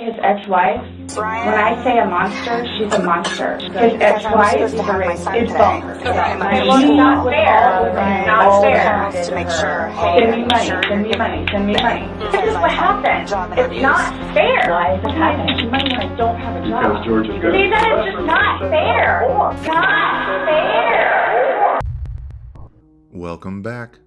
his ex-wife. Brian, When I say a monster, she's a monster. His ex-wife is bonkers. Well, it's not fair. It's not fair. to make sure, Send me money, send me money, send me money. This is what happens. It's not fair. Why is it happening? Send money when I don't have a job. Because George is good. See, that is just not fair. Not fair. Welcome back.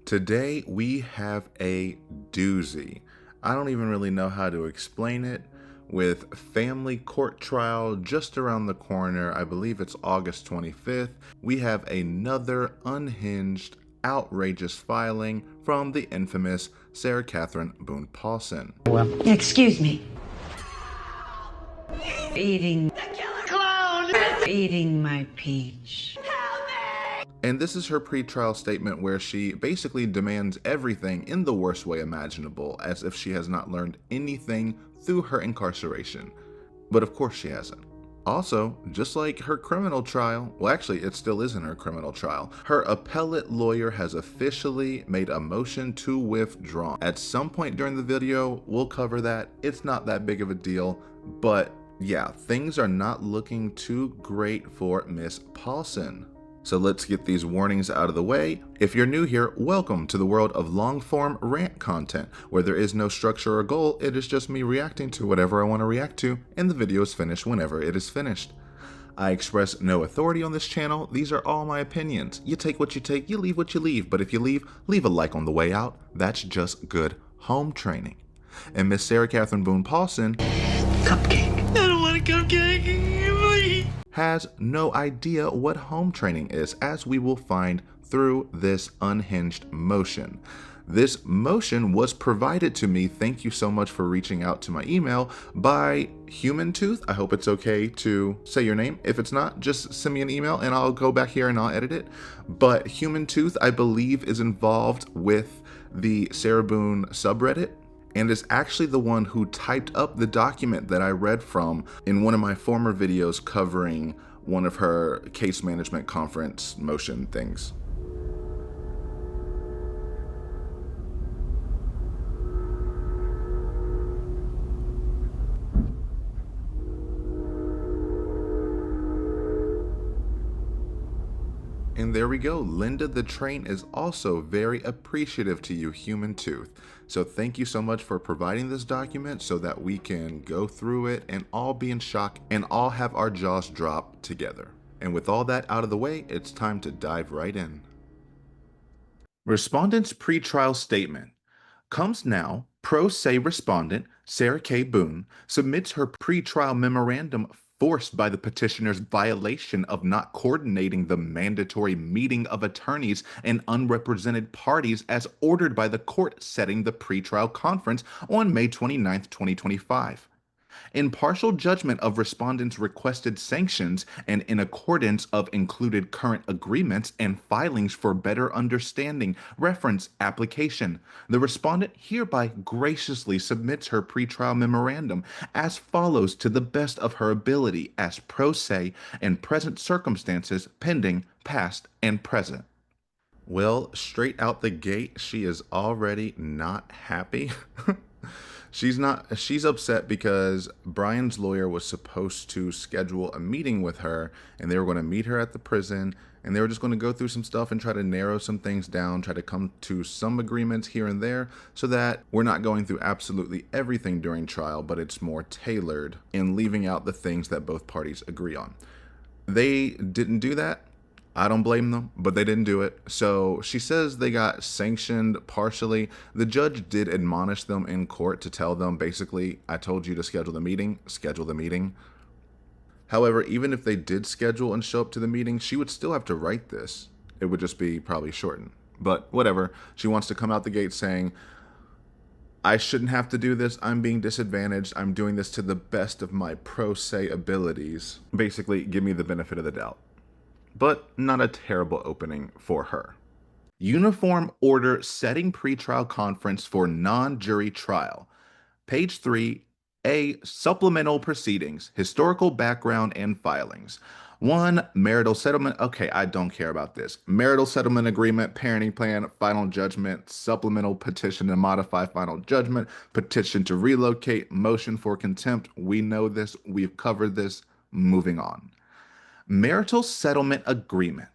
Today we have a doozy. I don't even really know how to explain it. With family court trial just around the corner, I believe it's August 25th, we have another unhinged, outrageous filing from the infamous Sarah Catherine Boone Paulsen. Excuse me. Eating my peach. And this is her pretrial statement where she basically demands everything in the worst way imaginable, as if she has not learned anything through her incarceration. But of course she hasn't. Also, just like her criminal trial, well actually it still isn't her criminal trial, her appellate lawyer has officially made a motion to withdraw. At some point during the video, we'll cover that. It's not that big of a deal, but yeah, things are not looking too great for Miss Paulsen. So let's get these warnings out of the way. If you're new here, welcome to the world of long-form rant content, where there is no structure or goal. It is just me reacting to whatever I want to react to, and the video is finished whenever it is finished. I express no authority on this channel. These are all my opinions. You take what you take, you leave what you leave, but if you leave a like on the way out. That's just good home training. And Miss Sarah Catherine Boone Paulsen, Cupcake. I don't want a cupcake. has no idea what home training is, as we will find through this unhinged motion. This motion was provided to me, thank you so much for reaching out to my email, by Human Tooth. I hope it's okay to say your name. If it's not, just send me an email and I'll go back here and I'll edit it. But Human Tooth, I believe, is involved with the Sarah Boone subreddit, and is actually the one who typed up the document that I read from in one of my former videos covering one of her case management conference motion things. And there we go. Linda the Train is also very appreciative to you, Human Tooth. So thank you so much for providing this document so that we can go through it and all be in shock and all have our jaws drop together. And with all that out of the way, it's time to dive right in. Respondent's pretrial statement comes now. Pro se respondent Sarah K. Boone submits her pretrial memorandum forced by the petitioner's violation of not coordinating the mandatory meeting of attorneys and unrepresented parties as ordered by the court setting the pretrial conference on May 29, 2025. In partial judgment of respondent's requested sanctions and in accordance of included current agreements and filings for better understanding, reference application, the respondent hereby graciously submits her pretrial memorandum as follows to the best of her ability as pro se and present circumstances pending past and present. Well, straight out the gate, she is already not happy. She's upset because Brian's lawyer was supposed to schedule a meeting with her, and they were going to meet her at the prison, and they were just going to go through some stuff and try to narrow some things down, try to come to some agreements here and there so that we're not going through absolutely everything during trial, but it's more tailored in leaving out the things that both parties agree on. They didn't do that. I don't blame them, but they didn't do it. So she says they got sanctioned partially. The judge did admonish them in court to tell them, basically, I told you to schedule the meeting, schedule the meeting. However, even if they did schedule and show up to the meeting, she would still have to write this. It would just be probably shortened. But whatever. She wants to come out the gate saying, I shouldn't have to do this. I'm being disadvantaged. I'm doing this to the best of my pro se abilities. Basically, give me the benefit of the doubt. But not a terrible opening for her. Uniform order setting pretrial conference for non-jury trial. Page 3, A, supplemental proceedings, historical background and filings. One, marital settlement. Okay, I don't care about this. Marital settlement agreement, parenting plan, final judgment, supplemental petition to modify final judgment, petition to relocate, motion for contempt. We know this. We've covered this. Moving on. Marital settlement agreement.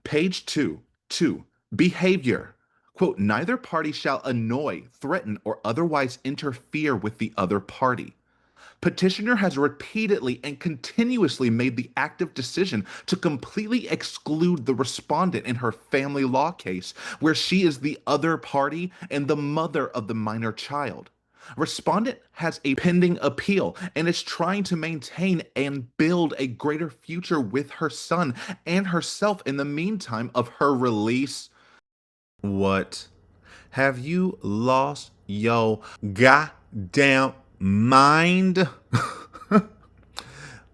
Page 2. 2. Behavior. Quote, neither party shall annoy, threaten, or otherwise interfere with the other party. Petitioner has repeatedly and continuously made the active decision to completely exclude the respondent in her family law case, where she is the other party and the mother of the minor child. Respondent has a pending appeal and is trying to maintain and build a greater future with her son and herself in the meantime of her release. What? Have you lost your goddamn mind?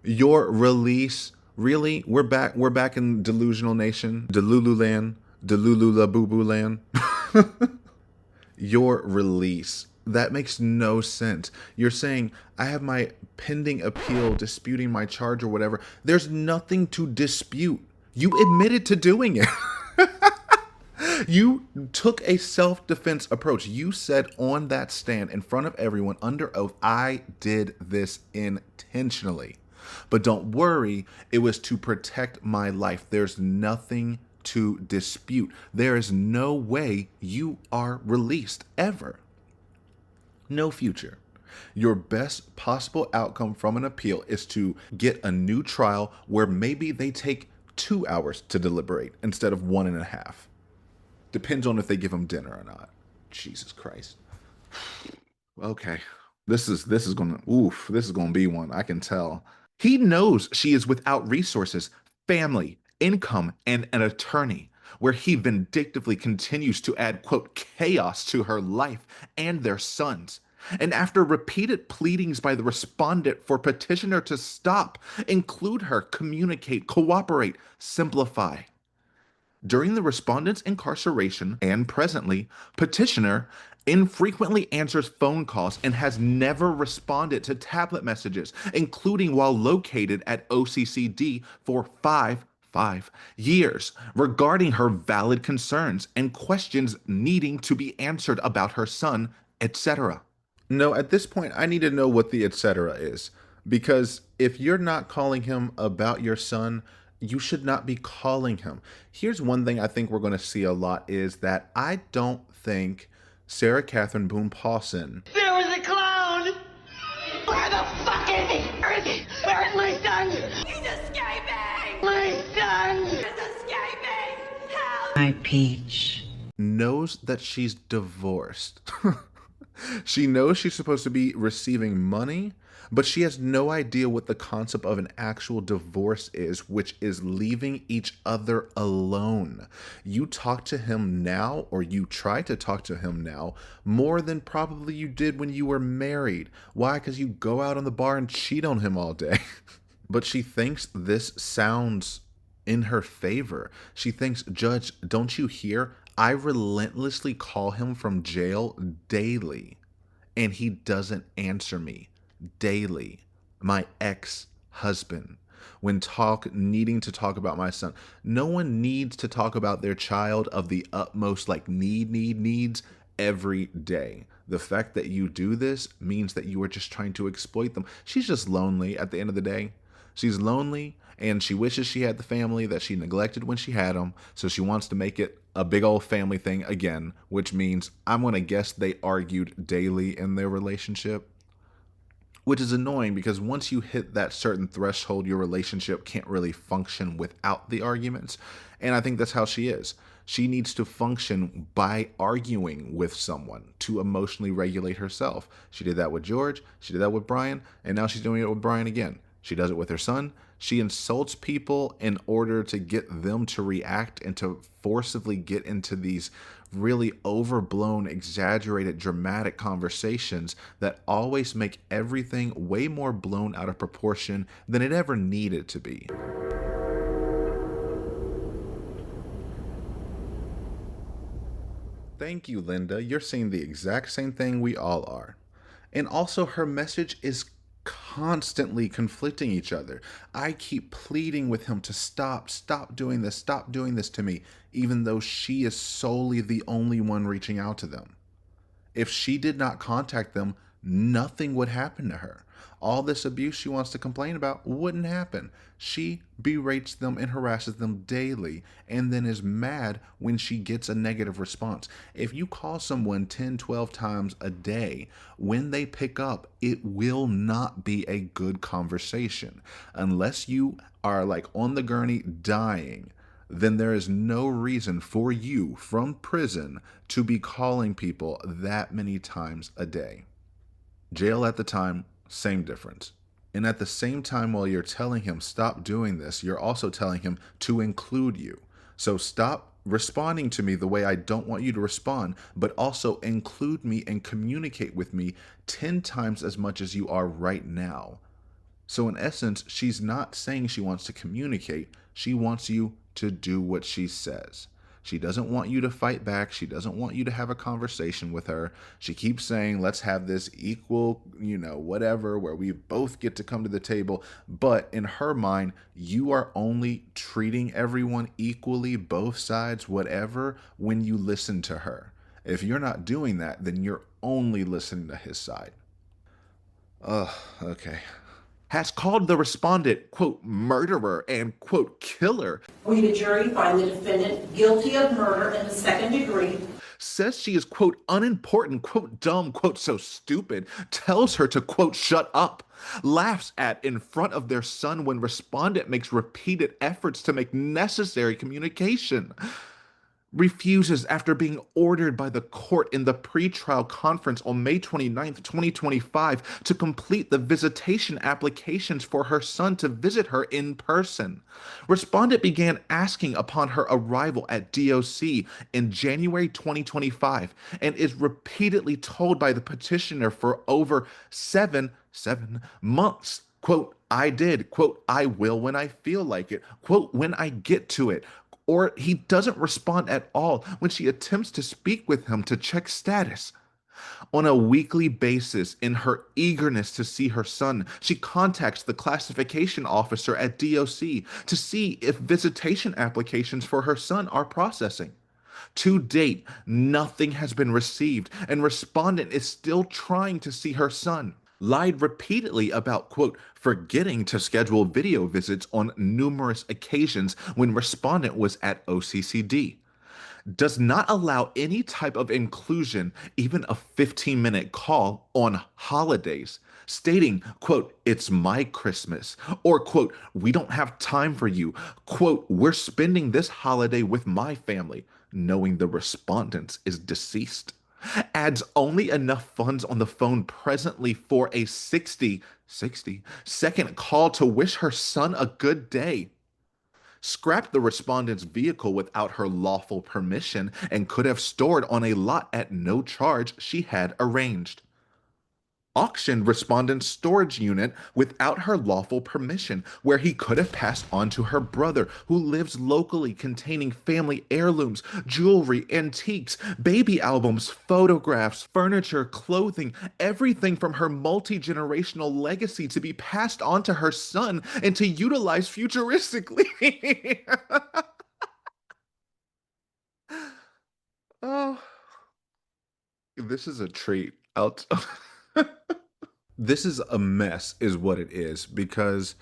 Your release? Really? We're back in delusional nation, Delululand, Delulula Boo Boo Land. Your release. That makes no sense. You're saying, I have my pending appeal disputing my charge or whatever. There's nothing to dispute. You admitted to doing it. You took a self-defense approach. You said on that stand in front of everyone under oath, I did this intentionally. But don't worry, it was to protect my life. There's nothing to dispute. There is no way you are released ever. No future. Your best possible outcome from an appeal is to get a new trial where maybe they take 2 hours to deliberate instead of 1.5. Depends on if they give him dinner or not. Jesus Christ. Okay. This is gonna be one. I can tell. He knows she is without resources, family, income, and an attorney, where he vindictively continues to add, quote, chaos to her life and their sons. And after repeated pleadings by the respondent for petitioner to stop, include her, communicate, cooperate, simplify. During the respondent's incarceration and presently, petitioner infrequently answers phone calls and has never responded to tablet messages, including while located at OCCD for five years, regarding her valid concerns and questions needing to be answered about her son, etc. No, at this point, I need to know what the etc. is. Because if you're not calling him about your son, you should not be calling him. Here's one thing I think we're going to see a lot is that I don't think Sarah Catherine Boone Paulsen. There was a clown! Where the fuck is he? Where is he? Where is my son? He's escaping! My son is escaping! Help! My peach. Knows that she's divorced. She knows she's supposed to be receiving money, but she has no idea what the concept of an actual divorce is, which is leaving each other alone. You talk to him now, or you try to talk to him now, more than probably you did when you were married. Why? Because you go out on the bar and cheat on him all day. But she thinks this sounds in her favor. She thinks, Judge, don't you hear? I relentlessly call him from jail daily, and he doesn't answer me daily. My ex-husband, when needing to talk about my son. No one needs to talk about their child of the utmost needs every day. The fact that you do this means that you are just trying to exploit them. She's just lonely at the end of the day. She's lonely, and she wishes she had the family that she neglected when she had them, so she wants to make it a big old family thing again, which means I'm going to guess they argued daily in their relationship, which is annoying because once you hit that certain threshold, your relationship can't really function without the arguments, and I think that's how she is. She needs to function by arguing with someone to emotionally regulate herself. She did that with George, she did that with Brian, and now she's doing it with Brian again. She does it with her son. She insults people in order to get them to react and to forcibly get into these really overblown, exaggerated, dramatic conversations that always make everything way more blown out of proportion than it ever needed to be. Thank you, Linda. You're saying the exact same thing we all are. And also, her message is constantly conflicting each other. I keep pleading with him to stop doing this to me, even though she is solely the only one reaching out to them. If she did not contact them, nothing would happen to her. All this abuse she wants to complain about wouldn't happen. She berates them and harasses them daily and then is mad when she gets a negative response. If you call someone 10, 12 times a day, when they pick up, it will not be a good conversation. Unless you are like on the gurney dying, then there is no reason for you from prison to be calling people that many times a day. Jail at the time, same difference. And at the same time, while you're telling him stop doing this, you're also telling him to include you. So stop responding to me the way I don't want you to respond, but also include me and communicate with me 10 times as much as you are right now. So in essence, she's not saying she wants to communicate. She wants you to do what she says. She doesn't want you to fight back. She doesn't want you to have a conversation with her. She keeps saying, let's have this equal, whatever, where we both get to come to the table. But in her mind, you are only treating everyone equally, both sides, whatever, when you listen to her. If you're not doing that, then you're only listening to his side. Okay. Has called the respondent, quote, murderer and, quote, killer. We, the jury, find the defendant guilty of murder in the second degree. Says she is, quote, unimportant, quote, dumb, quote, so stupid. Tells her to, quote, shut up. Laughs at in front of their son when respondent makes repeated efforts to make necessary communication. Refuses after being ordered by the court in the pretrial conference on May 29th, 2025 to complete the visitation applications for her son to visit her in person. Respondent began asking upon her arrival at DOC in January 2025 and is repeatedly told by the petitioner for over seven months, quote, I did, quote, I will when I feel like it, quote, when I get to it. Or he doesn't respond at all when she attempts to speak with him to check status. On a weekly basis, in her eagerness to see her son, she contacts the classification officer at DOC to see if visitation applications for her son are processing. To date, nothing has been received, and respondent is still trying to see her son. Lied repeatedly about, quote, forgetting to schedule video visits on numerous occasions when respondent was at OCCD. Does not allow any type of inclusion, even a 15-minute call on holidays, stating, quote, it's my Christmas, or, quote, we don't have time for you, quote, we're spending this holiday with my family, knowing the respondent is deceased. Adds only enough funds on the phone presently for a 60-second call to wish her son a good day. Scrapped the respondent's vehicle without her lawful permission and could have stored on a lot at no charge she had arranged. Auctioned respondent's storage unit without her lawful permission, where he could have passed on to her brother, who lives locally, containing family heirlooms, jewelry, antiques, baby albums, photographs, furniture, clothing, everything from her multi-generational legacy to be passed on to her son and to utilize futuristically. Oh, this is a treat. This is a mess is what it is, because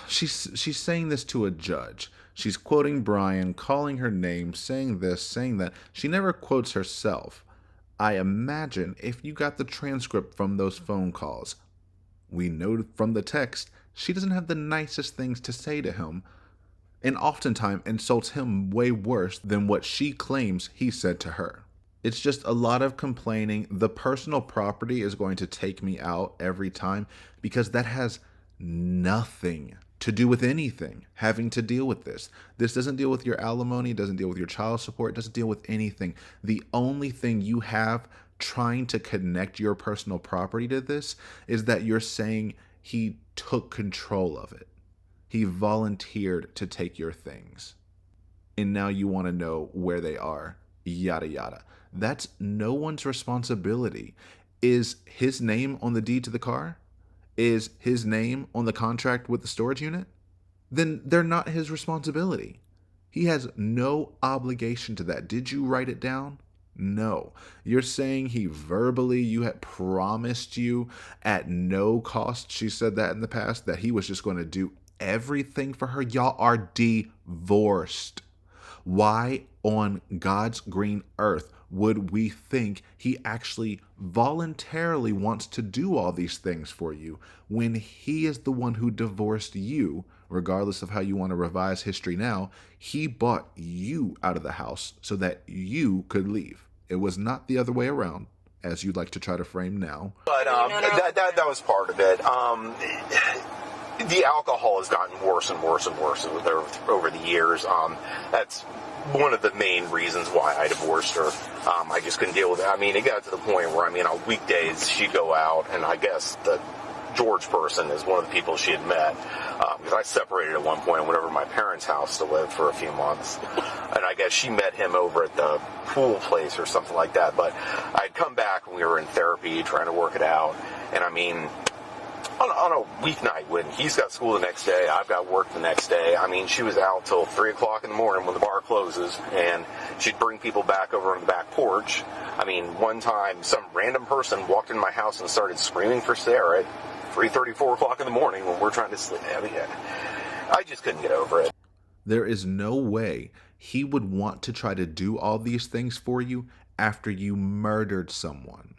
she's saying this to a judge. She's quoting Brian, calling her name, saying this, saying that. She never quotes herself. I imagine if you got the transcript from those phone calls, we know from the text she doesn't have the nicest things to say to him, and oftentimes insults him way worse than what she claims he said to her. It's just a lot of complaining. The personal property is going to take me out every time, because that has nothing to do with anything having to deal with this. This doesn't deal with your alimony, doesn't deal with your child support, doesn't deal with anything. The only thing you have trying to connect your personal property to this is that you're saying he took control of it. He volunteered to take your things. And now you want to know where they are, yada yada. That's no one's responsibility. Is his name on the deed to the car? is his name on the contract with the storage unit, then they're not his responsibility. He has no obligation to that. Did you write it down? No. You're saying you had promised you at no cost, she said that in the past, that he was just going to do everything for her. Y'all are divorced. Why on God's green earth would we think he actually voluntarily wants to do all these things for you when he is the one who divorced you? Regardless of how you want to revise history now, he bought you out of the house so that you could leave. It was not the other way around, as you'd like to try to frame now. But that was part of it. The alcohol has gotten worse and worse and worse over the years. That's one of the main reasons why I divorced her. I just couldn't deal with it. I mean, it got to the point where, on weekdays she'd go out, and I guess the George person is one of the people she had met. Because I separated at one point and went over to my parents' house to live for a few months. And I guess she met him over at the pool place or something like that. But I'd come back and we were in therapy trying to work it out. And on a weeknight when he's got school the next day, I've got work the next day, she was out till 3 o'clock in the morning when the bar closes, and she'd bring people back over on the back porch. One time some random person walked in my house and started screaming for Sarah at 3:30, 4 o'clock in the morning when we're trying to sleep. I just couldn't get over it. There is no way he would want to try to do all these things for you after you murdered someone.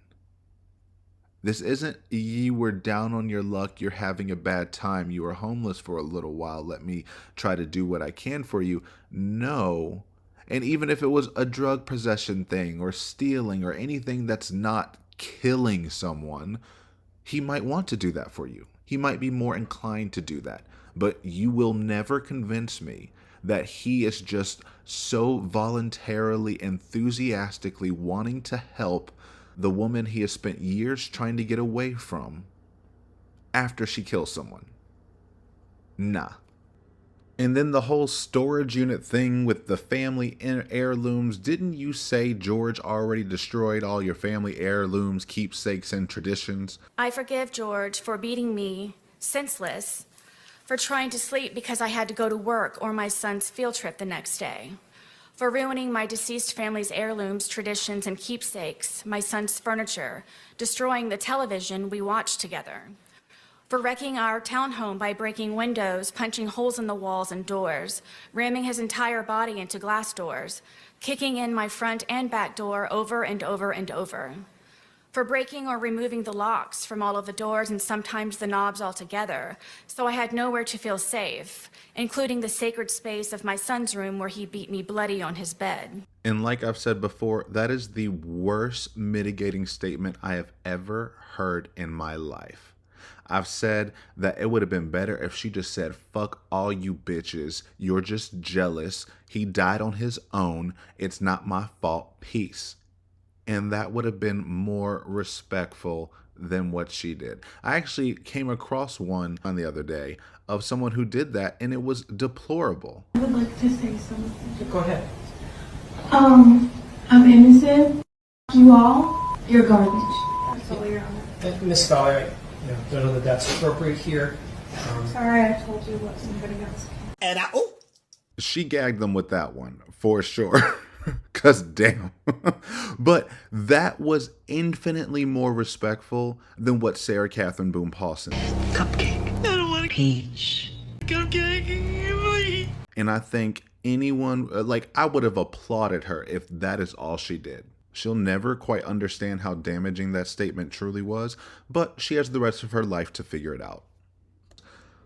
This isn't you were down on your luck, you're having a bad time, you were homeless for a little while, let me try to do what I can for you. No. And even if it was a drug possession thing or stealing or anything that's not killing someone, he might want to do that for you. He might be more inclined to do that. But you will never convince me that he is just so voluntarily, enthusiastically wanting to help the woman he has spent years trying to get away from after she kills someone. Nah. And then the whole storage unit thing with the family heirlooms. Didn't you say George already destroyed all your family heirlooms, keepsakes, and traditions? I forgive George for beating me senseless, for trying to sleep because I had to go to work or my son's field trip the next day, for ruining my deceased family's heirlooms, traditions, and keepsakes, my son's furniture, destroying the television we watched together, for wrecking our townhome by breaking windows, punching holes in the walls and doors, ramming his entire body into glass doors, kicking in my front and back door over and over and over, for breaking or removing the locks from all of the doors and sometimes the knobs altogether, so I had nowhere to feel safe, including the sacred space of my son's room where he beat me bloody on his bed. And like I've said before, that is the worst mitigating statement I have ever heard in my life. I've said that it would have been better if she just said, fuck all you bitches, you're just jealous, he died on his own, it's not my fault, peace. And that would have been more respectful than what she did. I actually came across one on the other day of someone who did that, and it was deplorable. I would like to say something. Go ahead. I'm innocent. You all, you're garbage. Absolutely, Your Honor. Miss Fowler, I don't know that that's appropriate here. Sorry, I told you what somebody else can. And She gagged them with that one, for sure. Because damn. But that was infinitely more respectful than what Sarah Catherine Boone Paulsen did. Cupcake. I don't want peach. Cupcake. And I think anyone, I would have applauded her if that is all she did. She'll never quite understand how damaging that statement truly was, but she has the rest of her life to figure it out.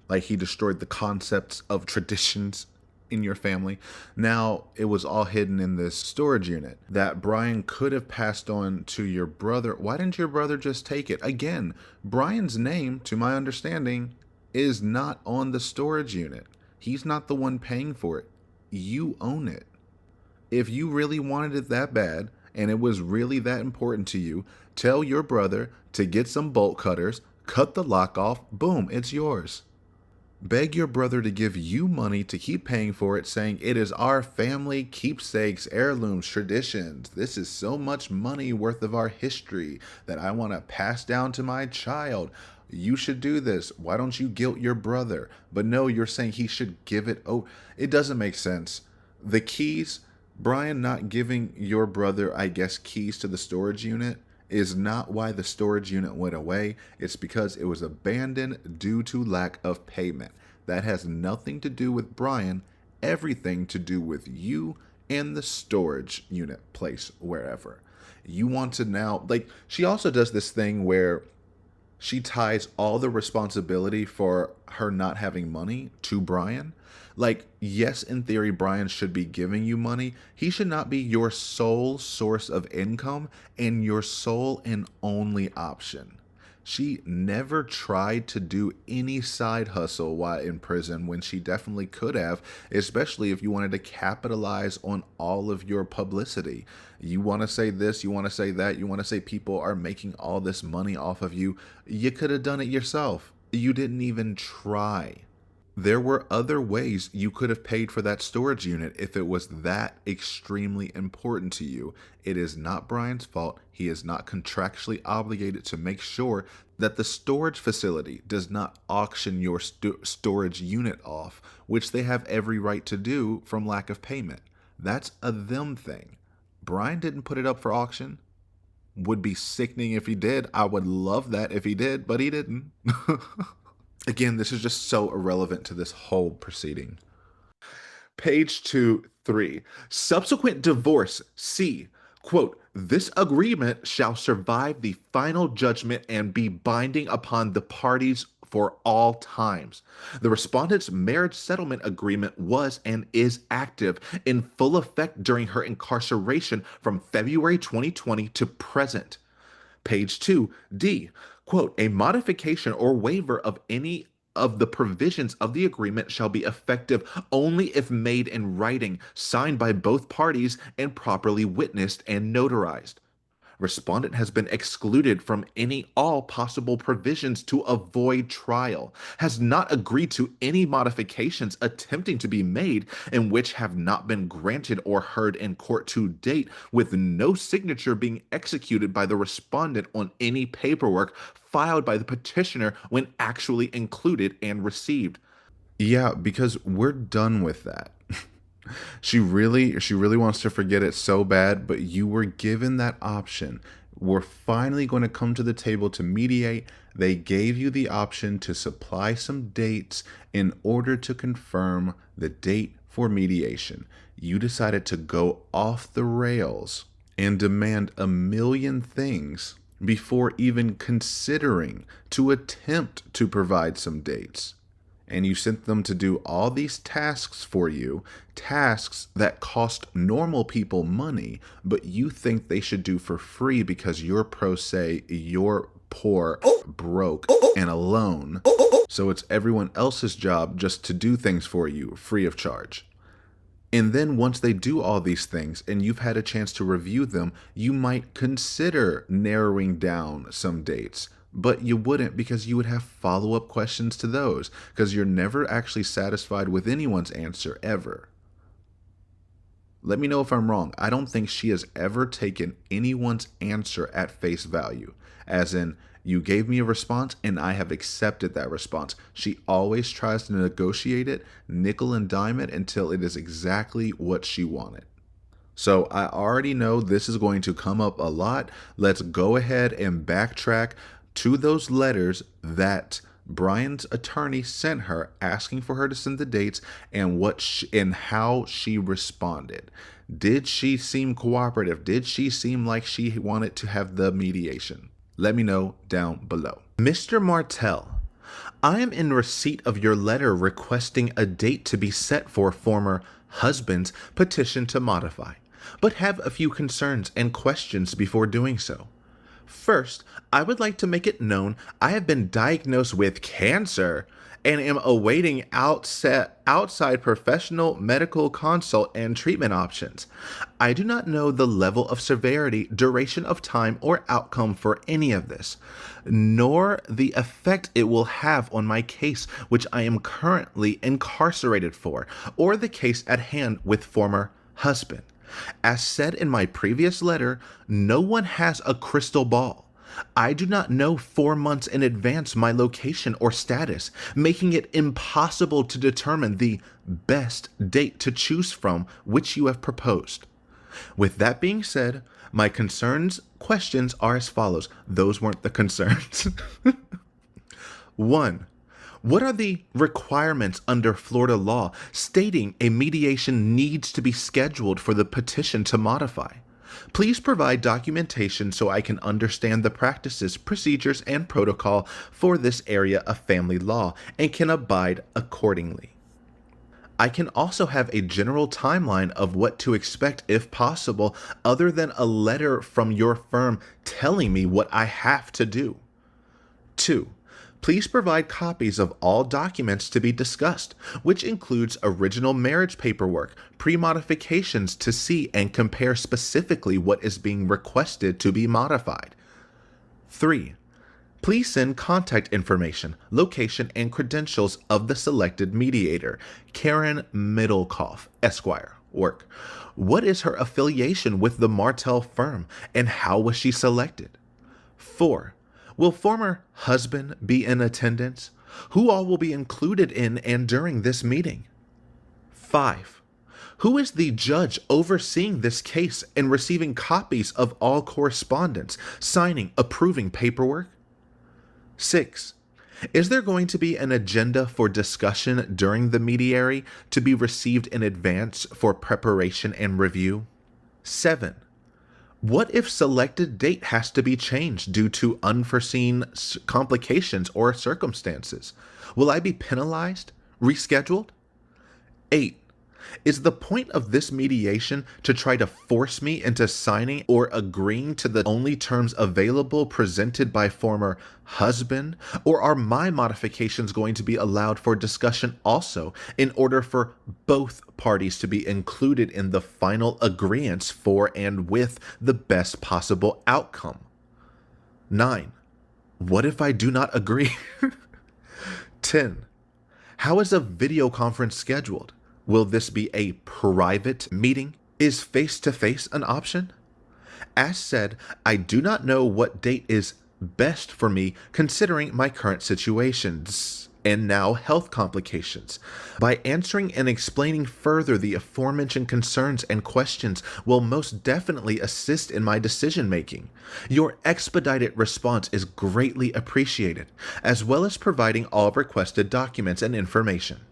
Like, he destroyed the concepts of traditions in your family. Now it was all hidden in this storage unit that Brian could have passed on to your brother. Why didn't your brother just take it? Again, Brian's name, to my understanding, is not on the storage unit. He's not the one paying for it. You own it. If you really wanted it that bad and it was really that important to you, tell your brother to get some bolt cutters, cut the lock off, boom, it's yours. Beg your brother to give you money to keep paying for it, saying it is our family keepsakes, heirlooms, traditions. This is so much money worth of our history that I want to pass down to my child. You should do this. Why don't you guilt your brother? But no, you're saying he should give it. Oh, it doesn't make sense. The keys, Brian not giving your brother, I guess, keys to the storage unit is not why the storage unit went away. It's because it was abandoned due to lack of payment. That has nothing to do with Brian, everything to do with you and the storage unit place, wherever. You want to now, like, she also does this thing where she ties all the responsibility for her not having money to Brian. Like, yes, in theory, Brian should be giving you money. He should not be your sole source of income and your sole and only option. She never tried to do any side hustle while in prison when she definitely could have, especially if you wanted to capitalize on all of your publicity. You want to say this, you want to say that, you want to say people are making all this money off of you. You could have done it yourself. You didn't even try. There were other ways you could have paid for that storage unit if it was that extremely important to you. It is not Brian's fault. He is not contractually obligated to make sure that the storage facility does not auction your storage unit off, which they have every right to do from lack of payment. That's a them thing. Brian didn't put it up for auction. Would be sickening if he did. I would love that if he did, but he didn't. Again, this is just so irrelevant to this whole proceeding. Page 2-3. Subsequent divorce. C. Quote, this agreement shall survive the final judgment and be binding upon the parties for all times. The respondent's marriage settlement agreement was and is active in full effect during her incarceration from February 2020 to present. Page 2, D, quote, a modification or waiver of any of the provisions of the agreement shall be effective only if made in writing, signed by both parties, and properly witnessed and notarized. Respondent has been excluded from all possible provisions to avoid trial, has not agreed to any modifications attempting to be made and which have not been granted or heard in court to date, with no signature being executed by the respondent on any paperwork filed by the petitioner when actually included and received. Yeah, because we're done with that. She really wants to forget it so bad, but you were given that option. We're finally going to come to the table to mediate. They gave you the option to supply some dates in order to confirm the date for mediation. You decided to go off the rails and demand a million things before even considering to attempt to provide some dates. And you sent them to do all these tasks for you, tasks that cost normal people money, but you think they should do for free because you're pro se, you're poor, broke, and alone. So it's everyone else's job just to do things for you free of charge. And then once they do all these things and you've had a chance to review them, you might consider narrowing down some dates. But you wouldn't, because you would have follow-up questions to those, because you're never actually satisfied with anyone's answer ever. Let me know if I'm wrong. I don't think she has ever taken anyone's answer at face value, as in, you gave me a response and I have accepted that response. She always tries to negotiate it, nickel and dime it, until it is exactly what she wanted. So I already know this is going to come up a lot. Let's go ahead and backtrack to those letters that Brian's attorney sent her, asking for her to send the dates, and and how she responded. Did she seem cooperative? Did she seem like she wanted to have the mediation? Let me know down below. Mr. Martell, I am in receipt of your letter requesting a date to be set for former husband's petition to modify, but have a few concerns and questions before doing so. First, I would like to make it known I have been diagnosed with cancer and am awaiting outside professional medical consult and treatment options. I do not know the level of severity, duration of time, or outcome for any of this, nor the effect it will have on my case, which I am currently incarcerated for, or the case at hand with former husband. As said in my previous letter, no one has a crystal ball. I do not know 4 months in advance my location or status, making it impossible to determine the best date to choose from which you have proposed. With that being said, my questions are as follows. Those weren't the concerns. 1. What are the requirements under Florida law stating a mediation needs to be scheduled for the petition to modify? Please provide documentation so I can understand the practices, procedures, and protocol for this area of family law and can abide accordingly. I can also have a general timeline of what to expect if possible, other than a letter from your firm telling me what I have to do. 2. Please provide copies of all documents to be discussed, which includes original marriage paperwork, pre-modifications to see and compare specifically what is being requested to be modified. 3. Please send contact information, location, and credentials of the selected mediator, Karen Middlecoff, Esquire, work. What is her affiliation with the Martell firm, and how was she selected? 4. Will former husband be in attendance? Who all will be included in and during this meeting? 5. Who is the judge overseeing this case and receiving copies of all correspondence, signing, approving paperwork? 6. Is there going to be an agenda for discussion during the mediary to be received in advance for preparation and review? 7. What if selected date has to be changed due to unforeseen complications or circumstances? Will I be penalized? Rescheduled? 8. Is the point of this mediation to try to force me into signing or agreeing to the only terms available presented by former husband? Or are my modifications going to be allowed for discussion also in order for both parties to be included in the final agreements for and with the best possible outcome? 9. What if I do not agree? 10. How is a video conference scheduled? Will this be a private meeting? Is face-to-face an option? As said, I do not know what date is best for me considering my current situations and now health complications. By answering and explaining further the aforementioned concerns and questions will most definitely assist in my decision making. Your expedited response is greatly appreciated, as well as providing all requested documents and information.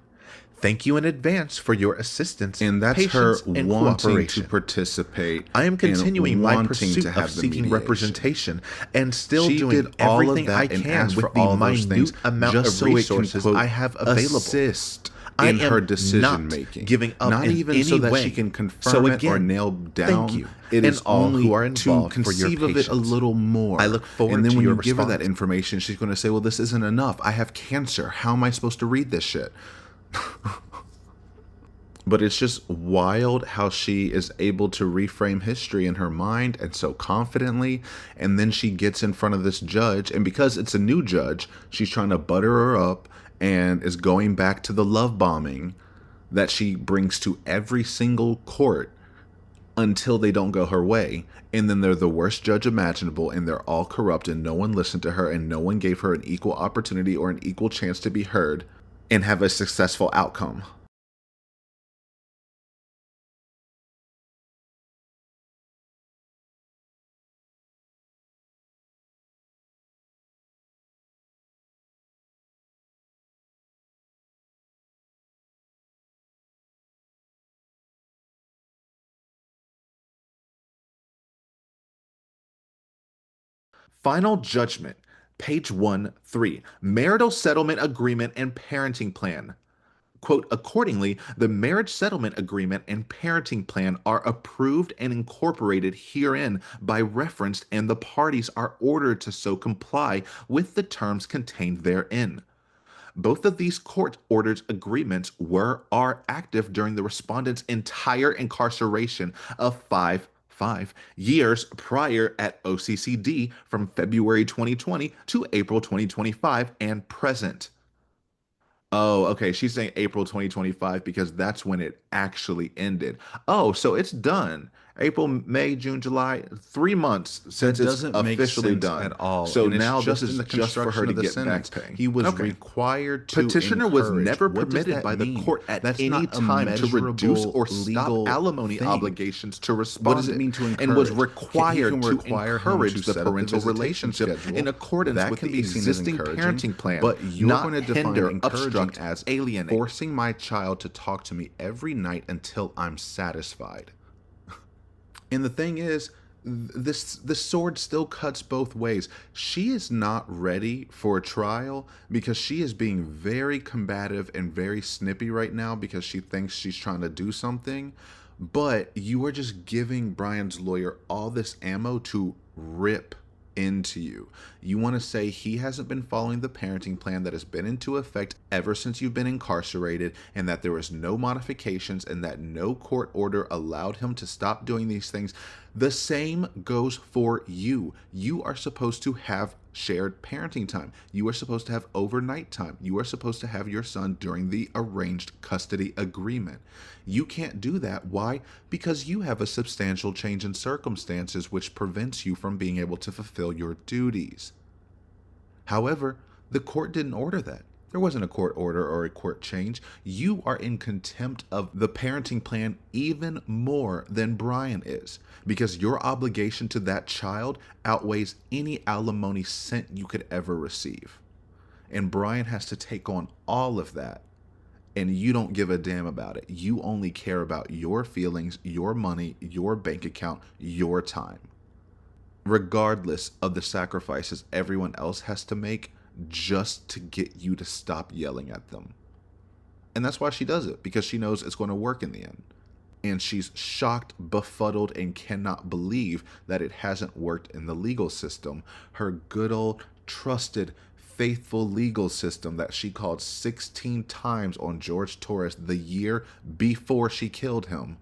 Thank you in advance for your assistance, And that's her patience, and wanting cooperation. to participate. I am continuing and my wanting pursuit to have of the seeking mediation. representation and still She doing did all of everything that I and can asked with for the all those minute things amount just of so it can, resources quote, I have available. Assist I in am her decision not making, giving up not in even any so that way. she can confirm So it again, or nail down. thank you, It and is all only who are to involved for your conceive of it a patience. little more. I look forward and then to when your you give her that response. information, she's going to say, "Well, this isn't enough. I have cancer. How am I supposed to read this shit?" But it's just wild how she is able to reframe history in her mind and so confidently. And then she gets in front of this judge. And because it's a new judge, she's trying to butter her up and is going back to the love bombing that she brings to every single court until they don't go her way. And then they're the worst judge imaginable and they're all corrupt and no one listened to her and no one gave her an equal opportunity or an equal chance to be heard and have a successful outcome. Final judgment, page 1-3, marital settlement agreement and parenting plan. Quote, accordingly, the marriage settlement agreement and parenting plan are approved and incorporated herein by reference, and the parties are ordered to so comply with the terms contained therein. Both of these court-ordered agreements are active during the respondent's entire incarceration of 5 years prior at OCCD from February 2020 to April 2025 and present. Oh, okay. She's saying April 2025 because that's when it actually ended. Oh, so it's done. April, May, June, July, 3 months since That it's doesn't make officially sense done. at all, So and it's now this just in is the just for her construction to of the get back sentence. pay. He was required to Petitioner was encourage. never What does permitted that by the mean? court at That's any not a time to reduce measurable or stop legal alimony thing. obligations to respond. What does it mean to encourage? And was He required can to require him encourage to the set up the parental visitation relationship schedule. in accordance That with can the be seen as existing encouraging, parenting plan, but you're not going to define hinder, encouraging obstruct, as alienate. forcing my child to talk to me every night until I'm satisfied. And the thing is, the sword still cuts both ways. She is not ready for a trial because she is being very combative and very snippy right now because she thinks she's trying to do something. But you are just giving Brian's lawyer all this ammo to rip into you. You want to say he hasn't been following the parenting plan that has been into effect ever since you've been incarcerated, and that there was no modifications and that no court order allowed him to stop doing these things. The same goes for you. You are supposed to have shared parenting time. You are supposed to have overnight time. You are supposed to have your son during the arranged custody agreement. You can't do that. Why? Because you have a substantial change in circumstances which prevents you from being able to fulfill your duties. However, the court didn't order that. There wasn't a court order or a court change. You are in contempt of the parenting plan even more than Brian is, because your obligation to that child outweighs any alimony cent you could ever receive. And Brian has to take on all of that, and you don't give a damn about it. You only care about your feelings, your money, your bank account, your time, regardless of the sacrifices everyone else has to make just to get you to stop yelling at them. And that's why she does it, because she knows it's going to work in the end. And she's shocked, befuddled, and cannot believe that it hasn't worked in the legal system. Her good old, trusted, faithful legal system that she called 16 times on George Torres the year before she killed him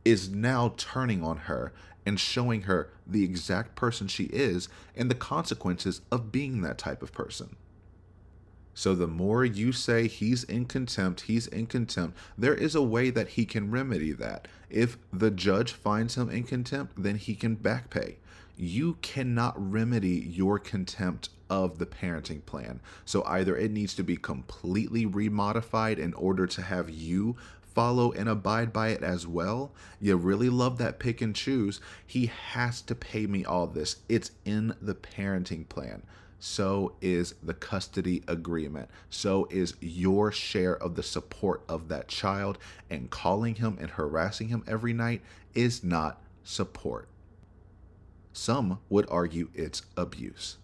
is now turning on her and showing her the exact person she is and the consequences of being that type of person. So the more you say he's in contempt, there is a way that he can remedy that. If the judge finds him in contempt, then he can back pay. You cannot remedy your contempt of the parenting plan. So either it needs to be completely remodified in order to have you follow and abide by it as well. You really love that pick and choose. He has to pay me all this. It's in the parenting plan. So is the custody agreement. So is your share of the support of that child, and calling him and harassing him every night is not support. Some would argue it's abuse.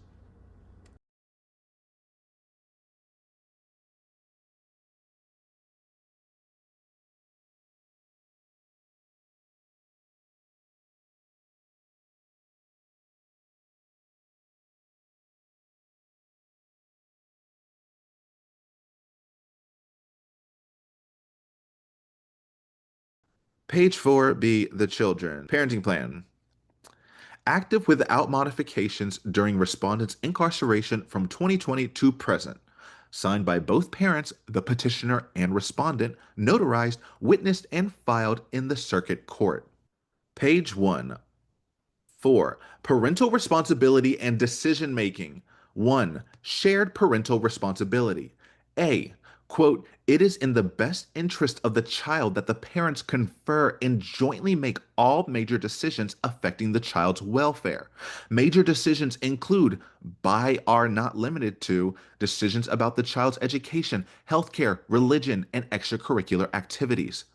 Page 4B, the children. Parenting plan. Active without modifications during respondent's incarceration from 2020 to present. Signed by both parents, the petitioner and respondent, notarized, witnessed, and filed in the circuit court. Page 1. 4. Parental responsibility and decision making. 1. Shared parental responsibility. A. Quote, it is in the best interest of the child that the parents confer and jointly make all major decisions affecting the child's welfare. Major decisions include, by are not limited to, decisions about the child's education, healthcare, religion, and extracurricular activities.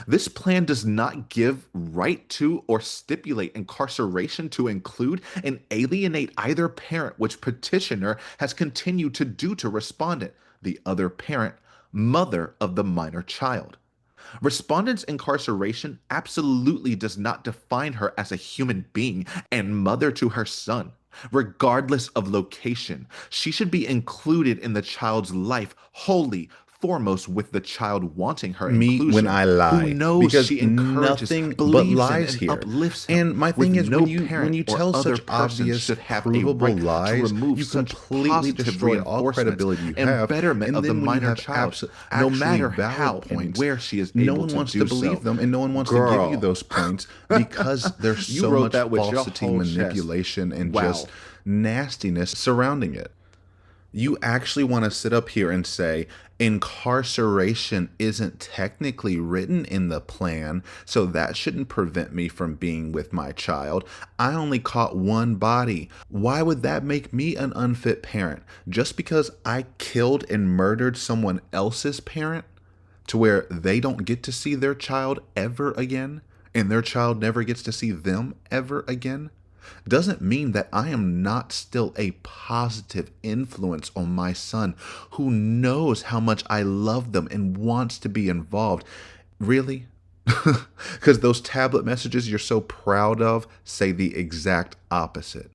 This plan does not give right to or stipulate incarceration to include and alienate either parent, which petitioner has continued to do to respondent, the other parent, mother of the minor child. Respondent's incarceration absolutely does not define her as a human being and mother to her son. Regardless of location, she should be included in the child's life wholly, foremost with the child wanting her me inclusion, when I lie, who knows because she encourages, nothing but believes lies in, and here. uplifts him. And my with thing is, no when you parent or tell other such person obvious, should have a provable right to lies, remove you such completely positive destroy all reinforcements credibility you and have, betterment and of the then when you minor have child, no actually matter valid how points, and where she is no able one to wants do to believe so. them, and no one wants to give you those points because there's You so wrote much that with your falsity, whole chest. manipulation, and Wow. just nastiness surrounding it. You actually want to sit up here and say incarceration isn't technically written in the plan, so that shouldn't prevent me from being with my child. I only caught one body. Why would that make me an unfit parent? Just because I killed and murdered someone else's parent to where they don't get to see their child ever again, and their child never gets to see them ever again? Doesn't mean that I am not still a positive influence on my son who knows how much I love them and wants to be involved. Really? Because those tablet messages you're so proud of say the exact opposite.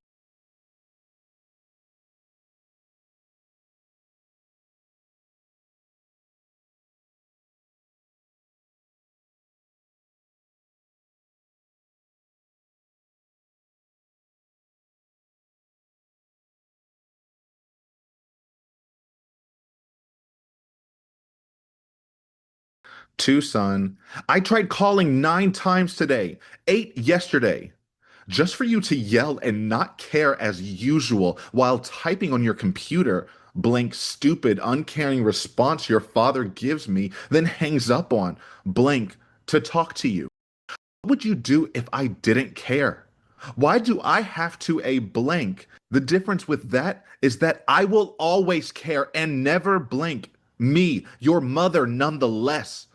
Tucson, I tried calling 9 times today, 8 yesterday, just for you to yell and not care as usual while typing on your computer. Blank, stupid, uncaring response your father gives me, then hangs up on. Blank, to talk to you. What would you do if I didn't care? Why do I have to a blank? The difference with that is that I will always care and never blink. Me, your mother, nonetheless.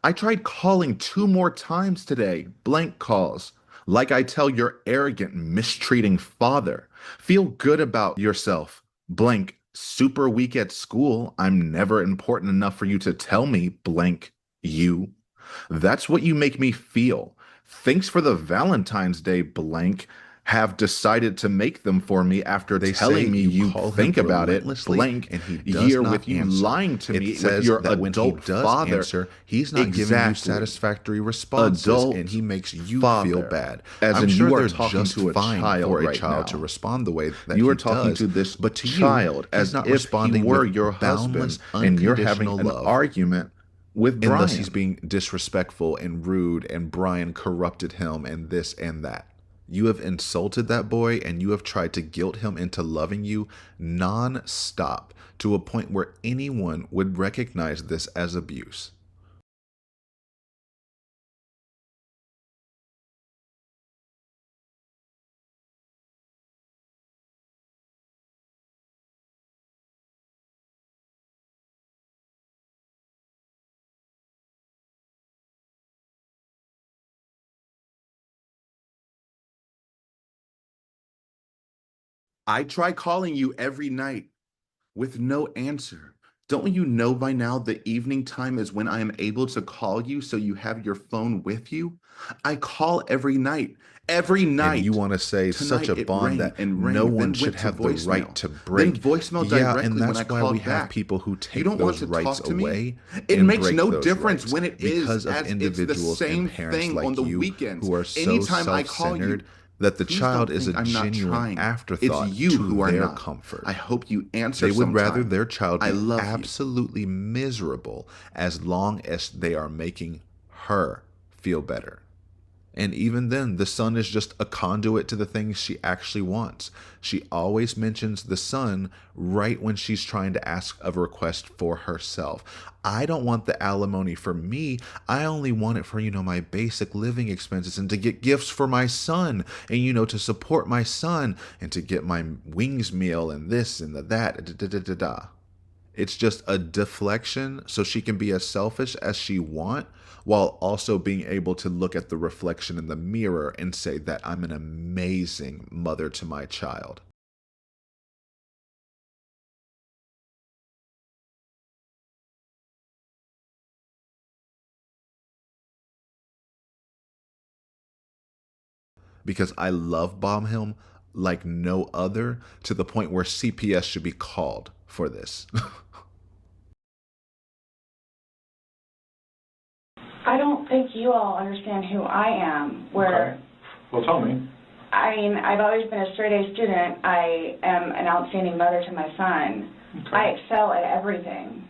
I tried calling 2 more times today, blank calls. Like I tell your arrogant, mistreating father. Feel good about yourself. Blank, super weak at school. I'm never important enough for you to tell me, blank, you. That's what you make me feel. Thanks for the Valentine's Day blank. Have decided to make them for me after telling me you think about it blank and he does year not with you answer. lying to It me says with your that when he adult does father answer, he's not giving you satisfactory responses, Adult and he makes you father. feel bad. As I'm in sure you are they're talking just to a fine child for a right child now. to respond the way that You he are talking does, to this but to child you, he's as not if responding he were with your boundless, husband and you're having unconditional an love. argument with Brian. Unless he's being disrespectful and rude and Brian corrupted him and this and that. You have insulted that boy and you have tried to guilt him into loving you non-stop to a point where anyone would recognize this as abuse. I try calling you every night with no answer. Don't you know by now the evening time is when I am able to call you so you have your phone with you? I call every night. Every night. And you want to say Tonight such a it bond rang that and rang, no then one should went to have the right voicemail. to Then break. voicemail Yeah, directly and when that's I why we called have back. people who You take don't want those to rights talk to me? away. It and makes break no those difference rights when it is, because of as it's the individuals same and parents thing like on the you weekends. who are so Anytime I call you, self-centered that the please child don't is think a I'm not genuine trying. afterthought It's you to who are their not. comfort. I hope you answer They would rather sometime. their child I be love you. absolutely miserable as long as they are making her feel better. And even then, the son is just a conduit to the things she actually wants. She always mentions the son right when she's trying to ask a request for herself. I don't want the alimony for me. I only want it for, my basic living expenses and to get gifts for my son and, to support my son and to get my wings meal and this and that. Da, da, da, da, da. It's just a deflection so she can be as selfish as she wants while also being able to look at the reflection in the mirror and say that I'm an amazing mother to my child. Because I love bomb him like no other to the point where CPS should be called for this. think you all understand who I am, where, Okay. Well, tell me. I mean, I've always been a straight-A student. I am an outstanding mother to my son. Okay. I excel at everything.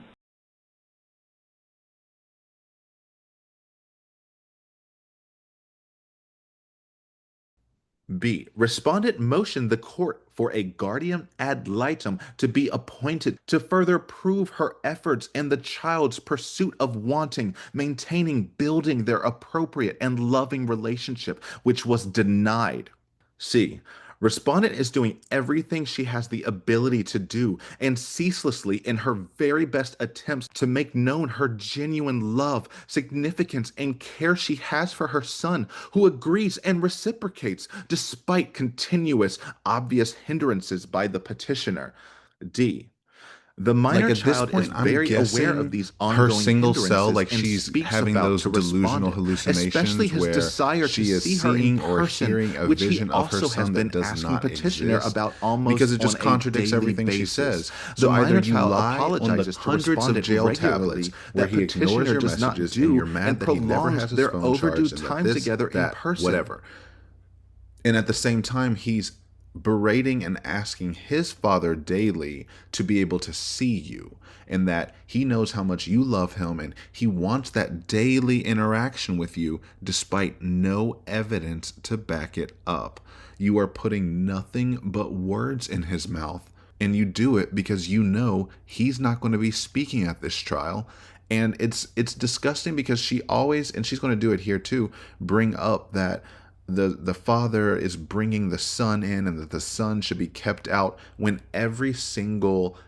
B. Respondent motioned the court for a guardian ad litem to be appointed to further prove her efforts in the child's pursuit of wanting, maintaining, building their appropriate and loving relationship, which was denied. C. Respondent is doing everything she has the ability to do and ceaselessly in her very best attempts to make known her genuine love, significance, and care she has for her son, who agrees and reciprocates despite continuous, obvious hindrances by the petitioner. D. The minor Like at this child point, is I'm very aware guessing of these her ongoing single cell, hindrances like and she's speaks having about those to delusional respondent, hallucinations especially his where desire she to is see her in seeing or person, hearing a which he vision of her also has son been that does asking not petitioner exist, about almost because it just on a contradicts daily everything she basis. says. The So either minor you child lie on the apologizes to hundreds of respondent jail regularly tablets where that he ignores petitioner your does not messages do and you're mad and that he never prolongs has his their phone overdue charged and that time this, together in that, person. whatever. And at the same time, he's berating and asking his father daily to be able to see you, and that he knows how much you love him and he wants that daily interaction with you despite no evidence to back it up. You are putting nothing but words in his mouth, and you do it because you know he's not going to be speaking at this trial. And it's disgusting because she always, and she's going to do it here too, bring up that the father is bringing the son in and that the son should be kept out, when every single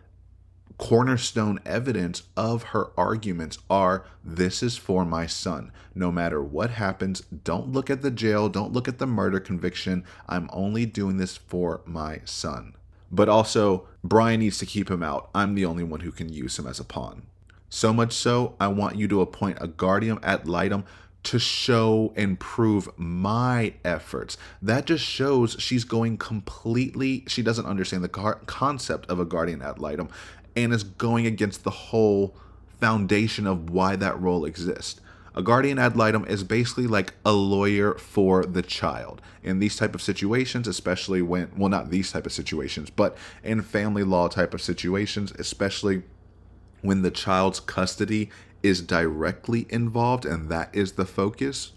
cornerstone evidence of her arguments are, this is for my son. No matter what happens, don't look at the jail, don't look at the murder conviction. I'm only doing this for my son. But also, Brian needs to keep him out. I'm the only one who can use him as a pawn. So much so, I want you to appoint a guardian ad litem to show and prove my efforts. That just shows she's going completely, she doesn't understand the concept of a guardian ad litem and is going against the whole foundation of why that role exists. A guardian ad litem is basically like a lawyer for the child. In these type of situations, especially when, well, not these type of situations, but in family law type of situations, especially when the child's custody is directly involved and that is the focus,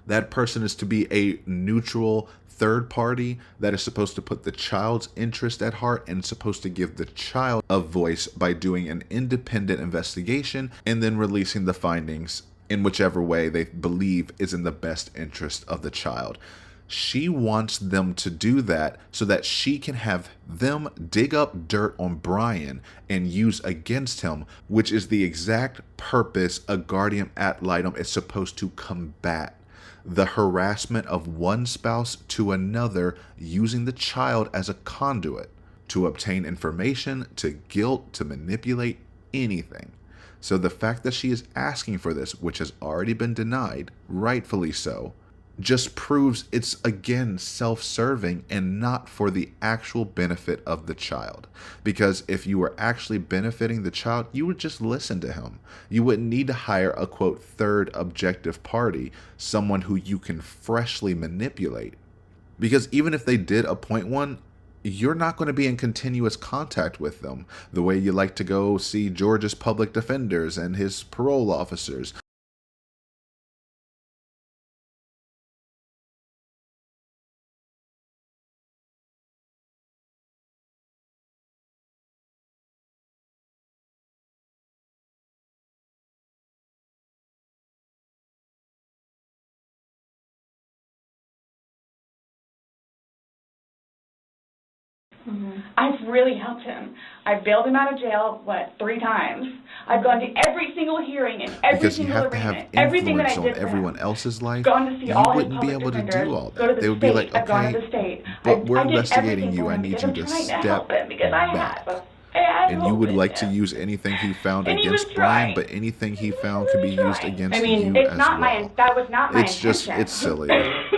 that person is to be a neutral third party that is supposed to put the child's interest at heart and supposed to give the child a voice by doing an independent investigation and then releasing the findings in whichever way they believe is in the best interest of the child. She wants them to do that so that she can have them dig up dirt on Brian and use against him, which is the exact purpose a guardian ad litem is supposed to combat. The harassment of one spouse to another using the child as a conduit to obtain information, to guilt, to manipulate, anything. So the fact that she is asking for this, which has already been denied, rightfully so, just proves it's again self-serving and not for the actual benefit of the child. Because if you were actually benefiting the child, you would just listen to him. You wouldn't need to hire a quote third objective party, someone who you can freshly manipulate. Because even if they did appoint one, you're not going to be in continuous contact with them the way you like to go see George's public defenders and his parole officers. I've really helped him. I've bailed him out of jail, 3 times. I've gone to every single hearing and every Because you single have to have arraignment, everything that I influence did on for everyone him. else's life. Gone to see You all his wouldn't be public able to defenders, do all go to that. the They would be state. like, I've gone to okay, the state. but we're I did investigating everything you. for I him need because you I'm to trying to step help him because I back. have. I had And you hope would in like to him. use anything he found And he was against Brian, trying. but anything he found could be used against I mean, you it's as not well. that was not my It's just, intention. it's silly.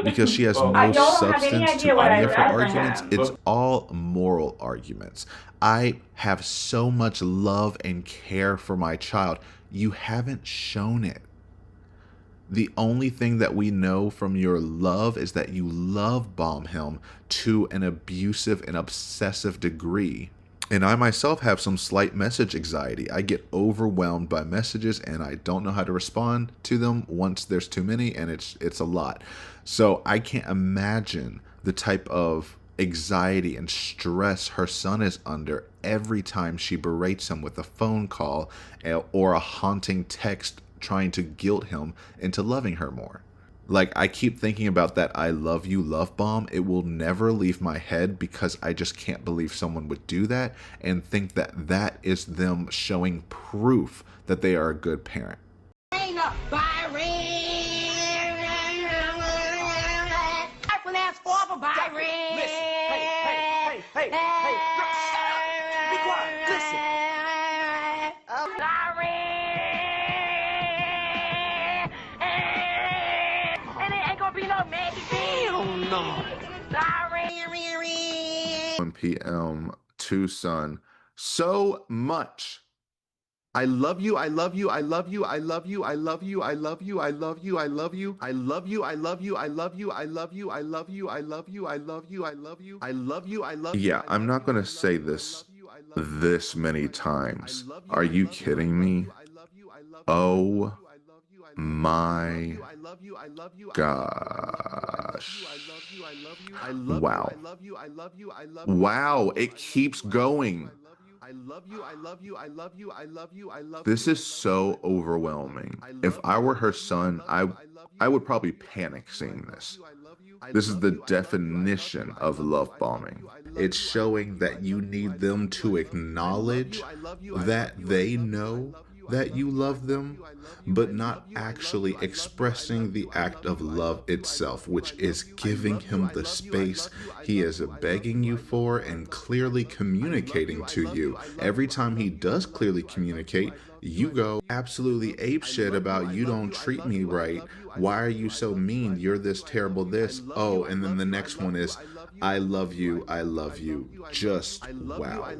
Because she has I no don't have any substance idea to what any I've of her done for arguments. him. It's all moral arguments. I have so much love and care for my child. You haven't shown it. The only thing that we know from your love is that you love bomb him to an abusive and obsessive degree. And I myself have some slight message anxiety. I get overwhelmed by messages and I don't know how to respond to them once there's too many, and it's a lot. So I can't imagine the type of anxiety and stress her son is under every time she berates him with a phone call or a haunting text trying to guilt him into loving her more. Like, I keep thinking about that I love you love bomb. It will never leave my head because I just can't believe someone would do that and think that that is them showing proof that they are a good parent. Be quiet, listen. No. 1 p.m. to son. So much. I love you, I love you, I love you, I love you, I love you, I love you, I love you, I love you, I love you, I love you, I love you, I love you, I love you, I love you, I love you, I love you, I love you, I love you. Yeah, I'm not gonna say this many times. Are you kidding me? Oh my gosh. Wow. Wow, it keeps going. This is so overwhelming. If I were her son, I would probably panic seeing this. This is the definition of love bombing. It's showing that you need them to acknowledge that they know that you love them, but not actually expressing the act of love itself, which is giving him the space he is begging you for and clearly communicating to you. Every time he does clearly communicate, you go absolutely apeshit about you don't treat me right. Why are you so mean? You're this terrible this. Oh, and then the next one is I love you, I love you. Just wow.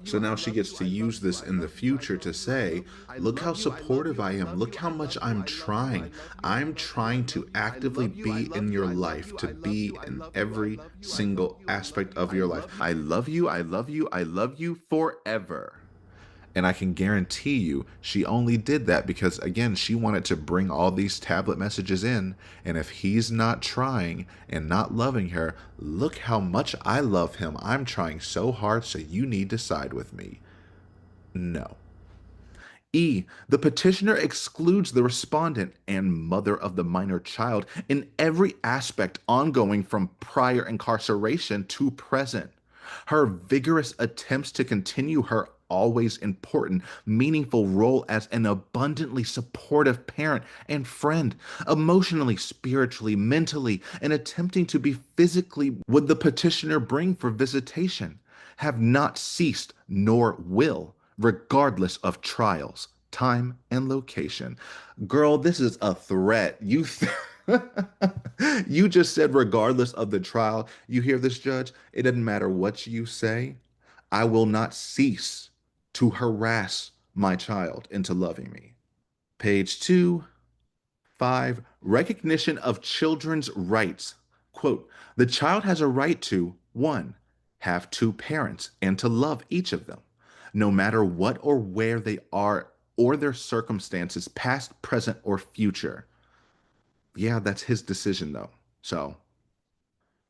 So now she gets to use this in the future to say, look how supportive I am. Look how much I'm trying. I'm trying to actively be in your life, to be in every single aspect of your life. I love you, I love you, I love you forever. And I can guarantee you, she only did that because, again, she wanted to bring all these tablet messages in. And if he's not trying and not loving her, look how much I love him. I'm trying so hard, so you need to side with me. No. E. The petitioner excludes the respondent and mother of the minor child in every aspect ongoing from prior incarceration to present. Her vigorous attempts to continue her always important, meaningful role as an abundantly supportive parent and friend, emotionally, spiritually, mentally, and attempting to be physically would the petitioner bring for visitation, have not ceased nor will, regardless of trials, time, and location. Girl, this is a threat. You just said regardless of the trial. You hear this, judge? It doesn't matter what you say. I will not cease to harass my child into loving me. Page 2, 5, recognition of children's rights. Quote, the child has a right to 1, have 2 parents and to love each of them, no matter what or where they are or their circumstances, past, present, or future. Yeah, that's his decision though. So,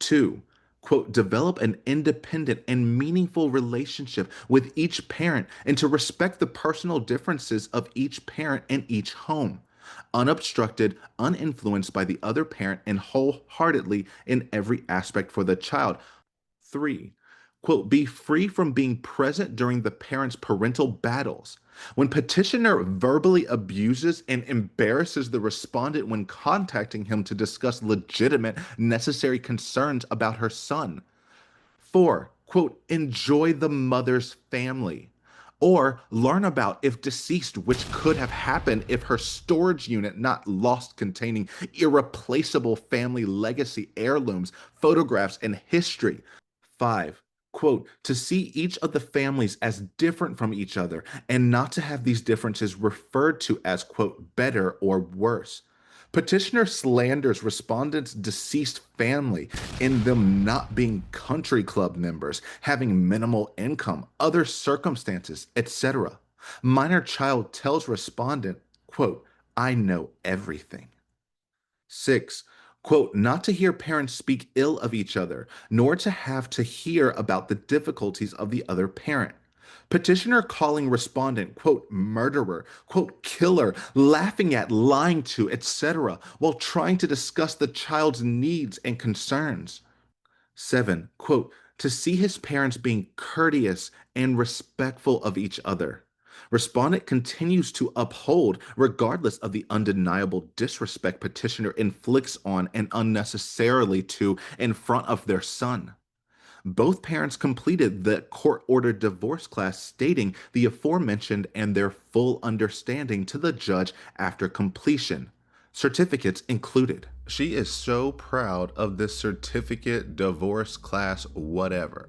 2, quote, develop an independent and meaningful relationship with each parent and to respect the personal differences of each parent and each home, unobstructed, uninfluenced by the other parent, and wholeheartedly in every aspect for the child. 3, quote, be free from being present during the parent's parental battles. When petitioner verbally abuses and embarrasses the respondent when contacting him to discuss legitimate, necessary concerns about her son. 4, quote, enjoy the mother's family. Or learn about if deceased, which could have happened if her storage unit not lost containing irreplaceable family legacy heirlooms, photographs, and history. 5, quote, to see each of the families as different from each other and not to have these differences referred to as, quote, better or worse. Petitioner slanders respondent's deceased family in them not being country club members, having minimal income, other circumstances, etc. Minor child tells respondent, quote, I know everything. 6, quote, not to hear parents speak ill of each other, nor to have to hear about the difficulties of the other parent. Petitioner calling respondent, quote, murderer, quote, killer, laughing at, lying to, etc., while trying to discuss the child's needs and concerns. 7, quote, to see his parents being courteous and respectful of each other. Respondent continues to uphold, regardless of the undeniable disrespect petitioner inflicts on and unnecessarily to in front of their son. Both parents completed the court-ordered divorce class stating the aforementioned and their full understanding to the judge after completion. Certificates included. She is so proud of this certificate, divorce class, whatever.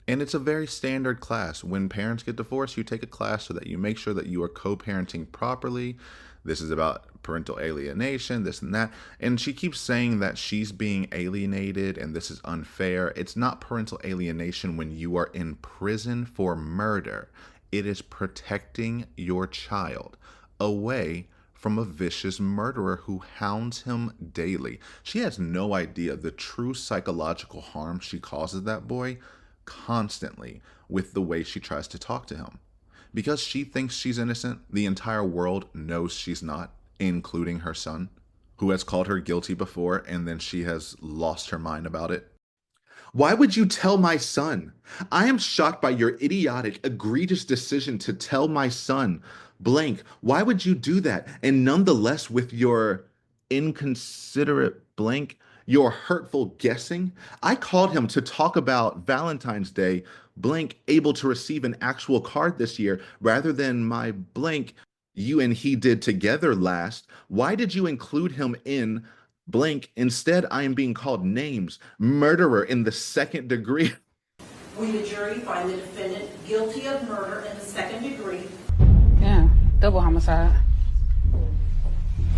And it's a very standard class. When parents get divorced, you take a class so that you make sure that you are co-parenting properly. This is about parental alienation, this and that. And she keeps saying that she's being alienated and this is unfair. It's not parental alienation when you are in prison for murder. It is protecting your child away from a vicious murderer who hounds him daily. She has no idea the true psychological harm she causes that boy constantly with the way she tries to talk to him. Because she thinks she's innocent, the entire world knows she's not, including her son, who has called her guilty before, and then she has lost her mind about it. Why would you tell my son? I am shocked by your idiotic, egregious decision to tell my son, blank. Why would you do that? And nonetheless, with your inconsiderate blank, your hurtful guessing, I called him to talk about Valentine's Day, blank, able to receive an actual card this year rather than my blank you and he did together last. Why did you include him in blank? Instead, I am being called names, murderer in the second degree. We, the jury, find the defendant guilty of murder in the second degree. Yeah, double homicide.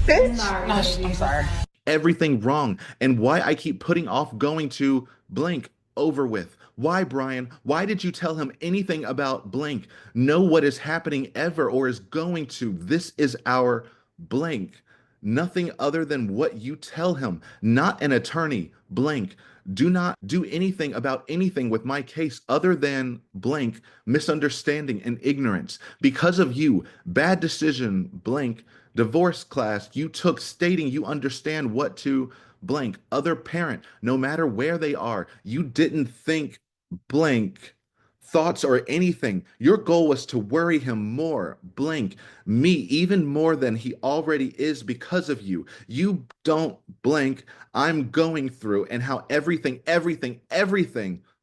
Bitch. No, I'm sorry. Everything wrong, and why I keep putting off going to blank over with. Why, Brian? Why did you tell him anything about blank? Know what is happening ever or is going to. This is our blank. Nothing other than what you tell him. Not an attorney, blank. Do not do anything about anything with my case other than blank, misunderstanding and ignorance. Because of you, bad decision, blank, divorce class you took stating you understand what to blank, other parent, no matter where they are, you didn't think blank thoughts or anything. Your goal was to worry him more, blank, me even more than he already is because of you. You don't blank, I'm going through and how everything,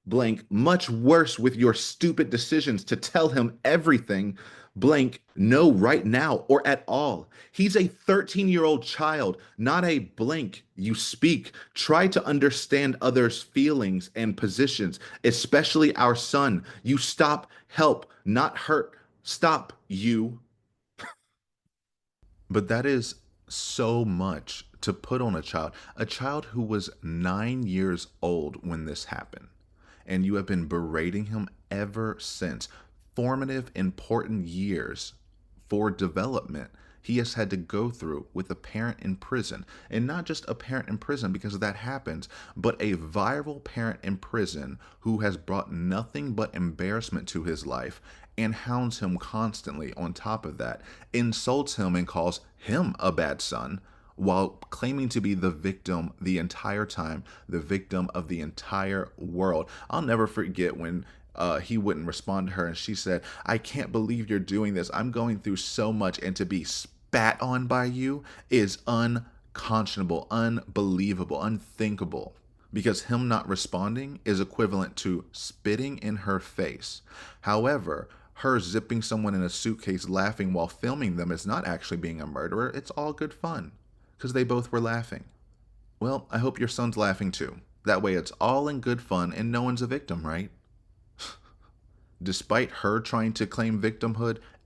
blank, much worse with your stupid decisions to tell him everything, blank, no right now or at all. He's a 13-year-old child, not a blank. You speak. Try to understand others' feelings and positions, especially our son. You stop, help, not hurt. Stop, you. But that is so much to put on a child who was 9 years old when this happened. And you have been berating him ever since. Formative, important years for development he has had to go through with a parent in prison. And not just a parent in prison because that happens, but a viral parent in prison who has brought nothing but embarrassment to his life and hounds him constantly on top of that, insults him and calls him a bad son while claiming to be the victim the entire time, the victim of the entire world. I'll never forget when he wouldn't respond to her and she said, I can't believe you're doing this. I'm going through so much, and to be spat on by you is unconscionable, unbelievable, unthinkable. Because him not responding is equivalent to spitting in her face. However, her zipping someone in a suitcase laughing while filming them is not actually being a murderer. It's all good fun because they both were laughing. Well, I hope your son's laughing too. That way it's all in good fun and no one's a victim, right? Despite her trying to claim victimhood,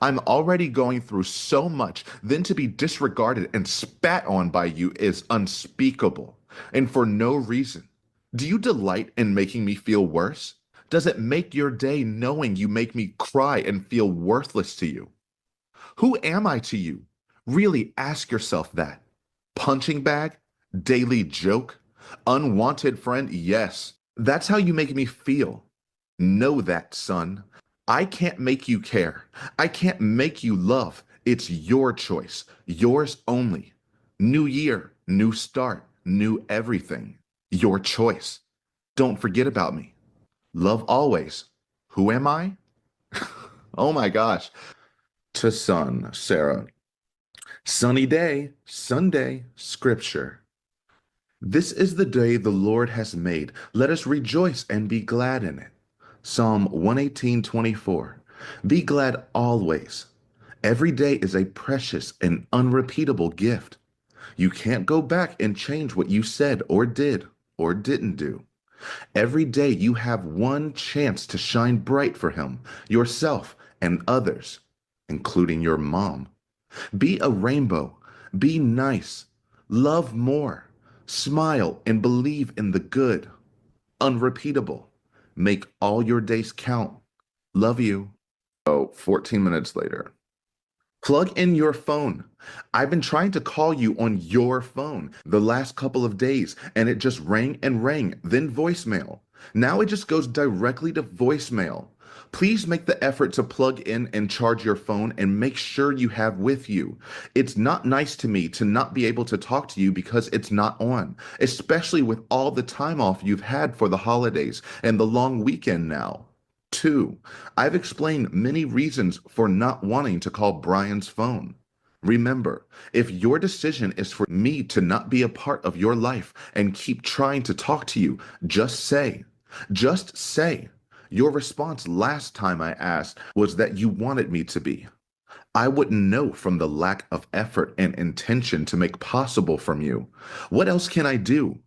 I'm already going through so much, then to be disregarded and spat on by you is unspeakable, and for no reason. Do you delight in making me feel worse? Does it make your day knowing you make me cry and feel worthless to you? Who am I to you? Really ask yourself that. Punching bag? Daily joke? Unwanted friend? Yes. That's how you make me feel. Know that, son. I can't make you care. I can't make you love. It's your choice. Yours only. New year, new start, new everything. Your choice. Don't forget about me. Love always. Who am I? Oh my gosh. To son, Sarah. Sunny day, Sunday, scripture. This is the day the Lord has made. Let us rejoice and be glad in it. Psalm 118:24. Be glad always. Every day is a precious and unrepeatable gift. You can't go back and change what you said or did or didn't do. Every day you have one chance to shine bright for him, yourself, and others, including your mom. Be a rainbow. Be nice. Love more. Smile and believe in the good. Unrepeatable. Make all your days count. Love you. Oh, 14 minutes later. Plug in your phone. I've been trying to call you on your phone the last couple of days, and it just rang and rang, then voicemail. Now it just goes directly to voicemail. Please make the effort to plug in and charge your phone and make sure you have with you. It's not nice to me to not be able to talk to you because it's not on, especially with all the time off you've had for the holidays and the long weekend now. 2. I've explained many reasons for not wanting to call Brian's phone. Remember, if your decision is for me to not be a part of your life and keep trying to talk to you, just say. Just say. Your response last time I asked was that you wanted me to be. I wouldn't know from the lack of effort and intention to make possible from you. What else can I do?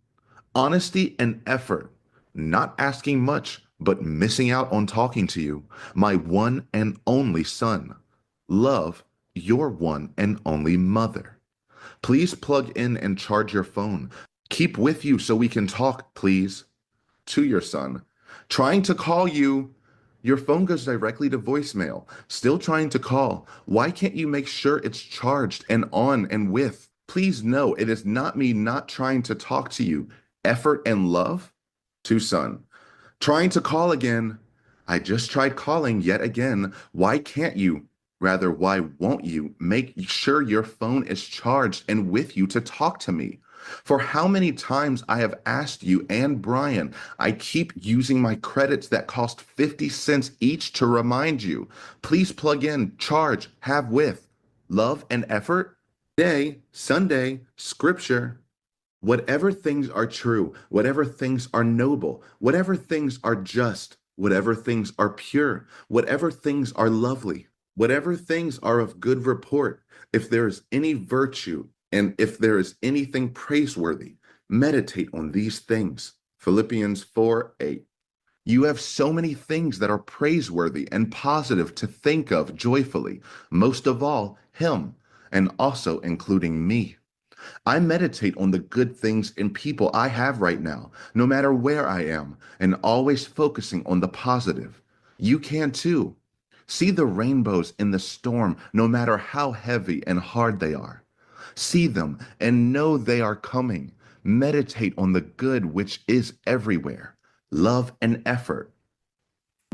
Honesty and effort. Not asking much, but missing out on talking to you, my one and only son. Love, your one and only mother. Please plug in and charge your phone. Keep with you so we can talk, please. To your son. Trying to call you. Your phone goes directly to voicemail. Still trying to call. Why can't you make sure it's charged and on and with? Please know it is not me not trying to talk to you. Effort and love? To son. Trying to call again. I just tried calling yet again. Why can't you? Rather, why won't you make sure your phone is charged and with you to talk to me? For how many times I have asked you and Brian, I keep using my credits that cost 50 cents each to remind you. Please plug in, charge, have with. Love and effort? Day, Sunday, scripture. Whatever things are true, whatever things are noble, whatever things are just, whatever things are pure, whatever things are lovely, whatever things are of good report, if there is any virtue, and if there is anything praiseworthy, meditate on these things. Philippians 4:8. You have so many things that are praiseworthy and positive to think of joyfully, most of all, him, and also including me. I meditate on the good things and people I have right now, no matter where I am, and always focusing on the positive. You can too. See the rainbows in the storm, no matter how heavy and hard they are. See them and know they are coming. Meditate on the good which is everywhere. Love and effort.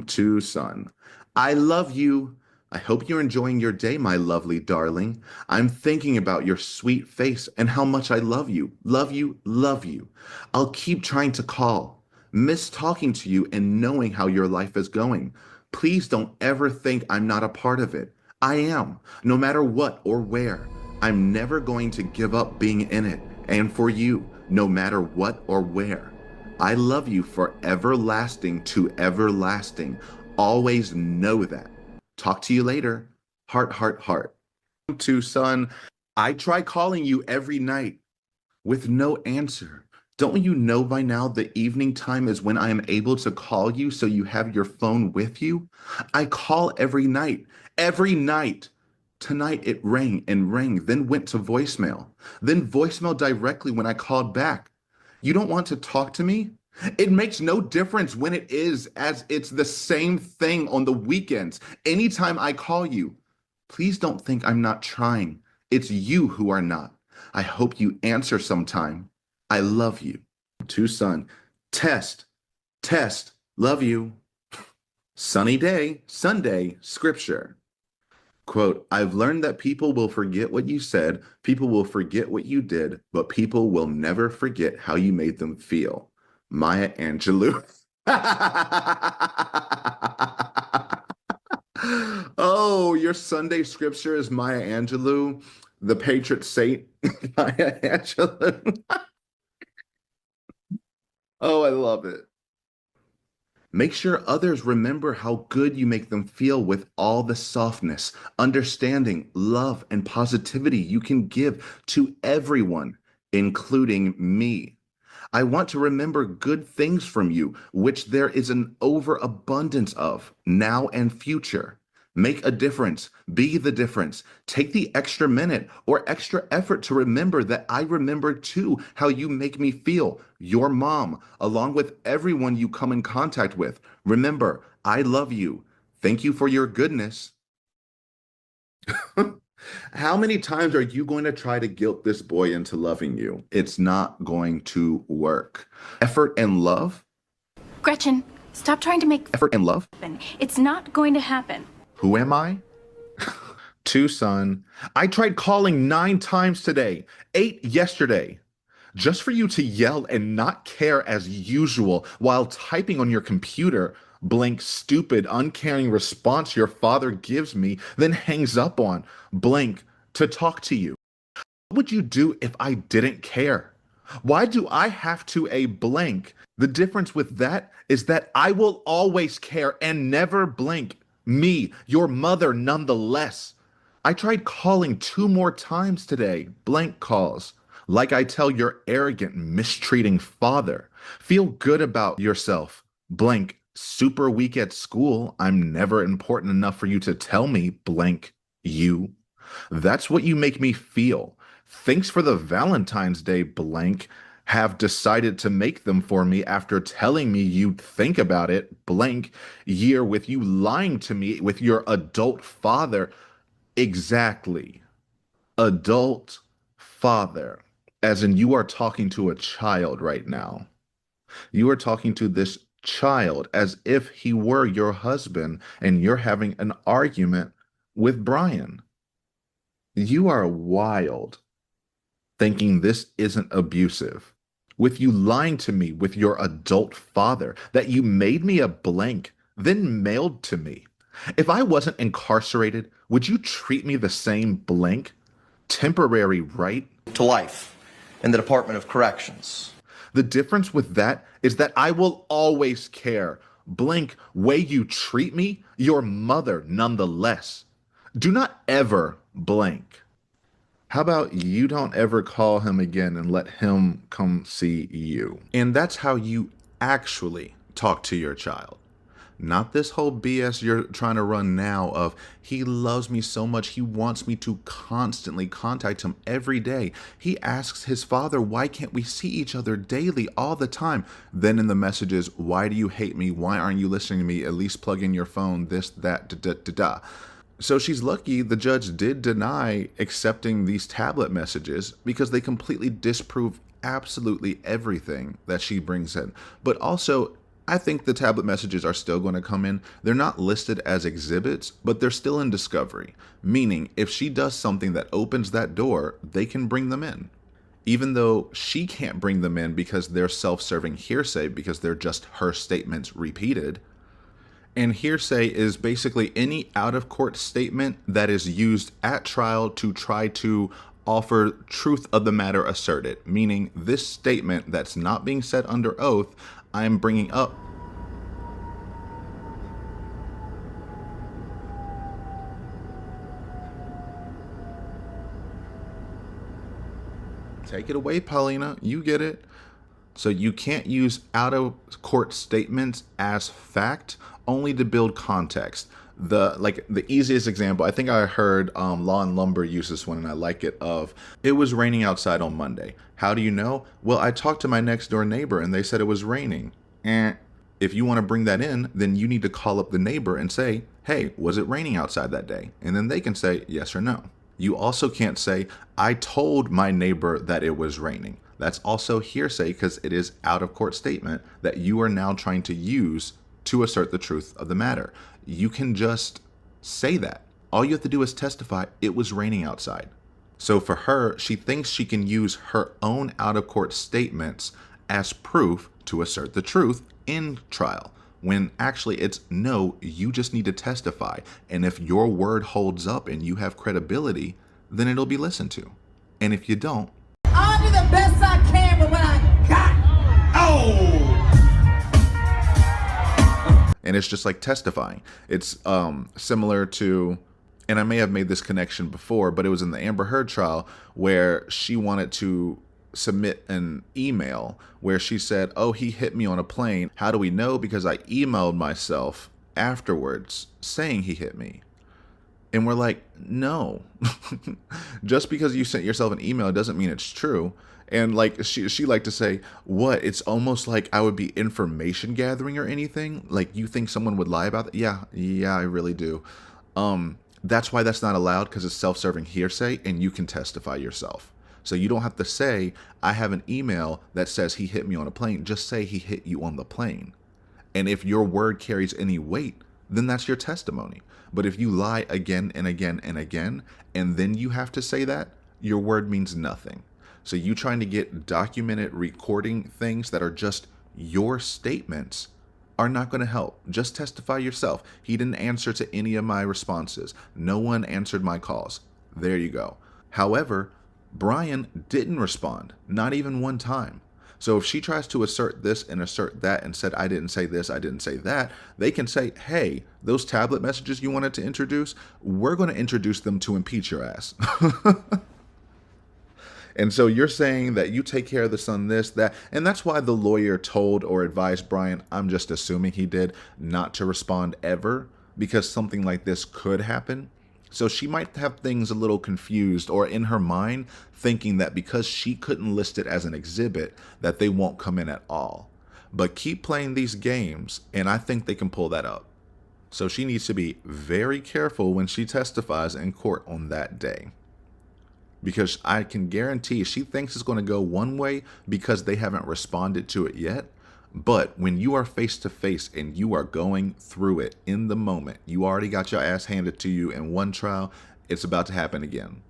To son. I love you. I hope you're enjoying your day, my lovely darling. I'm thinking about your sweet face and how much I love you. Love you, love you. I'll keep trying to call. Miss talking to you and knowing how your life is going. Please don't ever think I'm not a part of it. I am, no matter what or where. I'm never going to give up being in it. And for you, no matter what or where. I love you for everlasting to everlasting. Always know that. Talk to you later. Heart, heart, heart. To son, I try calling you every night with no answer. Don't you know by now the evening time is when I am able to call you so you have your phone with you? I call every night, every night. Tonight it rang and rang, then went to voicemail, then voicemail directly when I called back. You don't want to talk to me? It makes no difference when it is, as it's the same thing on the weekends. Anytime I call you, please don't think I'm not trying. It's you who are not. I hope you answer sometime. I love you. To son, test, test, love you. Sunny day, Sunday, scripture. Quote, I've learned that people will forget what you said, people will forget what you did, but people will never forget how you made them feel. Maya Angelou. Oh, your Sunday scripture is Maya Angelou, the patron saint, Maya Angelou. Oh, I love it. Make sure others remember how good you make them feel with all the softness, understanding, love, and positivity you can give to everyone, including me. I want to remember good things from you, which there is an overabundance of, now and future. Make a difference. Be the difference. Take the extra minute or extra effort to remember that I remember too how you make me feel, your mom, along with everyone you come in contact with. Remember, I love you. Thank you for your goodness. How many times are you going to try to guilt this boy into loving you? It's not going to work. Effort and love? Gretchen, stop trying to make Effort and love? It's not going to happen. Who am I? To son, I tried calling 9 times today, 8 yesterday, just for you to yell and not care as usual while typing on your computer. Blank stupid, uncaring response your father gives me, then hangs up on. Blank to talk to you. What would you do if I didn't care? Why do I have to a blank? The difference with that is that I will always care and never blink. Me, your mother, nonetheless. I tried calling 2 more times today. Blank calls. Like I tell your arrogant, mistreating father. Feel good about yourself. Blank. Super weak at school. I'm never important enough for you to tell me. Blank. You. That's what you make me feel. Thanks for the Valentine's Day. Blank. Have decided to make them for me after telling me you'd think about it. Blank year with you lying to me with your adult father. Exactly. Adult father. As in you are talking to a child right now. You are talking to this child as if he were your husband and you're having an argument with Brian. You are wild thinking this isn't abusive. With you lying to me with your adult father that you made me a blank, then mailed to me. If I wasn't incarcerated, would you treat me the same blank? Temporary, right? To life in the Department of Corrections. The difference with that is that I will always care. Blank way you treat me, your mother nonetheless. Do not ever blank. How about you don't ever call him again and let him come see you? And that's how you actually talk to your child. Not this whole BS you're trying to run now of he loves me so much, he wants me to constantly contact him every day. He asks his father, why can't we see each other daily all the time? Then in the messages, why do you hate me? Why aren't you listening to me? At least plug in your phone, this, that, da. So she's lucky the judge did deny accepting these tablet messages because they completely disprove absolutely everything that she brings in. But also, I think the tablet messages are still going to come in. They're not listed as exhibits, but they're still in discovery. Meaning, if she does something that opens that door, they can bring them in. Even though she can't bring them in because they're self-serving hearsay because they're just her statements repeated. And hearsay is basically any out-of-court statement that is used at trial to try to offer truth of the matter asserted. Meaning, this statement that's not being said under oath, I'm bringing up. Take it away, Paulina. You get it. So you can't use out-of-court statements as fact, only to build context. The easiest example, I think I heard Law and Lumber use this one, and I like it, of it was raining outside on Monday. How do you know? Well, I talked to my next door neighbor and they said it was raining. And if you want to bring that in, then you need to call up the neighbor and say, hey, was it raining outside that day? And then they can say yes or no. You also can't say, I told my neighbor that it was raining. That's also hearsay because it is out-of-court statement that you are now trying to use to assert the truth of the matter. You can just say that. All you have to do is testify it was raining outside. So for her, she thinks she can use her own out-of-court statements as proof to assert the truth in trial, when actually it's no, you just need to testify. And if your word holds up and you have credibility, then it'll be listened to. And if you don't, I'll do the best I can with what I got. Oh! and it's just like testifying. It's similar to, and I may have made this connection before, but it was in the Amber Heard trial where she wanted to submit an email where she said, oh, he hit me on a plane. How do we know? Because I emailed myself afterwards saying he hit me. And we're like, no, just because you sent yourself an email doesn't mean it's true. And like she liked to say, what? It's almost like I would be information gathering or anything. Like you think someone would lie about that? Yeah, I really do. That's why that's not allowed, because it's self-serving hearsay and you can testify yourself. So you don't have to say, I have an email that says he hit me on a plane. Just say he hit you on the plane. And if your word carries any weight, then that's your testimony. But if you lie again and again and again, and then you have to say that, your word means nothing. So you trying to get documented recording things that are just your statements are not going to help. Just testify yourself. He didn't answer to any of my responses. No one answered my calls. There you go. However, Brian didn't respond, not even one time. So if she tries to assert this and assert that and said, I didn't say this, I didn't say that, they can say, hey, those tablet messages you wanted to introduce, we're going to introduce them to impeach your ass. And so you're saying that you take care of the son, this, that, and that's why the lawyer told or advised Brian, I'm just assuming he did, not to respond ever, because something like this could happen. So she might have things a little confused, or in her mind thinking that because she couldn't list it as an exhibit that they won't come in at all. But keep playing these games and I think they can pull that up. So she needs to be very careful when she testifies in court on that day. Because I can guarantee she thinks it's going to go one way because they haven't responded to it yet. But when you are face to face and you are going through it in the moment, you already got your ass handed to you in one trial, it's about to happen again.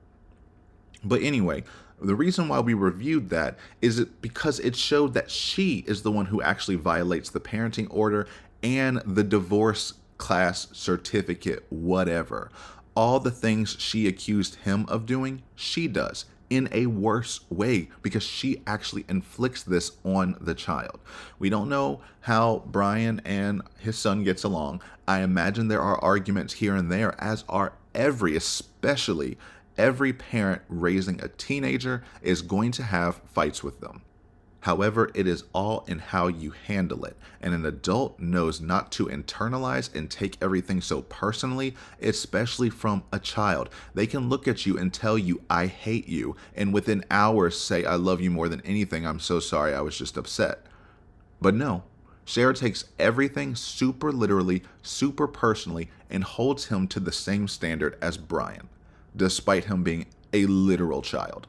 But anyway, the reason why we reviewed that is because it showed that she is the one who actually violates the parenting order and the divorce class certificate, whatever. All the things she accused him of doing, she does in a worse way because she actually inflicts this on the child. We don't know how Brian and his son gets along. I imagine there are arguments here and there, as are especially every parent raising a teenager is going to have fights with them. However, it is all in how you handle it. And an adult knows not to internalize and take everything so personally, especially from a child. They can look at you and tell you, I hate you, and within hours say, I love you more than anything. I'm so sorry. I was just upset. But no, Sarah takes everything super literally, super personally, and holds him to the same standard as Brian, despite him being a literal child.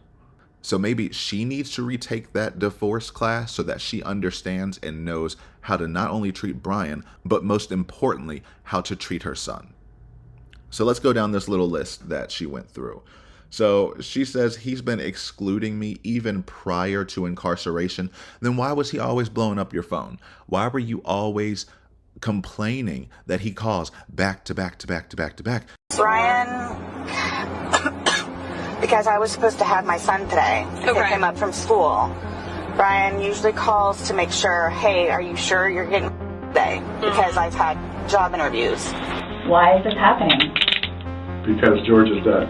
So maybe she needs to retake that divorce class so that she understands and knows how to not only treat Brian, but most importantly, how to treat her son. So let's go down this little list that she went through. So she says he's been excluding me even prior to incarceration. Then why was he always blowing up your phone? Why were you always complaining that he calls back to back to back to back to back? Brian, because I was supposed to have my son today to pick him up from school. Brian usually calls to make sure, hey, are you sure you're getting today? Because I've had job interviews. Why is this happening? Because George is dead.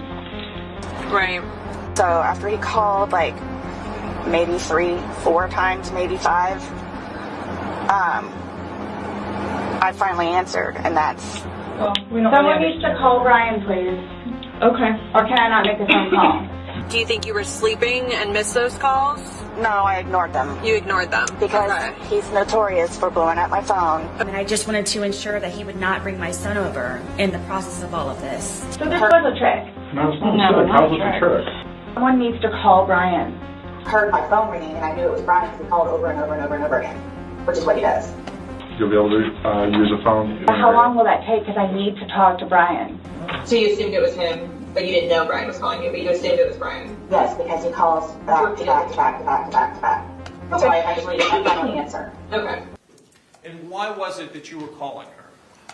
Right. So after he called, like, maybe 3, 4 times, maybe 5. I finally answered, and that's... Well, someone needs to call Brian, please. Okay. Or can I not make a phone call? Do you think you were sleeping and missed those calls? No, I ignored them. You ignored them? Because he's notorious for blowing up my phone. And I just wanted to ensure that he would not bring my son over in the process of all of this. So this was a trick? No, it's not a trick. How was it a trick? Someone needs to call Brian. Heard my phone ringing, and I knew it was Brian because he called over and over and over and over again, which is what he does. You'll be able to use a phone. How long will that take? Because I need to talk to Brian. So you assumed it was him, but you didn't know Brian was calling you, but you assumed it was Brian? Yes, because he calls back to back to back to back to back to back. That's why I just needed my final answer. Okay. And why was it that you were calling her?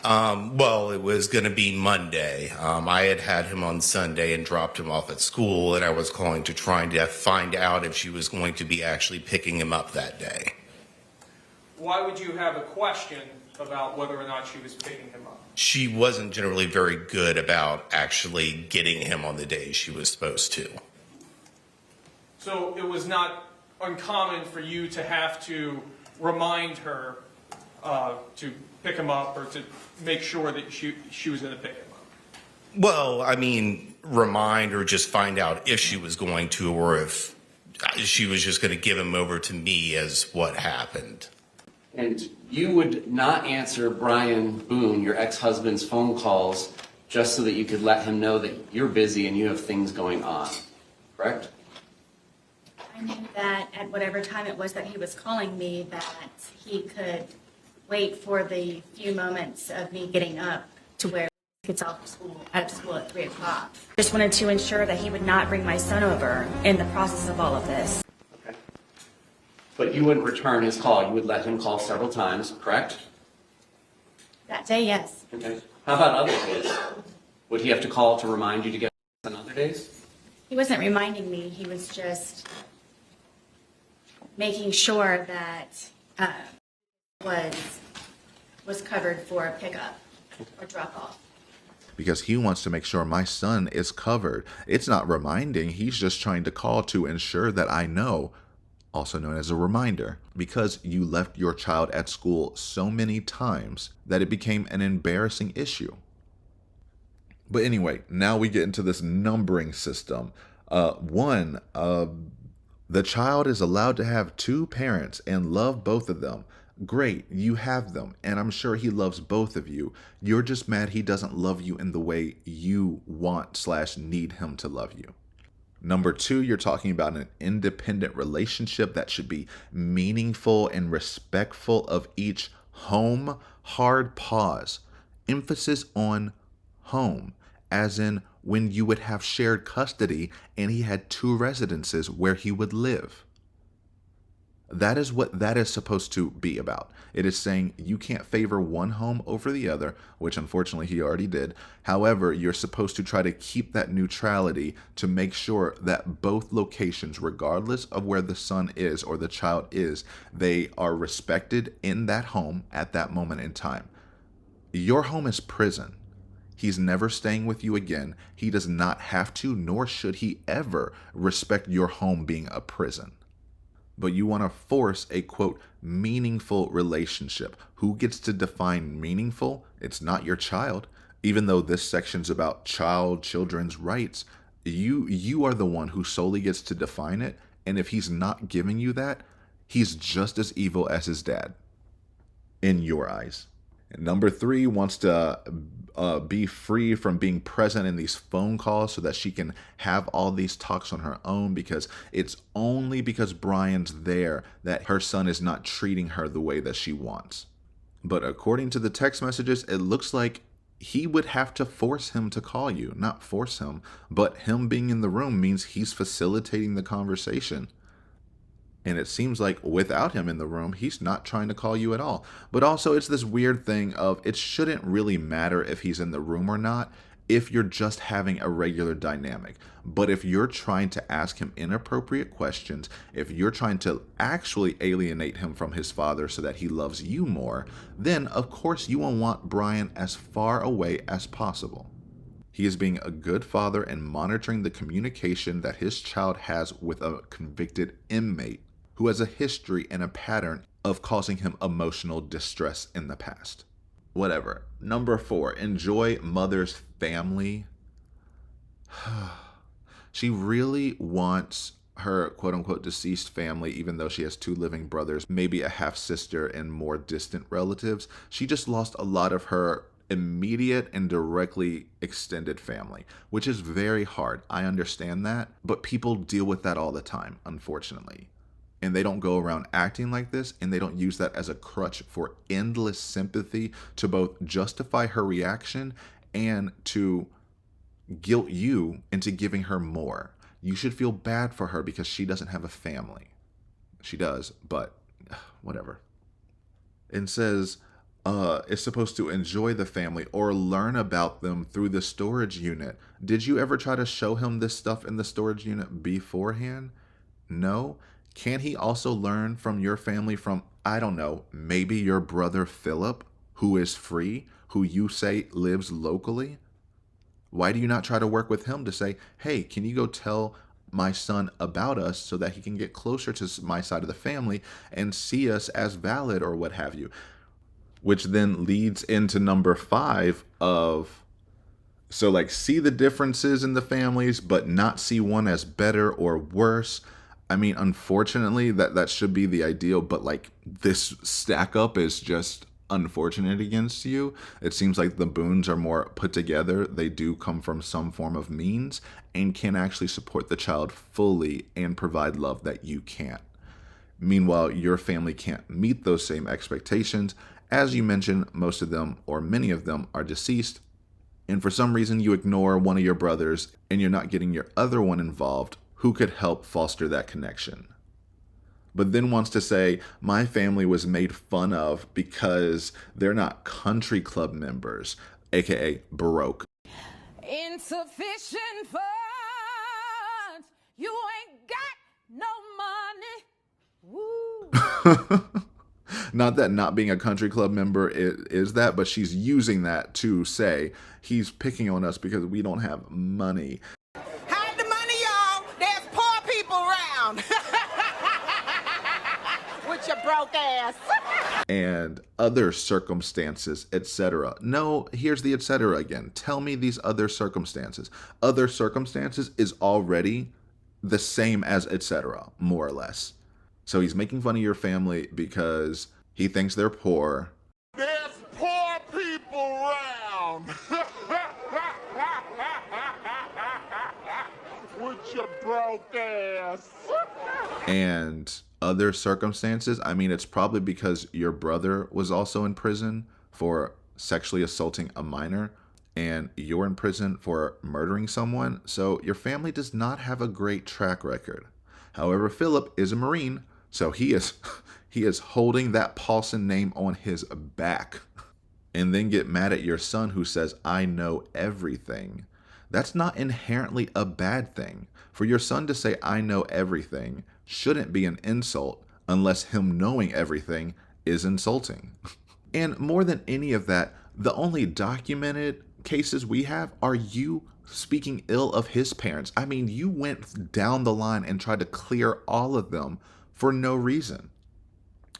Well, it was going to be Monday. I had him on Sunday and dropped him off at school, and I was calling to try to find out if she was going to be actually picking him up that day. Why would you have a question about whether or not she was picking him up? She wasn't generally very good about actually getting him on the day she was supposed to. So it was not uncommon for you to have to remind her to pick him up or to make sure that she was going to pick him up? Well, I mean, remind or just find out if she was going to, or if she was just going to give him over to me as what happened. And you would not answer Brian Boone, your ex-husband's phone calls just so that you could let him know that you're busy and you have things going on, correct? I knew that at whatever time it was that he was calling me, that he could wait for the few moments of me getting up to where he gets out of school at 3 o'clock. Just wanted to ensure that he would not bring my son over in the process of all of this. Okay. But you wouldn't return his call. You would let him call several times, correct? That day, yes. Okay. How about other days? Would he have to call to remind you to get on other days? He wasn't reminding me. He was just making sure that was covered for a pickup or drop off. Because he wants to make sure my son is covered. It's not reminding. He's just trying to call to ensure that I know, also known as a reminder, because you left your child at school so many times that it became an embarrassing issue. But anyway, now we get into this numbering system. The child is allowed to have 2 parents and love both of them. Great, you have them, and I'm sure he loves both of you. You're just mad he doesn't love you in the way you want/need him to love you. Number 2, you're talking about an independent relationship that should be meaningful and respectful of each home. Hard pause. Emphasis on home, as in when you would have shared custody and he had 2 residences where he would live. That is what that is supposed to be about. It is saying you can't favor one home over the other, which unfortunately he already did. However, you're supposed to try to keep that neutrality to make sure that both locations, regardless of where the son is or the child is, they are respected in that home at that moment in time. Your home is prison. He's never staying with you again. He does not have to, nor should he ever respect your home being a prison. But you want to force a, quote, meaningful relationship. Who gets to define meaningful? It's not your child. Even though this section's about children's rights, you are the one who solely gets to define it. And if he's not giving you that, he's just as evil as his dad, in your eyes. And number 3 wants to be free from being present in these phone calls so that she can have all these talks on her own, because it's only because Brian's there that her son is not treating her the way that she wants. But according to the text messages, it looks like he would have to force him to call you. Not force him, but him being in the room means he's facilitating the conversation. And it seems like without him in the room, he's not trying to call you at all. But also it's this weird thing of it shouldn't really matter if he's in the room or not if you're just having a regular dynamic. But if you're trying to ask him inappropriate questions, if you're trying to actually alienate him from his father so that he loves you more, then of course you will want Brian as far away as possible. He is being a good father and monitoring the communication that his child has with a convicted inmate who has a history and a pattern of causing him emotional distress in the past. Whatever. Number 4, enjoy mother's family. She really wants her quote-unquote deceased family, even though she has 2 living brothers, maybe a half-sister and more distant relatives. She just lost a lot of her immediate and directly extended family, which is very hard. I understand that, but people deal with that all the time, unfortunately. And they don't go around acting like this, and they don't use that as a crutch for endless sympathy to both justify her reaction and to guilt you into giving her more. You should feel bad for her because she doesn't have a family. She does, but whatever. It says is supposed to enjoy the family or learn about them through the storage unit. Did you ever try to show him this stuff in the storage unit beforehand? No? Can he also learn from your family from, I don't know, maybe your brother Philip, who is free, who you say lives locally? Why do you not try to work with him to say, hey, can you go tell my son about us so that he can get closer to my side of the family and see us as valid or what have you? Which then leads into number 5 of, so like see the differences in the families, but not see one as better or worse. I mean, unfortunately, that should be the ideal, but like this stack up is just unfortunate against you. It seems like the Boones are more put together. They do come from some form of means and can actually support the child fully and provide love that you can't. Meanwhile, your family can't meet those same expectations. As you mentioned, most of them or many of them are deceased. And for some reason, you ignore one of your brothers and you're not getting your other one involved who could help foster that connection. But then wants to say, my family was made fun of because they're not country club members, aka broke. Insufficient funds. You ain't got no money. Woo. Not that not being a country club member is that, but she's using that to say he's picking on us because we don't have money. Hide the money, y'all. There's poor people around. With your broke ass. And other circumstances, etc. No, here's the etc. again. Tell me these other circumstances. Other circumstances is already the same as etc., more or less. So he's making fun of your family because he thinks they're poor. There's poor people around. With your broke ass. And other circumstances, I mean, it's probably because your brother was also in prison for sexually assaulting a minor and you're in prison for murdering someone. So your family does not have a great track record. However, Philip is a Marine, so he is holding that Paulsen name on his back. And then get mad at your son who says, I know everything. That's not inherently a bad thing. For your son to say, I know everything, shouldn't be an insult unless him knowing everything is insulting. And more than any of that, the only documented cases we have are you speaking ill of his parents. I mean, you went down the line and tried to clear all of them for no reason.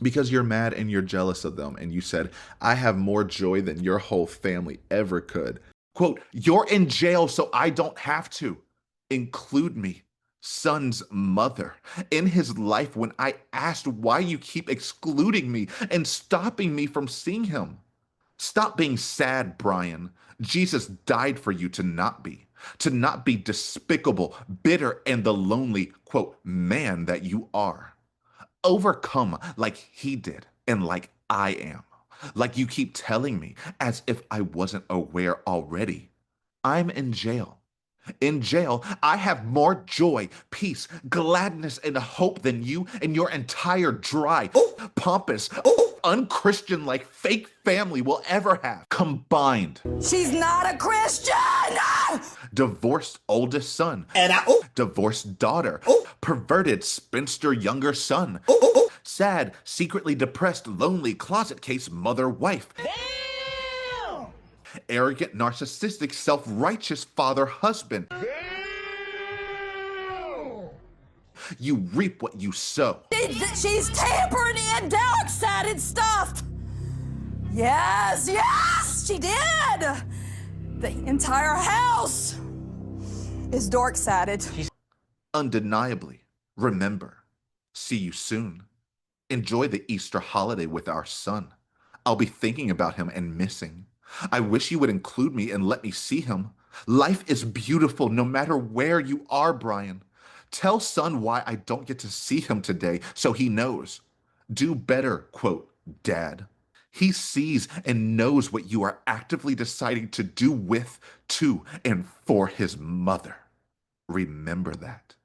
Because you're mad and you're jealous of them. And you said, I have more joy than your whole family ever could. Quote, you're in jail so I don't have to. Include me, son's mother, in his life when I asked why you keep excluding me and stopping me from seeing him. Stop being sad, Brian. Jesus died for you to not be despicable, bitter, and the lonely, quote, man that you are. Overcome like he did and like I am. Like you keep telling me as if I wasn't aware already. I'm in jail. In jail, I have more joy, peace, gladness, and hope than you and your entire dry, pompous, unchristian-like fake family will ever have combined. She's not a Christian! Divorced oldest son. And divorced daughter. Perverted spinster younger son. Sad, secretly depressed, lonely, closet case mother wife. Damn! arrogant, narcissistic, self-righteous father-husband. You reap what you sow. She's tampering in dark-sided stuff. Yes, yes, she did. The entire house is dark-sided. Undeniably. Remember, see you soon. Enjoy the Easter holiday with our son. I'll be thinking about him and missing. I wish you would include me and let me see him. Life is beautiful no matter where you are, Brian. Tell son why I don't get to see him today so he knows. Do better, quote, Dad. He sees and knows what you are actively deciding to do with, to, and for his mother. Remember that.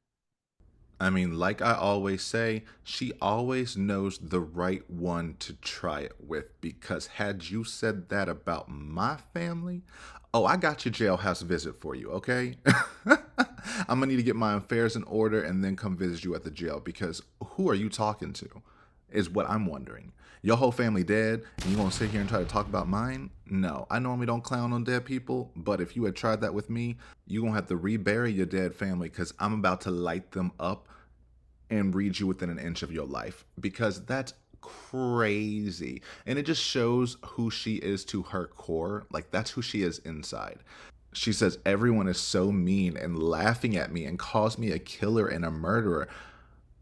I mean, like I always say, she always knows the right one to try it with, because had you said that about my family, oh, I got your jailhouse visit for you, okay? I'm gonna need to get my affairs in order and then come visit you at the jail, because who are you talking to is what I'm wondering. Your whole family dead and you gonna sit here and try to talk about mine? No, I normally don't clown on dead people, but if you had tried that with me, you're gonna have to rebury your dead family, because I'm about to light them up and read you within an inch of your life, because that's crazy. And it just shows who she is to her core. Like, that's who she is inside. She says everyone is so mean and laughing at me and calls me a killer and a murderer.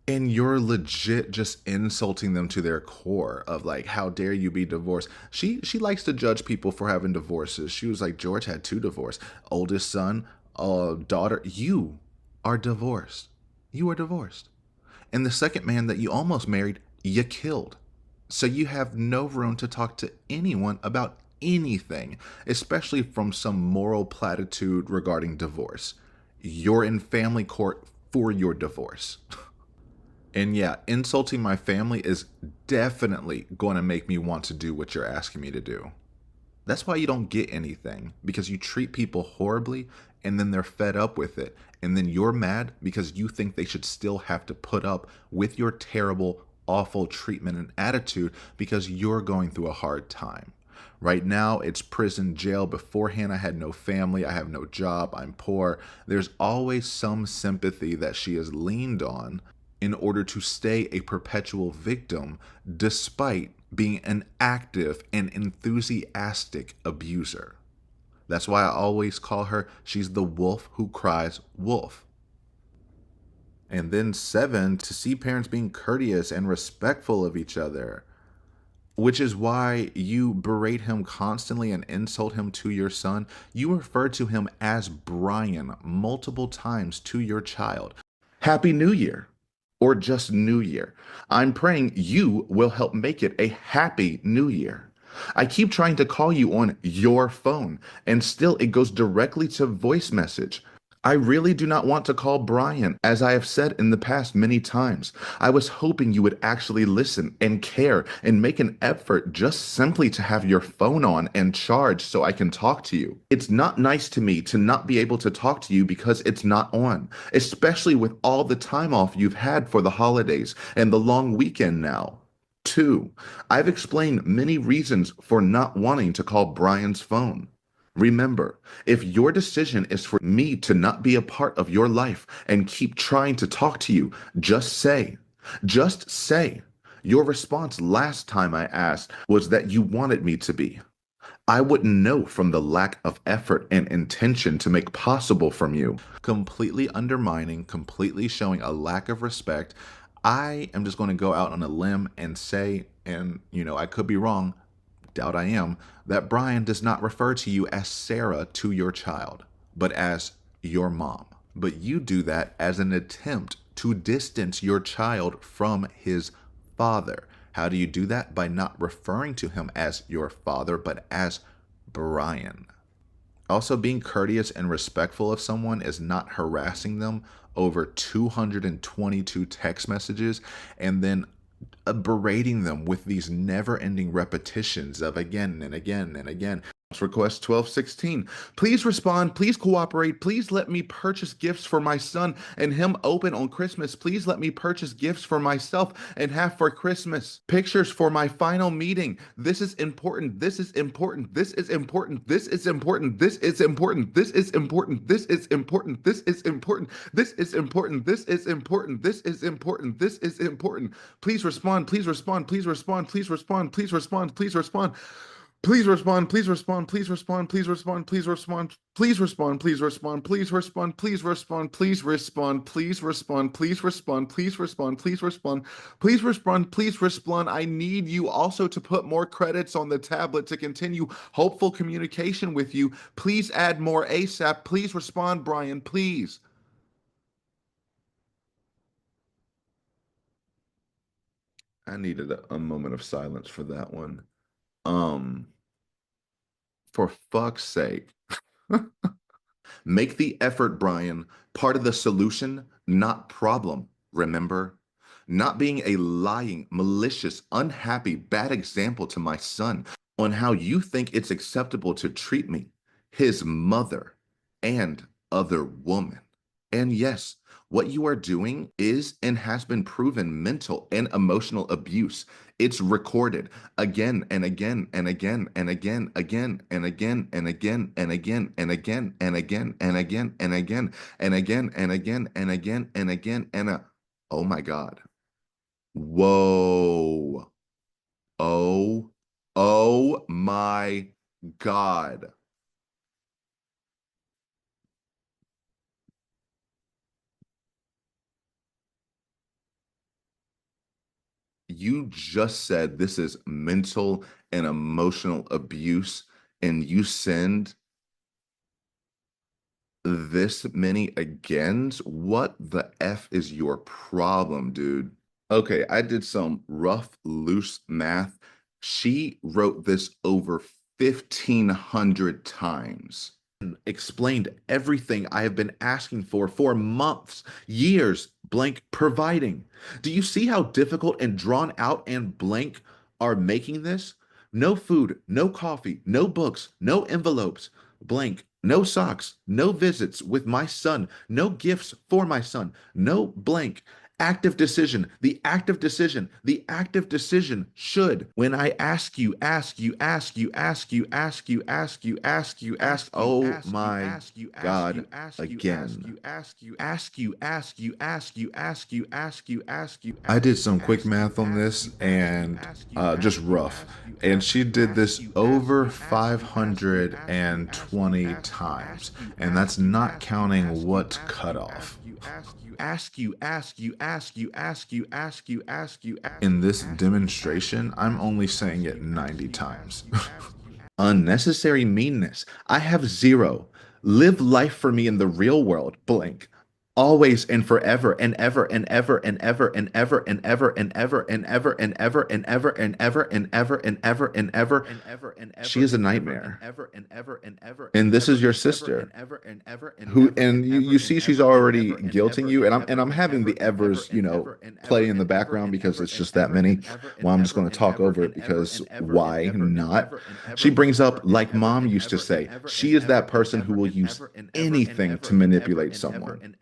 And you're legit just insulting them to their core of like, how dare you be divorced? She likes to judge people for having divorces. She was like, George had 2 divorces. Oldest son, daughter, you are divorced. You are divorced. And the second man that you almost married, you killed. So you have no room to talk to anyone about anything, especially from some moral platitude regarding divorce. You're in family court for your divorce. And yeah, insulting my family is definitely going to make me want to do what you're asking me to do. That's why you don't get anything, because you treat people horribly and then they're fed up with it. And then you're mad because you think they should still have to put up with your terrible, awful treatment and attitude because you're going through a hard time. Right now, it's prison, jail. Beforehand, I had no family. I have no job. I'm poor. There's always some sympathy that she has leaned on in order to stay a perpetual victim, despite being an active and enthusiastic abuser. That's why I always call her, she's the wolf who cries wolf. And then 7, to see parents being courteous and respectful of each other, which is why you berate him constantly and insult him to your son. You refer to him as Brian multiple times to your child. Happy New Year. Or just New Year. I'm praying you will help make it a happy New Year. I keep trying to call you on your phone, and still it goes directly to voice message. I really do not want to call Brian, as I have said in the past many times. I was hoping you would actually listen and care and make an effort just simply to have your phone on and charged so I can talk to you. It's not nice to me to not be able to talk to you because it's not on, especially with all the time off you've had for the holidays and the long weekend now. 2, I've explained many reasons for not wanting to call Brian's phone. Remember, if your decision is for me to not be a part of your life and keep trying to talk to you, just say. Your response last time I asked was that you wanted me to be. I wouldn't know from the lack of effort and intention to make possible from you. Completely undermining, completely showing a lack of respect. I am just going to go out on a limb and say, and I could be wrong, doubt I am, that Brian does not refer to you as Sarah to your child, but as your mom. But you do that as an attempt to distance your child from his father. How do you do that? By not referring to him as your father, but as Brian. Also, being courteous and respectful of someone is not harassing them over 222 text messages and then berating them with these never-ending repetitions of again and again and again. Request 1216. Please respond. Please cooperate. Please let me purchase gifts for my son and him open on Christmas. Please let me purchase gifts for myself and have for Christmas. Pictures for my final meeting. This is important. This is important. This is important. This is important. This is important. This is important. This is important. This is important. This is important. This is important. This is important. This is important. Please respond. Please respond. Please respond. Please respond. Please respond. Please respond. Please respond, please respond, please respond, please respond, please respond, please respond, please respond, please respond, please respond, please respond, please respond, please respond, please respond, please respond, please respond, please respond. I need you also to put more credits on the tablet to continue hopeful communication with you. Please add more ASAP. Please respond, Brian, please. I needed a moment of silence for that one. For fuck's sake. Make the effort, Brian, part of the solution, not problem. Remember? Not being a lying, malicious, unhappy, bad example to my son on how you think it's acceptable to treat me, his mother, and other woman. And yes, what you are doing is and has been proven mental and emotional abuse. It's recorded again and again and again and again, again and again and again and again and again and again and again and again and again and again and again and again and oh my God. Whoa. Oh my God. You just said this is mental and emotional abuse, and you send this many agains? What the F is your problem, dude? Okay, I did some rough, loose math. She wrote this over 1,500 times. Explained everything I have been asking for months, years, blank providing. Do you see how difficult and drawn out and blank are making this? No food, no coffee, no books, no envelopes, blank, no socks, no visits with my son, no gifts for my son, no blank. Active decision, the active decision, the active decision should. When I ask you, oh my God, again. I did some quick math on this and just rough. And she did this over 520 times. And that's not counting what's cut off. In this demonstration, I'm only saying it 90 times. Unnecessary meanness. I have zero. Live life for me in the real world, blank. Always and forever and ever and ever and ever and ever and ever and ever and ever and ever and ever and ever and ever and ever and ever. She is a nightmare. And this is your sister. Who and you see she's already guilting you, and I'm having the evers, play in the background because it's just that many. Well, I'm just going to talk over it because why not? She brings up, like mom used to say, she is that person who will use anything to manipulate someone.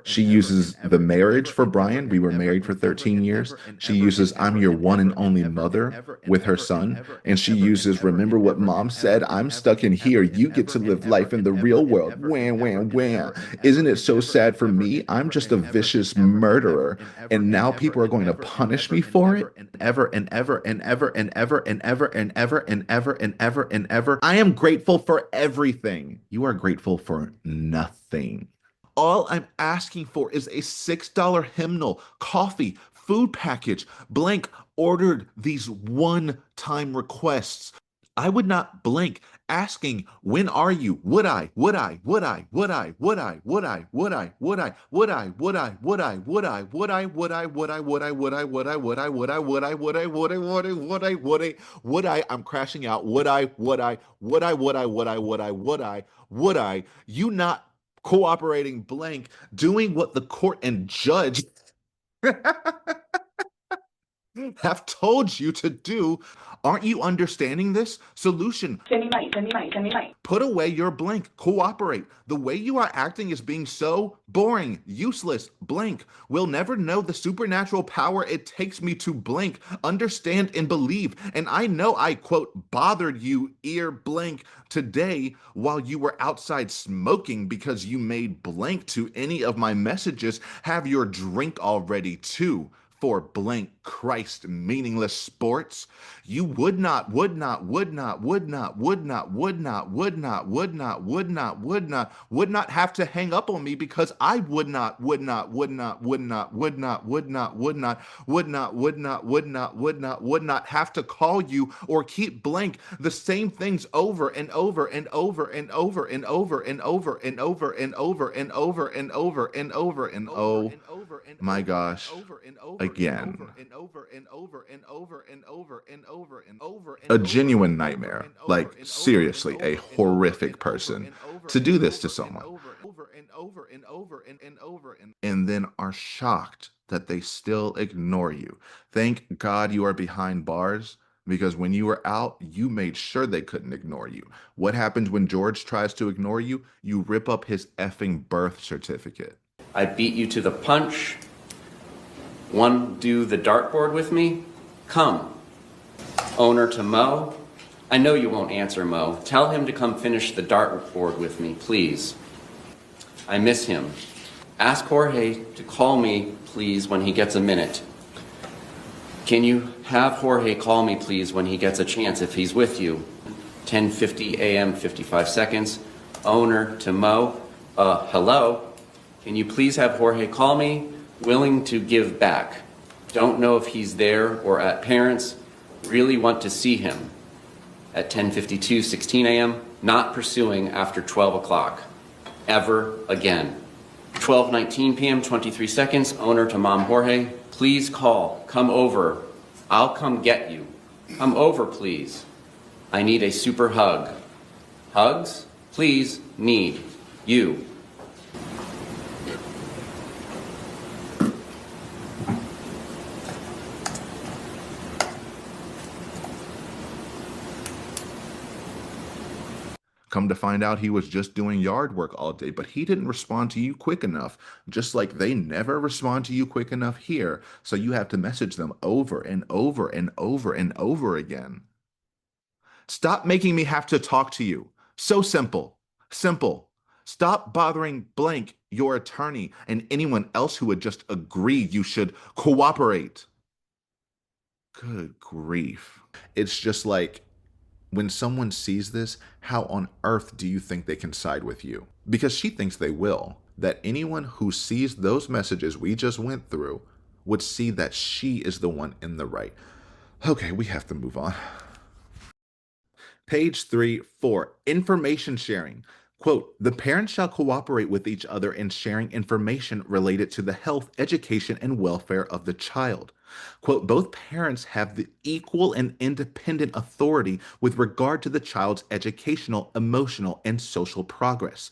She uses the marriage for Brian. We were married for 13 years. She uses I'm your one and only mother with her son. And she uses remember what mom said, I'm stuck in here. You get to live life in the real world. Wham, wham, wham. Isn't it so sad for me? I'm just a vicious murderer. And now people are going to punish me for it. Ever and ever and ever and ever and ever and ever and ever and ever and ever. I am grateful for everything. You are grateful for nothing. All I'm asking for is a $6 hymnal, coffee, food package, blank, ordered these one-time requests. I would not blank asking, when are you? Would I? I'm crashing out. Would I? You not cooperating blank, doing what the court and judge have told you to do. Aren't you understanding this? Solution. Send me money, send me money, send me money. Put away your blank. Cooperate. The way you are acting is being so boring, useless, blank. We'll never know the supernatural power it takes me to blank, understand and believe. And I know I, quote, bothered you, ear blank, today while you were outside smoking because you made blank to any of my messages. Have your drink already too. For blank Christ meaningless sports. You would not have to hang up on me because I would not have to call you or keep blank the same things over and over and over and over and over and over and over and over and over and over and over and oh my gosh. Again. A genuine nightmare. Like, seriously, a horrific person to do this to someone. And then are shocked that they still ignore you. Thank God you are behind bars, because when you were out, you made sure they couldn't ignore you. What happens when George tries to ignore you? You rip up his effing birth certificate. I beat you to the punch. Want to do the dartboard with me? Come. Owner to Mo. I know you won't answer, Mo. Tell him to come finish the dartboard with me, please. I miss him. Ask Jorge to call me, please, when he gets a minute. Can you have Jorge call me, please, when he gets a chance if he's with you? 10:50 a.m., 55 seconds. Owner to Mo. Hello? Can you please have Jorge call me? Willing to give back. Don't know if he's there or at parents. Really want to see him. At 10:52, 16 a.m. Not pursuing after 12 o'clock. Ever again. 12:19 p.m., 23 seconds. Owner to Mom Jorge. Please call. Come over. I'll come get you. Come over, please. I need a super hug. Hugs? Please. Need. You. Come to find out he was just doing yard work all day, but he didn't respond to you quick enough, just like they never respond to you quick enough here, so you have to message them over and over and over and over again. Stop making me have to talk to you. So simple. Simple. Stop bothering blank, your attorney, and anyone else who would just agree you should cooperate. Good grief. It's just like, when someone sees this, how on earth do you think they can side with you? Because she thinks they will. That anyone who sees those messages we just went through would see that she is the one in the right. Okay, we have to move on. Page 3, 4, information sharing. Quote, the parents shall cooperate with each other in sharing information related to the health, education, and welfare of the child. Quote, both parents have the equal and independent authority with regard to the child's educational, emotional, and social progress.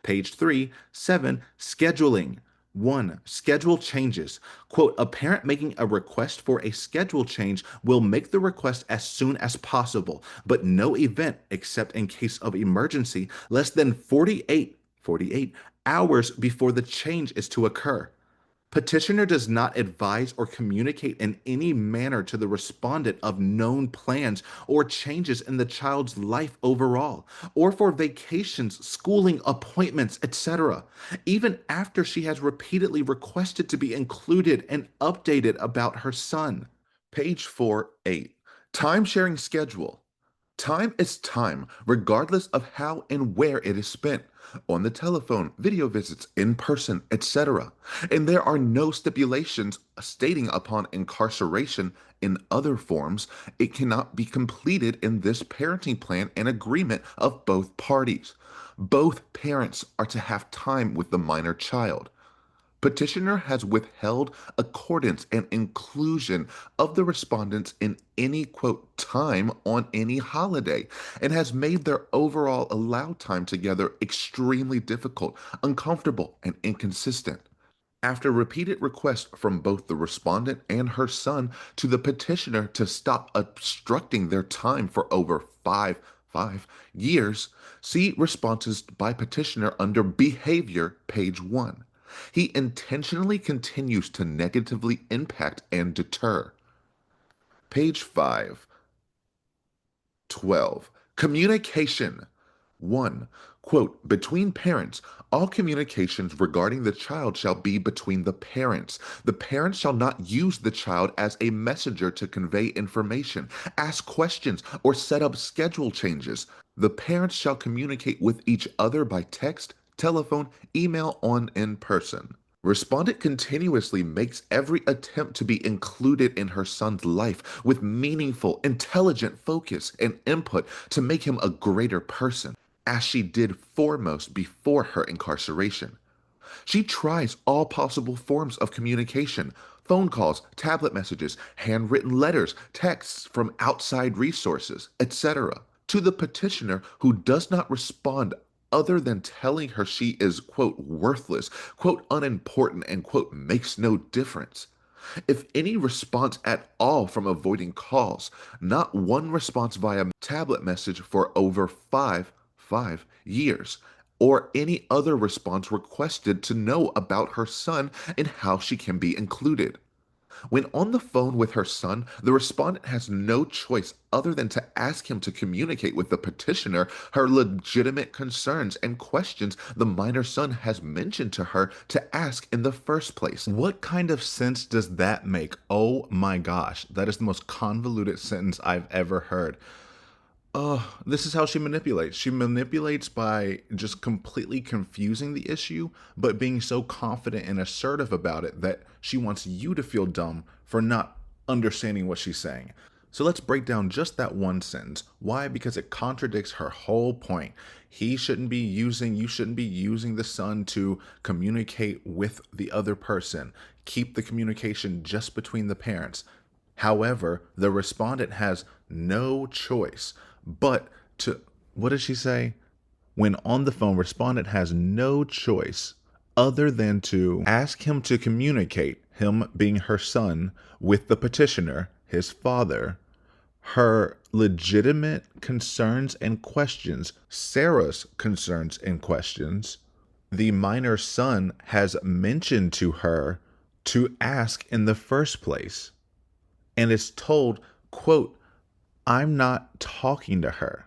Page 3, 7, scheduling. 1. Schedule changes. Quote, a parent making a request for a schedule change will make the request as soon as possible, but no event, except in case of emergency, less than 48 hours before the change is to occur. Petitioner does not advise or communicate in any manner to the respondent of known plans or changes in the child's life overall, or for vacations, schooling, appointments, etc., even after she has repeatedly requested to be included and updated about her son. Page 4, 8. Time sharing schedule. Time is time, regardless of how and where it is spent. On the telephone, video visits, in person, etc. And there are no stipulations stating upon incarceration in other forms. It cannot be completed in this parenting plan and agreement of both parties. Both parents are to have time with the minor child. Petitioner has withheld accordance and inclusion of the respondents in any, quote, time on any holiday, and has made their overall allowed time together extremely difficult, uncomfortable, and inconsistent. After repeated requests from both the respondent and her son to the petitioner to stop obstructing their time for over five years, see responses by petitioner under behavior, page 1. He intentionally continues to negatively impact and deter. Page 5. 12. Communication. 1. Quote, between parents, all communications regarding the child shall be between the parents. The parents shall not use the child as a messenger to convey information, ask questions, or set up schedule changes. The parents shall communicate with each other by text, telephone, email, on in person. Respondent continuously makes every attempt to be included in her son's life with meaningful, intelligent focus and input to make him a greater person, as she did foremost before her incarceration. She tries all possible forms of communication: phone calls, tablet messages, handwritten letters, texts from outside resources, etc. To the petitioner, who does not respond other than telling her she is, quote, worthless, quote, unimportant, and, quote, makes no difference. If any response at all from avoiding calls, not one response via tablet message for over five years, or any other response requested to know about her son and how she can be included. When on the phone with her son, the respondent has no choice other than to ask him to communicate with the petitioner her legitimate concerns and questions the minor son has mentioned to her to ask in the first place. What kind of sense does that make? Oh my gosh, that is the most convoluted sentence I've ever heard. This is how she manipulates. She manipulates by just completely confusing the issue, but being so confident and assertive about it that she wants you to feel dumb for not understanding what she's saying. So let's break down just that one sentence. Why? Because it contradicts her whole point. You shouldn't be using the son to communicate with the other person. Keep the communication just between the parents. However, the respondent has no choice but to, what does she say? When on the phone, respondent has no choice other than to ask him to communicate, him being her son, with the petitioner, his father, her legitimate concerns and questions, Sarah's concerns and questions, the minor son has mentioned to her to ask in the first place, and is told, quote, I'm not talking to her.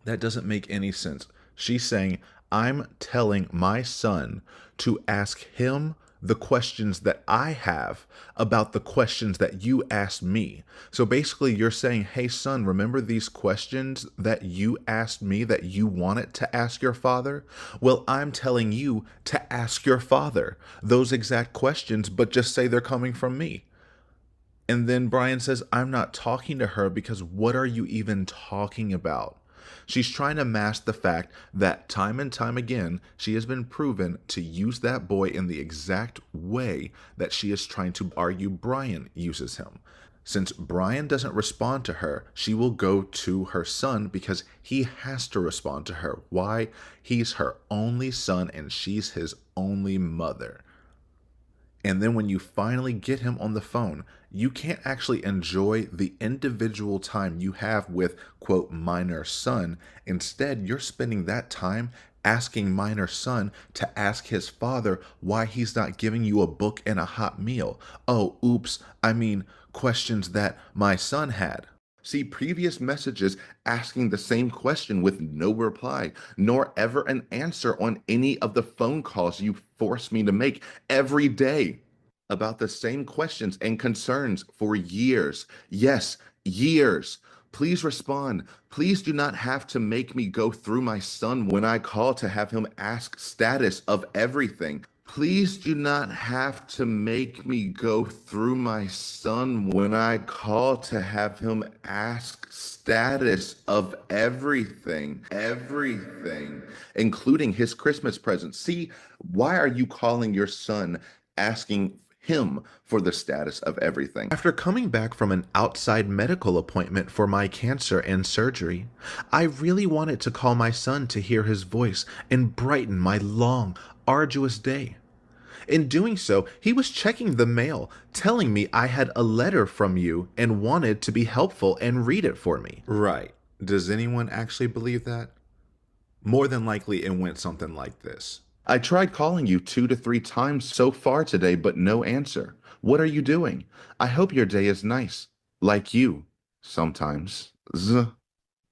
That doesn't make any sense. She's saying, I'm telling my son to ask him the questions that I have about the questions that you asked me. So basically you're saying, hey son, remember these questions that you asked me that you wanted to ask your father? Well, I'm telling you to ask your father those exact questions, but just say they're coming from me. And then Brian says, I'm not talking to her because what are you even talking about? She's trying to mask the fact that time and time again, she has been proven to use that boy in the exact way that she is trying to argue Brian uses him. Since Brian doesn't respond to her, she will go to her son because he has to respond to her. Why? He's her only son and she's his only mother. And then when you finally get him on the phone, you can't actually enjoy the individual time you have with, quote, minor son. Instead, you're spending that time asking minor son to ask his father why he's not giving you a book and a hot meal. Oh, oops, I mean, questions that my son had. See previous messages asking the same question with no reply, nor ever an answer on any of the phone calls you force me to make every day about the same questions and concerns for years. Yes, years. Please respond. Please do not have to make me go through my son when I call to have him ask status of everything. Please do not have to make me go through my son when I call to have him ask status of everything, including his Christmas present. See, why are you calling your son asking him for the status of everything? After coming back from an outside medical appointment for my cancer and surgery, I really wanted to call my son to hear his voice and brighten my long, arduous day. In doing so, he was checking the mail, telling me I had a letter from you and wanted to be helpful and read it for me. Right. Does anyone actually believe that? More than likely, it went something like this. I tried calling you 2 to 3 times so far today, but no answer. What are you doing? I hope your day is nice. Like you. Sometimes.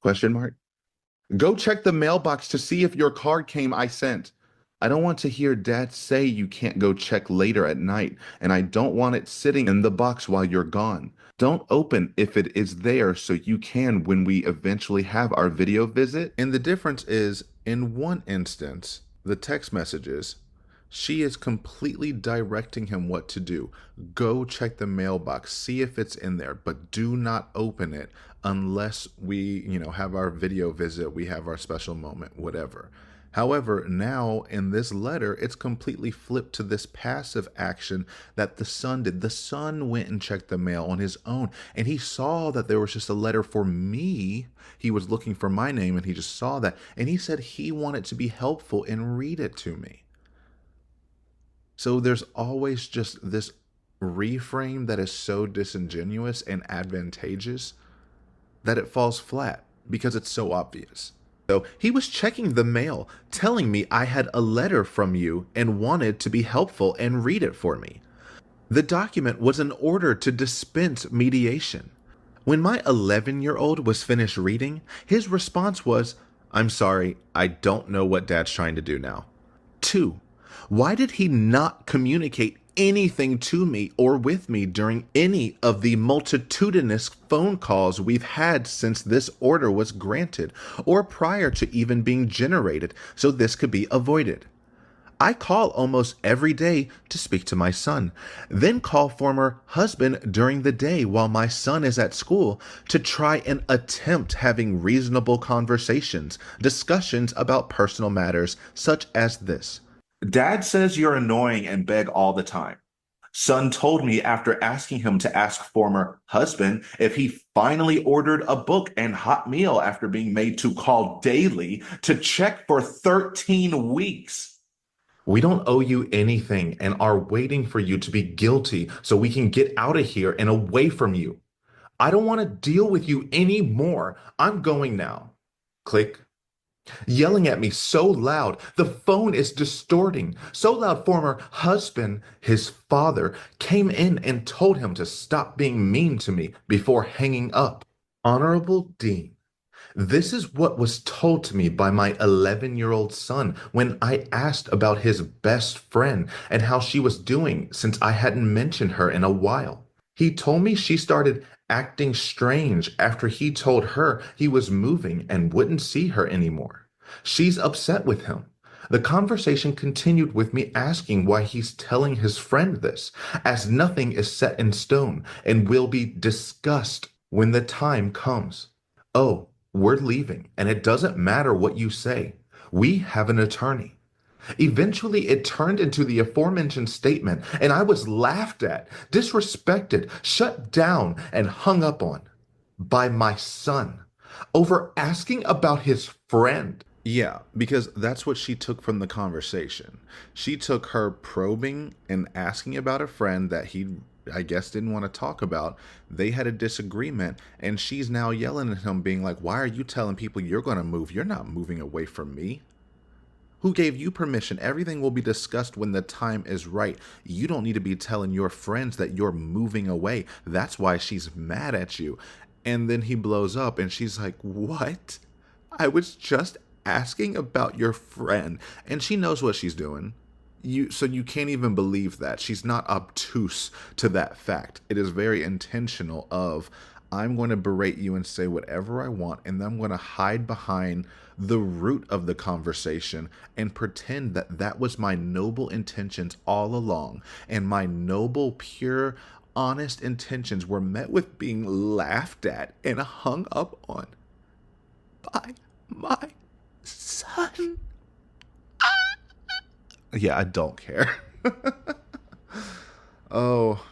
Question mark? Go check the mailbox to see if your card came I sent. I don't want to hear Dad say you can't go check later at night, and I don't want it sitting in the box while you're gone. Don't open if it is there so you can when we eventually have our video visit. And the difference is, in one instance, the text messages, she is completely directing him what to do. Go check the mailbox, see if it's in there, but do not open it unless we, have our video visit, we have our special moment, whatever. However, now in this letter, it's completely flipped to this passive action that the son did. The son went and checked the mail on his own, and he saw that there was just a letter for me. He was looking for my name, and he just saw that, and he said he wanted to be helpful and read it to me. So there's always just this reframe that is so disingenuous and advantageous that it falls flat because it's so obvious. So he was checking the mail, telling me I had a letter from you and wanted to be helpful and read it for me. The document was an order to dispense mediation. When my 11-year-old was finished reading, his response was, "I'm sorry, I don't know what Dad's trying to do now." 2. Why did he not communicate anything to me or with me during any of the multitudinous phone calls we've had since this order was granted or prior to even being generated so this could be avoided? I call almost every day to speak to my son, then call former husband during the day while my son is at school to try and attempt having reasonable conversations, discussions about personal matters such as this. Dad says you're annoying and beg all the time. Son told me after asking him to ask former husband if he finally ordered a book and hot meal after being made to call daily to check for 13 weeks. We don't owe you anything and are waiting for you to be guilty so we can get out of here and away from you. I don't want to deal with you anymore. I'm going now. Click. Yelling at me so loud, the phone is distorting. So loud, former husband, his father, came in and told him to stop being mean to me before hanging up. Honorable Dean, this is what was told to me by my 11-year-old son when I asked about his best friend and how she was doing since I hadn't mentioned her in a while. He told me she started acting strange after he told her he was moving and wouldn't see her anymore. She's upset with him. The conversation continued with me asking why he's telling his friend this, as nothing is set in stone and will be discussed when the time comes. Oh, we're leaving, and it doesn't matter what you say. We have an attorney. Eventually, it turned into the aforementioned statement, and I was laughed at, disrespected, shut down, and hung up on by my son over asking about his friend. Yeah, because that's what she took from the conversation. She took her probing and asking about a friend that he, I guess, didn't want to talk about. They had a disagreement, and she's now yelling at him, being like, why are you telling people you're going to move? You're not moving away from me. Who gave you permission? Everything will be discussed when the time is right. You don't need to be telling your friends that you're moving away. That's why she's mad at you. And then he blows up and she's like, what? I was just asking about your friend. And she knows what she's doing. So you can't even believe that. She's not obtuse to that fact. It is very intentional of, I'm going to berate you and say whatever I want, and then I'm going to hide behind the root of the conversation and pretend that that was my noble intentions all along. And my noble, pure, honest intentions were met with being laughed at and hung up on by my son. Yeah, I don't care. Oh.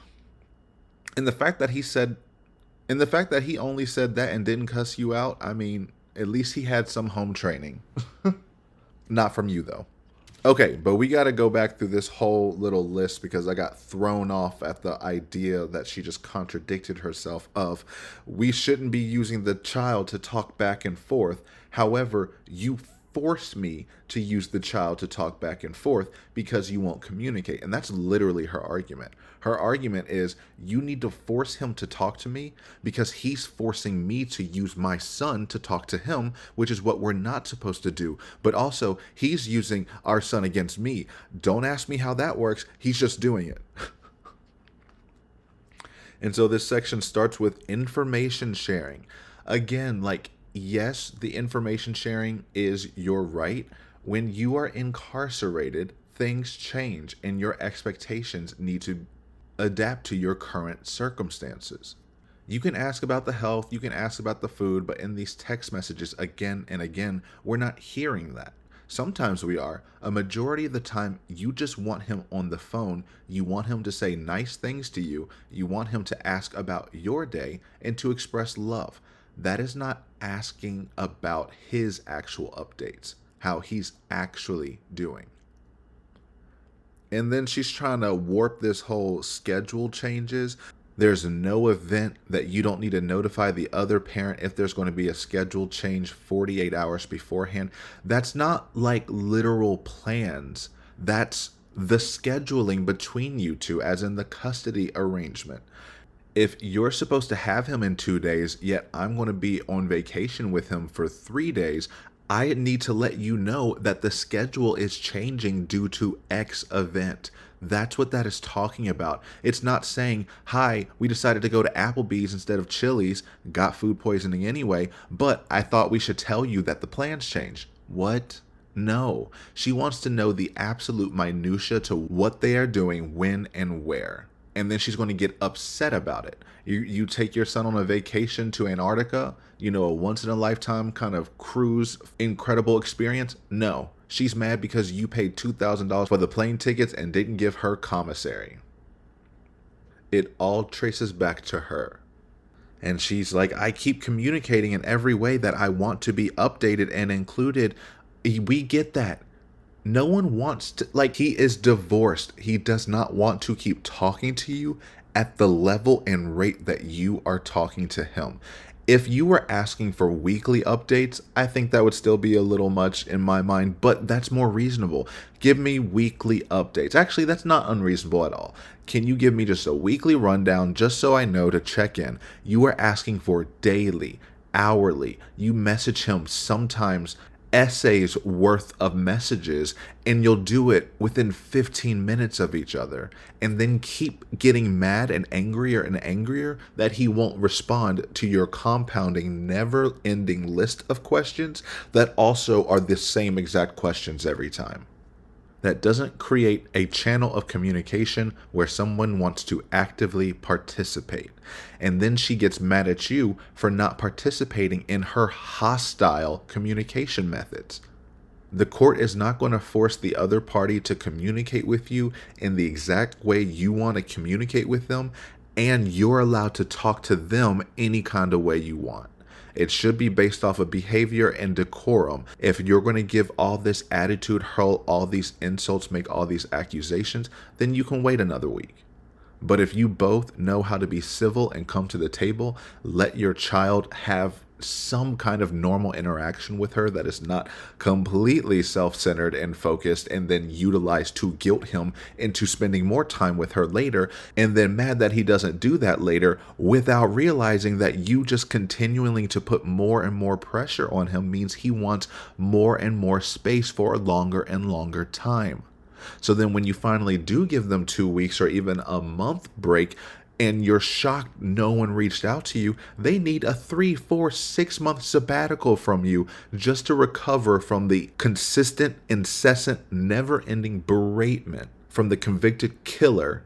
And the fact that he only said that and didn't cuss you out, I mean, at least he had some home training. Not from you, though. Okay, but we got to go back through this whole little list because I got thrown off at the idea that she just contradicted herself of we shouldn't be using the child to talk back and forth. However, you force me to use the child to talk back and forth because you won't communicate. And that's literally her argument. Her argument is you need to force him to talk to me because he's forcing me to use my son to talk to him, which is what we're not supposed to do. But also, he's using our son against me. Don't ask me how that works. He's just doing it. And so this section starts with information sharing. Again, like, yes, the information sharing is your right. When you are incarcerated, things change and your expectations need to adapt to your current circumstances. You can ask about the health, you can ask about the food, but in these text messages again and again, we're not hearing that. Sometimes we are. A majority of the time, you just want him on the phone. You want him to say nice things to you. You want him to ask about your day and to express love. That is not asking about his actual updates, how he's actually doing. And then she's trying to warp this whole schedule changes. There's no event that you don't need to notify the other parent if there's going to be a schedule change 48 hours beforehand. That's not like literal plans. That's the scheduling between you two, as in the custody arrangement. If you're supposed to have him in 2 days, yet I'm going to be on vacation with him for 3 days, I need to let you know that the schedule is changing due to X event. That's what that is talking about. It's not saying, hi, we decided to go to Applebee's instead of Chili's, got food poisoning anyway, but I thought we should tell you that the plans changed. What? No. She wants to know the absolute minutia to what they are doing, when and where. And then she's going to get upset about it. You take your son on a vacation to Antarctica, a once-in-a-lifetime kind of cruise, incredible experience? No. She's mad because you paid $2,000 for the plane tickets and didn't give her commissary. It all traces back to her. And she's like, I keep communicating in every way that I want to be updated and included. We get that. No one wants to, he is divorced. He does not want to keep talking to you at the level and rate that you are talking to him. If you were asking for weekly updates, I think that would still be a little much in my mind, but that's more reasonable. Give me weekly updates. Actually, that's not unreasonable at all. Can you give me just a weekly rundown just so I know to check in? You are asking for daily, hourly. You message him sometimes essays worth of messages, and you'll do it within 15 minutes of each other, and then keep getting mad and angrier that he won't respond to your compounding, never-ending list of questions that also are the same exact questions every time. That doesn't create a channel of communication where someone wants to actively participate. And then she gets mad at you for not participating in her hostile communication methods. The court is not going to force the other party to communicate with you in the exact way you want to communicate with them, and you're allowed to talk to them any kind of way you want. It should be based off of behavior and decorum. If you're going to give all this attitude, hurl all these insults, make all these accusations, then you can wait another week. But if you both know how to be civil and come to the table, let your child have some kind of normal interaction with her that is not completely self-centered and focused, and then utilized to guilt him into spending more time with her later, and then mad that he doesn't do that later, without realizing that you just continuing to put more and more pressure on him means he wants more and more space for a longer and longer time. So then when you finally do give them 2 weeks or even a month break, and you're shocked no one reached out to you, they need a 3, 4, 6 month sabbatical from you just to recover from the consistent, incessant, never-ending beratement from the convicted killer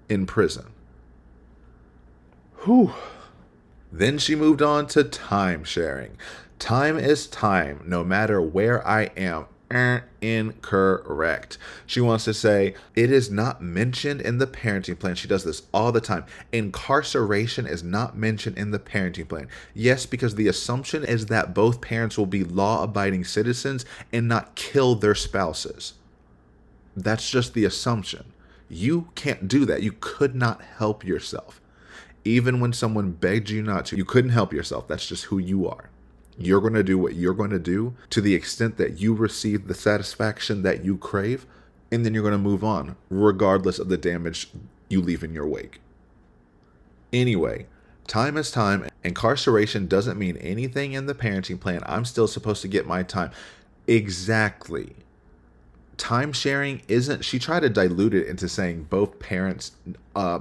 in prison. Whew. Then she moved on to time sharing. Time is time, no matter where I am. Incorrect. She wants to say it is not mentioned in the parenting plan. She does this all the time. Incarceration is not mentioned in the parenting plan. Yes, because the assumption is that both parents will be law-abiding citizens and not kill their spouses. That's just the assumption. You can't do that. You could not help yourself. Even when someone begged you not to, you couldn't help yourself. That's just who you are. You're going to do what you're going to do to the extent that you receive the satisfaction that you crave, and then you're going to move on, regardless of the damage you leave in your wake. Anyway, time is time. Incarceration doesn't mean anything in the parenting plan. I'm still supposed to get my time. Exactly. Time sharing isn't, she tried to dilute it into saying both parents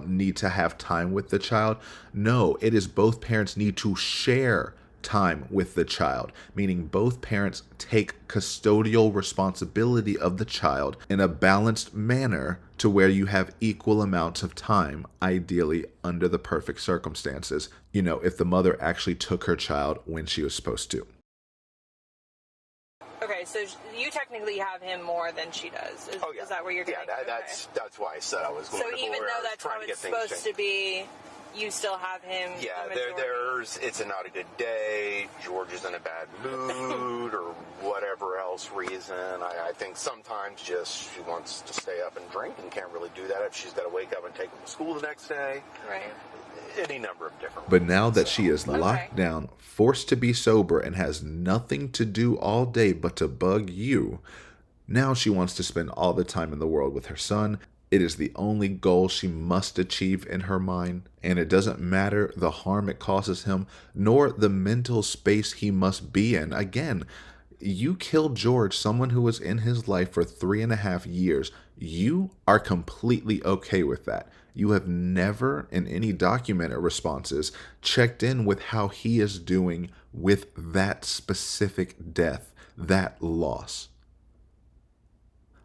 need to have time with the child. No, it is both parents need to share time with the child, meaning both parents take custodial responsibility of the child in a balanced manner to where you have equal amounts of time, ideally under the perfect circumstances, if the mother actually took her child when she was supposed to. Okay, so you technically have him more than she does. Is that where you're going? Yeah, that's why I said I was going to. So even though that's how it's supposed to be, you still have him. Yeah, it's not a good day. George is in a bad mood, or whatever else reason. I think sometimes just she wants to stay up and drink and can't really do that if she's got to wake up and take him to school the next day. Right. Any number of different. But now that she is locked down, forced to be sober, and has nothing to do all day but to bug you, now she wants to spend all the time in the world with her son. It is the only goal she must achieve in her mind, and it doesn't matter the harm it causes him, nor the mental space he must be in. Again, you killed George, someone who was in his life for 3.5 years. You are completely okay with that. You have never, in any documented responses, checked in with how he is doing with that specific death, that loss.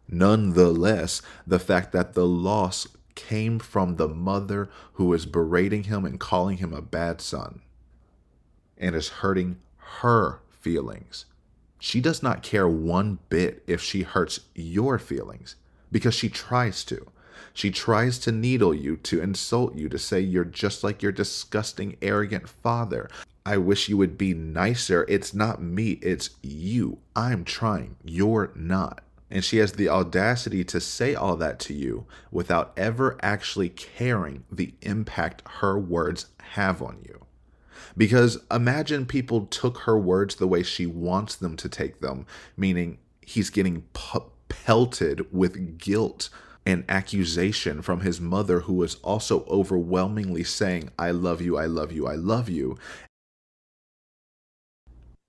Nonetheless, the fact that the loss came from the mother who is berating him and calling him a bad son and is hurting her feelings. She does not care one bit if she hurts your feelings, because she tries to. She tries to needle you, to insult you, to say you're just like your disgusting, arrogant father. I wish you would be nicer. It's not me, it's you. I'm trying. You're not. And she has the audacity to say all that to you without ever actually caring the impact her words have on you. Because imagine people took her words the way she wants them to take them, meaning he's getting pelted with guilt and accusation from his mother, who is also overwhelmingly saying, I love you, I love you, I love you.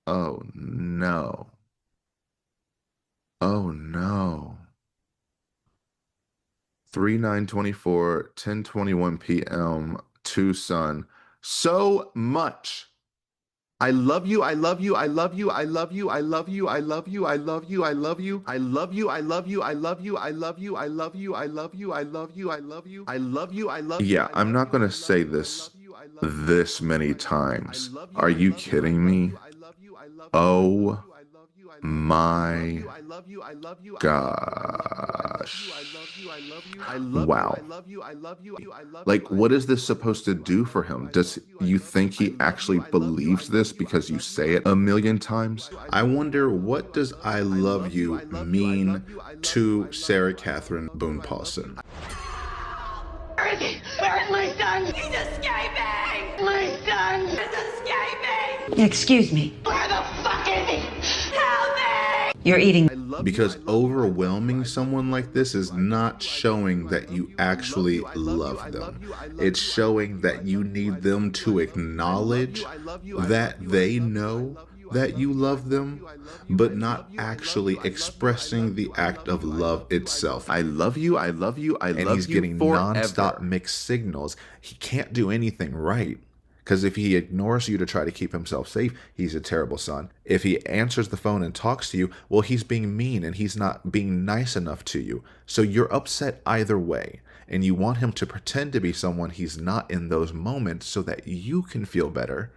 Oh no. Oh no. 3/9/24, 10:21 p.m. Tucson. So much. I love you, I love you, I love you, I love you, I love you, I love you, I love you, I love you, I love you, I love you, I love you, I love you, I love you, I love you, I love you, I love you, I love you, I love you. Yeah, I'm not gonna say this many times. Are you kidding me? Oh my gosh. Wow. Like, what is this supposed to do for him? Does you think he actually believes this because you say it a million times? I wonder, what does I love you mean to Sarah Catherine Boone Paulsen? Where is he? Where is my son? He's escaping! My son is escaping! Excuse me. Where the fuck is he? Help me! You're eating. Because overwhelming someone like this is not showing that you actually love them. It's showing that you need them to acknowledge that they know that you love them, but not actually expressing the act of love itself. I love you, I love you, I love you. And he's getting nonstop mixed signals. He can't do anything right. Because if he ignores you to try to keep himself safe, he's a terrible son. If he answers the phone and talks to you, well, he's being mean and he's not being nice enough to you. So you're upset either way. And you want him to pretend to be someone he's not in those moments so that you can feel better.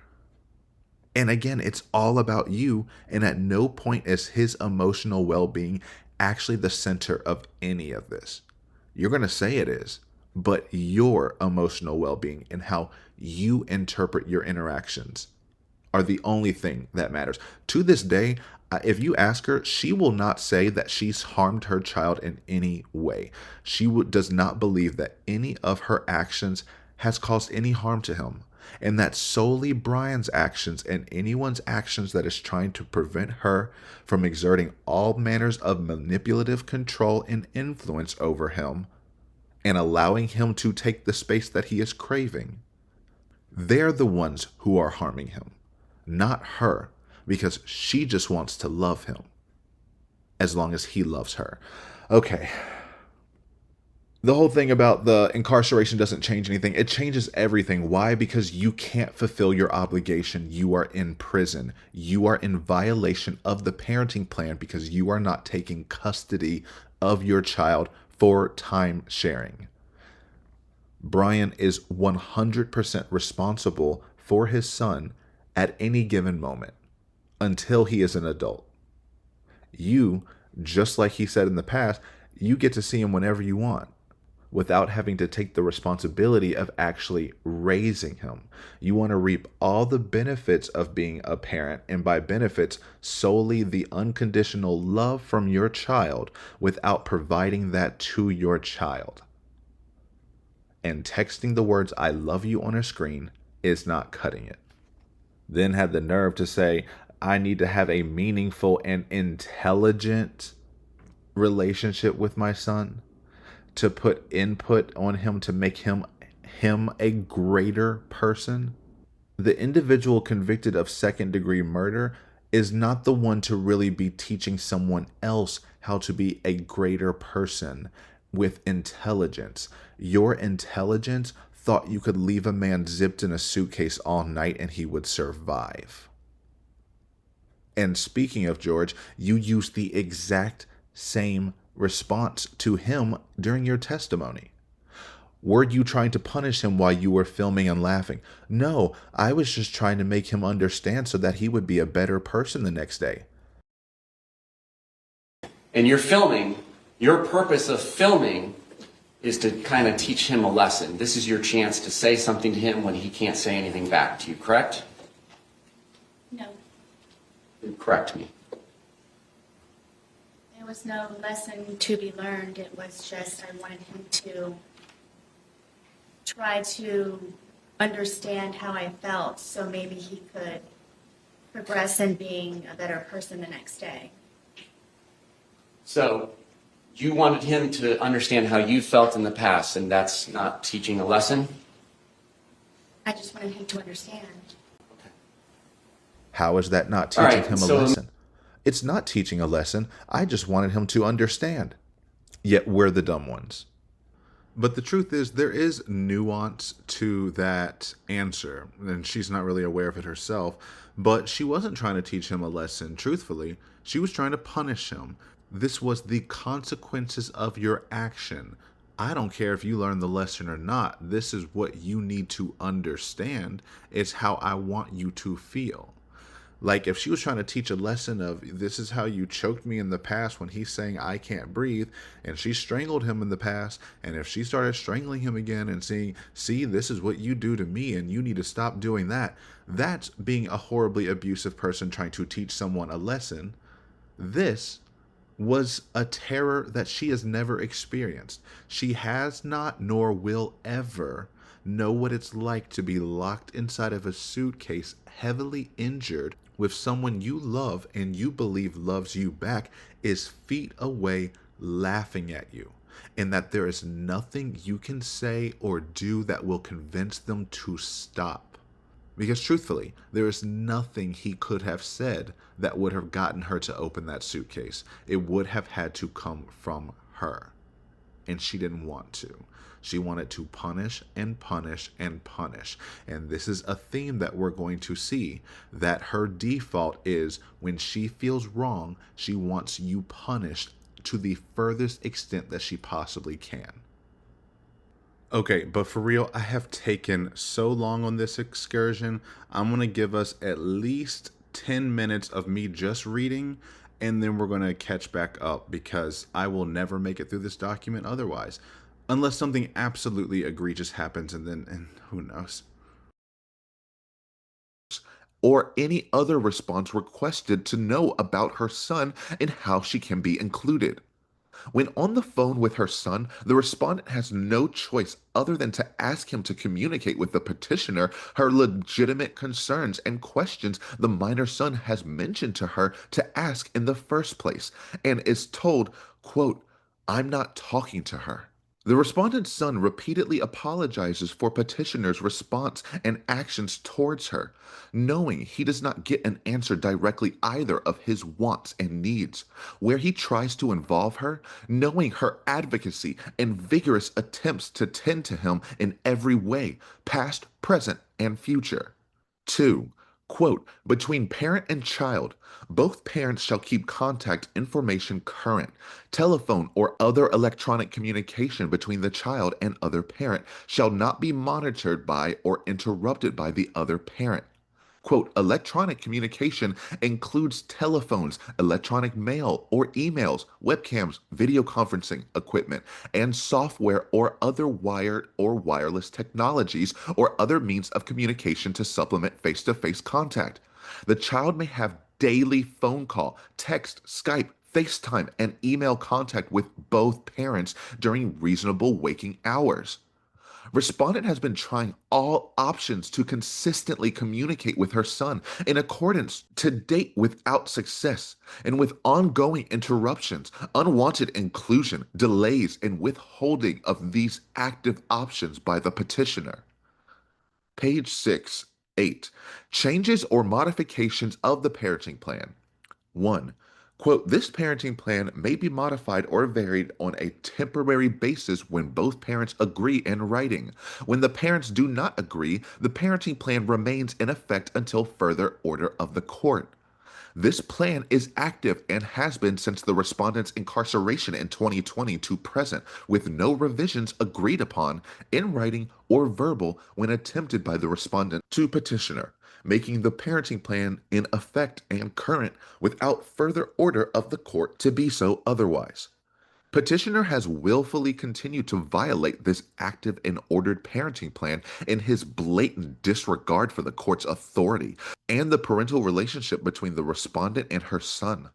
And again, it's all about you. And at no point is his emotional well-being actually the center of any of this. You're going to say it is. But your emotional well-being and how you interpret your interactions are the only thing that matters. To this day, If you ask her, she will not say that she's harmed her child in any way. She does not believe that any of her actions has caused any harm to him, and that solely Brian's actions and anyone's actions that is trying to prevent her from exerting all manners of manipulative control and influence over him and allowing him to take the space that he is craving. They're the ones who are harming him, not her, because she just wants to love him as long as he loves her. Okay. The whole thing about the incarceration doesn't change anything. It changes everything. Why? Because you can't fulfill your obligation. You are in prison. You are in violation of the parenting plan because you are not taking custody of your child for time sharing. Brian is 100% responsible for his son at any given moment until he is an adult. You, just like he said in the past, you get to see him whenever you want, without having to take the responsibility of actually raising him. You want to reap all the benefits of being a parent, and by benefits, solely the unconditional love from your child without providing that to your child. And texting the words "I love you" on a screen is not cutting it. Then had the nerve to say, I need to have a meaningful and intelligent relationship with my son, to put input on him to make him a greater person. The individual convicted of second-degree murder is not the one to really be teaching someone else how to be a greater person with intelligence. Your intelligence thought you could leave a man zipped in a suitcase all night and he would survive. And speaking of George, you used the exact same response to him during your testimony. Were you trying to punish him while you were filming and laughing? No, I was just trying to make him understand so that he would be a better person the next day. And you're filming, your purpose of filming is to kind of teach him a lesson. This is your chance to say something to him when he can't say anything back to you, correct? No, Correct me. there was no lesson to be learned. It was just I wanted him to try to understand how I felt so maybe he could progress in being a better person the next day. So you wanted him to understand how you felt in the past, and that's not teaching a lesson? I just wanted him to understand. How is that not teaching him a lesson? It's not teaching a lesson. I just wanted him to understand. Yet we're the dumb ones. But the truth is, there is nuance to that answer, and she's not really aware of it herself. But she wasn't trying to teach him a lesson, truthfully. She was trying to punish him. This was the consequences of your action. I don't care if you learn the lesson or not. This is what you need to understand. It's how I want you to feel. Like if she was trying to teach a lesson of this is how you choked me in the past when he's saying I can't breathe, and she strangled him in the past, and if she started strangling him again and saying, see, this is what you do to me and you need to stop doing that, that's being a horribly abusive person trying to teach someone a lesson. This was a terror that she has never experienced. She has not, nor will ever, know what it's like to be locked inside of a suitcase, heavily injured, with someone you love and you believe loves you back is feet away laughing at you, and that there is nothing you can say or do that will convince them to stop. Because truthfully, there is nothing he could have said that would have gotten her to open that suitcase. It would have had to come from her, and she didn't want to. She wanted to punish and punish and punish. And this is a theme that we're going to see, that her default is when she feels wrong, she wants you punished to the furthest extent that she possibly can. Okay, but for real, I have taken so long on this excursion. I'm going to give us at least 10 minutes of me just reading, and then we're going to catch back up because I will never make it through this document otherwise. Unless something absolutely egregious happens, and who knows. or any other response requested to know about her son and how she can be included. When on the phone with her son, the respondent has no choice other than to ask him to communicate with the petitioner her legitimate concerns and questions the minor son has mentioned to her to ask in the first place, and is told, quote, "I'm not talking to her." The respondent's son repeatedly apologizes for petitioner's response and actions towards her, knowing he does not get an answer directly either of his wants and needs, where he tries to involve her, knowing her advocacy and vigorous attempts to tend to him in every way, past, present, and future. 2. Quote, "Between parent and child, both parents shall keep contact information current. Telephone or other electronic communication between the child and other parent shall not be monitored by or interrupted by the other parent." Quote, "Electronic communication includes telephones, electronic mail or emails, webcams, video conferencing equipment, and software or other wired or wireless technologies or other means of communication to supplement face-to-face contact. The child may have daily phone call, text, Skype, FaceTime, and email contact with both parents during reasonable waking hours." Respondent has been trying all options to consistently communicate with her son in accordance to date without success, and with ongoing interruptions, unwanted inclusion, delays, and withholding of these active options by the petitioner. Page 6, 8. Changes or modifications of the parenting plan. 1. Quote, "This parenting plan may be modified or varied on a temporary basis when both parents agree in writing. When the parents do not agree, the parenting plan remains in effect until further order of the court. This plan is active and has been since the respondent's incarceration in 2020 to present, with no revisions agreed upon in writing or verbal when attempted by the respondent to petitioner, making the parenting plan in effect and current without further order of the court to be so otherwise. Petitioner has willfully continued to violate this active and ordered parenting plan in his blatant disregard for the court's authority and the parental relationship between the respondent and her son.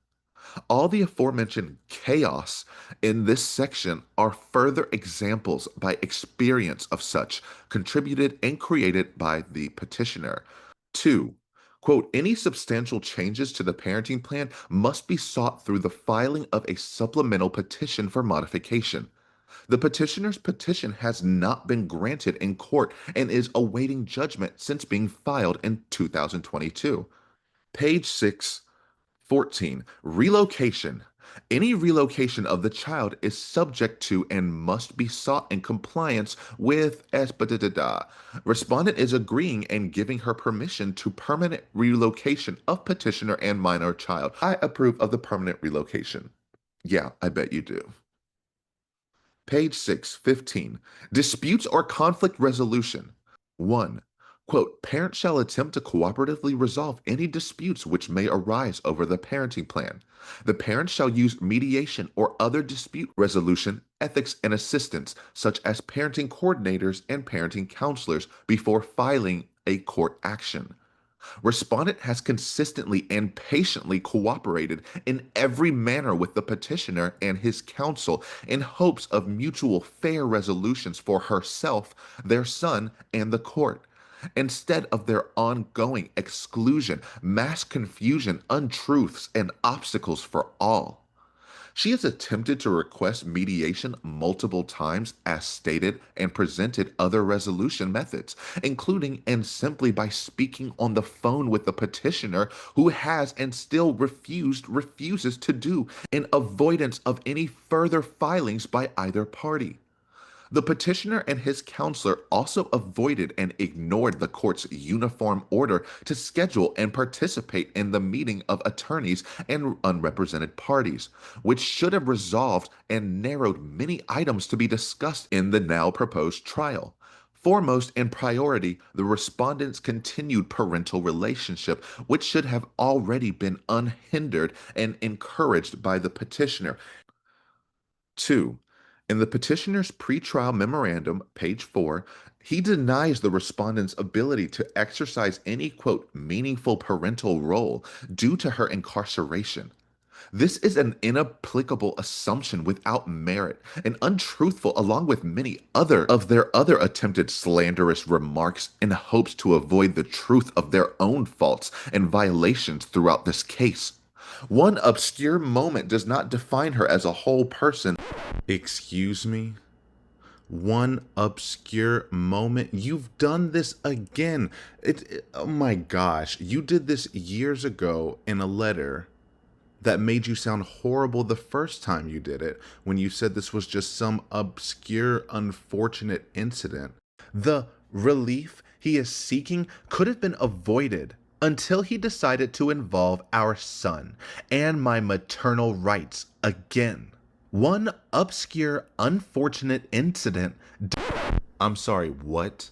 All the aforementioned chaos in this section are further examples by experience of such, contributed and created by the petitioner. 2. Quote, "Any substantial changes to the parenting plan must be sought through the filing of a supplemental petition for modification. The petitioner's petition has not been granted in court and is awaiting judgment since being filed in 2022. Page 6, 14. Relocation. Any relocation of the child is subject to and must be sought in compliance with Respondent is agreeing and giving her permission to permanent relocation of petitioner and minor child. I approve of the permanent relocation. Yeah, I bet you do. Page 6, 15. Disputes or conflict resolution. 1. Quote, "Parents shall attempt to cooperatively resolve any disputes which may arise over the parenting plan. The parents shall use mediation or other dispute resolution, ethics, and assistance, such as parenting coordinators and parenting counselors, before filing a court action. Respondent has consistently and patiently cooperated in every manner with the petitioner and his counsel in hopes of mutual fair resolutions for herself, their son, and the court, instead of their ongoing exclusion, mass confusion, untruths, and obstacles for all. She has attempted to request mediation multiple times as stated and presented other resolution methods, including and simply by speaking on the phone with the petitioner, who has and still refuses to do, in avoidance of any further filings by either party. The petitioner and his counselor also avoided and ignored the court's uniform order to schedule and participate in the meeting of attorneys and unrepresented parties, which should have resolved and narrowed many items to be discussed in the now proposed trial. Foremost in priority, the respondent's continued parental relationship, which should have already been unhindered and encouraged by the petitioner. 2. In the petitioner's pretrial memorandum, page 4, He denies the respondent's ability to exercise any, quote, meaningful parental role due to her incarceration. This is an inapplicable assumption without merit and untruthful, along with many other of their other attempted slanderous remarks in hopes to avoid the truth of their own faults and violations throughout this case. One obscure moment does not define her as a whole person. Excuse me? One obscure moment? You've done this again. Oh my gosh. You did this years ago in a letter that made you sound horrible the first time you did it, when you said this was just some obscure, unfortunate incident. The relief he is seeking could have been avoided until he decided to involve our son and my maternal rights again. One obscure, unfortunate incident. I'm sorry, what?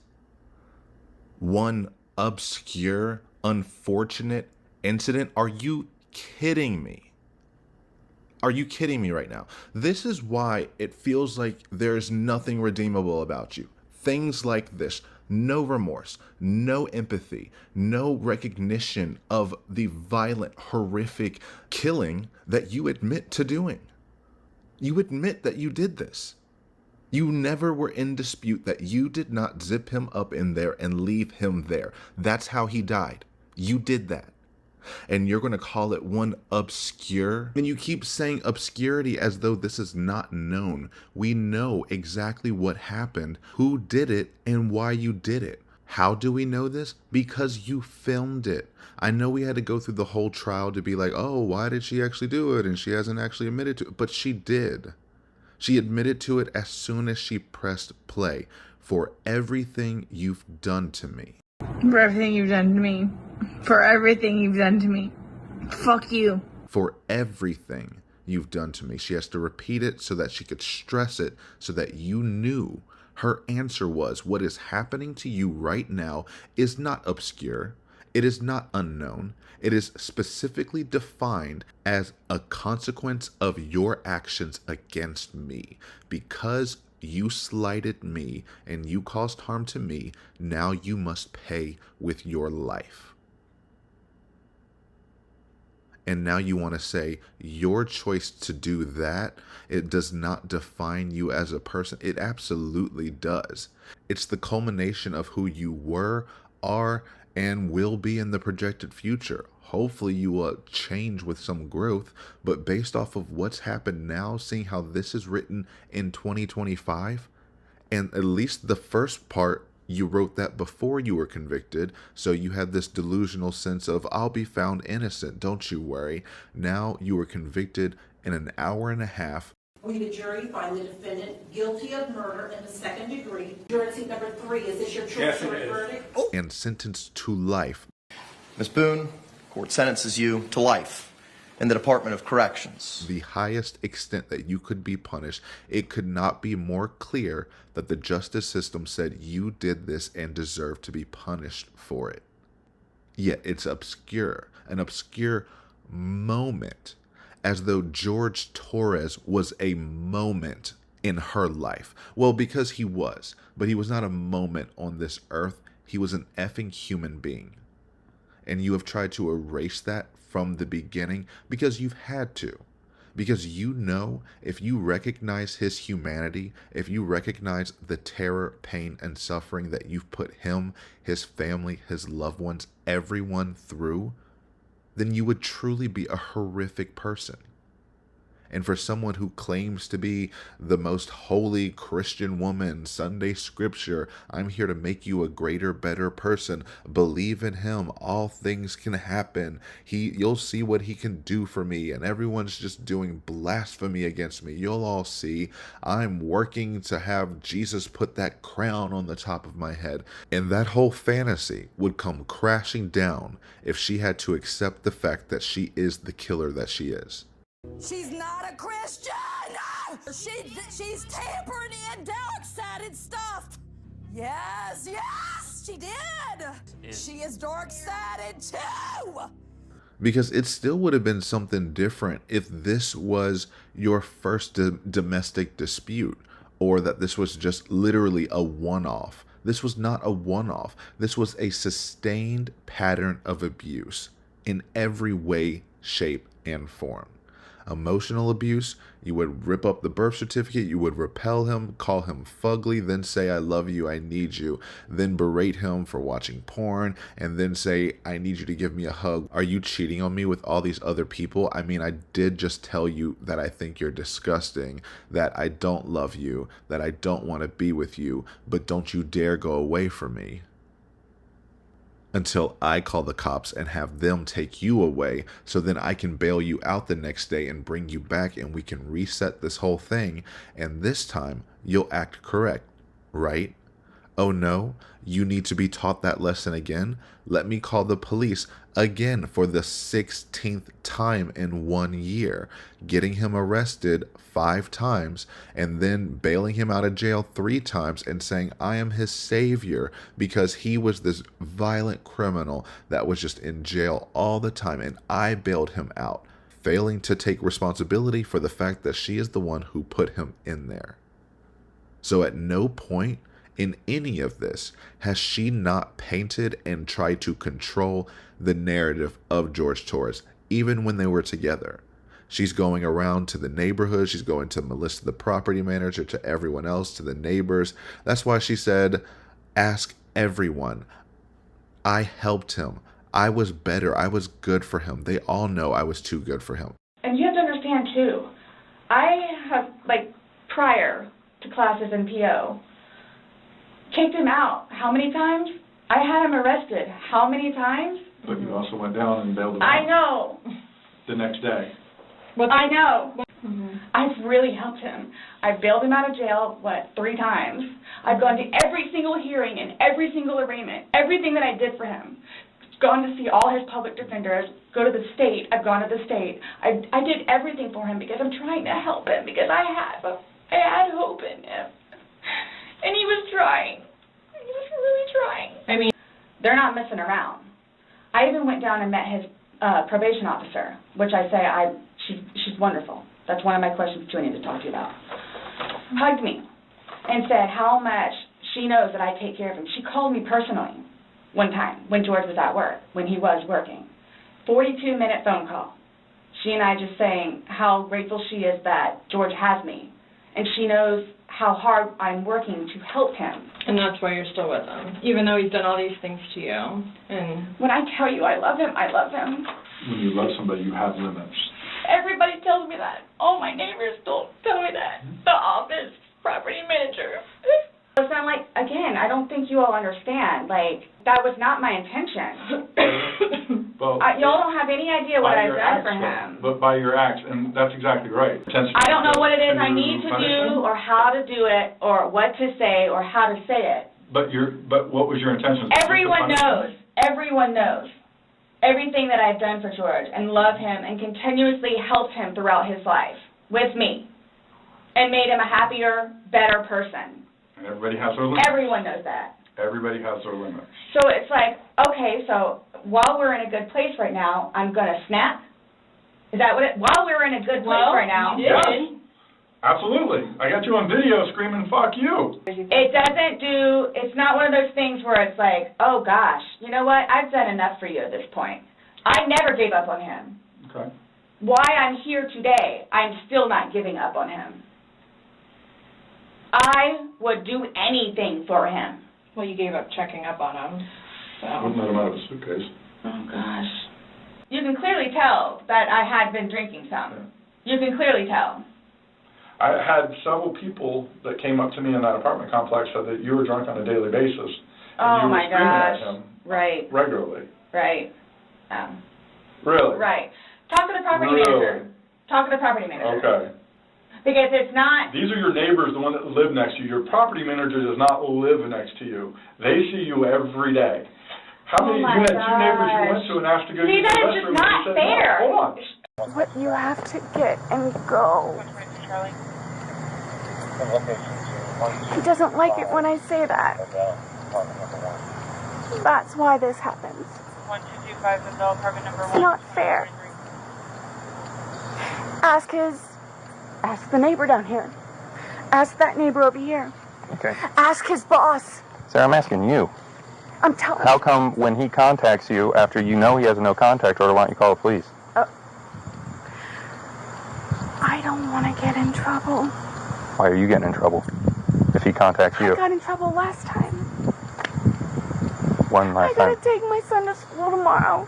One obscure, unfortunate incident? Are you kidding me? Are you kidding me right now? This is why it feels like there's nothing redeemable about you. Things like this. No remorse, no empathy, no recognition of the violent, horrific killing that you admit to doing. You admit that you did this. You never were in dispute that you did not zip him up in there and leave him there. That's how he died. You did that. And you're going to call it one obscure? And you keep saying obscurity as though this is not known. We know exactly what happened, who did it, and why you did it. How do we know this? Because you filmed it. I know we had to go through the whole trial to be like, oh, why did she actually do it? And she hasn't actually admitted to it. But she did. She admitted to it as soon as she pressed play. For everything you've done to me. For everything you've done to me. For everything you've done to me. Fuck you. For everything you've done to me. She has to repeat it so that she could stress it so that you knew. Her answer was, what is happening to you right now is not obscure. It is not unknown. It is specifically defined as a consequence of your actions against me. Because you slighted me and you caused harm to me, now you must pay with your life. And now you want to say your choice to do that, it does not define you as a person. It absolutely does. It's the culmination of who you were, are, and will be in the projected future. Hopefully you will change with some growth, but based off of what's happened now, seeing how this is written in 2025, and at least the first part, you wrote that before you were convicted, so you had this delusional sense of, I'll be found innocent, don't you worry. Now you were convicted in an hour and a half. We, the jury, find the defendant guilty of murder in the second degree. Jury seat number 3, is this your choice of verdict? And sentenced to life. Ms. Boone, court sentences you to life in the Department of Corrections. The highest extent that you could be punished. It could not be more clear that the justice system said you did this and deserve to be punished for it. Yet it's obscure, an obscure moment, as though George Torres was a moment in her life. Well, because he was, but he was not a moment on this earth. He was an effing human being. And you have tried to erase that from the beginning because you've had to. Because you know, if you recognize his humanity, if you recognize the terror, pain, and suffering that you've put him, his family, his loved ones, everyone through, then you would truly be a horrific person. And for someone who claims to be the most holy Christian woman, Sunday scripture, I'm here to make you a greater, better person. Believe in him. All things can happen. You'll see what he can do for me. And everyone's just doing blasphemy against me. You'll all see. I'm working to have Jesus put that crown on the top of my head. And that whole fantasy would come crashing down if she had to accept the fact that she is the killer that she is. She's not a Christian! She's tampering in dark-sided stuff! Yes, she did! She is dark-sided too! Because it still would have been something different if this was your first domestic dispute, or that this was just literally a one-off. This was not a one-off. This was a sustained pattern of abuse in every way, shape, and form. Emotional abuse, you would rip up the birth certificate, you would repel him, call him fugly, then say, I love you, I need you, then berate him for watching porn, and then say, I need you to give me a hug. Are you cheating on me with all these other people? I mean, I did just tell you that I think you're disgusting, that I don't love you, that I don't want to be with you, but don't you dare go away from me. Until I call the cops and have them take you away, so then I can bail you out the next day and bring you back and we can reset this whole thing, and this time you'll act correct, right? Oh no, you need to be taught that lesson again? Let me call the police again for the 16th time in 1 year, getting him arrested 5 times and then bailing him out of jail 3 times and saying I am his savior because he was this violent criminal that was just in jail all the time and I bailed him out, failing to take responsibility for the fact that she is the one who put him in there. So at no point in any of this has she not painted and tried to control the narrative of George Torres, even when they were together. She's going around to the neighborhood. She's going to Melissa, the property manager, to everyone else, to the neighbors. That's why she said, ask everyone. I helped him. I was better. I was good for him. They all know I was too good for him. And you have to understand, too, I have, prior to classes in PO, kicked him out. How many times? I had him arrested. How many times? But you also went down and bailed him out. I know. The next day. I know. I've really helped him. I've bailed him out of jail, 3 times. I've gone to every single hearing and every single arraignment, everything that I did for him. Gone to see all his public defenders, go to the state. I've gone to the state. I did everything for him because I'm trying to help him, because I had hope in him. And he was trying. He was really trying. I mean, they're not messing around. I even went down and met his probation officer, which I say she's wonderful. That's one of my questions too I need to talk to you about. Hugged me and said how much she knows that I take care of him. She called me personally one time when George was at work, when he was working. 42-minute phone call. She and I just saying how grateful she is that George has me. And she knows how hard I'm working to help him. And that's why you're still with him, even though he's done all these things to you. And when I tell you I love him, I love him. When you love somebody, you have limits. Everybody tells me that. All my neighbors tell me that. The office, property manager. So I'm like, again, I don't think you all understand. That was not my intention. Well, y'all don't have any idea what I've done for him. But by your acts, and that's exactly right. I don't know what it is I need to do, or how to do it, or what to say, or how to say it. But what was your intention? Everyone knows. Everyone knows everything that I've done for George, and love him, and continuously helped him throughout his life with me, and made him a happier, better person. And everybody has their limits. Everyone knows that. Everybody has their limits. So it's like, okay, so while we're in a good place right now, I'm going to snap? Is that what while we're in a good place right now? You did. Yes, absolutely. I got you on video screaming, fuck you. It's not one of those things where it's like, oh gosh, you know what, I've done enough for you at this point. I never gave up on him. Okay. Why I'm here today, I'm still not giving up on him. I would do anything for him. Well, you gave up checking up on him. So. Wouldn't let him out of a suitcase. Oh, gosh. You can clearly tell that I had been drinking some. You can clearly tell. I had several people that came up to me in that apartment complex said that you were drunk on a daily basis. Oh, my gosh. At him right. Regularly. Right. Really? Right. Talk to the property manager. Talk to the property manager. Okay. Because it's not... These are your neighbors, the one that live next to you. Your property manager does not live next to you. They see you every day. How many? You had 2 neighbors you went to and asked to go use the restroom. See, that is just not fair. No. Hold on. What you have to get and go. He doesn't like it when I say that. That's why this happens. 1225 Middle Apartment number 1. It's not fair. Ask the neighbor down here. Ask that neighbor over here. Okay. Ask his boss. Sarah, I'm asking you. I'm telling you. How come when he contacts you after you know he has a no contact order, why don't you call the police? I don't want to get in trouble. Why are you getting in trouble if he contacts you? I got in trouble last time. One last time. I gotta take my son to school tomorrow.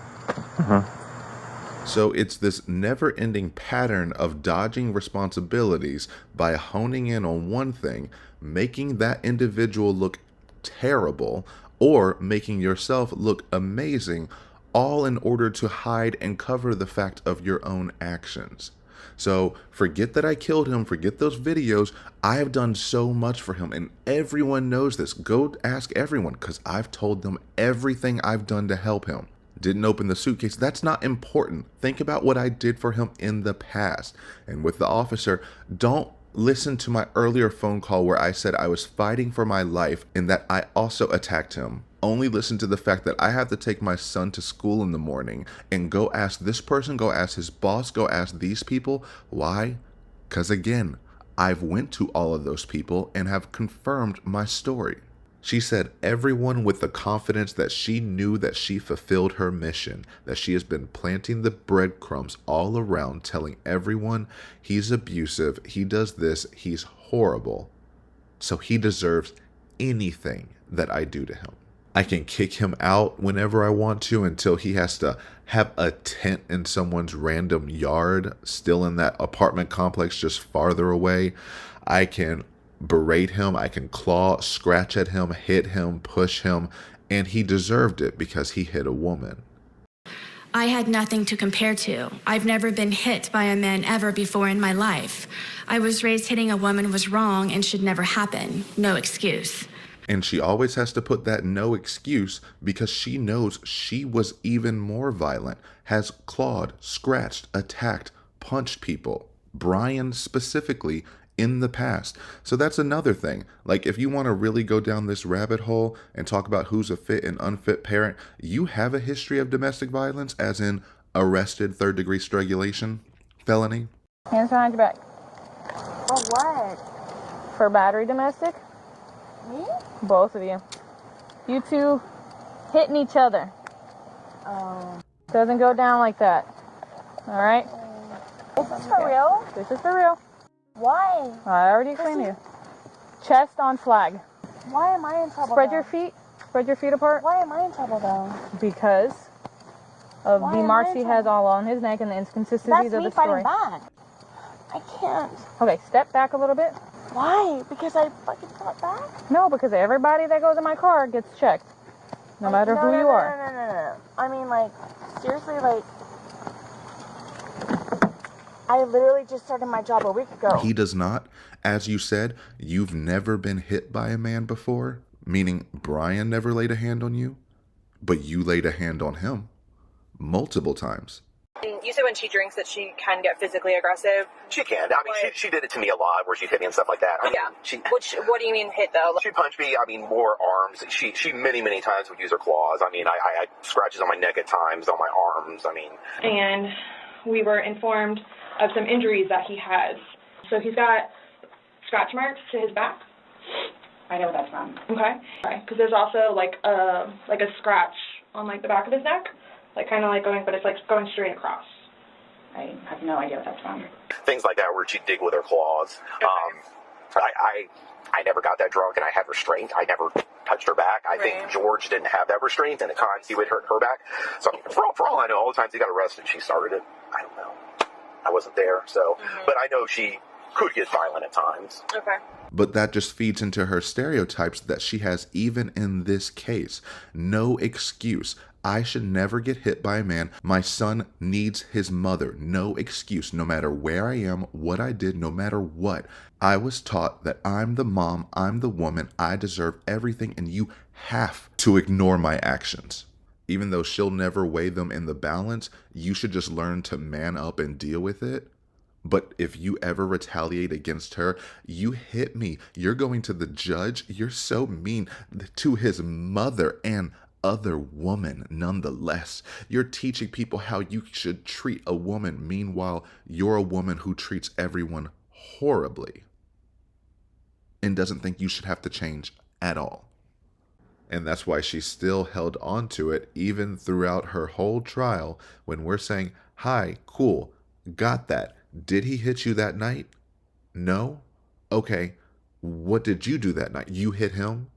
So it's this never-ending pattern of dodging responsibilities by honing in on one thing, making that individual look terrible, or making yourself look amazing, all in order to hide and cover the fact of your own actions. So forget that I killed him, forget those videos. I have done so much for him, and everyone knows this. Go ask everyone, because I've told them everything I've done to help him. Didn't open the suitcase. That's not important. Think about what I did for him in the past. And with the officer, don't listen to my earlier phone call where I said I was fighting for my life and that I also attacked him. Only listen to the fact that I have to take my son to school in the morning and go ask this person, go ask his boss, go ask these people. Why? Because again, I've went to all of those people and have confirmed my story. She said everyone with the confidence that she knew that she fulfilled her mission, that she has been planting the breadcrumbs all around, telling everyone he's abusive, he does this, he's horrible. So he deserves anything that I do to him. I can kick him out whenever I want to until he has to have a tent in someone's random yard, still in that apartment complex just farther away. I can berate him, I can claw, scratch at him, hit him, push him, and he deserved it because he hit a woman. I had nothing to compare to. I've never been hit by a man ever before in my life. I was raised hitting a woman was wrong and should never happen. No excuse. And she always has to put that no excuse because she knows she was even more violent, has clawed, scratched, attacked, punched people. Brian specifically in the past. So that's another thing. Like, if you want to really go down this rabbit hole and talk about who's a fit and unfit parent, you have a history of domestic violence, as in arrested third-degree strangulation, felony. Hands behind your back. For what? For battery domestic? Me? Both of you. You two hitting each other. Doesn't go down like that. All right? Is this for real? This is for real. Why? I already explained to you. Chest on flag. Why am I in trouble? Spread though? your feet. Spread your feet apart. Why am I in trouble though? Because of Why the am marks I in he trouble? has all on his neck and the inconsistencies That's of me the story. fighting back. I can't. Okay, step back a little bit. Why? Because I fucking fought back? No, because everybody that goes in my car gets checked. No matter who you are. No. I mean, like, seriously, like, I literally just started my job a week ago. He does not. As you said, you've never been hit by a man before, meaning Brian never laid a hand on you, but you laid a hand on him multiple times. You said when she drinks that she can get physically aggressive. She can. I mean, she did it to me a lot, where she'd hit me and stuff like that. I mean, What do you mean hit though? She punched me. I mean, more arms. She many times would use her claws. I mean, I had scratches on my neck at times, on my arms. I mean, And we were informed of some injuries that he has. So he's got scratch marks to his back. I know what that's from. Okay. Because there's also like a scratch on like the back of his neck. Like kind of like going, but it's like going straight across. I have no idea what that's from. things like that where she'd dig with her claws. I never got that drunk, and I had restraint. I never touched her back. I think George didn't have that restraint, and at times he would hurt her back. So for all I know, all the times he got arrested, she started it. I don't know. I wasn't there, so. But I know she could get violent at times. Okay. But that just feeds into her stereotypes that she has even in this case. No excuse. I should never get hit by a man. My son needs his mother. No excuse. No matter where I am, what I did, no matter what. I was taught that I'm the mom, I'm the woman, I deserve everything, and you have to ignore my actions. Even though she'll never weigh them in the balance, you should just learn to man up and deal with it. But if you ever retaliate against her, you hit me, you're going to the judge, you're so mean to his mother and other woman nonetheless. You're teaching people how you should treat a woman. Meanwhile, you're a woman who treats everyone horribly and doesn't think you should have to change at all. And that's why she still held on to it even throughout her whole trial when we're saying, hi, cool, got that. Did he hit you that night? No? Okay, what did you do that night? You hit him?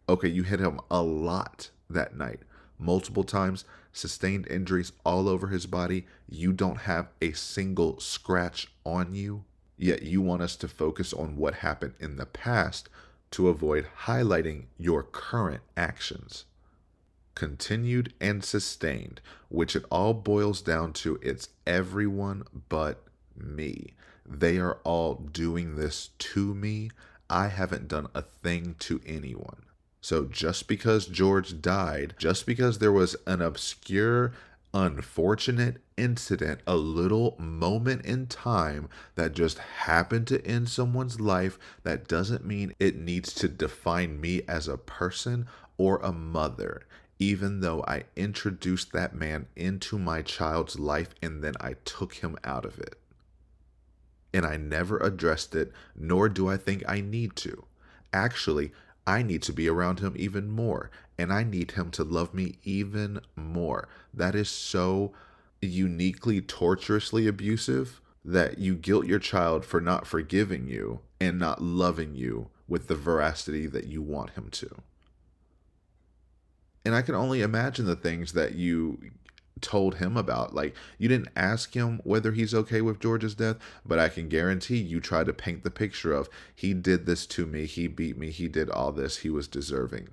Okay, you hit him a lot that night. Multiple times, sustained injuries all over his body. You don't have a single scratch on you. Yet you want us to focus on what happened in the past to avoid highlighting your current actions. Continued and sustained, which it all boils down to, it's everyone but me. They are all doing this to me. I haven't done a thing to anyone. So just because George died, just because there was an obscure, unfortunate incident, a little moment in time that just happened to end someone's life, that doesn't mean it needs to define me as a person or a mother, even though I introduced that man into my child's life and then I took him out of it. And I never addressed it, nor do I think I need to. Actually, I need to be around him even more, and I need him to love me even more. That is so uniquely, torturously abusive that you guilt your child for not forgiving you and not loving you with the veracity that you want him to. And I can only imagine the things that you told him about. Like, you didn't ask him whether he's okay with George's death, but I can guarantee you tried to paint the picture of, he did this to me, he beat me, he did all this, he was deserving.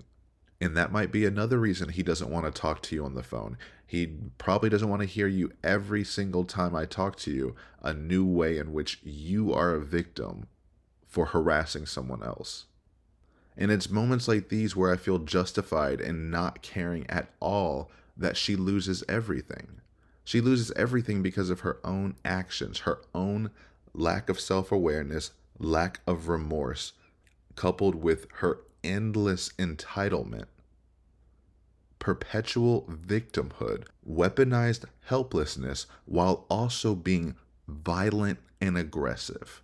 And that might be another reason he doesn't want to talk to you on the phone. He probably doesn't want to hear you every single time I talk to you, a new way in which you are a victim for harassing someone else. And it's moments like these where I feel justified in not caring at all that she loses everything. She loses everything because of her own actions, her own lack of self-awareness, lack of remorse, coupled with her endless entitlement, perpetual victimhood, weaponized helplessness, while also being violent and aggressive.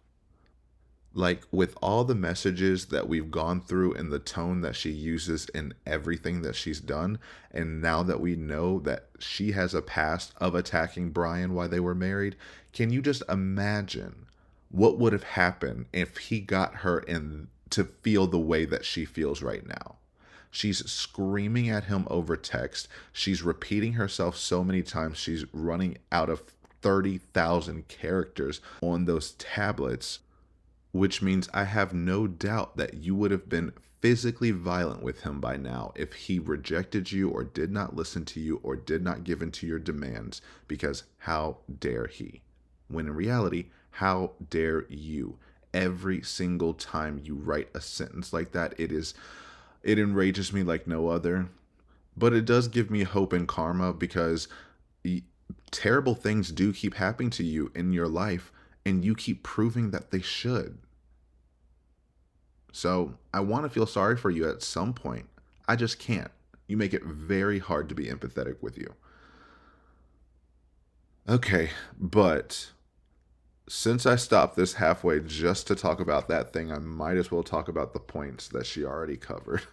Like, with all the messages that we've gone through and the tone that she uses in everything that she's done, and now that we know that she has a past of attacking Brian while they were married, can you just imagine what would have happened if he got her in to feel the way that she feels right now? She's screaming at him over text. She's repeating herself so many times. She's running out of 30,000 characters on those tablets, which means I have no doubt that you would have been physically violent with him by now if he rejected you or did not listen to you or did not give in to your demands, because how dare he? When in reality, how dare you? Every single time you write a sentence like that, it enrages me like no other. But it does give me hope and karma, because terrible things do keep happening to you in your life, and you keep proving that they should. So I want to feel sorry for you at some point. I just can't. You make it very hard to be empathetic with you. Okay, but since I stopped this halfway just to talk about that thing, I might as well talk about the points that she already covered.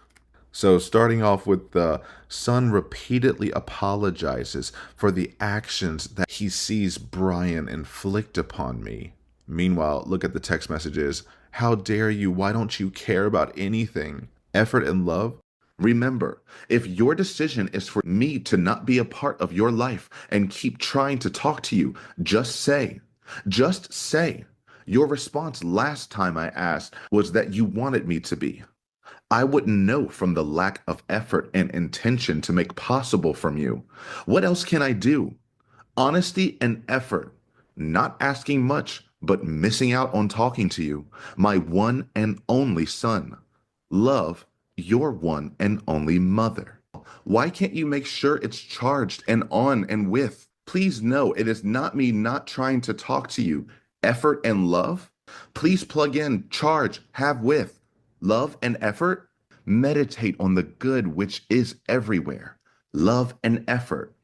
So starting off with the son repeatedly apologizes for the actions that he sees Brian inflict upon me. Meanwhile, look at the text messages. How dare you? Why don't you care about anything? Effort and love? Remember, if your decision is for me to not be a part of your life and keep trying to talk to you, just say. Just say. Your response last time I asked was that you wanted me to be. I wouldn't know from the lack of effort and intention to make possible from you. What else can I do? Honesty and effort. Not asking much, but missing out on talking to you. My one and only son. Love, your one and only mother. Why can't you make sure it's charged and on and with? Please know it is not me not trying to talk to you. Effort and love? Please plug in, charge, have with. Love and effort? Meditate on the good which is everywhere. Love and effort.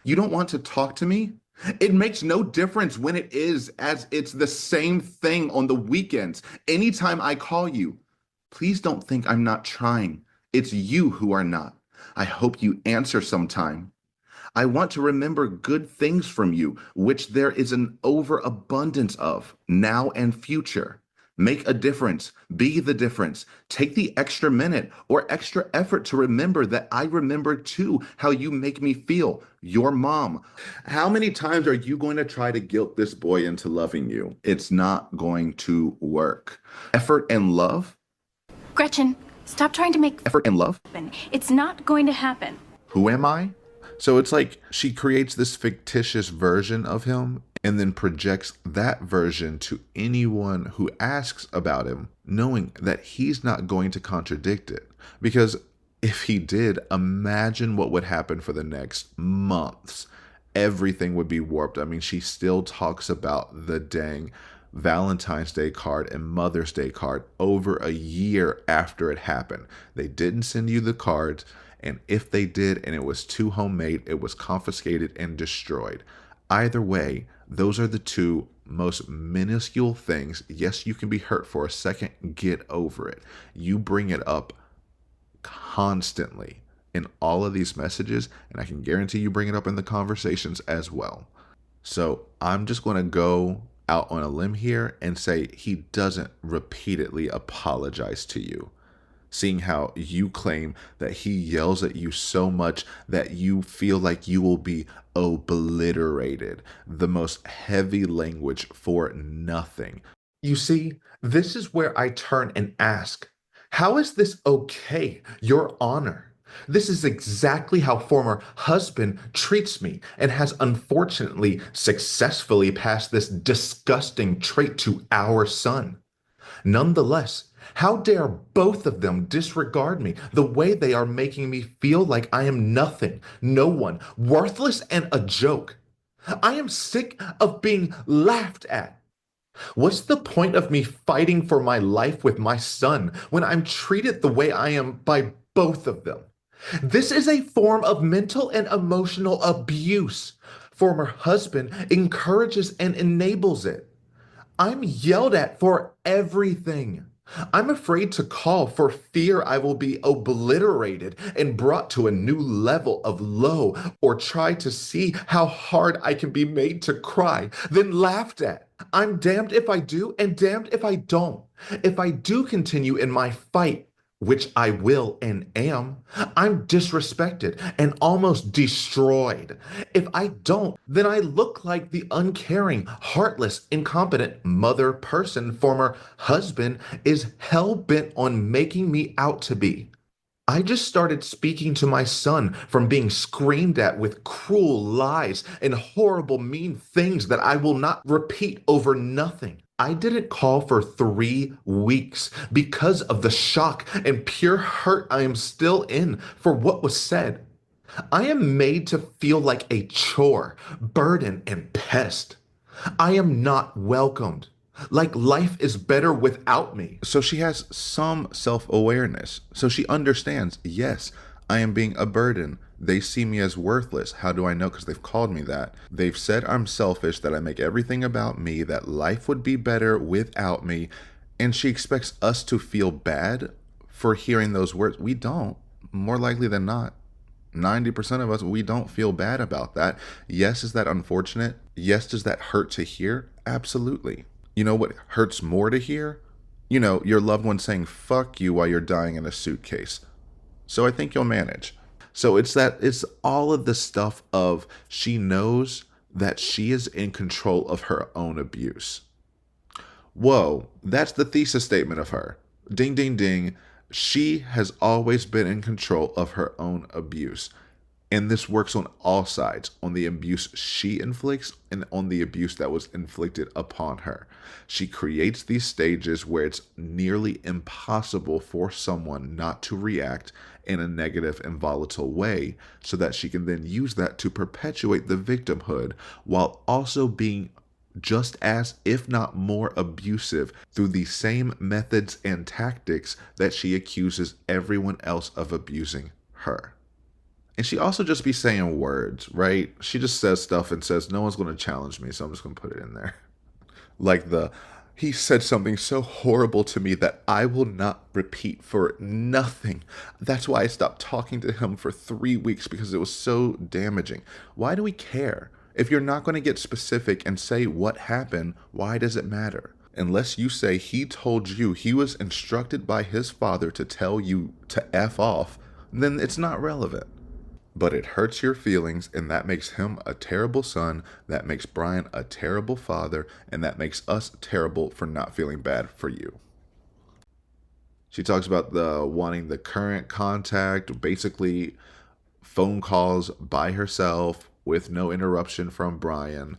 You don't want to talk to me? It makes no difference when it is, as it's the same thing on the weekends. Anytime I call you, please don't think I'm not trying. It's you who are not. I hope you answer sometime. I want to remember good things from you, which there is an overabundance of, now and future. Make a difference. Be the difference. Take the extra minute or extra effort to remember that I remember too how you make me feel. Your mom. How many times are you going to try to guilt this boy into loving you? It's not going to work. Effort and love? Gretchen, stop trying to make Effort and love? It's not going to happen. Who am I? So it's like she creates this fictitious version of him and then projects that version to anyone who asks about him, knowing that he's not going to contradict it. Because if he did, imagine what would happen for the next months. Everything would be warped. I mean, she still talks about the dang Valentine's Day card and Mother's Day card over a year after it happened. They didn't send you the cards. And if they did and it was too homemade, it was confiscated and destroyed. Either way, those are the two most minuscule things. Yes, you can be hurt for a second. Get over it. You bring it up constantly in all of these messages, and I can guarantee you bring it up in the conversations as well. So I'm just going to go out on a limb here and say he doesn't repeatedly apologize to you. Seeing how you claim that he yells at you so much that you feel like you will be obliterated. The most heavy language for nothing. You see, this is where I turn and ask, how is this okay, Your Honor? This is exactly how former husband treats me and has unfortunately successfully passed this disgusting trait to our son. Nonetheless, how dare both of them disregard me the way they are making me feel like I am nothing, no one, worthless and a joke. I am sick of being laughed at. What's the point of me fighting for my life with my son when I'm treated the way I am by both of them? This is a form of mental and emotional abuse. Former husband encourages and enables it. I'm yelled at for everything. I'm afraid to call for fear I will be obliterated and brought to a new level of low, or try to see how hard I can be made to cry, then laughed at. I'm damned if I do and damned if I don't. If I do continue in my fight, which I will and am, I'm disrespected and almost destroyed. If I don't, then I look like the uncaring, heartless, incompetent mother person former husband is hell-bent on making me out to be. I just started speaking to my son from being screamed at with cruel lies and horrible, mean things that I will not repeat over nothing. I didn't call for 3 weeks because of the shock and pure hurt I am still in for what was said. I am made to feel like a chore, burden, and pest. I am not welcomed. Like life is better without me. So she has some self-awareness. So she understands, yes, I am being a burden. They see me as worthless. How do I know? Because they've called me that. They've said I'm selfish, that I make everything about me, that life would be better without me. And she expects us to feel bad for hearing those words. We don't. More likely than not. 90% of us, we don't feel bad about that. Yes, is that unfortunate? Yes, does that hurt to hear? Absolutely. You know what hurts more to hear? You know, your loved one saying, fuck you while you're dying in a suitcase. So I think you'll manage. So it's all of the stuff of she knows that she is in control of her own abuse. Whoa, that's the thesis statement of her. Ding, ding, ding. She has always been in control of her own abuse. And this works on all sides, on the abuse she inflicts and on the abuse that was inflicted upon her. She creates these stages where it's nearly impossible for someone not to react in a negative and volatile way, so that she can then use that to perpetuate the victimhood while also being just as, if not more, abusive through the same methods and tactics that she accuses everyone else of abusing her. And she also just be saying words, right? She just says stuff and says, no one's going to challenge me, so I'm just going to put it in there. Like He said something so horrible to me that I will not repeat for nothing. That's why I stopped talking to him for 3 weeks, because it was so damaging. Why do we care? If you're not going to get specific and say what happened, why does it matter? Unless you say he told you he was instructed by his father to tell you to F off, then it's not relevant. But it hurts your feelings, and that makes him a terrible son, that makes Brian a terrible father, and that makes us terrible for not feeling bad for you. She talks about wanting the current contact, basically phone calls by herself with no interruption from Brian.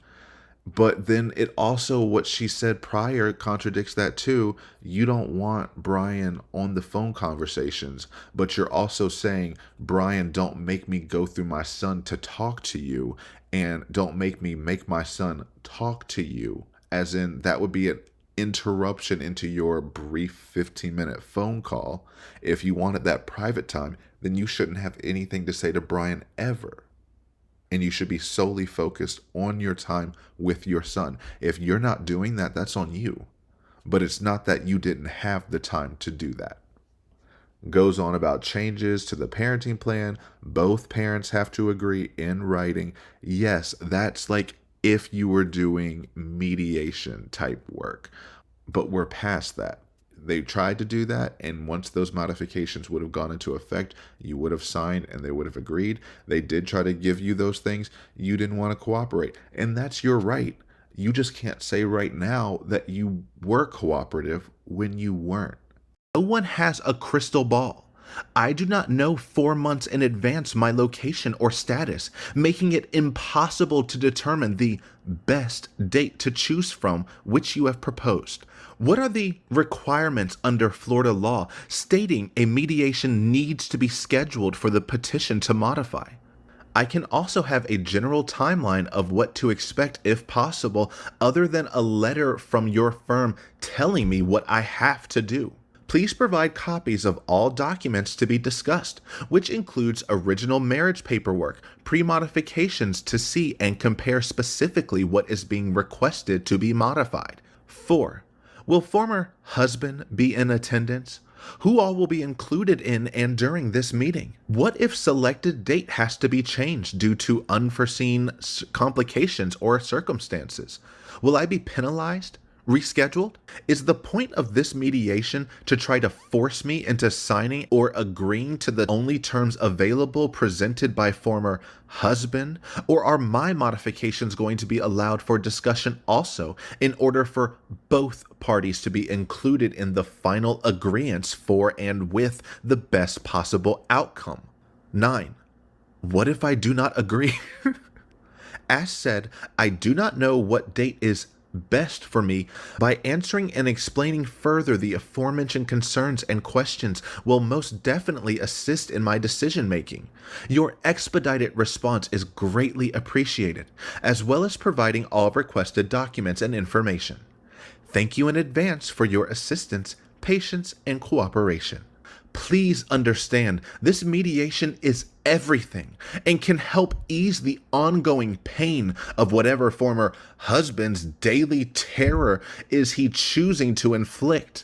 But then it also, what she said prior contradicts that too. You don't want Brian on the phone conversations, but you're also saying, Brian, don't make me go through my son to talk to you, and don't make me make my son talk to you. As in, that would be an interruption into your brief 15-minute phone call. If you wanted that private time, then you shouldn't have anything to say to Brian ever. And you should be solely focused on your time with your son. If you're not doing that, that's on you. But it's not that you didn't have the time to do that. Goes on about changes to the parenting plan. Both parents have to agree in writing. Yes, that's like if you were doing mediation type work. But we're past that. They tried to do that, and once those modifications would have gone into effect, you would have signed and they would have agreed. They did try to give you those things. You didn't want to cooperate, and that's your right. You just can't say right now that you were cooperative when you weren't. No one has a crystal ball. I do not know 4 months in advance my location or status, making it impossible to determine the best date to choose from which you have proposed. What are the requirements under Florida law stating a mediation needs to be scheduled for the petition to modify? I can also have a general timeline of what to expect if possible, other than a letter from your firm telling me what I have to do. Please provide copies of all documents to be discussed, which includes original marriage paperwork, pre-modifications to see and compare specifically what is being requested to be modified. 4. Will former husband be in attendance? Who all will be included in and during this meeting? What if selected date has to be changed due to unforeseen complications or circumstances? Will I be penalized? Rescheduled? Is the point of this mediation to try to force me into signing or agreeing to the only terms available presented by former husband? Or are my modifications going to be allowed for discussion also in order for both parties to be included in the final agreements for and with the best possible outcome? 9. What if I do not agree? As said, I do not know what date is best for me. By answering and explaining further the aforementioned concerns and questions will most definitely assist in my decision making. Your expedited response is greatly appreciated, as well as providing all requested documents and information. Thank you in advance for your assistance, patience, and cooperation. Please understand, this mediation is everything and can help ease the ongoing pain of whatever former husband's daily terror is he choosing to inflict.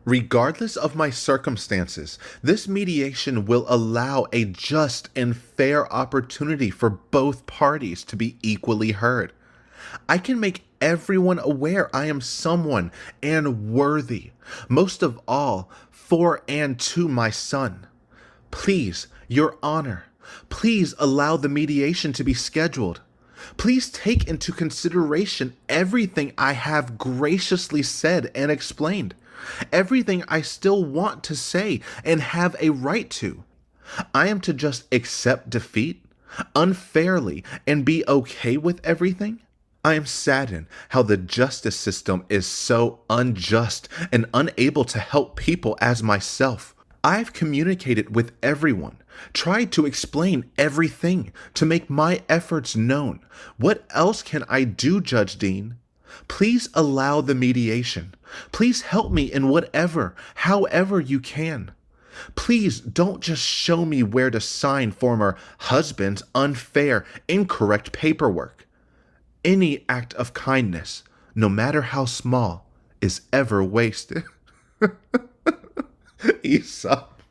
Regardless of my circumstances, this mediation will allow a just and fair opportunity for both parties to be equally heard. I can make everyone aware I am someone and worthy, most of all, for and to my son. Please, Your Honor, please allow the mediation to be scheduled. Please take into consideration everything I have graciously said and explained, everything I still want to say and have a right to. I am to just accept defeat unfairly and be okay with everything? I am saddened how the justice system is so unjust and unable to help people as myself. I've communicated with everyone, tried to explain everything, to make my efforts known. What else can I do, Judge Dean? Please allow the mediation. Please help me in whatever, however you can. Please don't just show me where to sign former husband's unfair, incorrect paperwork. Any act of kindness, no matter how small, is ever wasted. Aesop.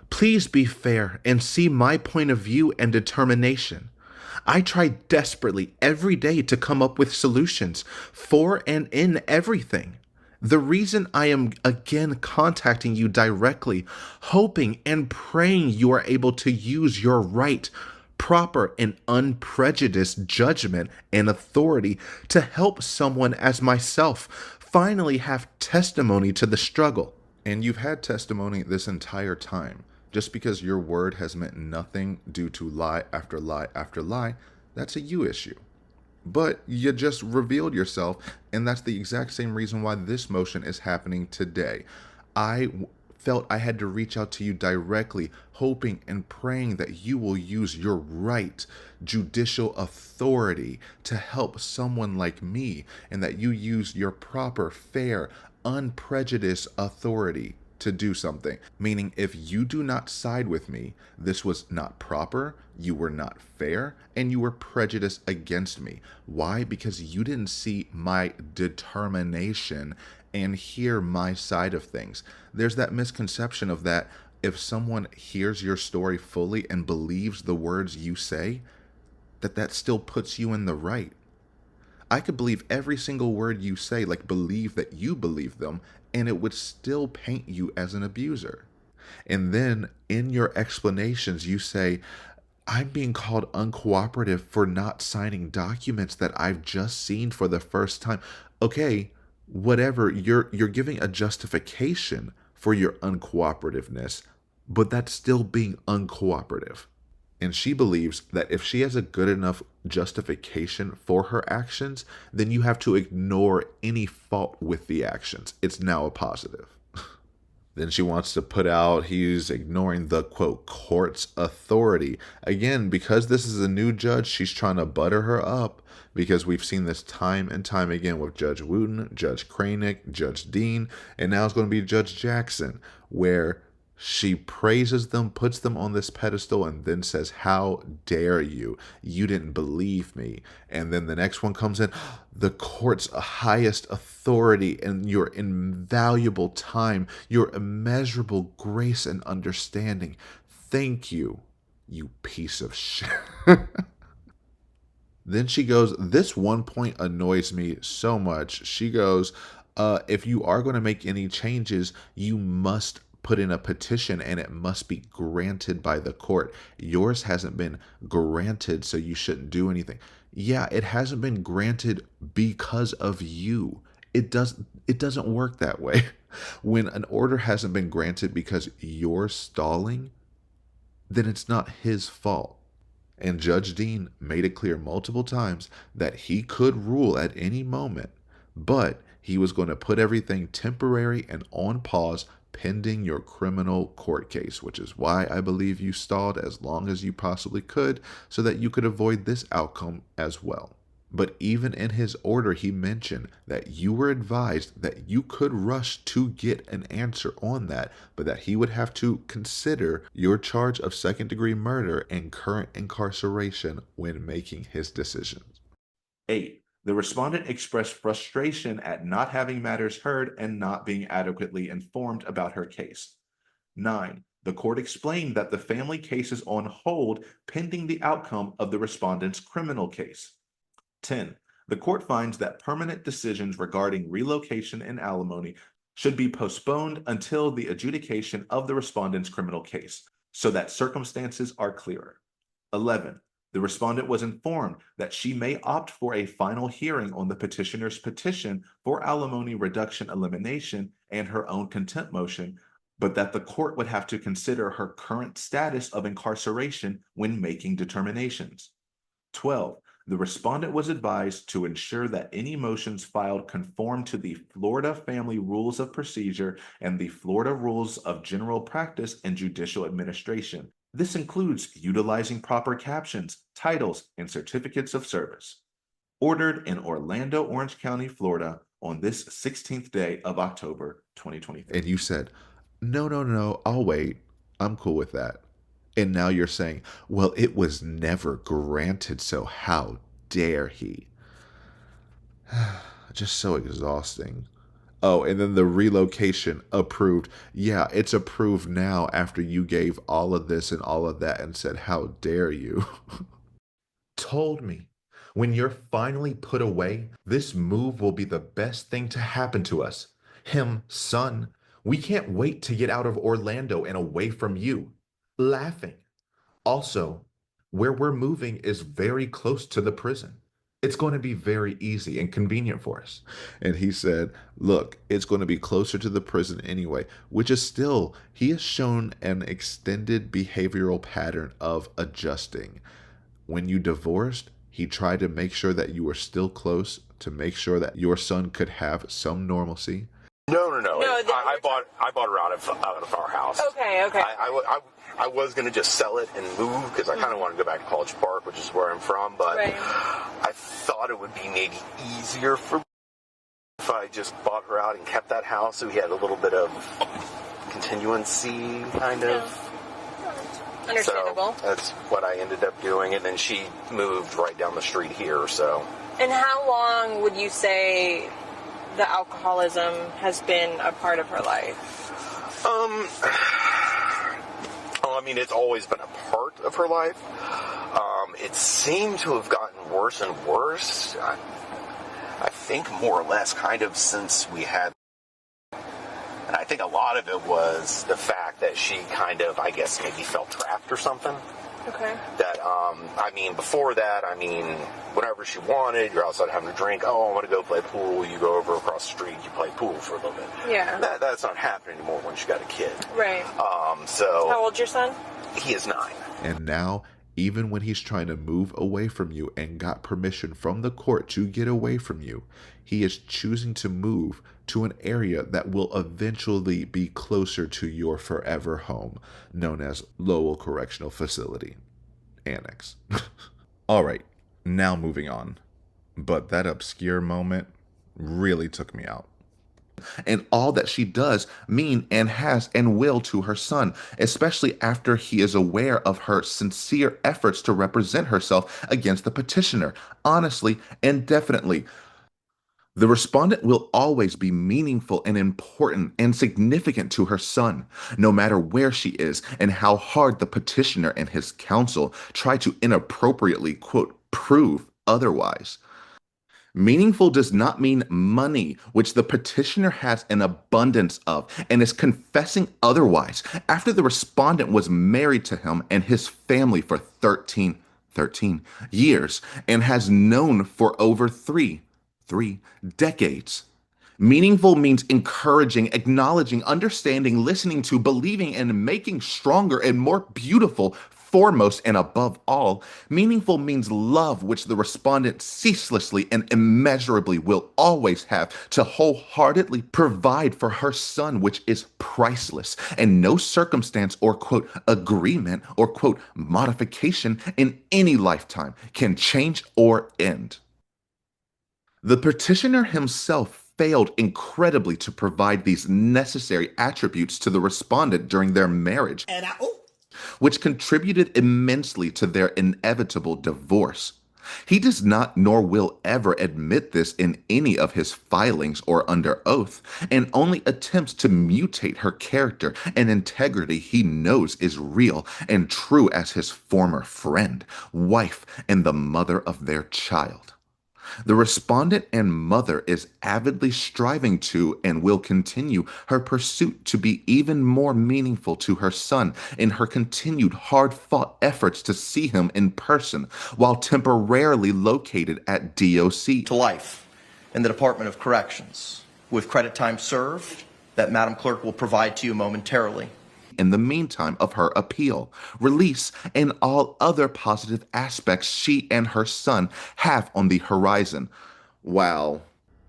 Please be fair and see my point of view and determination. I try desperately every day to come up with solutions for and in everything. The reason I am again contacting you directly, hoping and praying you are able to use your right, proper, and unprejudiced judgment and authority to help someone as myself finally have testimony to the struggle. And you've had testimony this entire time. Just because your word has meant nothing due to lie after lie after lie, that's a you issue. But you just revealed yourself, and that's the exact same reason why this motion is happening today. I felt I had to reach out to you directly, hoping and praying that you will use your right judicial authority to help someone like me, and that you use your proper, fair, unprejudiced authority to do something. Meaning, if you do not side with me, this was not proper, you were not fair, and you were prejudiced against me. Why? Because you didn't see my determination and hear my side of things. There's that misconception of that if someone hears your story fully and believes the words you say, that still puts you in the right. I could believe every single word you say, like believe that you believe them, and it would still paint you as an abuser. And then in your explanations, you say, I'm being called uncooperative for not signing documents that I've just seen for the first time. Okay, whatever, you're giving a justification for your uncooperativeness, but that's still being uncooperative. And she believes that if she has a good enough justification for her actions, then you have to ignore any fault with the actions. It's now a positive. Then she wants to put out he's ignoring the, quote, court's authority. Again, because this is a new judge, she's trying to butter her up, because we've seen this time and time again with Judge Wooten, Judge Cranick, Judge Dean, and now it's going to be Judge Jackson, where she praises them, puts them on this pedestal, and then says, how dare you? You didn't believe me. And then the next one comes in, the court's highest authority and your invaluable time, your immeasurable grace and understanding. Thank you, you piece of shit. Then she goes, this one point annoys me so much. She goes, if you are going to make any changes, you must put in a petition and it must be granted by the court. Yours hasn't been granted, so you shouldn't do anything. Yeah, it hasn't been granted because of you. It doesn't work that way. When an order hasn't been granted because you're stalling, then it's not his fault. And Judge Dean made it clear multiple times that he could rule at any moment, but he was going to put everything temporary and on pause pending your criminal court case, which is why I believe you stalled as long as you possibly could so that you could avoid this outcome as well. But even in his order, he mentioned that you were advised that you could rush to get an answer on that, but that he would have to consider your charge of second-degree murder and current incarceration when making his decisions. 8. The respondent expressed frustration at not having matters heard and not being adequately informed about her case. 9. The court explained that the family case is on hold pending the outcome of the respondent's criminal case. 10. The court finds that permanent decisions regarding relocation and alimony should be postponed until the adjudication of the respondent's criminal case, so that circumstances are clearer. 11. The respondent was informed that she may opt for a final hearing on the petitioner's petition for alimony reduction elimination and her own contempt motion, but that the court would have to consider her current status of incarceration when making determinations. 12. The respondent was advised to ensure that any motions filed conform to the Florida Family Rules of Procedure and the Florida Rules of General Practice and Judicial Administration. This includes utilizing proper captions, titles, and certificates of service. Ordered in Orlando, Orange County, Florida, on this 16th day of October, 2023. And you said, no, I'll wait. I'm cool with that. And now you're saying, well, it was never granted, so how dare he? Just so exhausting. Oh, and then the relocation approved. Yeah, it's approved now after you gave all of this and all of that and said, how dare you? Told me, when you're finally put away, this move will be the best thing to happen to us. Him, son. We can't wait to get out of Orlando and away from you. Laughing. Also, where we're moving is very close to the prison. It's going to be very easy and convenient for us. And he said, look, it's going to be closer to the prison anyway, which is still, he has shown an extended behavioral pattern of adjusting. When you divorced, he tried to make sure that you were still close, to make sure that your son could have some normalcy. No. I bought her out of our house. Okay. I was going to just sell it and move because I kind of want to go back to College Park, which is where I'm from, but I thought it would be maybe easier for me if I just bought her out and kept that house so we had a little bit of continuancy, kind of. Understandable. So that's what I ended up doing, and then she moved right down the street here, so. And how long would you say the alcoholism has been a part of her life? I mean, it's always been a part of her life. It seemed to have gotten worse and worse. I think more or less kind of since we had. And I think a lot of it was the fact that she kind of, I guess, maybe felt trapped or something. Okay. That, I mean, before that, whenever she wanted, you're outside having a drink. Oh, I want to go play pool. You go over across the street, you play pool for a little bit. Yeah. That's not happening anymore when she got a kid. Right. So. How old's your son? He is 9. And now, even when he's trying to move away from you and got permission from the court to get away from you, he is choosing to move to an area that will eventually be closer to your forever home, known as Lowell Correctional Facility Annex. All right, now moving on. But that obscure moment really took me out. And all that she does mean and has and will to her son, especially after he is aware of her sincere efforts to represent herself against the petitioner, honestly and definitely. The respondent will always be meaningful and important and significant to her son, no matter where she is and how hard the petitioner and his counsel try to inappropriately, quote, prove otherwise. Meaningful does not mean money, which the petitioner has an abundance of and is confessing otherwise after the respondent was married to him and his family for 13 years and has known for over three decades. Meaningful means encouraging, acknowledging, understanding, listening to, believing, and making stronger and more beautiful. Foremost and above all, meaningful means love, which the respondent ceaselessly and immeasurably will always have to wholeheartedly provide for her son, which is priceless, and no circumstance or, quote, agreement or, quote, modification in any lifetime can change or end. The petitioner himself failed incredibly to provide these necessary attributes to the respondent during their marriage, which contributed immensely to their inevitable divorce. He does not nor will ever admit this in any of his filings or under oath, and only attempts to mutate her character and integrity he knows is real and true as his former friend, wife, and the mother of their child. The respondent and mother is avidly striving to and will continue her pursuit to be even more meaningful to her son in her continued hard-fought efforts to see him in person while temporarily located at DOC. To life in the Department of Corrections, with credit time served that Madam Clerk will provide to you momentarily. In the meantime of her appeal, release, and all other positive aspects she and her son have on the horizon. Wow.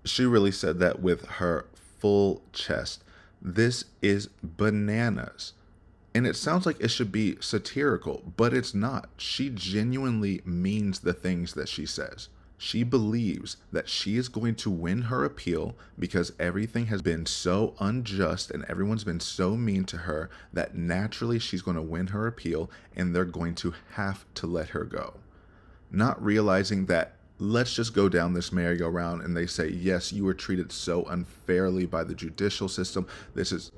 She really said that with her full chest. This is bananas. And it sounds like it should be satirical, but it's not. She genuinely means the things that she says. She believes that she is going to win her appeal because everything has been so unjust and everyone's been so mean to her that naturally she's going to win her appeal and they're going to have to let her go. Not realizing that let's just go down this merry-go-round, and they say, yes, you were treated so unfairly by the judicial system. This is...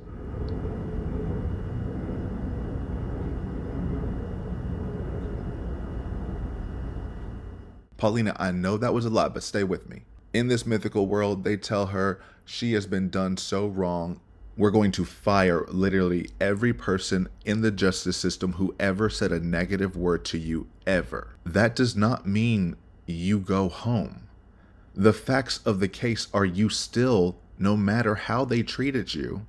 Paulina, I know that was a lot, but stay with me. In this mythical world, they tell her she has been done so wrong. We're going to fire literally every person in the justice system who ever said a negative word to you ever. That does not mean you go home. The facts of the case are you still, no matter how they treated you,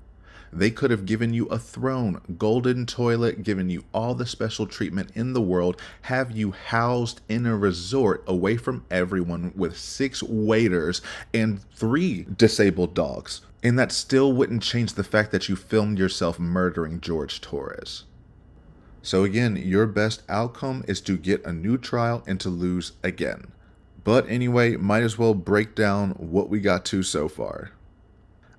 they could have given you a throne, golden toilet, given you all the special treatment in the world, have you housed in a resort away from everyone with 6 waiters and 3 disabled dogs. And that still wouldn't change the fact that you filmed yourself murdering George Torres. So again, your best outcome is to get a new trial and to lose again. But anyway, might as well break down what we got to so far.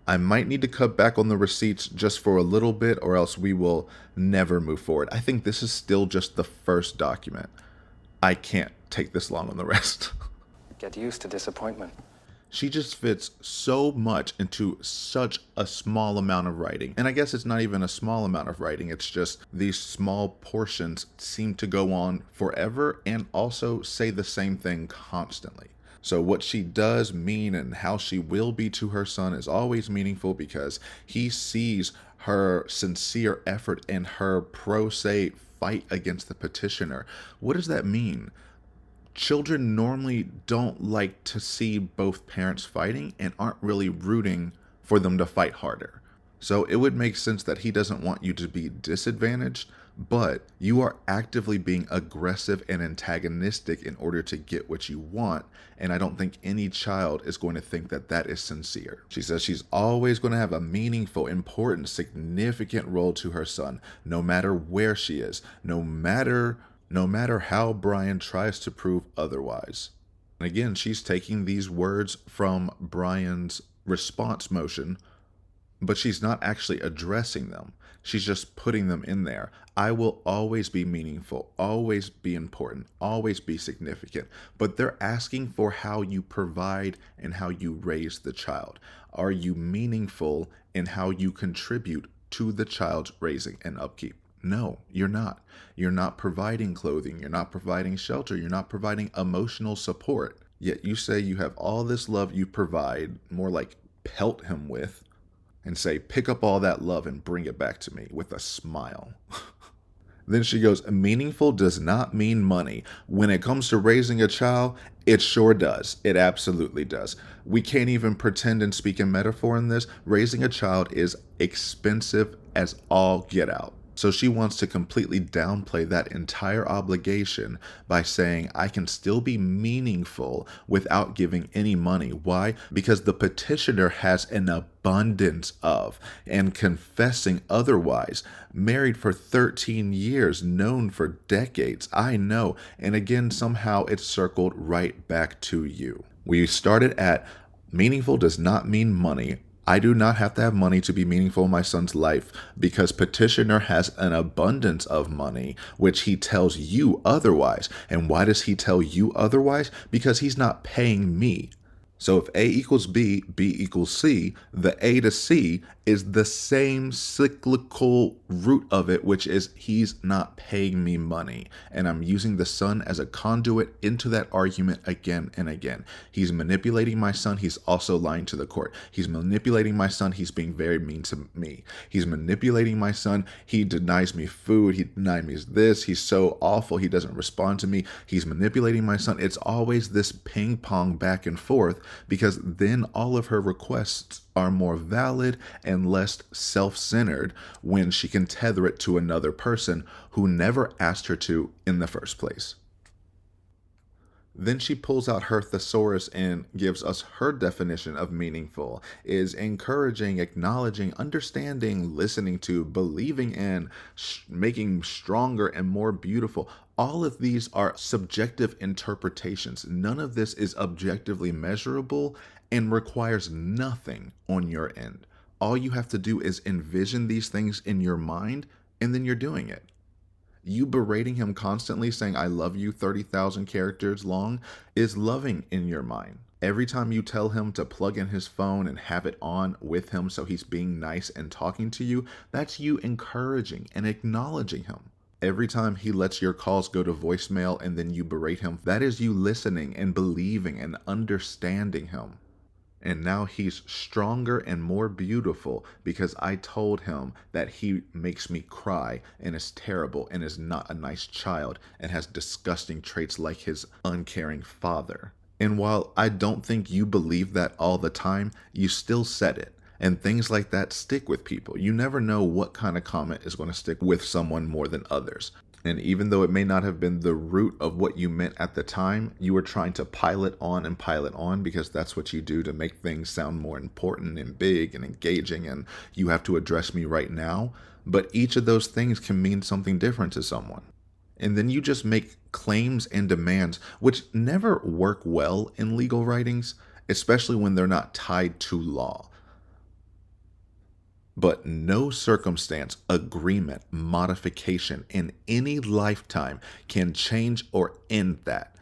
I might need to cut back on the receipts just for a little bit, or else we will never move forward. I think this is still just the first document. I can't take this long on the rest. Get used to disappointment. She just fits so much into such a small amount of writing. And I guess it's not even a small amount of writing. It's just these small portions seem to go on forever and also say the same thing constantly. So what she does mean and how she will be to her son is always meaningful because he sees her sincere effort and her pro se fight against the petitioner. What does that mean? Children normally don't like to see both parents fighting and aren't really rooting for them to fight harder. So it would make sense that he doesn't want you to be disadvantaged, but you are actively being aggressive and antagonistic in order to get what you want, and I don't think any child is going to think that that is sincere. She says she's always going to have a meaningful, important, significant role to her son, no matter where she is, no matter how Brian tries to prove otherwise. And again, she's taking these words from Brian's response motion, but she's not actually addressing them. She's just putting them in there. I will always be meaningful, always be important, always be significant. But they're asking for how you provide and how you raise the child. Are you meaningful in how you contribute to the child's raising and upkeep? No, you're not. You're not providing clothing. You're not providing shelter. You're not providing emotional support. Yet you say you have all this love you provide, more like pelt him with, and say, pick up all that love and bring it back to me with a smile. Then she goes, meaningful does not mean money. When it comes to raising a child, it sure does. It absolutely does. We can't even pretend and speak in metaphor in this. Raising a child is expensive as all get out. So she wants to completely downplay that entire obligation by saying, I can still be meaningful without giving any money. Why? Because the petitioner has an abundance of, and confessing otherwise, married for 13 years, known for decades. I know. And again, somehow it's circled right back to you. We started at meaningful does not mean money. I do not have to have money to be meaningful in my son's life because petitioner has an abundance of money, which he tells you otherwise. And why does he tell you otherwise? Because he's not paying me. So if A equals B, B equals C, the A to C is the same cyclical root of it, which is he's not paying me money. And I'm using the son as a conduit into that argument again and again. He's manipulating my son. He's also lying to the court. He's manipulating my son. He's being very mean to me. He's manipulating my son. He denies me food. He denied me this. He's so awful. He doesn't respond to me. He's manipulating my son. It's always this ping pong back and forth, because then all of her requests are more valid and less self-centered when she can tether it to another person who never asked her to in the first place. Then she pulls out her thesaurus and gives us her definition of meaningful is encouraging, acknowledging, understanding, listening to, believing in, making stronger and more beautiful. All of these are subjective interpretations. None of this is objectively measurable and requires nothing on your end. All you have to do is envision these things in your mind, and then you're doing it. You berating him constantly, saying, I love you 30,000 characters long, is loving in your mind. Every time you tell him to plug in his phone and have it on with him so he's being nice and talking to you, that's you encouraging and acknowledging him. Every time he lets your calls go to voicemail and then you berate him, that is you listening and believing and understanding him. And now he's stronger and more beautiful because I told him that he makes me cry and is terrible and is not a nice child and has disgusting traits like his uncaring father. And while I don't think you believe that all the time, you still said it. And things like that stick with people. You never know what kind of comment is going to stick with someone more than others. And even though it may not have been the root of what you meant at the time, you were trying to pile it on because that's what you do to make things sound more important and big and engaging, and you have to address me right now. But each of those things can mean something different to someone. And then you just make claims and demands, which never work well in legal writings, especially when they're not tied to law. But no circumstance, agreement, modification in any lifetime can change or end that.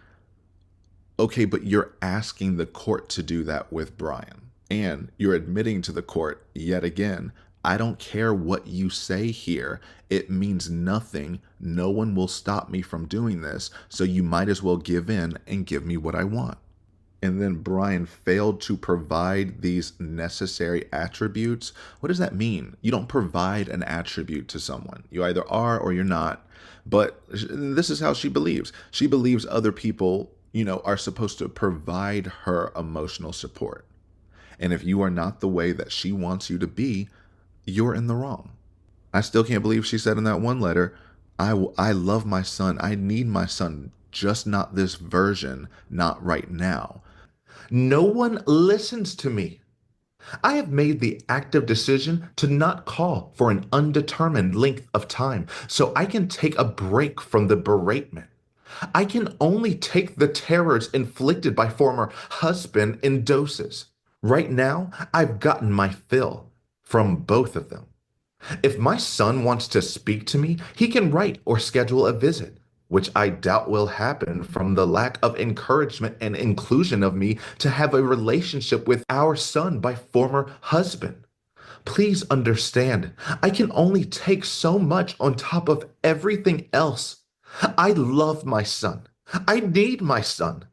Okay, but you're asking the court to do that with Brian. And you're admitting to the court, yet again, I don't care what you say here. It means nothing. No one will stop me from doing this. So you might as well give in and give me what I want. And then Brian failed to provide these necessary attributes. What does that mean? You don't provide an attribute to someone. You either are or you're not. But this is how she believes. She believes other people, are supposed to provide her emotional support. And if you are not the way that she wants you to be, you're in the wrong. I still can't believe she said in that one letter, I love my son. I need my son, just not this version, not right now. No one listens to me. I have made the active decision to not call for an undetermined length of time so I can take a break from the beratement. I can only take the terrors inflicted by former husband in doses. Right now, I've gotten my fill from both of them. If my son wants to speak to me, he can write or schedule a visit, which I doubt will happen from the lack of encouragement and inclusion of me to have a relationship with our son by former husband. Please understand, I can only take so much on top of everything else. I love my son. I need my son.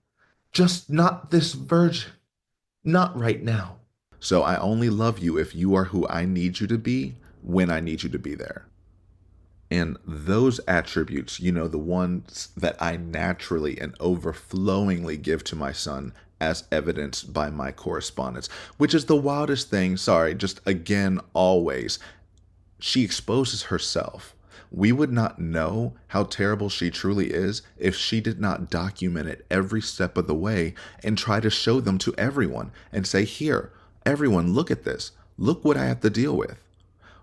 Just not this version. Not right now. So I only love you if you are who I need you to be when I need you to be there. And those attributes, the ones that I naturally and overflowingly give to my son as evidenced by my correspondence, which is the wildest thing. Sorry, just again, always. She exposes herself. We would not know how terrible she truly is if she did not document it every step of the way and try to show them to everyone and say, here, everyone, look at this. Look what I have to deal with.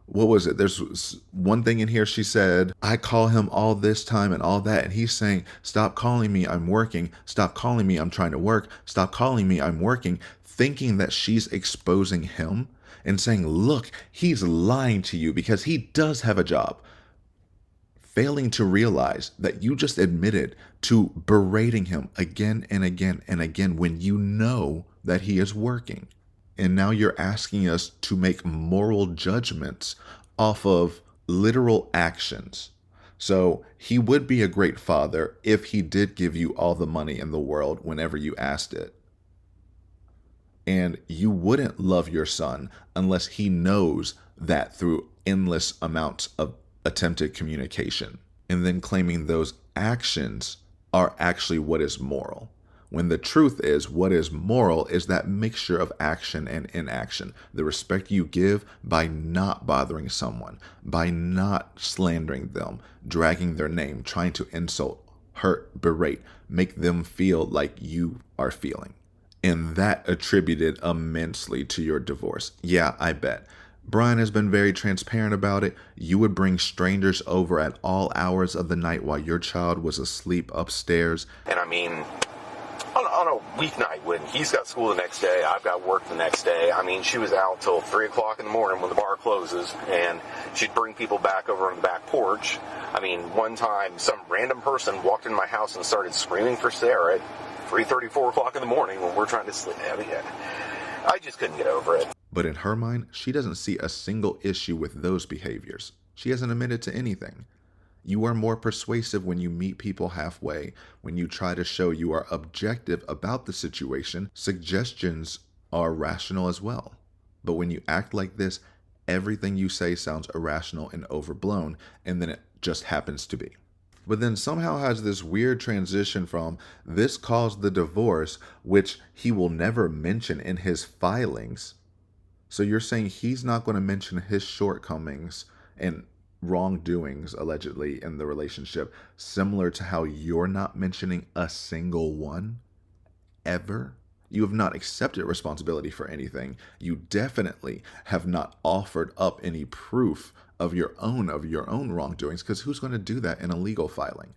What was it? There's one thing in here she said, I call him all this time and all that. And he's saying, stop calling me, I'm working. Stop calling me, I'm trying to work. Stop calling me, I'm working. Thinking that she's exposing him and saying, look, he's lying to you because he does have a job. Failing to realize that you just admitted to berating him again and again and again when you know that he is working. And now you're asking us to make moral judgments off of literal actions. So he would be a great father if he did give you all the money in the world whenever you asked it. And you wouldn't love your son unless he knows that through endless amounts of attempted communication. And then claiming those actions are actually what is moral. When the truth is, what is moral is that mixture of action and inaction. The respect you give by not bothering someone, by not slandering them, dragging their name, trying to insult, hurt, berate, make them feel like you are feeling. And that attributed immensely to your divorce. Yeah, I bet. Brian has been very transparent about it. You would bring strangers over at all hours of the night while your child was asleep upstairs. And I mean, on a weeknight when he's got school the next day, I've got work the next day. I mean, she was out till 3 o'clock in the morning when the bar closes, and she'd bring people back over on the back porch. I mean, one time some random person walked in my house and started screaming for Sarah at 3:30, 4 o'clock in the morning when we're trying to sleep. I mean, I just couldn't get over it. But in her mind, she doesn't see a single issue with those behaviors. She hasn't admitted to anything. You are more persuasive when you meet people halfway, when you try to show you are objective about the situation. Suggestions are rational as well. But when you act like this, everything you say sounds irrational and overblown, and then it just happens to be. But then somehow has this weird transition from this caused the divorce, which he will never mention in his filings. So you're saying he's not going to mention his shortcomings and wrongdoings allegedly in the relationship, similar to how you're not mentioning a single one ever? You have not accepted responsibility for anything. You definitely have not offered up any proof of your own wrongdoings, because who's going to do that in a legal filing?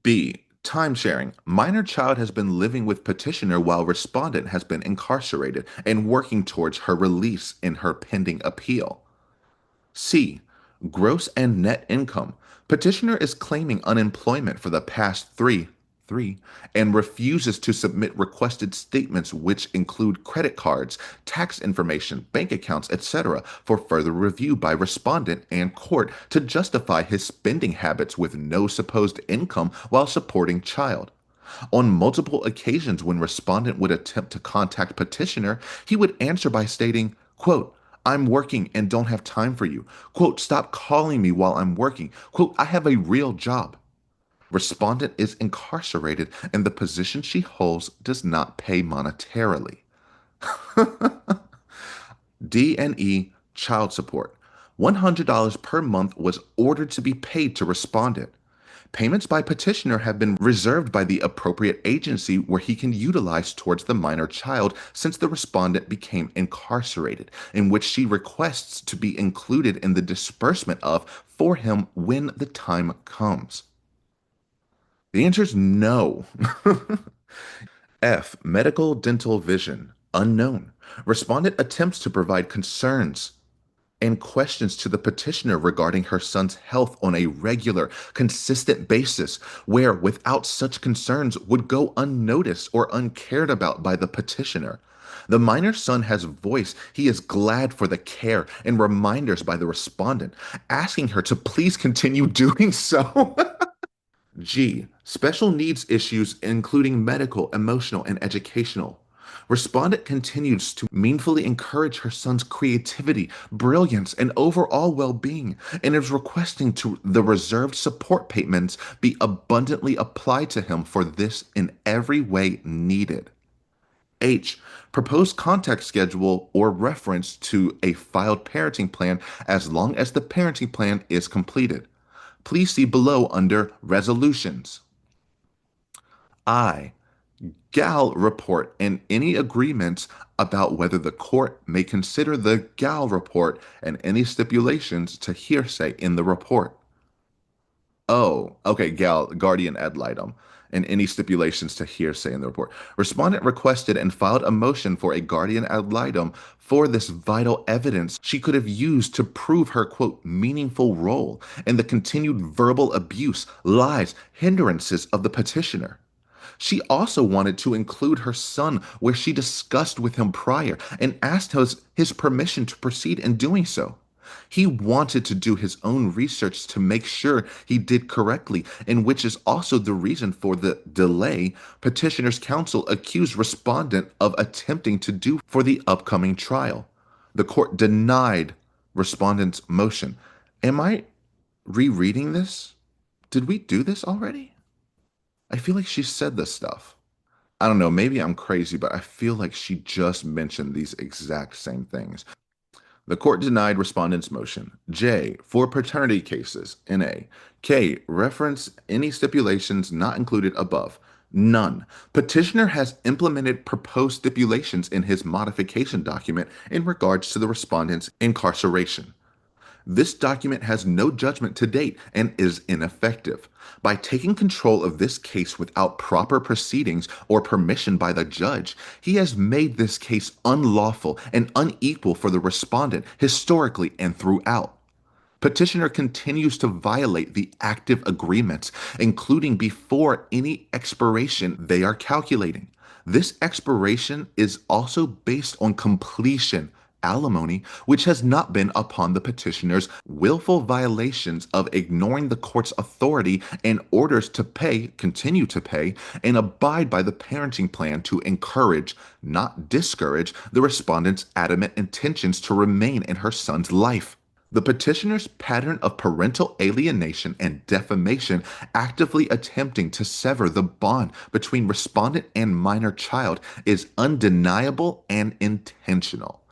B. Time sharing. Minor child has been living with petitioner while respondent has been incarcerated and working towards her release in her pending appeal. C. Gross and net income. Petitioner is claiming unemployment for the past three, and refuses to submit requested statements which include credit cards, tax information, bank accounts, etc. for further review by respondent and court to justify his spending habits with no supposed income while supporting child. On multiple occasions when respondent would attempt to contact petitioner, he would answer by stating, quote, "I'm working and don't have time for you." Quote, "Stop calling me while I'm working." Quote, "I have a real job." Respondent is incarcerated and the position she holds does not pay monetarily. D&E child support. $100 per month was ordered to be paid to respondent. Payments by petitioner have been reserved by the appropriate agency where he can utilize towards the minor child since the respondent became incarcerated, in which she requests to be included in the disbursement of for him when the time comes. The answer is no. F. Medical dental vision. Unknown. Respondent attempts to provide concerns and questions to the petitioner regarding her son's health on a regular, consistent basis, where without such concerns would go unnoticed or uncared about by the petitioner. The minor's son has voiced he is glad for the care and reminders by the respondent, asking her to please continue doing so. G. Special needs issues including medical, emotional, and educational. Respondent continues to meaningfully encourage her son's creativity, brilliance, and overall well-being, and is requesting to the reserved support payments be abundantly applied to him for this in every way needed. H. Proposed contact schedule or reference to a filed parenting plan as long as the parenting plan is completed. Please see below under Resolutions. I. GAL report and any agreements about whether the court may consider the GAL report and any stipulations to hearsay in the report. Oh, okay, GAL, guardian ad litem, and any stipulations to hearsay in the report. Respondent requested and filed a motion for a guardian ad litem for this vital evidence she could have used to prove her, quote, meaningful role in the continued verbal abuse, lies, hindrances of the petitioner. She also wanted to include her son where she discussed with him prior and asked his permission to proceed in doing so. He wanted to do his own research to make sure he did correctly, and which is also the reason for the delay petitioner's counsel accused respondent of attempting to do for the upcoming trial. The court denied respondent's motion. Am I rereading this? Did we do this already? I feel like she said this stuff. I don't know, maybe I'm crazy, but I feel like she just mentioned these exact same things. The court denied respondent's motion. J. For paternity cases. N.A. K. Reference any stipulations not included above. None. Petitioner has implemented proposed stipulations in his modification document in regards to the respondent's incarceration. This document has no judgment to date and is ineffective. By taking control of this case without proper proceedings or permission by the judge, he has made this case unlawful and unequal for the respondent historically and throughout. Petitioner continues to violate the active agreements, including before any expiration they are calculating. This expiration is also based on completion, alimony, which has not been upon the petitioner's willful violations of ignoring the court's authority and orders to pay, continue to pay, and abide by the parenting plan to encourage, not discourage, the respondent's adamant intentions to remain in her son's life. The petitioner's pattern of parental alienation and defamation, actively attempting to sever the bond between respondent and minor child, is undeniable and intentional.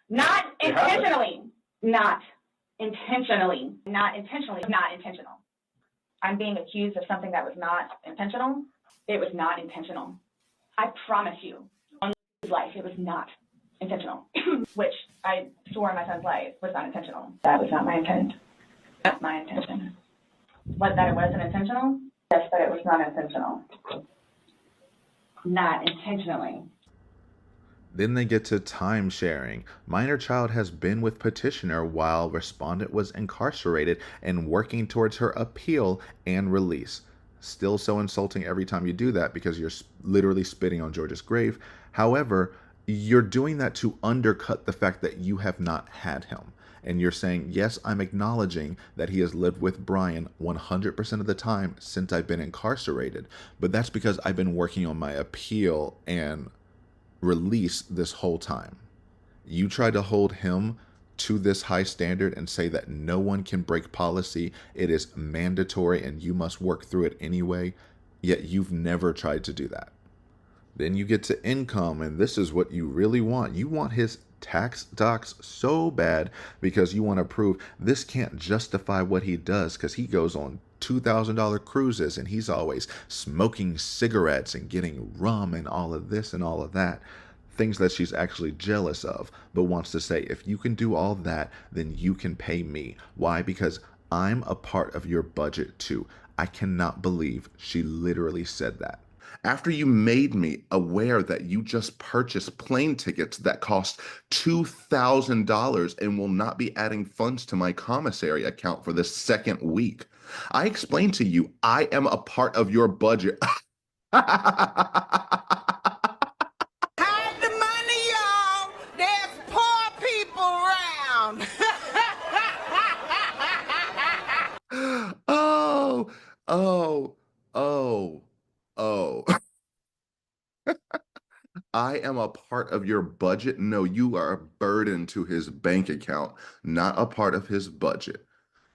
Not intentionally. Not intentionally. Not intentionally. Not intentional. I'm being accused of something that was not intentional. It was not intentional. I promise you, on his life, it was not intentional. Which I swore on my son's life was not intentional. That was not my intent. That's my intention. What, that it wasn't intentional? Yes, but it was not intentional. Not intentionally. Then they get to time sharing. Minor child has been with petitioner while respondent was incarcerated and working towards her appeal and release. Still so insulting every time you do that because you're literally spitting on George's grave. However, you're doing that to undercut the fact that you have not had him. And you're saying, yes, I'm acknowledging that he has lived with Brian 100% of the time since I've been incarcerated. But that's because I've been working on my appeal and release this whole time. You try to hold him to this high standard and say that no one can break policy. It is mandatory and you must work through it anyway. Yet you've never tried to do that. Then you get to income, and this is what you really want. You want his tax docs so bad because you want to prove this can't justify what he does because he goes on $2,000 cruises and he's always smoking cigarettes and getting rum and all of this and all of that. Things that she's actually jealous of, but wants to say, if you can do all that, then you can pay me. Why? Because I'm a part of your budget too. I cannot believe she literally said that. After you made me aware that you just purchased plane tickets that cost $2,000 and will not be adding funds to my commissary account for the second week, I explained to you I am a part of your budget. Hide the money, y'all. There's poor people around. Oh. I am a part of your budget? No, you are a burden to his bank account, not a part of his budget.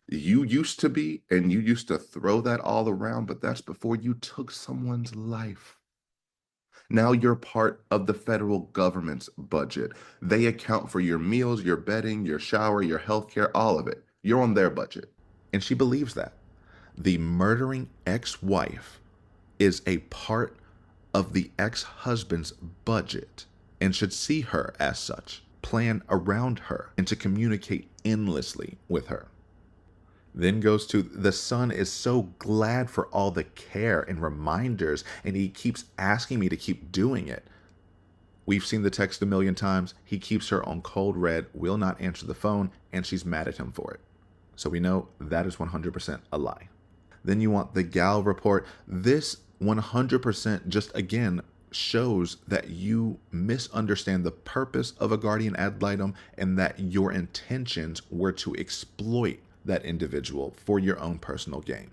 You used to be, and you used to throw that all around, but that's before you took someone's life. Now you're part of the federal government's budget. They account for your meals, your bedding, your shower, your healthcare, all of it. You're on their budget. And she believes that. The murdering ex-wife is a part of the ex-husband's budget and should see her as such, plan around her, and to communicate endlessly with her. Then goes to, the son is so glad for all the care and reminders, and he keeps asking me to keep doing it. We've seen the text a million times. He keeps her on cold red, will not answer the phone, and she's mad at him for it. So we know that is 100% a lie. Then you want the gal report. This 100% just again shows that you misunderstand the purpose of a guardian ad litem and that your intentions were to exploit that individual for your own personal gain.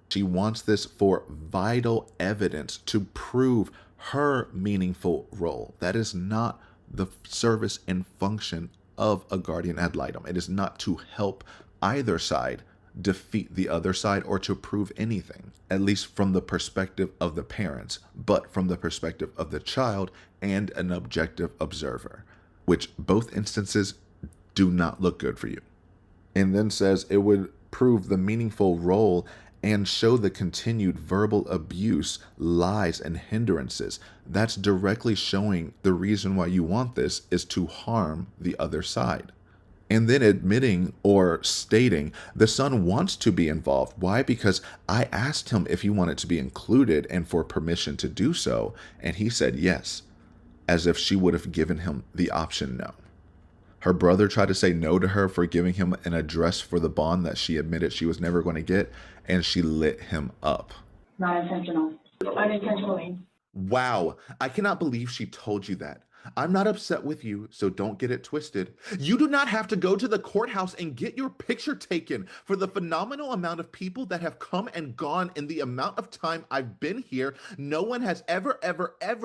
She wants this for vital evidence to prove her meaningful role. That is not the service and function of a guardian ad litem. It is not to help either side defeat the other side or to prove anything, at least from the perspective of the parents, but from the perspective of the child and an objective observer, which both instances do not look good for you. And then says it would prove the meaningful role and show the continued verbal abuse, lies, and hindrances. That's directly showing the reason why you want this is to harm the other side. and then admitting or stating the son wants to be involved. Why? Because I asked him if he wanted to be included and for permission to do so, and he said yes, as if she would have given him the option no. Her brother tried to say no to her for giving him an address for the bond that she admitted she was never going to get, and she lit him up. Not intentional. Unintentionally. Wow, I cannot believe she told you that. I'm not upset with you, so don't get it twisted. You do not have to go to the courthouse and get your picture taken. For the phenomenal amount of people that have come and gone in the amount of time I've been here, no one has ever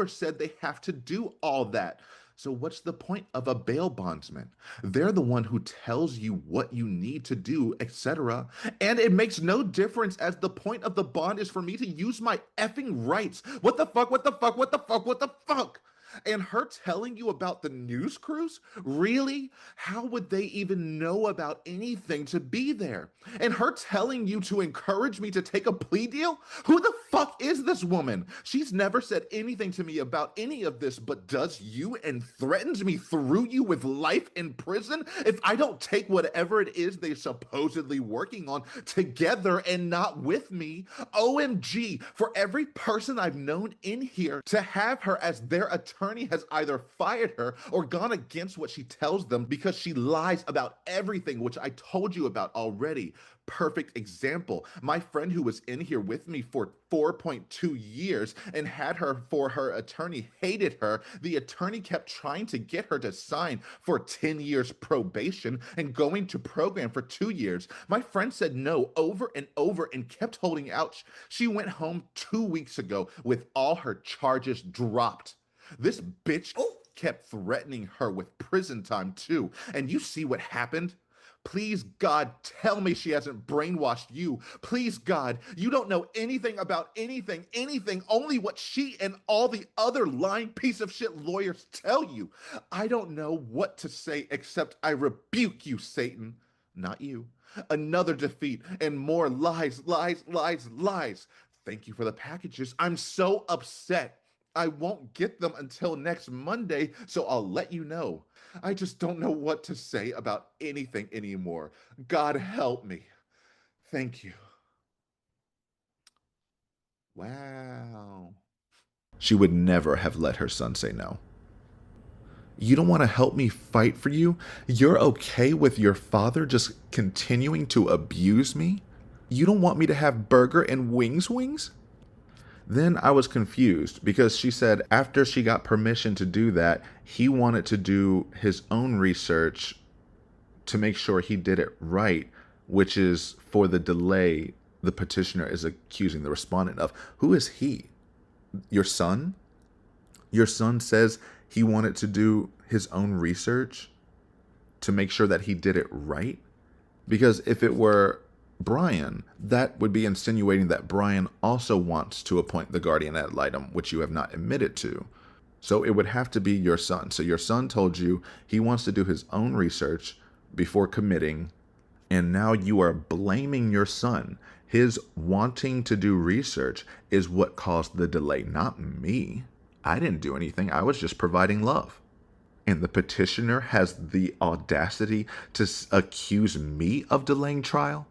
said they have to do all that. So what's the point of a bail bondsman? They're the one who tells you what you need to do, etc. And it makes no difference, as the point of the bond is for me to use my effing rights. What the fuck? And her telling you about the news cruise? Really? How would they even know about anything to be there? And her telling you to encourage me to take a plea deal? Who the fuck is this woman? She's never said anything to me about any of this, but does you and threatens me through you with life in prison if I don't take whatever it is they're supposedly working on together and not with me. OMG, for every person I've known in here, to have her as their attorney has either fired her or gone against what she tells them because she lies about everything, which I told you about already. Perfect example. My friend who was in here with me for 4.2 years and had her for her attorney hated her. The attorney kept trying to get her to sign for 10 years probation and going to program for 2 years. My friend said no over and over and kept holding out. She went home 2 weeks ago with all her charges dropped. This bitch kept threatening her with prison time too. And you see what happened? Please, God, tell me she hasn't brainwashed you. Please, God, you don't know anything about anything, only what she and all the other lying piece of shit lawyers tell you. I don't know what to say except I rebuke you, Satan. Not you. Another defeat and more lies. Thank you for the packages. I'm so upset. I won't get them until next Monday, so I'll let you know. I just don't know what to say about anything anymore. God help me. Thank you. Wow. She would never have let her son say no. You don't want to help me fight for you? You're okay with your father just continuing to abuse me? You don't want me to have burger and wings? Then I was confused because she said after she got permission to do that, he wanted to do his own research to make sure he did it right, which is for the delay the petitioner is accusing the respondent of. Who is he? Your son? Your son says he wanted to do his own research to make sure that he did it right? Because if it were Brian, that would be insinuating that Brian also wants to appoint the guardian ad litem, which you have not admitted to. So it would have to be your son. So your son told you he wants to do his own research before committing, and now you are blaming your son. His wanting to do research is what caused the delay, not me. I didn't do anything. I was just providing love. And the petitioner has the audacity to accuse me of delaying trial?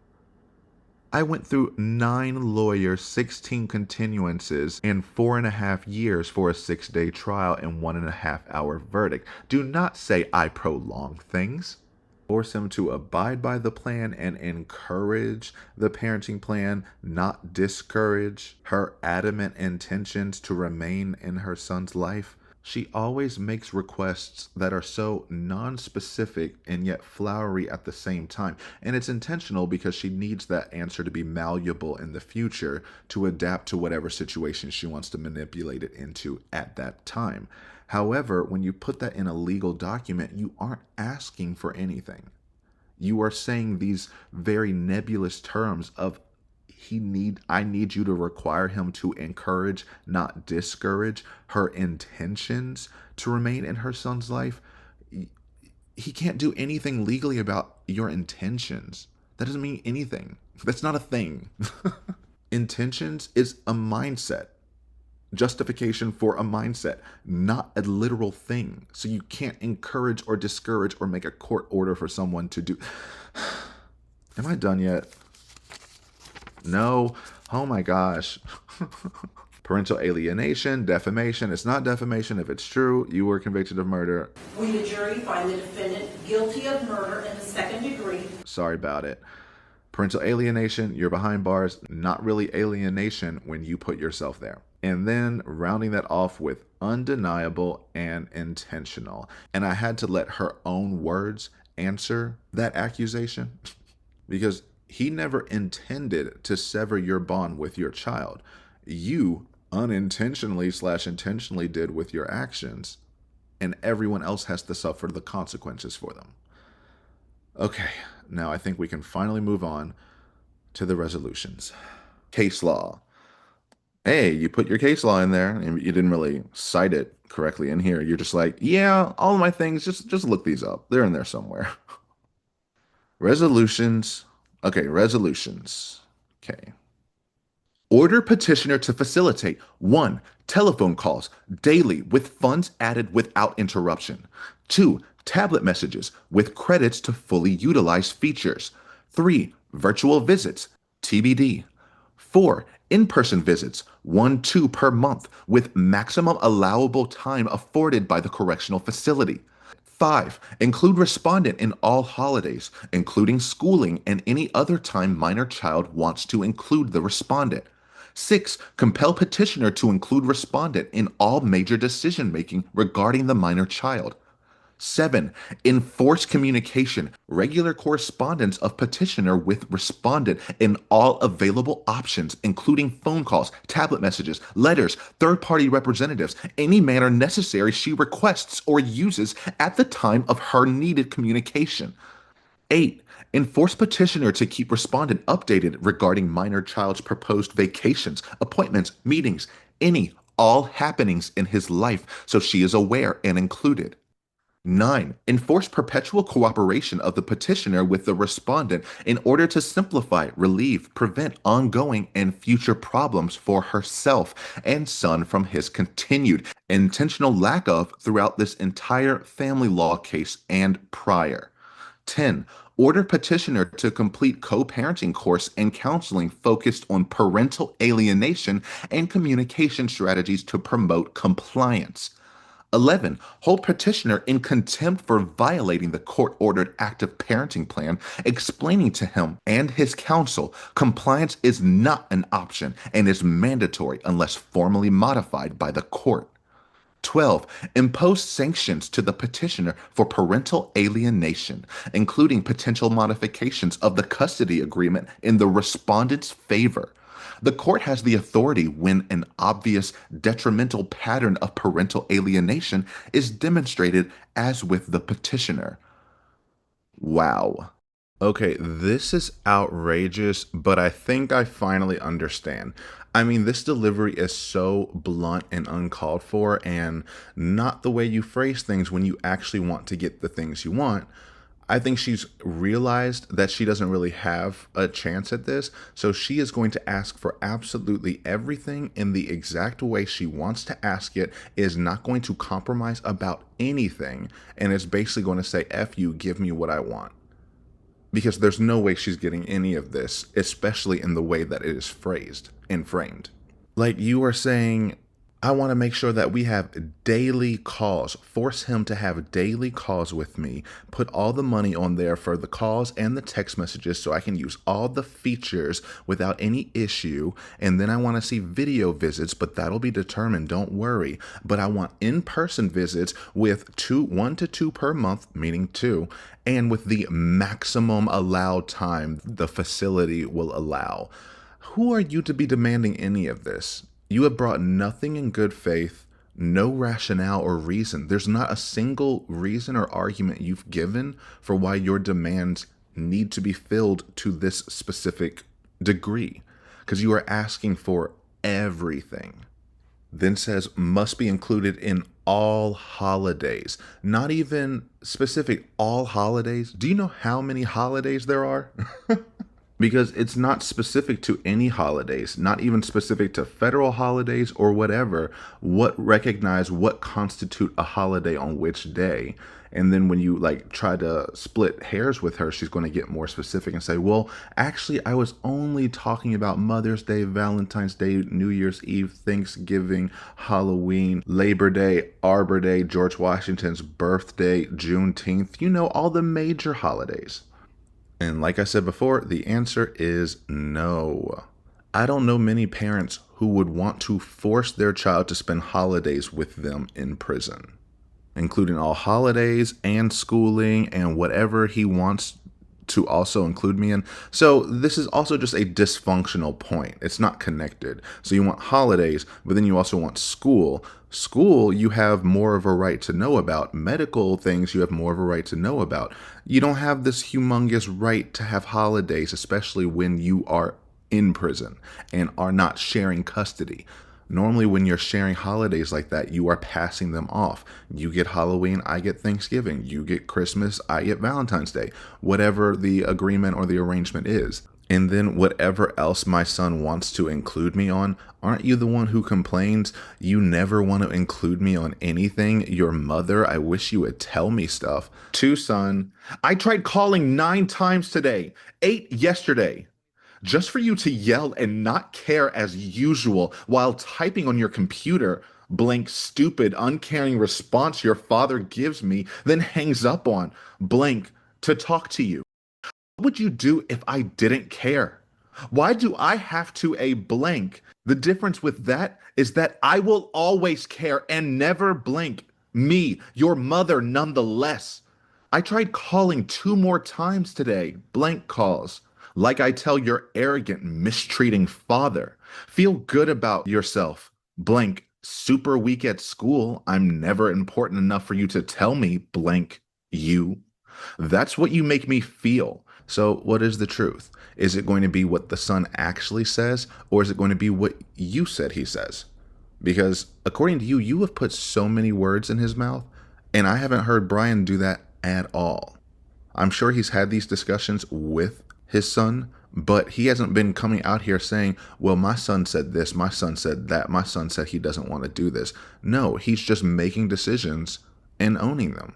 I went through 9 lawyers, 16 continuances, and 4.5 years for a 6-day trial and 1.5-hour verdict. Do not say I prolong things. Force him to abide by the plan and encourage the parenting plan, not discourage her adamant intentions to remain in her son's life. She always makes requests that are so non-specific and yet flowery at the same time. And it's intentional because she needs that answer to be malleable in the future to adapt to whatever situation she wants to manipulate it into at that time. However, when you put that in a legal document, you aren't asking for anything. You are saying these very nebulous terms of I need you to require him to encourage, not discourage, her intentions to remain in her son's life. He can't do anything legally about your intentions. That doesn't mean anything. That's not a thing. Intentions is a mindset. justification for a mindset, not a literal thing. So you can't encourage or discourage or make a court order for someone to do. Am I done yet? No. Oh my gosh. Parental alienation, defamation. It's not defamation if it's true. You were convicted of murder. We, the jury, find the defendant guilty of murder in the second degree. Sorry about it. Parental alienation, you're behind bars. Not really alienation when you put yourself there. And then rounding that off with undeniable and intentional. And I had to let her own words answer that accusation because he never intended to sever your bond with your child. You unintentionally/intentionally did with your actions, and everyone else has to suffer the consequences for them. Okay, now I think we can finally move on to the resolutions. Case law. Hey, you put your case law in there, and you didn't really cite it correctly in here. You're just like, yeah, all of my things, just look these up. They're in there somewhere. Resolutions. Okay, resolutions. Okay. Order petitioner to facilitate 1. Telephone calls daily with funds added without interruption. 2. Tablet messages with credits to fully utilize features. 3. Virtual visits, TBD. 4. In-person visits, 1-2 per month with maximum allowable time afforded by the correctional facility. 5. Include respondent in all holidays, including schooling and any other time minor child wants to include the respondent. 6. Compel petitioner to include respondent in all major decision-making regarding the minor child. 7. Enforce communication, regular correspondence of petitioner with respondent in all available options, including phone calls, tablet messages, letters, third-party representatives, any manner necessary she requests or uses at the time of her needed communication. 8. Enforce petitioner to keep respondent updated regarding minor child's proposed vacations, appointments, meetings, all happenings in his life so she is aware and included. 9. Enforce perpetual cooperation of the petitioner with the respondent in order to simplify, relieve, prevent ongoing and future problems for herself and son from his continued intentional lack of throughout this entire family law case and prior. 10. Order petitioner to complete co-parenting course and counseling focused on parental alienation and communication strategies to promote compliance. 11. Hold petitioner in contempt for violating the court-ordered active parenting plan, explaining to him and his counsel compliance is not an option and is mandatory unless formally modified by the court. 12. Impose sanctions to the petitioner for parental alienation, including potential modifications of the custody agreement in the respondent's favor. The court has the authority when an obvious detrimental pattern of parental alienation is demonstrated, as with the petitioner. Wow. Okay, this is outrageous, but I think I finally understand. I mean, this delivery is so blunt and uncalled for, and not the way you phrase things when you actually want to get the things you want. I think she's realized that she doesn't really have a chance at this, so she is going to ask for absolutely everything in the exact way she wants to ask it, is not going to compromise about anything, and is basically going to say, F you, give me what I want. Because there's no way she's getting any of this, especially in the way that it is phrased and framed. Like, you are saying, I want to make sure that we have daily calls, force him to have daily calls with me, put all the money on there for the calls and the text messages so I can use all the features without any issue. And then I want to see video visits, but that'll be determined, don't worry. But I want in-person visits with 1 to 2 per month, meaning 2, and with the maximum allowed time the facility will allow. Who are you to be demanding any of this? You have brought nothing in good faith, no rationale or reason. There's not a single reason or argument you've given for why your demands need to be filled to this specific degree, because you are asking for everything. Then says must be included in all holidays, not even specific all holidays. Do you know how many holidays there are? because it's not specific to any holidays, not even specific to federal holidays or whatever, what constitute a holiday on which day. And then when you like try to split hairs with her, she's going to get more specific and say, well, actually, I was only talking about Mother's Day, Valentine's Day, New Year's Eve, Thanksgiving, Halloween, Labor Day, Arbor Day, George Washington's birthday, Juneteenth, all the major holidays. And like I said before, the answer is no. I don't know many parents who would want to force their child to spend holidays with them in prison, including all holidays and schooling and whatever he wants to also include me in. So this is also just a dysfunctional point. It's not connected. So you want holidays, but then you also want school. School, you have more of a right to know about. Medical things, you have more of a right to know about. You don't have this humongous right to have holidays, especially when you are in prison and are not sharing custody. Normally, when you're sharing holidays like that, you are passing them off. You get Halloween, I get Thanksgiving. You get Christmas, I get Valentine's Day. Whatever the agreement or the arrangement is. And then whatever else my son wants to include me on, aren't you the one who complains you never want to include me on anything? Your mother, I wish you would tell me stuff. To son, I tried calling 9 times today, 8 yesterday. Just for you to yell and not care as usual while typing on your computer, blank stupid, uncaring response your father gives me, then hangs up on, blank, to talk to you. What would you do if I didn't care? Why do I have to a blank? The difference with that is that I will always care and never blink. Me, your mother, nonetheless. I tried calling 2 more times today, blank calls. Like I tell your arrogant, mistreating father. Feel good about yourself. Blank, super weak at school. I'm never important enough for you to tell me, blank, you. That's what you make me feel. So what is the truth? Is it going to be what the son actually says, or is it going to be what you said he says? Because according to you, you have put so many words in his mouth, and I haven't heard Brian do that at all. I'm sure he's had these discussions with his son, but he hasn't been coming out here saying, well, my son said this, my son said that, my son said he doesn't want to do this. No, he's just making decisions and owning them.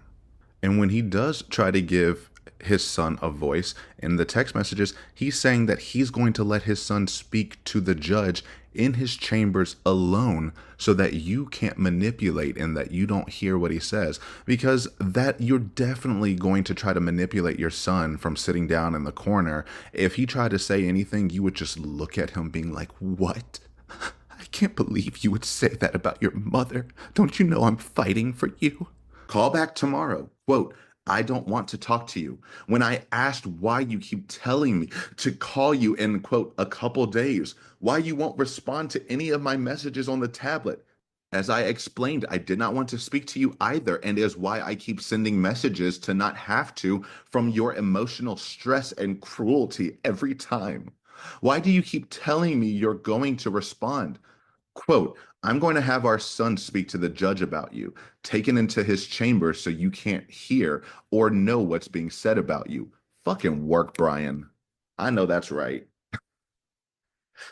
And when he does try to give his son a voice in the text messages, he's saying that he's going to let his son speak to the judge in his chambers alone so that you can't manipulate and that you don't hear what he says, because that you're definitely going to try to manipulate your son from sitting down in the corner. If he tried to say anything, you would just look at him being like, what? I can't believe you would say that about your mother. Don't you know I'm fighting for you? Call back tomorrow. Quote, I don't want to talk to you. When I asked why you keep telling me to call you in, quote, a couple days, why you won't respond to any of my messages on the tablet. As I explained, I did not want to speak to you either, and is why I keep sending messages to not have to from your emotional stress and cruelty every time. Why do you keep telling me you're going to respond? Quote, I'm going to have our son speak to the judge about you, taken into his chamber so you can't hear or know what's being said about you. Fucking work, Brian. I know that's right.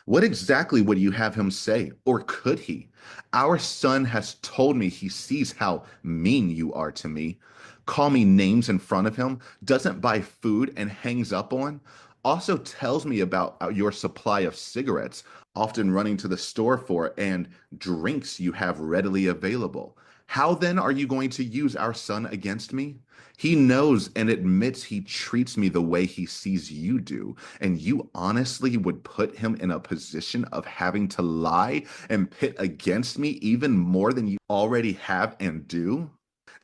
What exactly would you have him say, or could he? Our son has told me he sees how mean you are to me. Call me names in front of him, doesn't buy food and hangs up on. Also tells me about your supply of cigarettes, often running to the store for, and drinks you have readily available. How then are you going to use our son against me? He knows and admits he treats me the way he sees you do, and you honestly would put him in a position of having to lie and pit against me even more than you already have and do?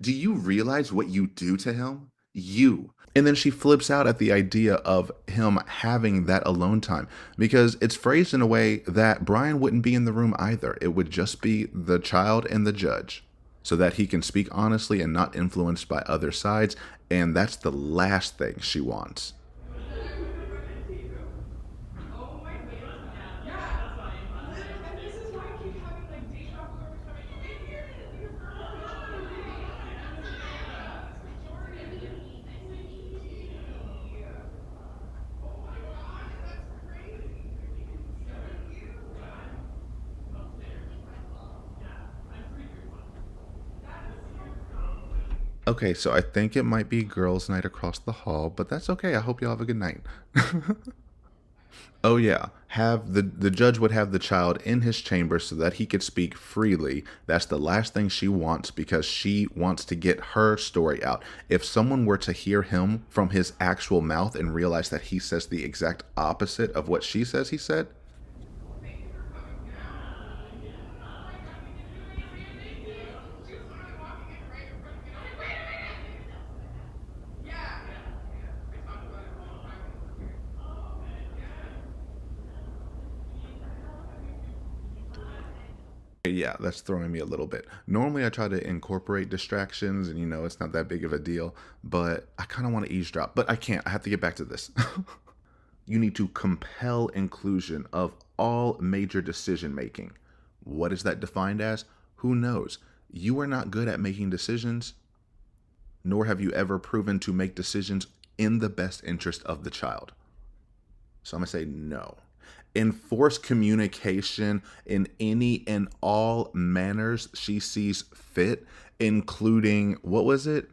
Do you realize what you do to him? You. And then she flips out at the idea of him having that alone time, because it's phrased in a way that Brian wouldn't be in the room either. It would just be the child and the judge, so that he can speak honestly and not influenced by other sides. And that's the last thing she wants. Okay, so I think it might be girls' night across the hall, but that's okay. I hope y'all have a good night. Oh yeah, have the judge would have the child in his chamber so that he could speak freely. That's the last thing she wants because she wants to get her story out. If someone were to hear him from his actual mouth and realize that he says the exact opposite of what she says he said, yeah, that's throwing me a little bit. Normally I try to incorporate distractions and it's not that big of a deal, but I kind of want to eavesdrop, but I can't. I have to get back to this. You need to compel inclusion of all major decision making. What is that defined as? Who knows? You are not good at making decisions, nor have you ever proven to make decisions in the best interest of the child. So I'm going to say no. Enforce communication in any and all manners she sees fit, including, what was it?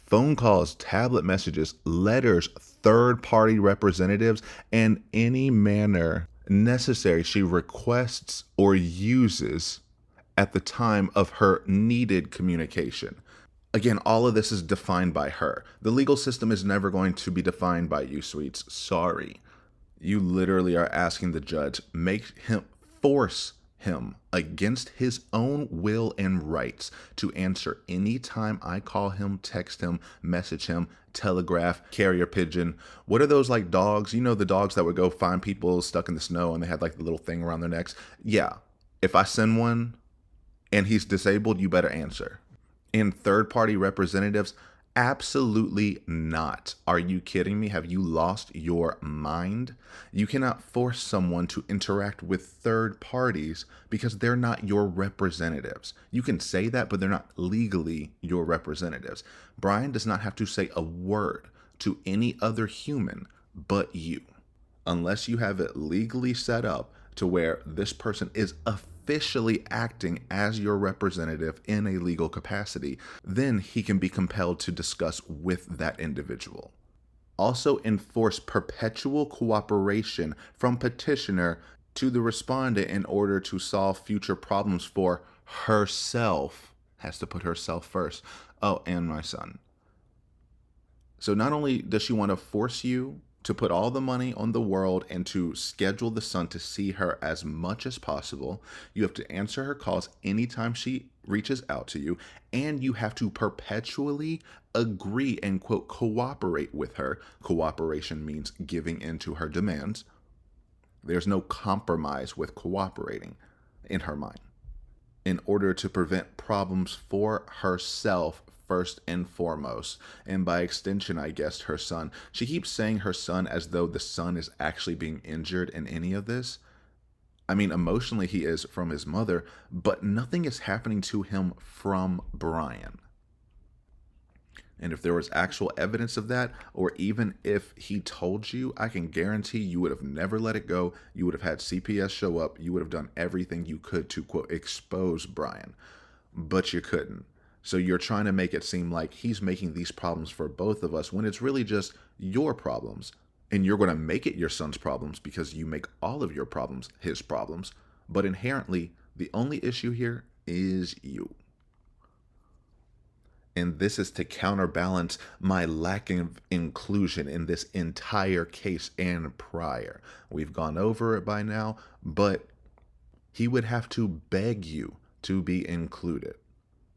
Phone calls, tablet messages, letters, third-party representatives, and any manner necessary she requests or uses at the time of her needed communication. Again, all of this is defined by her. The legal system is never going to be defined by you, sweets. Sorry. You literally are asking the judge, force him against his own will and rights to answer any time I call him, text him, message him, telegraph, carrier pigeon. What are those like dogs? You know, the dogs that would go find people stuck in the snow and they had like the little thing around their necks. Yeah. If I send one and he's disabled, you better answer. And third-party representatives, absolutely not. Are you kidding me? Have you lost your mind? You cannot force someone to interact with third parties because they're not your representatives. You can say that, but they're not legally your representatives. Brian does not have to say a word to any other human but you, unless you have it legally set up to where this person is officially acting as your representative in a legal capacity. Then he can be compelled to discuss with that individual. Also enforce perpetual cooperation from petitioner to the respondent in order to solve future problems for herself. Has to put herself first. Oh, and my son. So not only does she want to force you to put all the money on the world and to schedule the son to see her as much as possible, you have to answer her calls anytime she reaches out to you, and you have to perpetually agree and, quote, cooperate with her. Cooperation means giving in to her demands. There's no compromise with cooperating in her mind, in order to prevent problems for herself first and foremost, and by extension, I guess, her son. She keeps saying her son as though the son is actually being injured in any of this. I mean, emotionally he is from his mother, but nothing is happening to him from Brian. And if there was actual evidence of that, or even if he told you, I can guarantee you would have never let it go. You would have had CPS show up. You would have done everything you could to, quote, expose Brian, but you couldn't. So you're trying to make it seem like he's making these problems for both of us when it's really just your problems. And you're going to make it your son's problems because you make all of your problems his problems. But inherently, the only issue here is you. And this is to counterbalance my lack of inclusion in this entire case and prior. We've gone over it by now, but he would have to beg you to be included.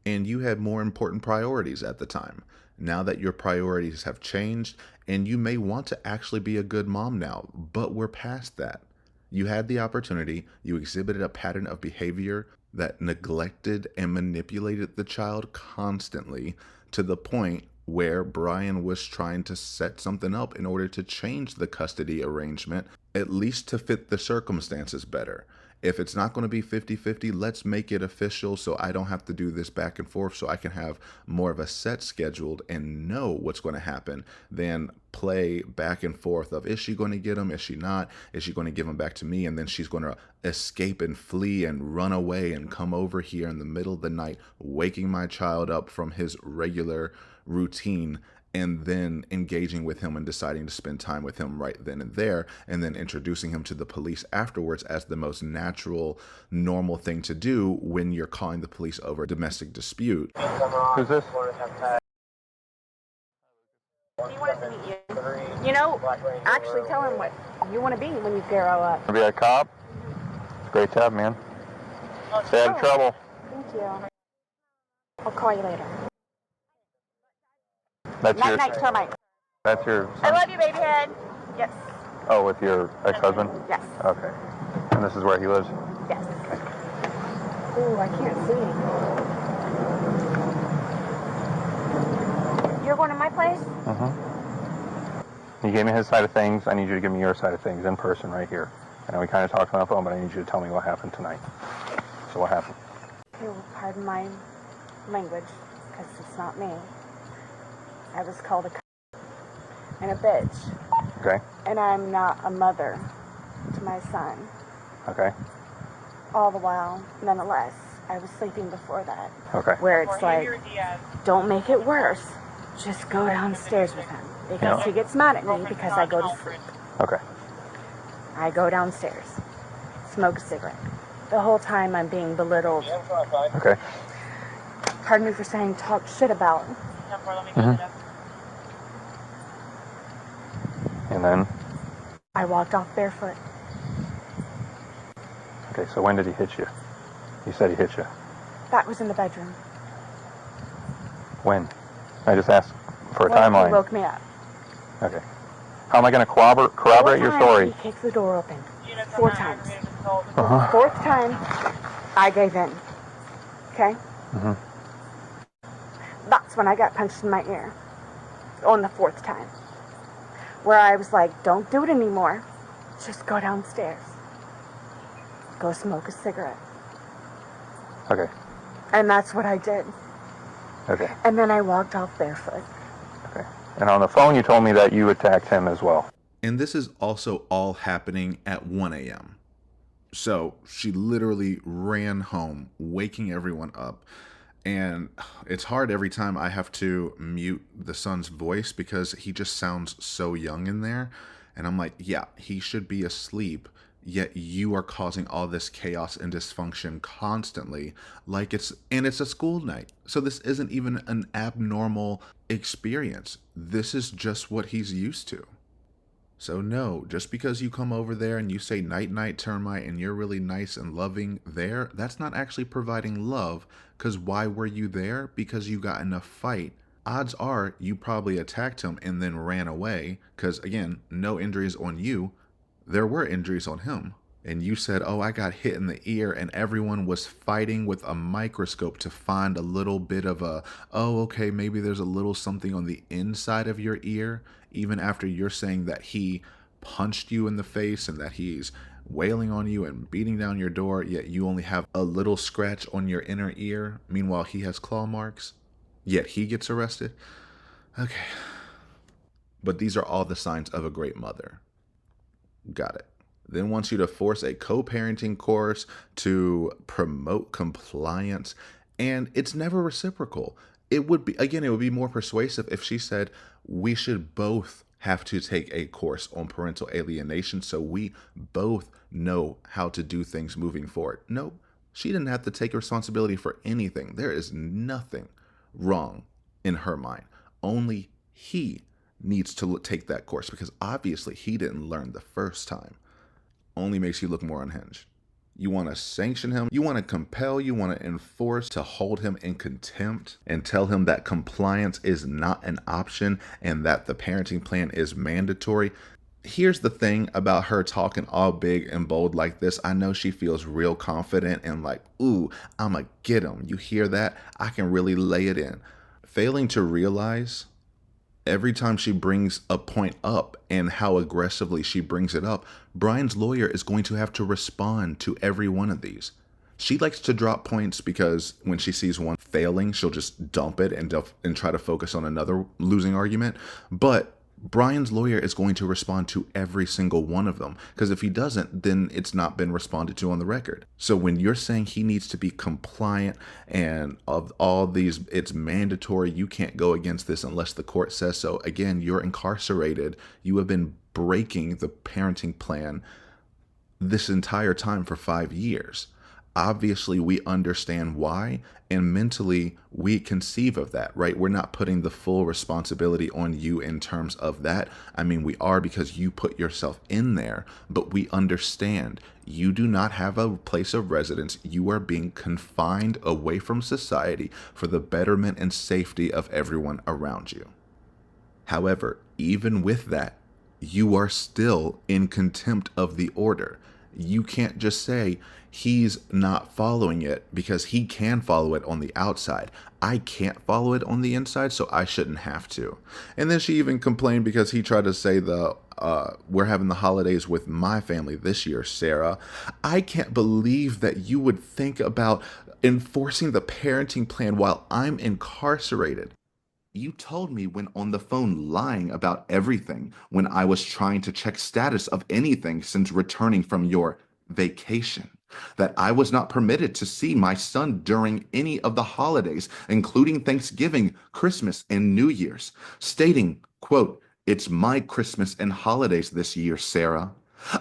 And you had more important priorities at the time. Now that your priorities have changed, and you may want to actually be a good mom now, but we're past that. You had the opportunity, you exhibited a pattern of behavior that neglected and manipulated the child constantly to the point where Brian was trying to set something up in order to change the custody arrangement, at least to fit the circumstances better. If it's not going to be 50-50, let's make it official so I don't have to do this back and forth, so I can have more of a set scheduled and know what's going to happen than play back and forth of, is she going to get him? Is she not? Is she going to give him back to me? And then she's going to escape and flee and run away and come over here in the middle of the night, waking my child up from his regular routine, and then engaging with him and deciding to spend time with him right then and there, and then introducing him to the police afterwards as the most natural, normal thing to do when you're calling the police over a domestic dispute. Who's this? He wanted to meet you. You know, actually tell him what you want to be when you grow up. Be a cop? Great job, man. Stay out of trouble. Thank you. I'll call you later. That's your. Night, termite. That's your. I love you, baby head. Yes. Oh, with your ex-husband? Yes. Okay. And this is where he lives? Yes. Ooh, I can't see. You're going to my place? Mm-hmm. He gave me his side of things. I need you to give me your side of things in person right here. I know we kind of talked on the phone, but I need you to tell me what happened tonight. So what happened? Pardon my language, because it's not me. I was called a c*** and a bitch. Okay. And I'm not a mother to my son. Okay. All the while, nonetheless, I was sleeping before that. Okay. Where it's like, don't make it worse. Just go downstairs with him. Because he gets mad at me because I go to sleep. Okay. I go downstairs, smoke a cigarette. The whole time I'm being belittled. Okay. Pardon me for saying talk shit about. Mm-hmm. And then? I walked off barefoot. Okay, so when did he hit you? You said he hit you. That was in the bedroom. When? I just asked for a When timeline. he woke me up. Okay. How am I going to corroborate your story? He kicked the door open 4 times. Uh-huh. 4th time, I gave in. Okay? Mm-hmm. That's when I got punched in my ear. On the 4th time. Where I was like, don't do it anymore. Just go downstairs. Go smoke a cigarette. Okay. And that's what I did. Okay. And then I walked off barefoot. Okay. And on the phone, you told me that you attacked him as well. And this is also all happening at 1 a.m. So she literally ran home, waking everyone up. And it's hard every time I have to mute the son's voice because he just sounds so young in there. And I'm like, yeah, he should be asleep, yet you are causing all this chaos and dysfunction constantly. Like it's a school night. So this isn't even an abnormal experience. This is just what he's used to. So no, just because you come over there and you say night, termite, and you're really nice and loving there, that's not actually providing love. Because why were you there? Because you got in a fight. Odds are you probably attacked him and then ran away. Because again, no injuries on you. There were injuries on him. And you said, oh, I got hit in the ear, and everyone was fighting with a microscope to find a little bit of a, oh, okay, maybe there's a little something on the inside of your ear, even after you're saying that he punched you in the face and that he's wailing on you and beating down your door, yet you only have a little scratch on your inner ear. Meanwhile, he has claw marks, yet he gets arrested. Okay. But these are all the signs of a great mother. Got it. Then wants you to force a co-parenting course to promote compliance, and it's never reciprocal. It would be more persuasive if she said, we should both have to take a course on parental alienation so we both know how to do things moving forward. Nope, she didn't have to take responsibility for anything. There is nothing wrong in her mind. Only he needs to take that course because obviously he didn't learn the first time. Only makes you look more unhinged. You want to sanction him, you want to compel, you want to enforce, to hold him in contempt and tell him that compliance is not an option and that the parenting plan is mandatory. Here's the thing about her talking all big and bold like this. I know she feels real confident and like, ooh, I'ma get him. You hear that? I can really lay it in. Failing to realize Every time she brings a point up and how aggressively she brings it up, Brian's lawyer is going to have to respond to every one of these. She likes to drop points because when she sees one failing, she'll just dump it and try to focus on another losing argument. But Brian's lawyer is going to respond to every single one of them, because if he doesn't, then it's not been responded to on the record. So when you're saying he needs to be compliant and of all these, it's mandatory, you can't go against this unless the court says so. Again, you're incarcerated. You have been breaking the parenting plan this entire time for 5 years. Obviously, we understand why, and mentally we conceive of that, right? We're not putting the full responsibility on you in terms of that. I mean, we are, because you put yourself in there, but we understand you do not have a place of residence. You are being confined away from society for the betterment and safety of everyone around you. However, even with that, you are still in contempt of the order. You can't just say he's not following it because he can follow it on the outside. I can't follow it on the inside, so I shouldn't have to. And then she even complained because he tried to say we're having the holidays with my family this year, Sarah. I can't believe that you would think about enforcing the parenting plan while I'm incarcerated. You told me when on the phone lying about everything when I was trying to check status of anything since returning from your vacation, that I was not permitted to see my son during any of the holidays, including Thanksgiving, Christmas, and New Year's, stating, quote, "It's my Christmas and holidays this year, Sarah."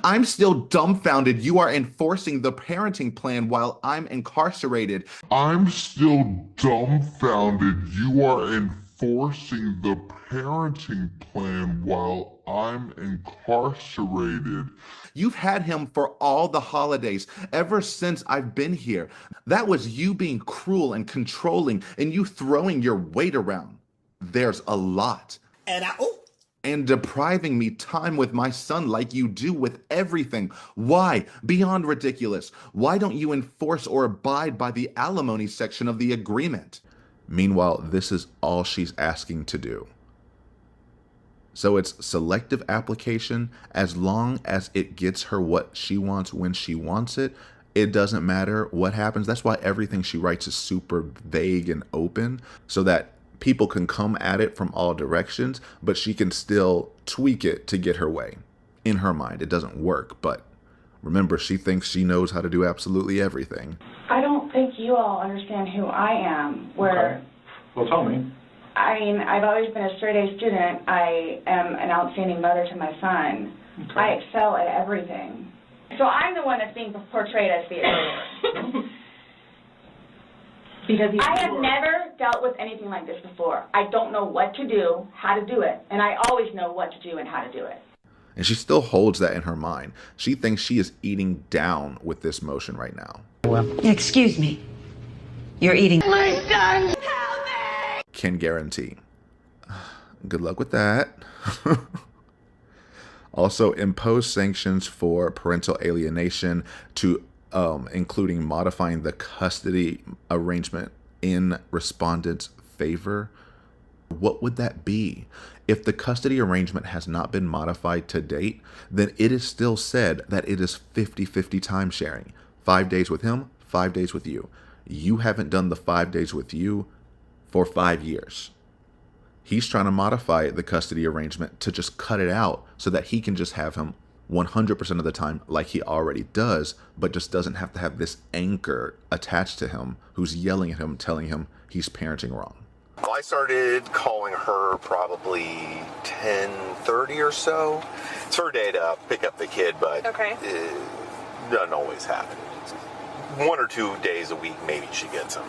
I'm still dumbfounded you are enforcing the parenting plan while I'm incarcerated. I'm still dumbfounded you are enforcing the parenting plan while I'm incarcerated. You've had him for all the holidays ever since I've been here. That was you being cruel and controlling and you throwing your weight around. There's a lot. And depriving me time with my son like you do with everything. Why? Beyond ridiculous. Why don't you enforce or abide by the alimony section of the agreement? Meanwhile, this is all she's asking to do. So it's selective application. As long as it gets her what she wants when she wants it, it doesn't matter what happens. That's why everything she writes is super vague and open, so that people can come at it from all directions, but she can still tweak it to get her way. In her mind, it doesn't work, but remember, she thinks she knows how to do absolutely everything. I don't think you all understand who I am, where... Okay. Well, tell me. I mean, I've always been a straight-A student. I am an outstanding mother to my son. Okay. I excel at everything. So I'm the one that's being portrayed as the error. Because I have never dealt with anything like this before. I don't know what to do, how to do it, and I always know what to do and how to do it. And she still holds that in her mind. She thinks she is eating down with this motion right now. Excuse me. You're eating. My son! Help me! Can guarantee. Good luck with that. Also, impose sanctions for parental alienation to including modifying the custody arrangement in respondent's favor. What would that be? If the custody arrangement has not been modified to date, then it is still said that it is 50-50 time sharing. 5 days with him, 5 days with you. You haven't done the 5 days with you for 5 years. He's trying to modify the custody arrangement to just cut it out so that he can just have him 100% of the time like he already does, but just doesn't have to have this anchor attached to him who's yelling at him, telling him he's parenting wrong. I started calling her probably 10:30 or so. It's her day to pick up the kid, but it doesn't always happen. 1 or 2 days a week, maybe she gets him.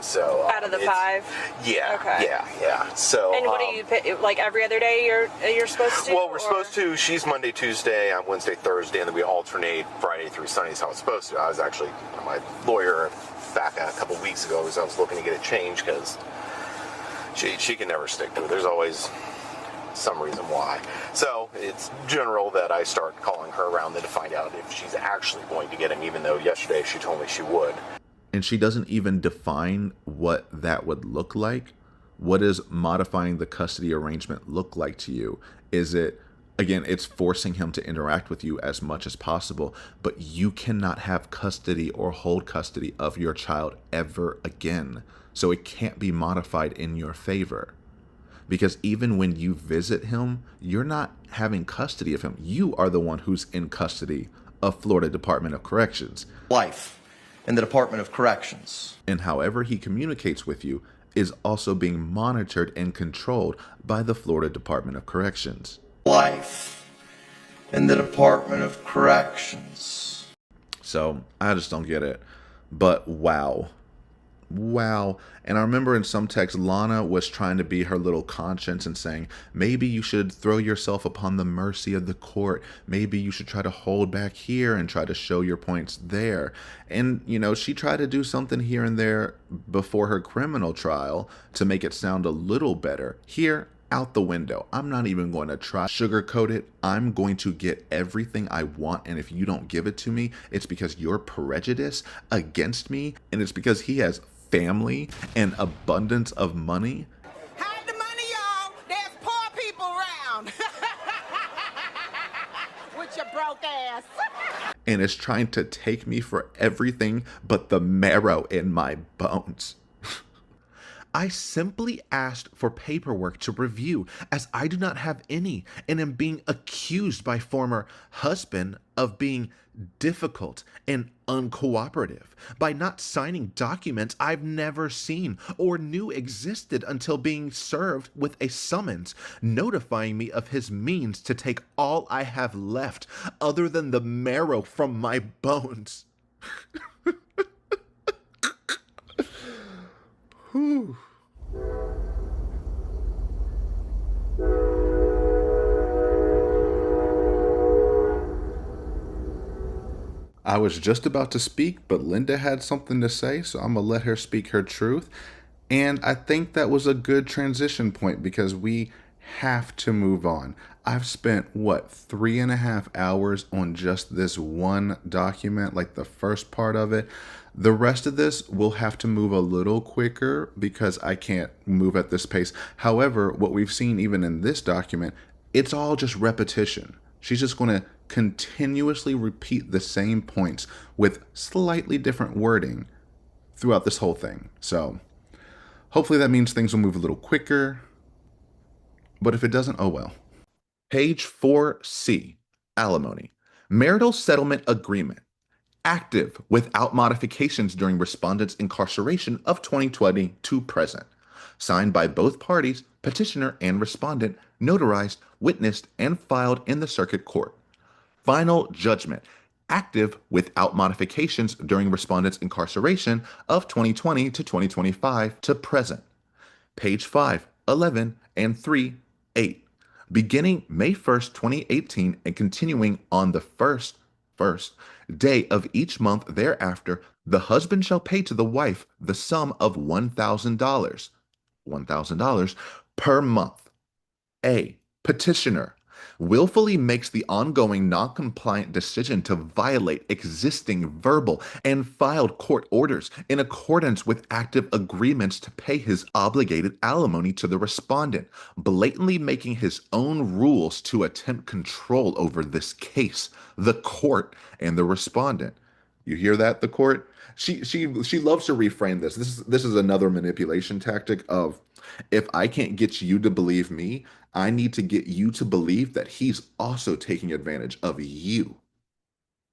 Out of the 5? Yeah. Okay. Yeah. So. And what do you like every other day you're supposed to? Well, we're supposed to. She's Monday, Tuesday, I'm Wednesday, Thursday, and then we alternate Friday through Sunday. Is how it's supposed to. I was actually my lawyer back a couple weeks ago because I was looking to get it changed because she can never stick to it. There's always some reason why. So it's general that I start calling her around then to find out if she's actually going to get him, even though yesterday she told me she would. And she doesn't even define what that would look like. What does modifying the custody arrangement look like to you? Is it, again, it's forcing him to interact with you as much as possible, but you cannot have custody or hold custody of your child ever again. So it can't be modified in your favor. Because even when you visit him, you're not having custody of him. You are the one who's in custody of Florida Department of Corrections. Life in the Department of Corrections. And however he communicates with you is also being monitored and controlled by the Florida Department of Corrections. Life in the Department of Corrections. So I just don't get it. But wow. Wow. And I remember in some texts, Lana was trying to be her little conscience and saying, maybe you should throw yourself upon the mercy of the court. Maybe you should try to hold back here and try to show your points there. And, you know, she tried to do something here and there before her criminal trial to make it sound a little better. Here, out the window. I'm not even going to try to sugarcoat it. I'm going to get everything I want, and if you don't give it to me, it's because you're prejudiced against me, and it's because he has family and abundance of money. Hide the money, y'all. There's poor people around. With your broke ass. And is trying to take me for everything but the marrow in my bones. I simply asked for paperwork to review, as I do not have any, and am being accused by former husband of being difficult and uncooperative by not signing documents I've never seen or knew existed until being served with a summons notifying me of his means to take all I have left other than the marrow from my bones. Whew. I was just about to speak, but Linda had something to say, so I'm going to let her speak her truth. And I think that was a good transition point because we have to move on. I've spent, 3.5 hours on just this one document, like the first part of it. The rest of this will have to move a little quicker because I can't move at this pace. However, what we've seen even in this document, it's all just repetition. She's just going to continuously repeat the same points with slightly different wording throughout this whole thing. So hopefully that means things will move a little quicker. But if it doesn't, oh well. Page 4C, Alimony. Marital settlement agreement. Active without modifications during respondent's incarceration of 2020 to present. Signed by both parties, petitioner and respondent, notarized, witnessed, and filed in the circuit court. Final judgment. Active without modifications during respondent's incarceration of 2020 to 2025 to present. Page 5, 11, and 3, 8. Beginning May 1st, 2018 and continuing on the first day of each month thereafter, the husband shall pay to the wife the sum of $1,000 per month. A. Petitioner willfully makes the ongoing non-compliant decision to violate existing verbal and filed court orders in accordance with active agreements to pay his obligated alimony to the respondent, blatantly making his own rules to attempt control over this case, the court, and the respondent. You hear that, the court? She loves to reframe this. This is another manipulation tactic of, if I can't get you to believe me, I need to get you to believe that he's also taking advantage of you.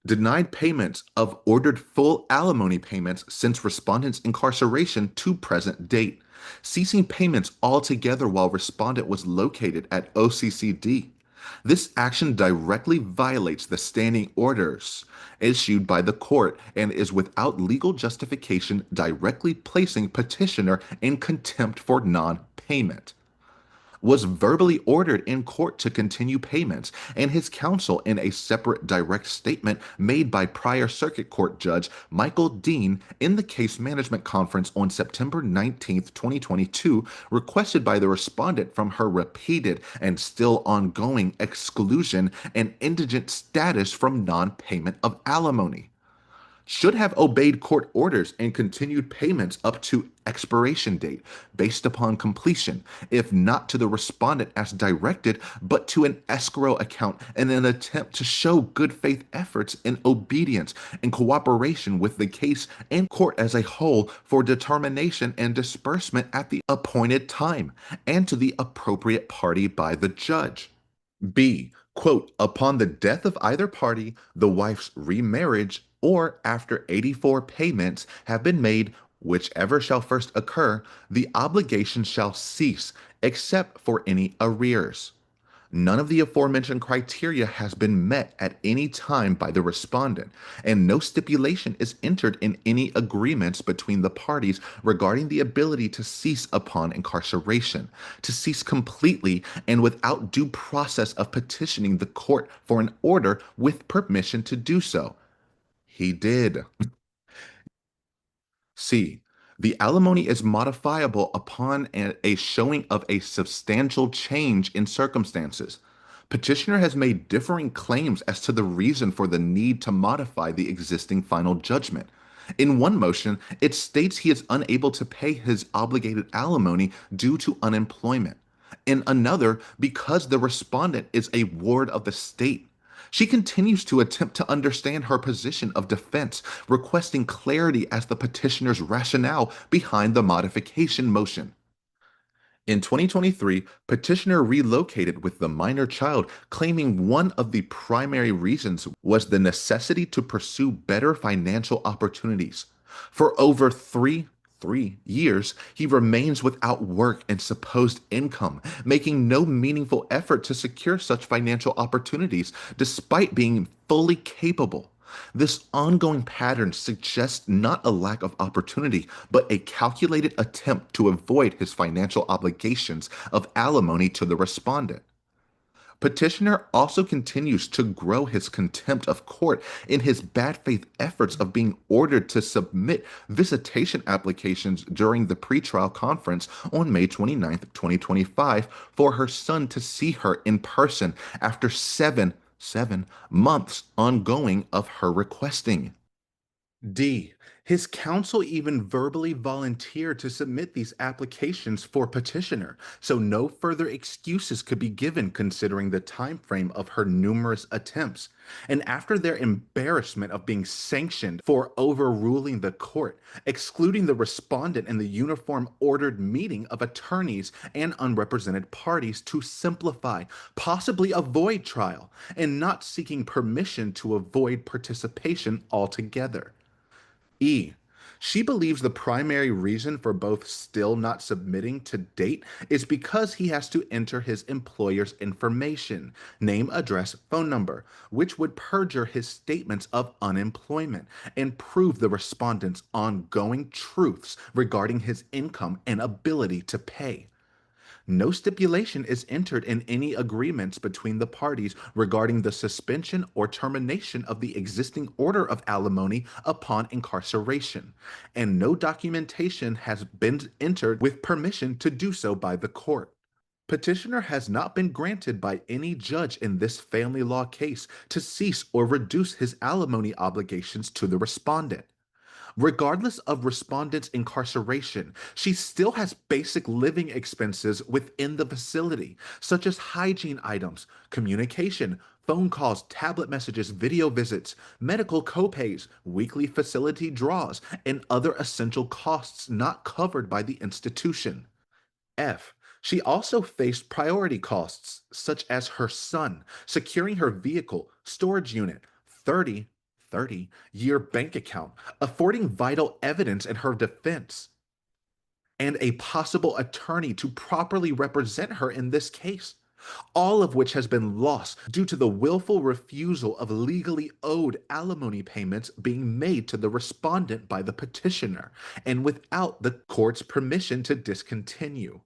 Denied payments of ordered full alimony payments since respondent's incarceration to present date. Ceasing payments altogether while respondent was located at OCCD. This action directly violates the standing orders issued by the court and is without legal justification, directly placing petitioner in contempt for non-payment. Was verbally ordered in court to continue payments, and his counsel in a separate direct statement made by prior circuit court judge Michael Dean in the case management conference on September 19, 2022, requested by the respondent from her repeated and still ongoing exclusion and indigent status from non-payment of alimony. Should have obeyed court orders and continued payments up to expiration date based upon completion, if not to the respondent as directed, but to an escrow account in an attempt to show good faith efforts in obedience and cooperation with the case and court as a whole for determination and disbursement at the appointed time and to the appropriate party by the judge. B. Quote, upon the death of either party, the wife's remarriage, or after 84 payments have been made, whichever shall first occur, the obligation shall cease, except for any arrears. None of the aforementioned criteria has been met at any time by the respondent, and no stipulation is entered in any agreements between the parties regarding the ability to cease upon incarceration, to cease completely and without due process of petitioning the court for an order with permission to do so. He did. C. The alimony is modifiable upon a showing of a substantial change in circumstances. Petitioner has made differing claims as to the reason for the need to modify the existing final judgment. In one motion, it states he is unable to pay his obligated alimony due to unemployment. In another, because the respondent is a ward of the state. She continues to attempt to understand her position of defense, requesting clarity as the petitioner's rationale behind the modification motion. In 2023, petitioner relocated with the minor child, claiming one of the primary reasons was the necessity to pursue better financial opportunities. For over three years, he remains without work and supposed income, making no meaningful effort to secure such financial opportunities, despite being fully capable. This ongoing pattern suggests not a lack of opportunity, but a calculated attempt to avoid his financial obligations of alimony to the respondent. Petitioner also continues to grow his contempt of court in his bad faith efforts of being ordered to submit visitation applications during the pretrial conference on May 29, 2025, for her son to see her in person after seven months ongoing of her requesting. D. His counsel even verbally volunteered to submit these applications for petitioner, so no further excuses could be given considering the time frame of her numerous attempts. And after their embarrassment of being sanctioned for overruling the court, excluding the respondent in the uniform ordered meeting of attorneys and unrepresented parties to simplify, possibly avoid trial, and not seeking permission to avoid participation altogether. E. She believes the primary reason for both still not submitting to date is because he has to enter his employer's information, name, address, phone number, which would perjure his statements of unemployment and prove the respondent's ongoing truths regarding his income and ability to pay. No stipulation is entered in any agreements between the parties regarding the suspension or termination of the existing order of alimony upon incarceration, and no documentation has been entered with permission to do so by the court. Petitioner has not been granted by any judge in this family law case to cease or reduce his alimony obligations to the respondent. Regardless of respondent's incarceration, she still has basic living expenses within the facility, such as hygiene items, communication, phone calls, tablet messages, video visits, medical copays, weekly facility draws, and other essential costs not covered by the institution. F. She also faced priority costs, such as her son, securing her vehicle, storage unit, 30-year bank account, affording vital evidence in her defense, and a possible attorney to properly represent her in this case, all of which has been lost due to the willful refusal of legally owed alimony payments being made to the respondent by the petitioner, and without the court's permission to discontinue.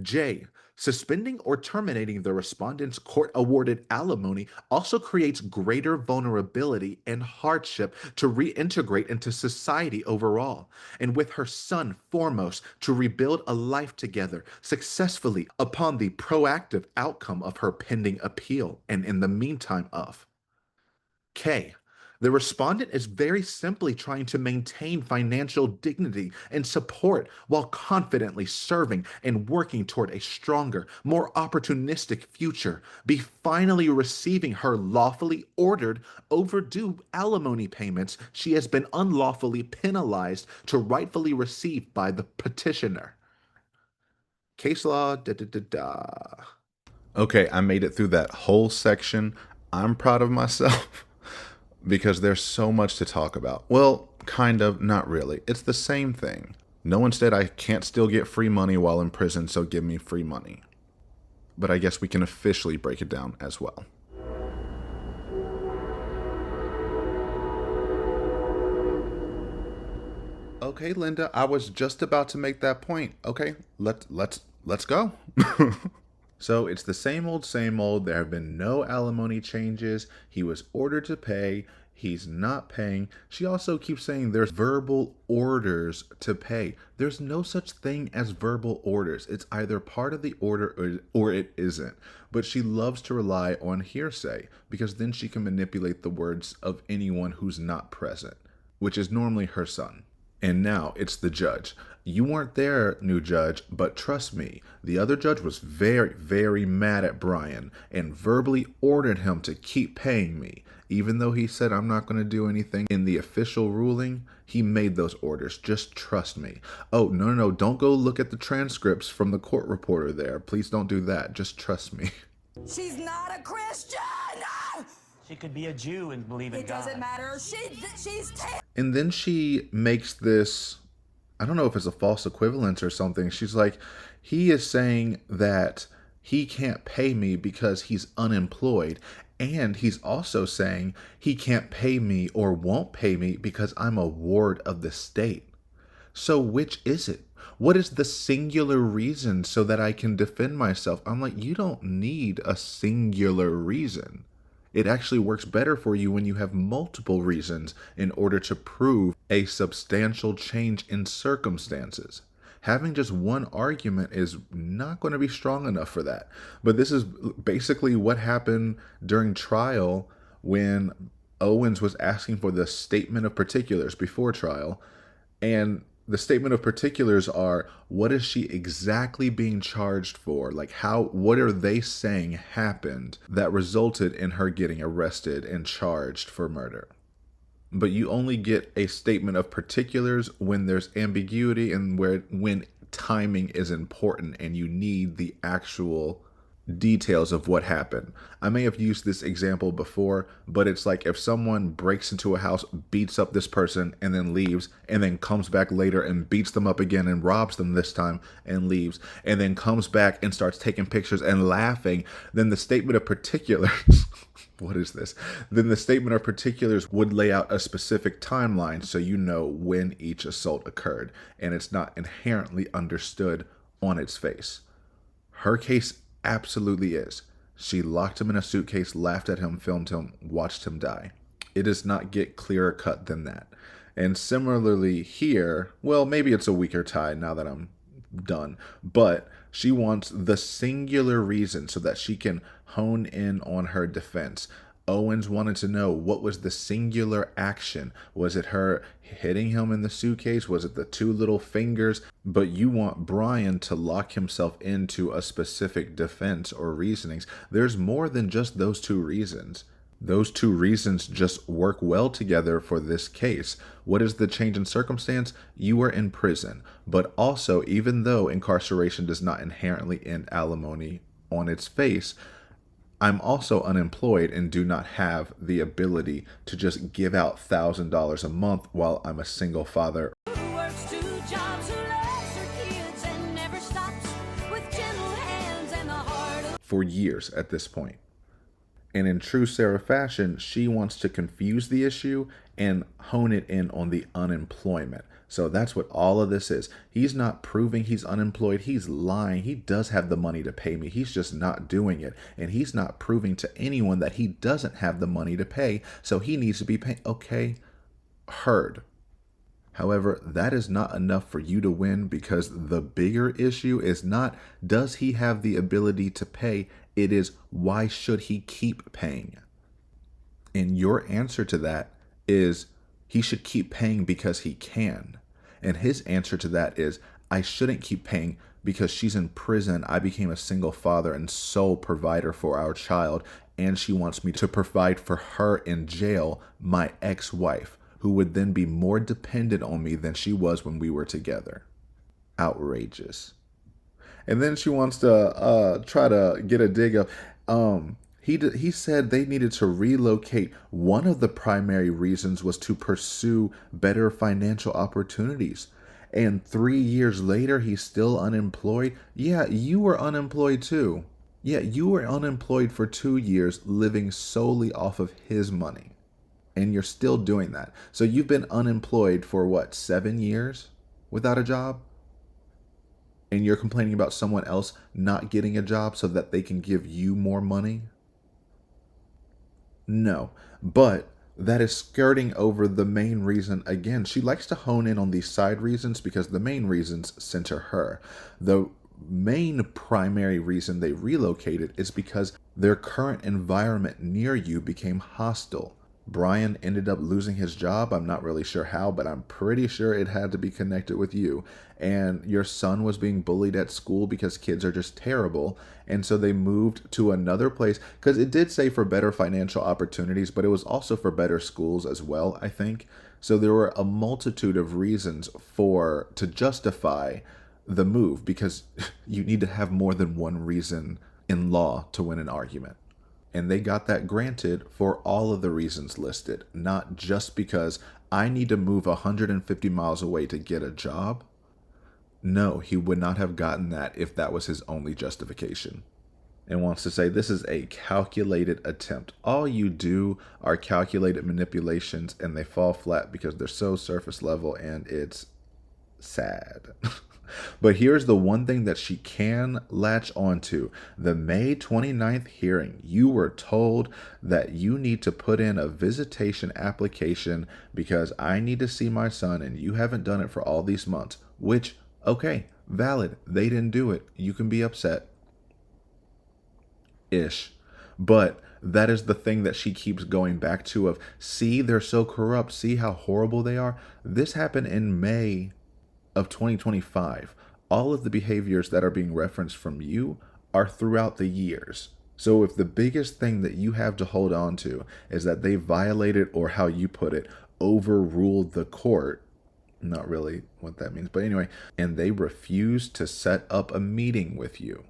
J. Suspending or terminating the respondent's court-awarded alimony also creates greater vulnerability and hardship to reintegrate into society overall, and with her son foremost, to rebuild a life together successfully upon the proactive outcome of her pending appeal, and in the meantime of K. The respondent is very simply trying to maintain financial dignity and support while confidently serving and working toward a stronger, more opportunistic future, be finally receiving her lawfully ordered, overdue alimony payments she has been unlawfully penalized to rightfully receive by the petitioner. Case law, da-da-da-da. Okay, I made it through that whole section. I'm proud of myself because there's so much to talk about. Well, kind of, not really. It's the same thing. No one said I can't still get free money while in prison, so give me free money. But I guess we can officially break it down as well. Okay, Linda, I was just about to make that point. Okay, let's go. So it's the same old, same old. There have been no alimony changes. He was ordered to pay. He's not paying. She also keeps saying there's verbal orders to pay. There's no such thing as verbal orders. It's either part of the order or it isn't. But she loves to rely on hearsay because then she can manipulate the words of anyone who's not present, which is normally her son. And now it's the judge. You weren't there, new judge, but trust me, the other judge was very, very mad at Brian and verbally ordered him to keep paying me. Even though he said I'm not going to do anything in the official ruling, he made those orders. Just trust me. Oh, no, don't go look at the transcripts from the court reporter there. Please don't do that. Just trust me. She's not a Christian! She could be a Jew and believe in God. It doesn't matter. She's And then she makes this, I don't know if it's a false equivalence or something. She's like, he is saying that he can't pay me because he's unemployed. And he's also saying he can't pay me or won't pay me because I'm a ward of the state. So which is it? What is the singular reason so that I can defend myself? I'm like, you don't need a singular reason. It actually works better for you when you have multiple reasons in order to prove a substantial change in circumstances. Having just one argument is not going to be strong enough for that. But this is basically what happened during trial when Owens was asking for the statement of particulars before trial. And the statement of particulars are, what is she exactly being charged for? Like what are they saying happened that resulted in her getting arrested and charged for murder? But you only get a statement of particulars when there's ambiguity and when timing is important and you need the actual details of what happened. I may have used this example before, but it's like if someone breaks into a house, beats up this person and then leaves, and then comes back later and beats them up again and robs them this time and leaves, and then comes back and starts taking pictures and laughing, then the statement of particulars what is this? Then the statement of particulars would lay out a specific timeline so you know when each assault occurred, and it's not inherently understood on its face. Her case absolutely is. She locked him in a suitcase, laughed at him, filmed him, watched him die. It does not get clearer cut than that. And similarly here, well, maybe it's a weaker tie now that I'm done, but she wants the singular reason so that she can hone in on her defense. Owens wanted to know, what was the singular action? Was it her hitting him in the suitcase? Was it the two little fingers? But you want Brian to lock himself into a specific defense or reasonings. There's more than just those two reasons. Those two reasons just work well together for this case. What is the change in circumstance? You were in prison. But also, even though incarceration does not inherently end alimony on its face, I'm also unemployed and do not have the ability to just give out $1,000 a month while I'm a single father. Who works 2 jobs, who loves her kids and never stops with gentle hands and the heart of... For years at this point. And in true Sarah fashion, she wants to confuse the issue and hone it in on the unemployment. So that's what all of this is. He's not proving he's unemployed. He's lying. He does have the money to pay me. He's just not doing it. And he's not proving to anyone that he doesn't have the money to pay. So he needs to be paid. Okay, heard. However, that is not enough for you to win, because the bigger issue is not, does he have the ability to pay? It is, why should he keep paying? And your answer to that is he should keep paying because he can. And his answer to that is, I shouldn't keep paying because she's in prison. I became a single father and sole provider for our child, and she wants me to provide for her in jail, my ex-wife, who would then be more dependent on me than she was when we were together. Outrageous. And then she wants to try to get a dig of, he said they needed to relocate. One of the primary reasons was to pursue better financial opportunities. And 3 years later, he's still unemployed. Yeah, you were unemployed too. Yeah, you were unemployed for 2 years, living solely off of his money. And you're still doing that. So you've been unemployed for what, 7 years without a job? And you're complaining about someone else not getting a job so that they can give you more money? No, but that is skirting over the main reason. Again, she likes to hone in on these side reasons because the main reasons center her. The main primary reason they relocated is because their current environment near you became hostile. Brian ended up losing his job. I'm not really sure how, but I'm pretty sure it had to be connected with you. And your son was being bullied at school because kids are just terrible. And so they moved to another place because it did say for better financial opportunities, but it was also for better schools as well, I think. So there were a multitude of reasons to justify the move, because you need to have more than one reason in law to win an argument. And they got that granted for all of the reasons listed, not just because I need to move 150 miles away to get a job. No, he would not have gotten that if that was his only justification. And wants to say this is a calculated attempt. All you do are calculated manipulations, and they fall flat because they're so surface level, and it's sad. But here's the one thing that she can latch onto. The May 29th hearing, you were told that you need to put in a visitation application because I need to see my son and you haven't done it for all these months, which, okay, valid. They didn't do it. You can be upset. Ish. But that is the thing that she keeps going back to of, see, they're so corrupt. See how horrible they are. This happened in May of 2025. All of the behaviors that are being referenced from you are throughout the years. So if the biggest thing that you have to hold on to is that they violated, or how you put it, overruled the court, not really what that means, but anyway, and they refused to set up a meeting with you,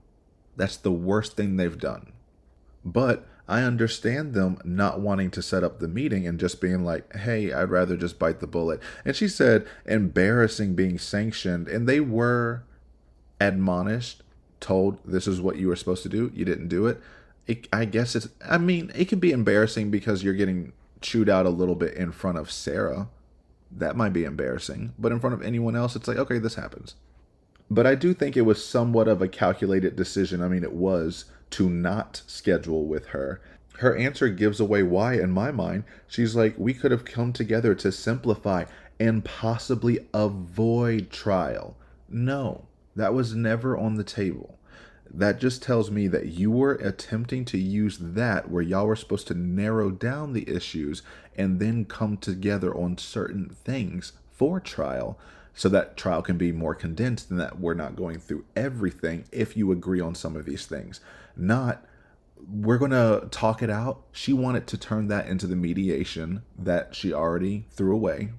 that's the worst thing they've done. But I understand them not wanting to set up the meeting and just being like, hey, I'd rather just bite the bullet. And she said, embarrassing being sanctioned. And they were admonished, told this is what you were supposed to do. You didn't do it. I guess it can be embarrassing because you're getting chewed out a little bit in front of Sarah. That might be embarrassing. But in front of anyone else, it's like, okay, this happens. But I do think it was somewhat of a calculated decision. I mean, it was to not schedule with her. Her answer gives away why in my mind. She's like, we could have come together to simplify and possibly avoid trial. No, that was never on the table. That just tells me that you were attempting to use that where y'all were supposed to narrow down the issues and then come together on certain things for trial, so that trial can be more condensed and that we're not going through everything if you agree on some of these things. Not, we're going to talk it out. She wanted to turn that into the mediation that she already threw away.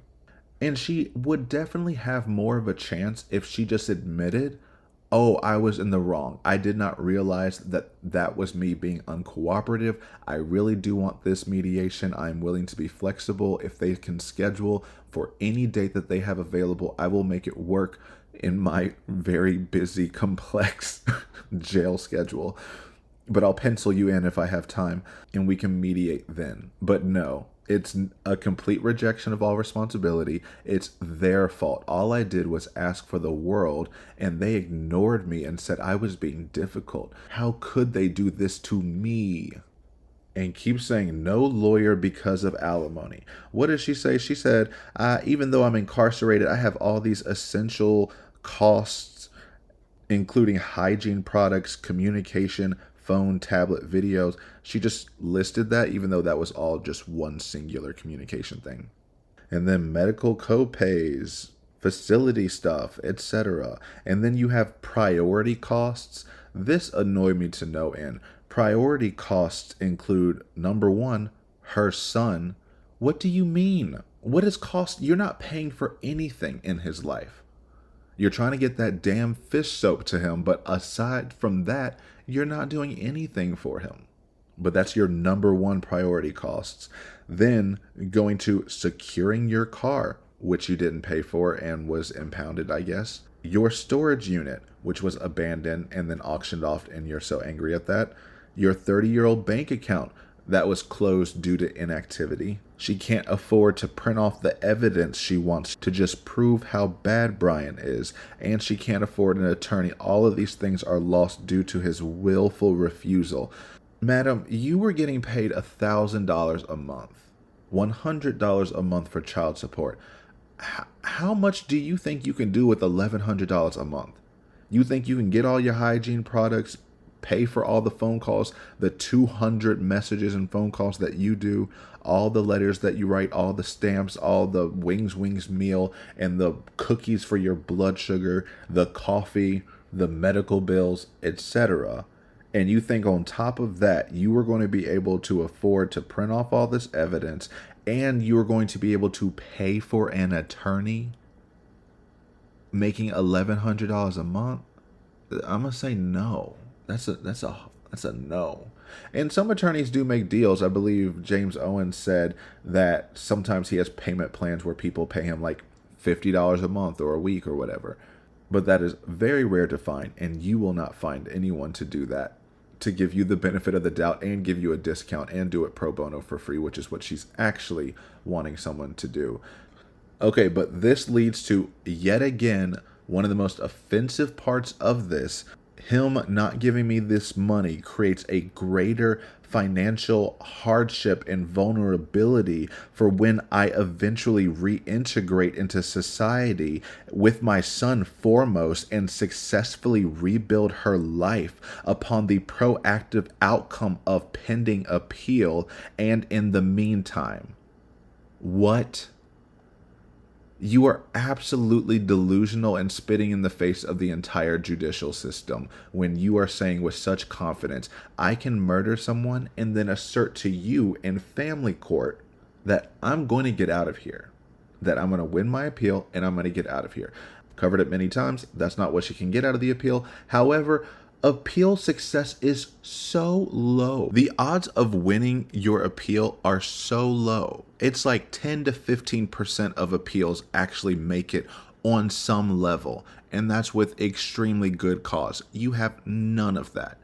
And she would definitely have more of a chance if she just admitted, oh, I was in the wrong. I did not realize that that was me being uncooperative. I really do want this mediation. I'm willing to be flexible. If they can schedule for any date that they have available, I will make it work in my very busy, complex jail schedule. But I'll pencil you in if I have time and we can mediate then. But no, it's a complete rejection of all responsibility. It's their fault. All I did was ask for the world and they ignored me and said I was being difficult. How could they do this to me? And keep saying no lawyer because of alimony. What did she say? She said, even though I'm incarcerated, I have all these essential costs, including hygiene products, communication, phone, tablet, videos. She just listed that, even though that was all just one singular communication thing. And then medical copays, facility stuff, etc. And then you have priority costs. This annoyed me to no end. Priority costs include, number one, her son. What do you mean? What is cost? You're not paying for anything in his life. You're trying to get that damn fish soap to him, but aside from that, you're not doing anything for him. But that's your number one priority costs. Then going to securing your car, which you didn't pay for and was impounded, I guess. Your storage unit, which was abandoned and then auctioned off, and you're so angry at that. Your 30-year-old bank account that was closed due to inactivity. She can't afford to print off the evidence she wants to just prove how bad Brian is, and she can't afford an attorney. All of these things are lost due to his willful refusal. Madam, you were getting paid $1,000 a month, $100 a month for child support. How much do you think you can do with $1,100 a month? You think you can get all your hygiene products, pay for all the phone calls, the 200 messages and phone calls that you do, all the letters that you write, all the stamps, all the wings meal, and the cookies for your blood sugar, the coffee, the medical bills, etc. And you think on top of that, you are going to be able to afford to print off all this evidence, and you are going to be able to pay for an attorney making $1,100 a month? I'm going to say no. That's a no. And some attorneys do make deals. I believe James Owens said that sometimes he has payment plans where people pay him like $50 a month or a week or whatever. But that is very rare to find, and you will not find anyone to do that, to give you the benefit of the doubt and give you a discount and do it pro bono for free, which is what she's actually wanting someone to do. Okay, but this leads to, yet again, one of the most offensive parts of this. Him not giving me this money creates a greater financial hardship and vulnerability for when I eventually reintegrate into society with my son foremost and successfully rebuild her life upon the proactive outcome of pending appeal. And in the meantime, what? You are absolutely delusional and spitting in the face of the entire judicial system when you are saying with such confidence, I can murder someone and then assert to you in family court that I'm going to get out of here, that I'm going to win my appeal and I'm going to get out of here. Covered it many times. That's not what she can get out of the appeal. However, appeal success is so low. The odds of winning your appeal are so low. It's like 10 to 15% of appeals actually make it on some level, and that's with extremely good cause. You have none of that.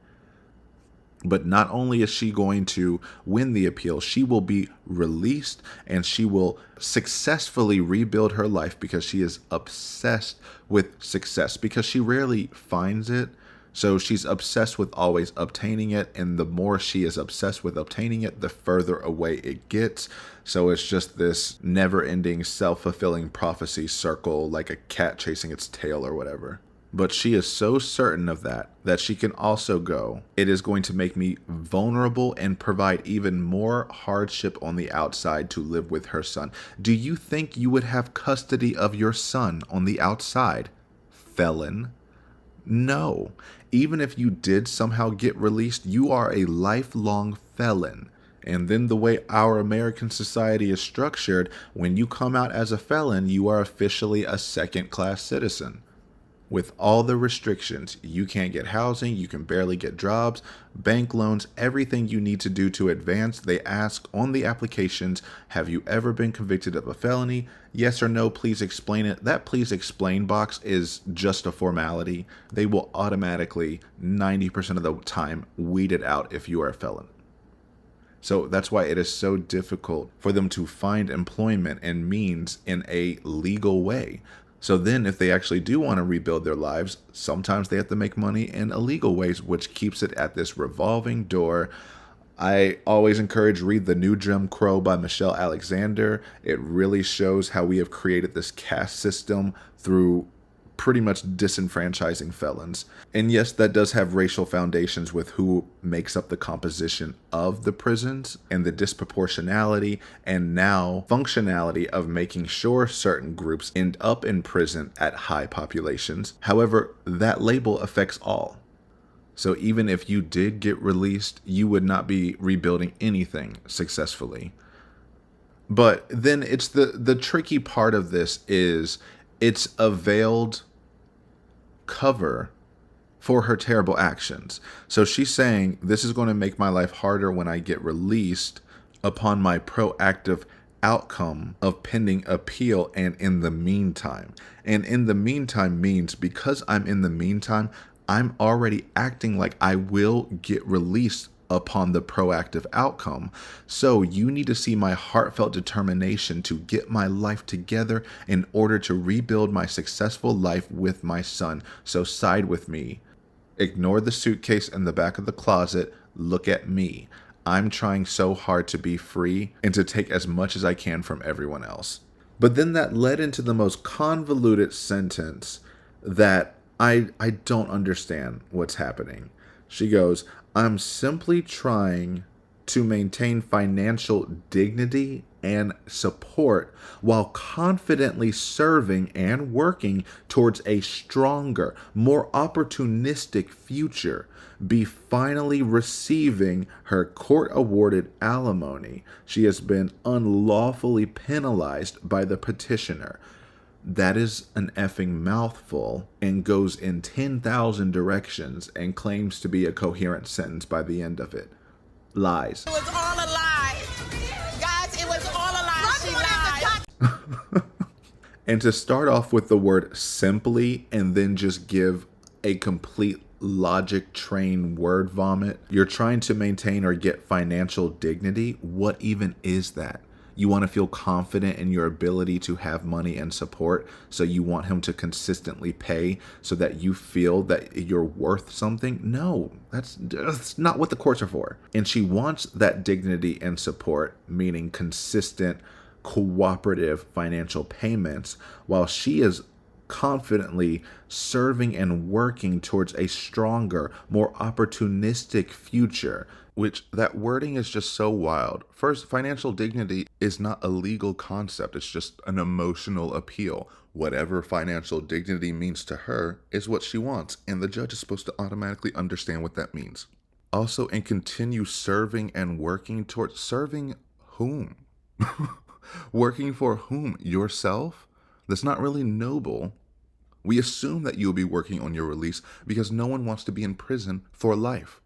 But not only is she going to win the appeal, she will be released and she will successfully rebuild her life because she is obsessed with success, because she rarely finds it. So she's obsessed with always obtaining it, and the more she is obsessed with obtaining it, the further away it gets. So it's just this never-ending self-fulfilling prophecy circle, like a cat chasing its tail or whatever. But she is so certain of that she can also go, it is going to make me vulnerable and provide even more hardship on the outside to live with her son. Do you think you would have custody of your son on the outside, felon? No. Even if you did somehow get released, you are a lifelong felon. And then the way our American society is structured, when you come out as a felon, you are officially a second-class citizen. With all the restrictions, you can't get housing, you can barely get jobs, bank loans, everything you need to do to advance. They ask on the applications, have you ever been convicted of a felony? Yes or no, please explain it. That please explain box is just a formality. They will automatically, 90% of the time, weed it out if you are a felon. So that's why it is so difficult for them to find employment and means in a legal way. So then if they actually do want to rebuild their lives, sometimes they have to make money in illegal ways, which keeps it at this revolving door. I always encourage read The New Jim Crow by Michelle Alexander. It really shows how we have created this caste system through pretty much disenfranchising felons. And yes, that does have racial foundations with who makes up the composition of the prisons and the disproportionality and now functionality of making sure certain groups end up in prison at high populations. However, that label affects all. So even if you did get released, you would not be rebuilding anything successfully. But then it's the tricky part of this is it's a veiled cover for her terrible actions. So she's saying, this is going to make my life harder when I get released upon my proactive outcome of pending appeal and in the meantime. And in the meantime means because I'm in the meantime, I'm already acting like I will get released upon the proactive outcome. So you need to see my heartfelt determination to get my life together in order to rebuild my successful life with my son. So side with me. Ignore the suitcase in the back of the closet. Look at me. I'm trying so hard to be free and to take as much as I can from everyone else. But then that led into the most convoluted sentence that I don't understand what's happening. She goes, I'm simply trying to maintain financial dignity and support while confidently serving and working towards a stronger, more opportunistic future. Be finally receiving her court-awarded alimony. She has been unlawfully penalized by the petitioner. That is an effing mouthful and goes in 10,000 directions and claims to be a coherent sentence by the end of it. Lies. It was all a lie. Guys, it was all a lie. She lied. And to start off with the word simply and then just give a complete logic train word vomit. You're trying to maintain or get financial dignity. What even is that? You want to feel confident in your ability to have money and support, so you want him to consistently pay so that you feel that you're worth something? No, that's not what the courts are for. And she wants that dignity and support, meaning consistent, cooperative financial payments, while she is confidently serving and working towards a stronger, more opportunistic future. Which that wording is just so wild. First, financial dignity is not a legal concept. It's just an emotional appeal. Whatever financial dignity means to her is what she wants. And the judge is supposed to automatically understand what that means. Also, and continue serving and working towards serving whom? Working for whom? Yourself? That's not really noble. We assume that you'll be working on your release because no one wants to be in prison for life.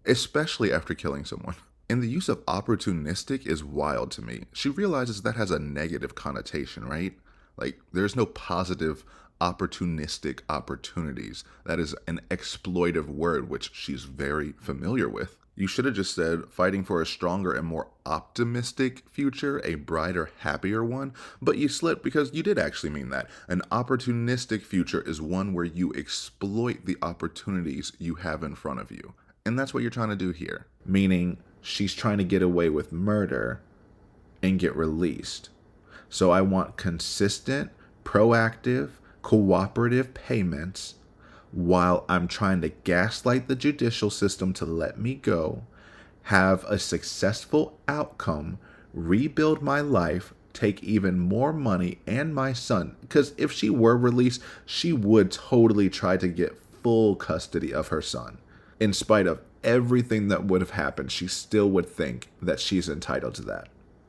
Especially after killing someone. And the use of opportunistic is wild to me. She realizes that has a negative connotation, right? Like, there's no positive opportunistic opportunities. That is an exploitive word, which she's very familiar with. You should have just said fighting for a stronger and more optimistic future, a brighter, happier one, but you slipped because you did actually mean that. An opportunistic future is one where you exploit the opportunities you have in front of you. And that's what you're trying to do here. Meaning, she's trying to get away with murder and get released. So I want consistent, proactive, cooperative payments while I'm trying to gaslight the judicial system to let me go, have a successful outcome, rebuild my life, take even more money and my son. Because if she were released, she would totally try to get full custody of her son. In spite of everything that would have happened, she still would think that she's entitled to that.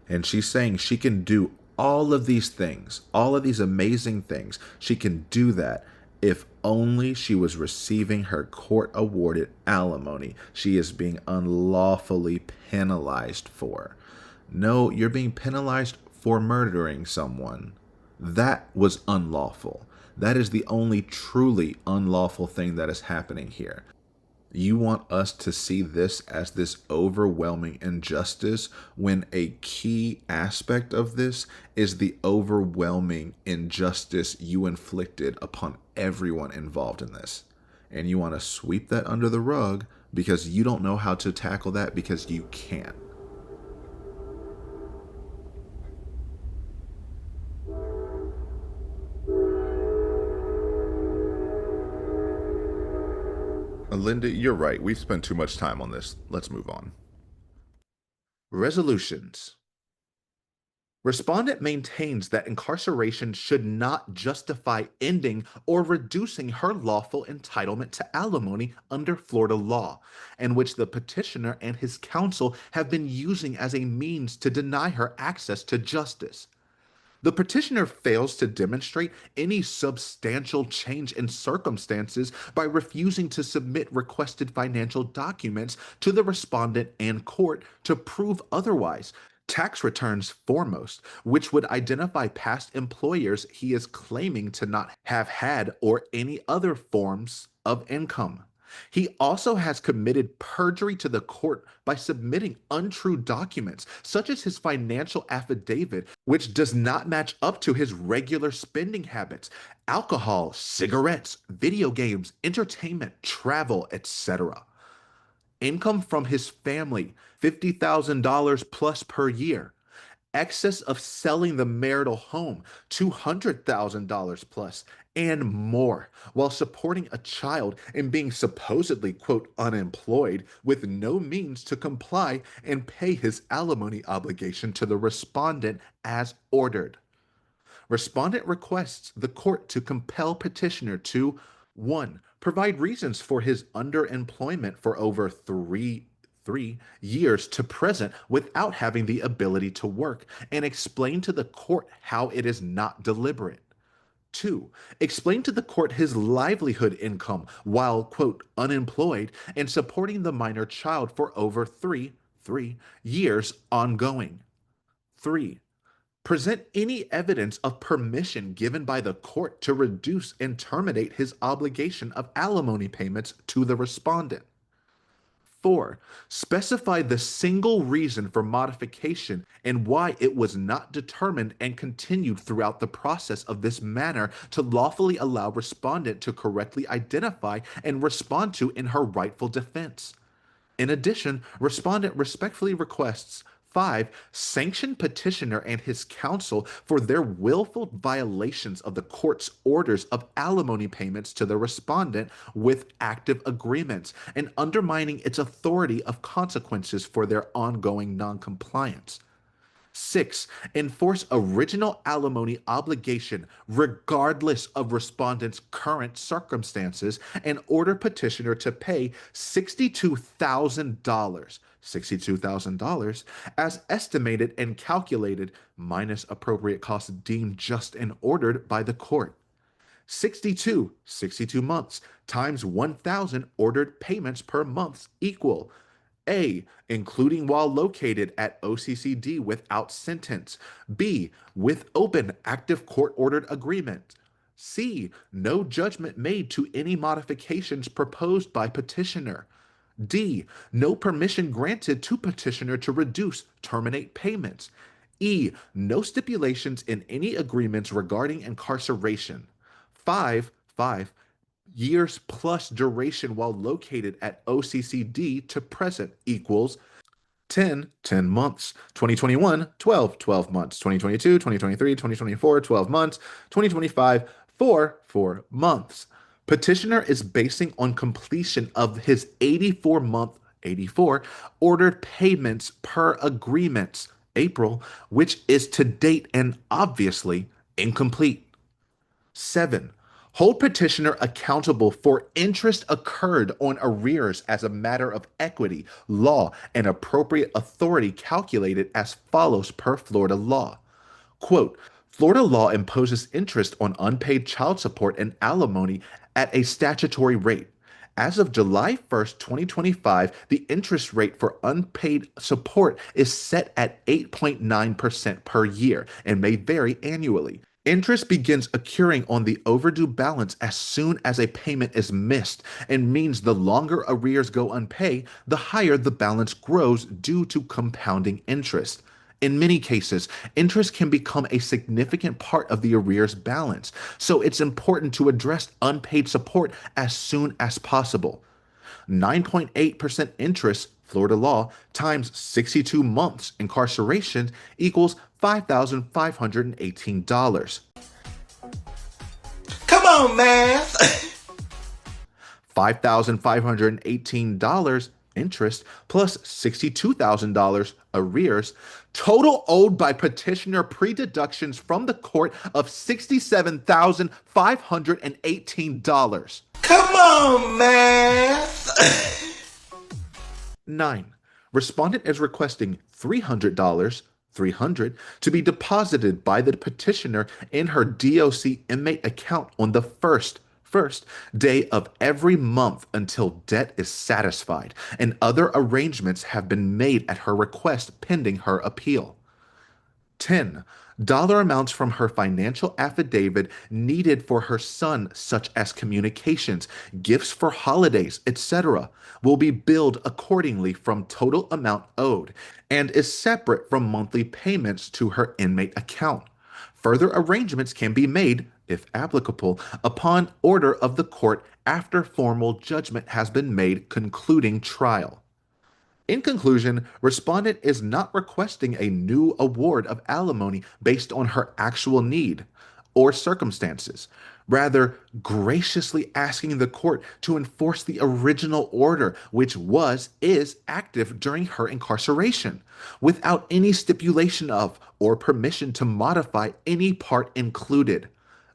And she's saying she can do all of these things, all of these amazing things. She can do that if only she was receiving her court-awarded alimony she is being unlawfully penalized for. No, you're being penalized for murdering someone. That was unlawful. That is the only truly unlawful thing that is happening here. You want us to see this as this overwhelming injustice when a key aspect of this is the overwhelming injustice you inflicted upon everyone involved in this. And you want to sweep that under the rug because you don't know how to tackle that because you can't. Linda, you're right. We've spent too much time on this. Let's move on. Resolutions. Respondent maintains that incarceration should not justify ending or reducing her lawful entitlement to alimony under Florida law, and which the petitioner and his counsel have been using as a means to deny her access to justice. The petitioner fails to demonstrate any substantial change in circumstances by refusing to submit requested financial documents to the respondent and court to prove otherwise. Tax returns foremost, which would identify past employers he is claiming to not have had or any other forms of income. He also has committed perjury to the court by submitting untrue documents, such as his financial affidavit, which does not match up to his regular spending habits: alcohol, cigarettes, video games, entertainment, travel, etc. Income from his family, $50,000 plus per year. Excess of selling the marital home, $200,000 plus, and more, while supporting a child and being supposedly, quote, unemployed with no means to comply and pay his alimony obligation to the respondent as ordered. Respondent requests the court to compel petitioner to 1. Provide reasons for his underemployment for over three years to present without having the ability to work, and explain to the court how it is not deliberate. 2. Explain to the court his livelihood income while, quote, unemployed and supporting the minor child for over three years ongoing. 3. Present any evidence of permission given by the court to reduce and terminate his obligation of alimony payments to the respondent. 4. Specify the single reason for modification and why it was not determined and continued throughout the process of this manner to lawfully allow respondent to correctly identify and respond to in her rightful defense. In addition, respondent respectfully requests 5. Sanction petitioner and his counsel for their willful violations of the court's orders of alimony payments to the respondent with active agreements and undermining its authority of consequences for their ongoing noncompliance. 6. Enforce original alimony obligation regardless of respondent's current circumstances and order petitioner to pay $62,000 as estimated and calculated minus appropriate costs deemed just and ordered by the court. 62 months times 1,000 ordered payments per month equal A. Including while located at OCCD without sentence. B. With open active court-ordered agreement. C. No judgment made to any modifications proposed by petitioner. D. No permission granted to petitioner to reduce, terminate payments. E. No stipulations in any agreements regarding incarceration. 5. Years plus duration while located at OCCD to present equals 10 months, 2021, 12 months, 2022, 2023, 2024, 12 months, 2025, 4 months. Petitioner is basing on completion of his 84 ordered payments per agreements, April, which is to date and obviously incomplete. 7. Hold petitioner accountable for interest occurred on arrears as a matter of equity, law, and appropriate authority calculated as follows per Florida law. Quote, Florida law imposes interest on unpaid child support and alimony at a statutory rate. As of July 1st, 2025, the interest rate for unpaid support is set at 8.9% per year and may vary annually. Interest begins accruing on the overdue balance as soon as a payment is missed and means the longer arrears go unpaid, the higher the balance grows due to compounding interest. In many cases, interest can become a significant part of the arrears balance, so it's important to address unpaid support as soon as possible. 9.8% interest, Florida law, times 62 months incarceration equals $5,518. Come on, math. $5,518 interest, plus $62,000 arrears, total owed by petitioner pre-deductions from the court of $67,518. Come on, math. 9. Respondent is requesting $300 to be deposited by the petitioner in her DOC inmate account on the first day of every month until debt is satisfied, and other arrangements have been made at her request pending her appeal. 10. Dollar amounts from her financial affidavit needed for her son, such as communications, gifts for holidays, etc., will be billed accordingly from total amount owed and is separate from monthly payments to her inmate account. Further arrangements can be made, if applicable, upon order of the court after formal judgment has been made concluding trial. In conclusion, respondent is not requesting a new award of alimony based on her actual need or circumstances, rather graciously asking the court to enforce the original order, which is active during her incarceration, without any stipulation of or permission to modify any part included.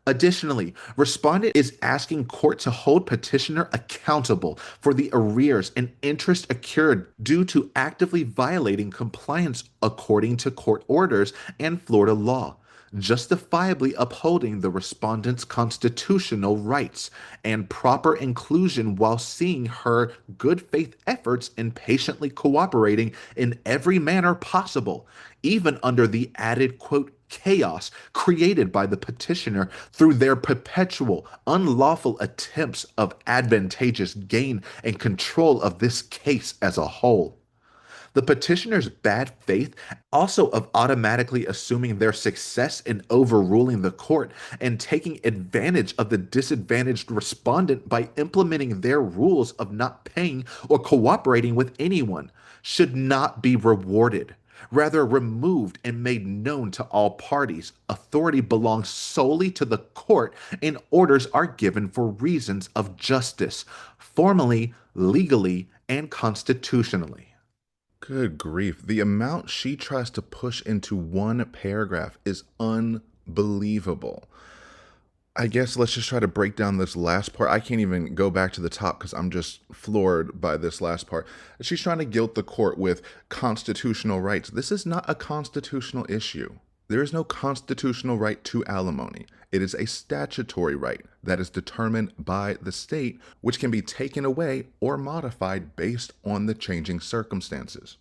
Additionally, respondent is asking court to hold petitioner accountable for the arrears and interest accrued due to actively violating compliance according to court orders and Florida law, justifiably upholding the respondent's constitutional rights and proper inclusion while seeing her good faith efforts in patiently cooperating in every manner possible, even under the added, quote, chaos created by the petitioner through their perpetual, unlawful attempts of advantageous gain and control of this case as a whole. The petitioner's bad faith also of automatically assuming their success in overruling the court and taking advantage of the disadvantaged respondent by implementing their rules of not paying or cooperating with anyone should not be rewarded. Rather, removed and made known to all parties. Authority belongs solely to the court, and orders are given for reasons of justice, formally, legally, and constitutionally. Good grief. The amount she tries to push into one paragraph is unbelievable. I guess let's just try to break down this last part. I can't even go back to the top because I'm just floored by this last part. She's trying to guilt the court with constitutional rights. This is not a constitutional issue. There is no constitutional right to alimony. It is a statutory right that is determined by the state, which can be taken away or modified based on the changing circumstances.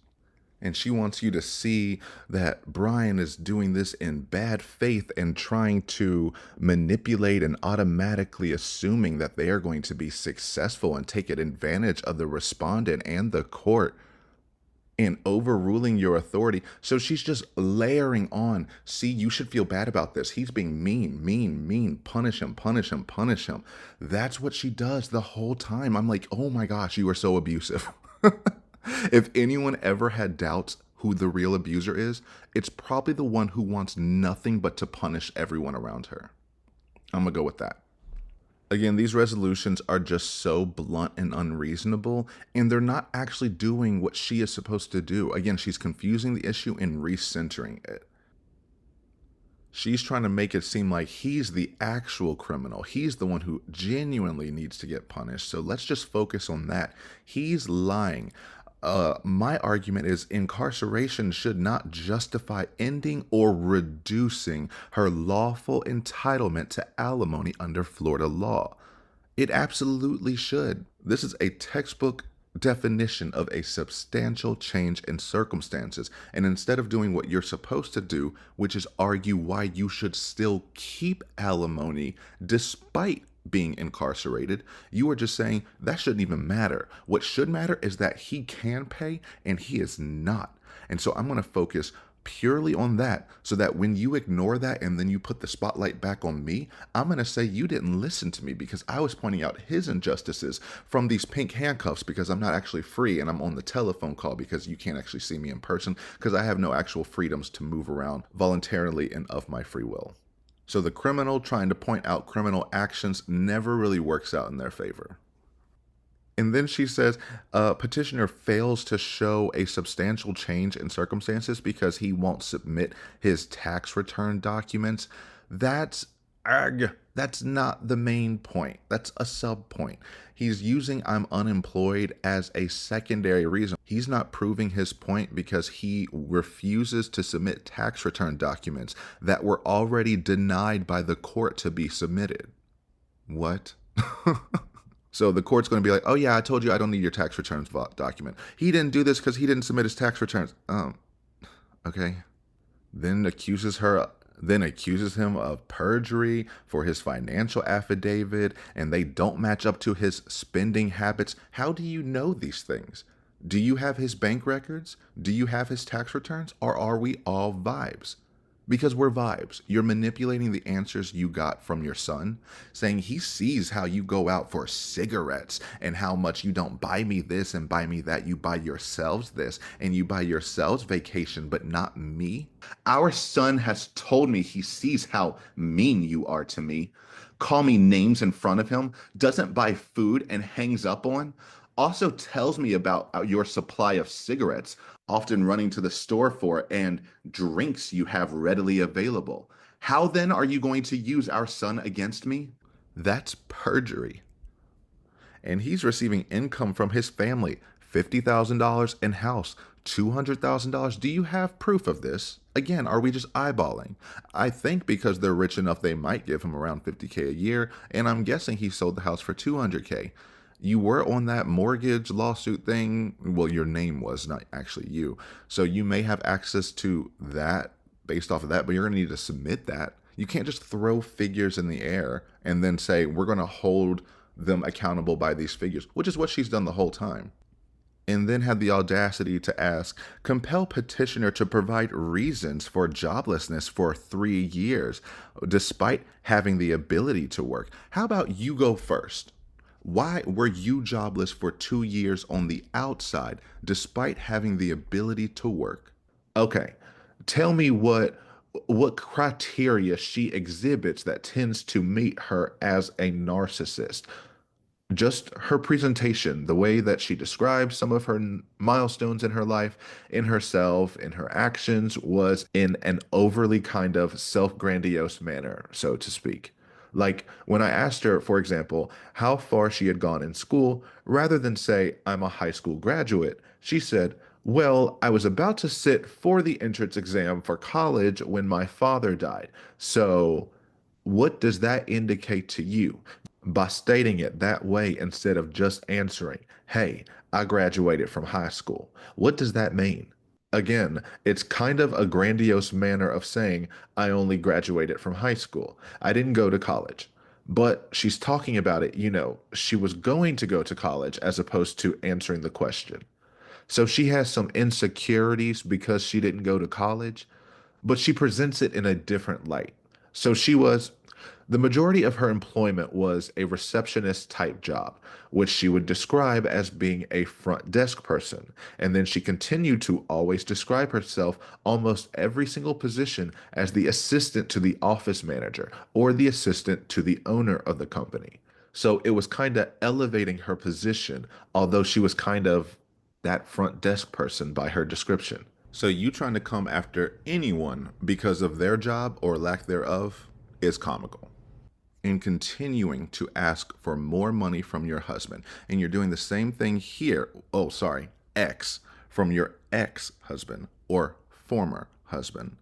And she wants you to see that Brian is doing this in bad faith and trying to manipulate and automatically assuming that they are going to be successful and take advantage of the respondent and the court and overruling your authority. So she's just layering on. See, you should feel bad about this. He's being mean. Punish him. That's what she does the whole time. I'm like, oh my gosh, you are so abusive. If anyone ever had doubts who the real abuser is, it's probably the one who wants nothing but to punish everyone around her. I'm going to go with that. Again, these resolutions are just so blunt and unreasonable, and they're not actually doing what she is supposed to do. Again, she's confusing the issue and recentering it. She's trying to make it seem like he's the actual criminal. He's the one who genuinely needs to get punished. So let's just focus on that. He's lying. My argument is incarceration should not justify ending or reducing her lawful entitlement to alimony under Florida law. It absolutely should. This is a textbook definition of a substantial change in circumstances. And instead of doing what you're supposed to do, which is argue why you should still keep alimony despite being incarcerated, you are just saying that shouldn't even matter. What should matter is that he can pay and he is not. And so I'm going to focus purely on that so that when you ignore that and then you put the spotlight back on me, I'm going to say you didn't listen to me because I was pointing out his injustices from these pink handcuffs because I'm not actually free and I'm on the telephone call because you can't actually see me in person because I have no actual freedoms to move around voluntarily and of my free will. So the criminal trying to point out criminal actions never really works out in their favor. And then she says, petitioner fails to show a substantial change in circumstances because he won't submit his tax return documents. That's not the main point. That's a sub point. He's using I'm unemployed as a secondary reason. He's not proving his point because he refuses to submit tax return documents that were already denied by the court to be submitted. What? So the court's going to be like, oh yeah, I told you I don't need your tax returns document. He didn't do this because he didn't submit his tax returns. Okay. Then accuses him of perjury for his financial affidavit, and they don't match up to his spending habits. How do you know these things? Do you have his bank records? Do you have his tax returns? Or are we all vibes? Because we're vibes. You're manipulating the answers you got from your son, saying he sees how you go out for cigarettes and how much you don't buy me this and buy me that. You buy yourselves this and you buy yourselves vacation, but not me. Our son has told me he sees how mean you are to me, call me names in front of him, doesn't buy food and hangs up on, also tells me about your supply of cigarettes, often running to the store for, and drinks you have readily available. How then are you going to use our son against me? That's perjury. And he's receiving income from his family, $50,000 in house, $200,000. Do you have proof of this? Again, are we just eyeballing? I think because they're rich enough, they might give him around $50K a year, and I'm guessing he sold the house for $200K. You were on that mortgage lawsuit thing. Well, your name was, not actually you. So you may have access to that based off of that, but you're going to need to submit that. You can't just throw figures in the air and then say, we're going to hold them accountable by these figures, which is what she's done the whole time. And then had the audacity to ask, compel petitioner to provide reasons for joblessness for 3 years, despite having the ability to work. How about you go first? Why were you jobless for 2 years on the outside, despite having the ability to work? Okay, tell me what criteria she exhibits that tends to meet her as a narcissist. Just her presentation, the way that she describes some of her milestones in her life, in herself, in her actions, was in an overly kind of self-grandiose manner, so to speak. Like when I asked her, for example, how far she had gone in school, rather than say, I'm a high school graduate, she said, well, I was about to sit for the entrance exam for college when my father died. So what does that indicate to you? By stating it that way instead of just answering, hey, I graduated from high school. What does that mean? Again, it's kind of a grandiose manner of saying, I only graduated from high school. I didn't go to college. But she's talking about it, she was going to go to college as opposed to answering the question. So she has some insecurities because she didn't go to college, but she presents it in a different light. So the majority of her employment was a receptionist type job, which she would describe as being a front desk person. And then she continued to always describe herself almost every single position as the assistant to the office manager or the assistant to the owner of the company. So it was kind of elevating her position, although she was kind of that front desk person by her description. So you trying to come after anyone because of their job or lack thereof is comical. And continuing to ask for more money from your husband. And you're doing the same thing here. Ex, from your ex-husband or former husband.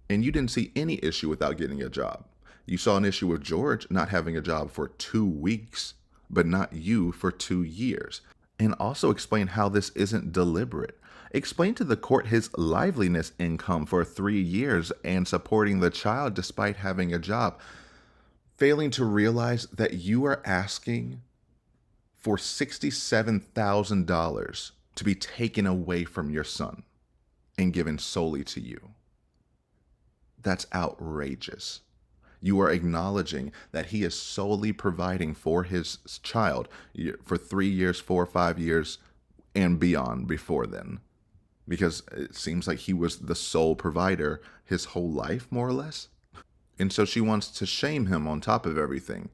And you didn't see any issue without getting a job. You saw an issue with George not having a job for 2 weeks, but not you for 2 years. And also explain how this isn't deliberate. Explain to the court his liveliness income for 3 years and supporting the child despite having a job. Failing to realize that you are asking for $67,000 to be taken away from your son and given solely to you. That's outrageous. You are acknowledging that he is solely providing for his child for 3 years, 4 or 5 years, and beyond before then. Because it seems like he was the sole provider his whole life, more or less. And so she wants to shame him on top of everything.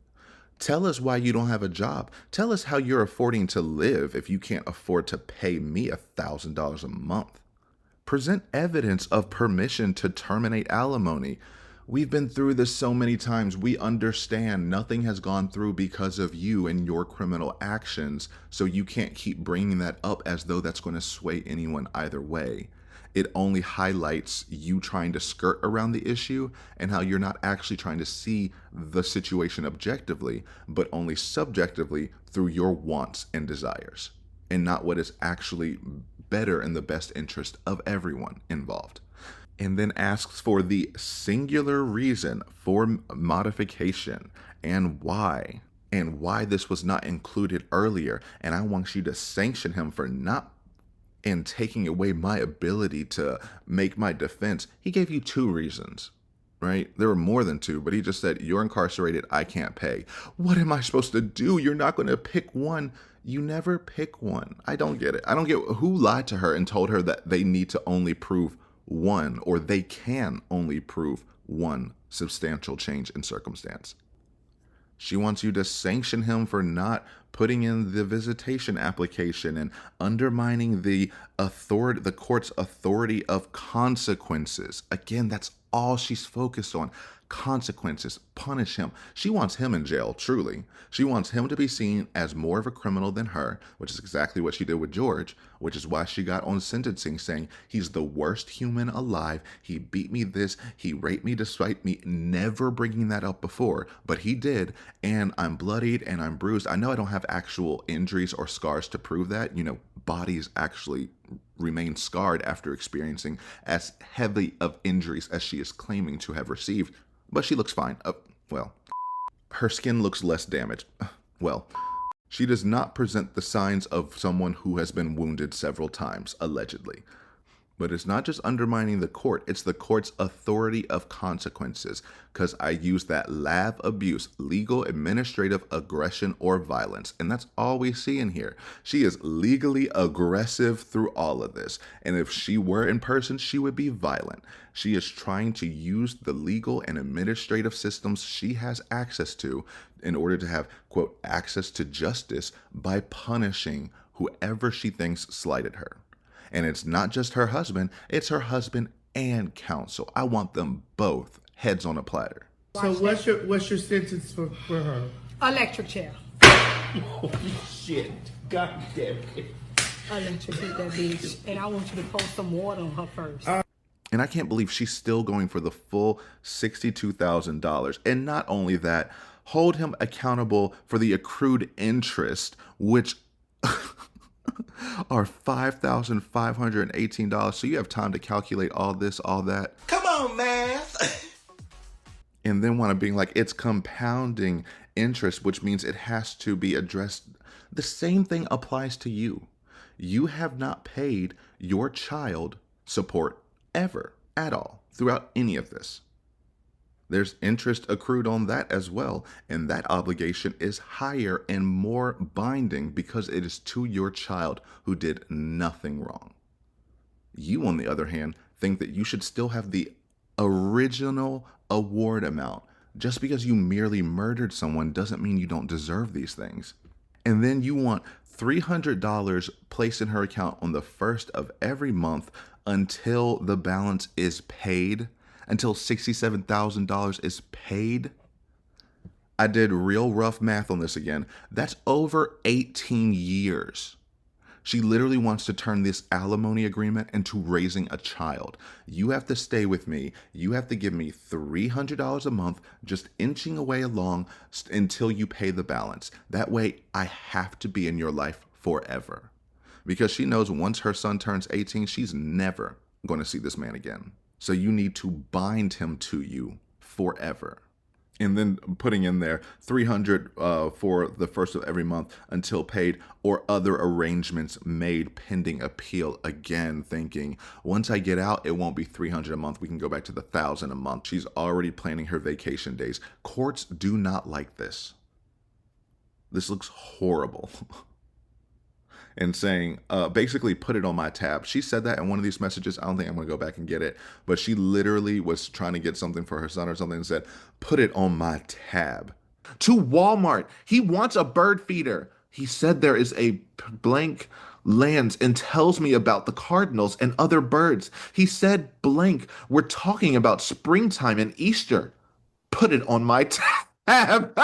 Tell us why you don't have a job. Tell us how you're affording to live if you can't afford to pay me $1,000 a month. Present evidence of permission to terminate alimony. We've been through this so many times. We understand nothing has gone through because of you and your criminal actions, so you can't keep bringing that up as though that's going to sway anyone either way. It only highlights you trying to skirt around the issue and how you're not actually trying to see the situation objectively, but only subjectively through your wants and desires, and not what is actually better in the best interest of everyone involved. And then asks for the singular reason for modification and why this was not included earlier. And I want you to sanction him for not and taking away my ability to make my defense. He gave you 2 reasons, right? There were more than 2, but he just said, you're incarcerated, I can't pay. What am I supposed to do? You're not going to pick one. You never pick one. I don't get it. I don't get who lied to her and told her that they need to only prove one, or they can only prove one substantial change in circumstance. She wants you to sanction him for not putting in the visitation application and undermining the court's authority of consequences. Again, that's all she's focused on. Consequences. Punish him. She wants him in jail, truly. She wants him to be seen as more of a criminal than her, which is exactly what she did with George, which is why she got on sentencing saying he's the worst human alive. He beat me this. He raped me despite me never bringing that up before, but he did. And I'm bloodied and I'm bruised. I know I don't have actual injuries or scars to prove that. You know, bodies actually remain scarred after experiencing as heavy of injuries as she is claiming to have received. But she looks fine. Well, her skin looks less damaged. Well, she does not present the signs of someone who has been wounded several times, allegedly. But it's not just undermining the court, it's the court's authority of consequences, because I use that lab abuse, legal, administrative aggression, or violence. And that's all we see in here. She is legally aggressive through all of this. And if she were in person, she would be violent. She is trying to use the legal and administrative systems she has access to in order to have, quote, access to justice by punishing whoever she thinks slighted her. And it's not just her husband, it's her husband and counsel. I want them both heads on a platter. So what's your sentence for her? Electric chair. Oh shit. God damn it. Electrocute that bitch. And I want you to pour some water on her first. And I can't believe she's still going for the full $62,000. And not only that, hold him accountable for the accrued interest, which are $5,518. So you have time to calculate all this, all that. Come on, math. And then want to be like, it's compounding interest, which means it has to be addressed. The same thing applies to you. You have not paid your child support ever, at all, throughout any of this. There's interest accrued on that as well, and that obligation is higher and more binding because it is to your child who did nothing wrong. You, on the other hand, think that you should still have the original award amount. Just because you merely murdered someone doesn't mean you don't deserve these things. And then you want $300 placed in her account on the first of every month until the balance is paid. Until $67,000 is paid. I did real rough math on this again. That's over 18 years. She literally wants to turn this alimony agreement into raising a child. You have to stay with me. You have to give me $300 a month, just inching away along until you pay the balance. That way, I have to be in your life forever. Because she knows once her son turns 18, she's never going to see this man again. So you need to bind him to you forever. And then putting in there $300 for the first of every month until paid, or other arrangements made pending appeal. Again, thinking once I get out, it won't be $300 a month. We can go back to the $1,000 a month. She's already planning her vacation days. Courts do not like this. This looks horrible. And saying, basically, put it on my tab. She said that in one of these messages. I don't think I'm going to go back and get it. But she literally was trying to get something for her son or something and said, put it on my tab. To Walmart. He wants a bird feeder. He said there is a blank lands and tells me about the cardinals and other birds. He said blank. We're talking about springtime and Easter. Put it on my tab.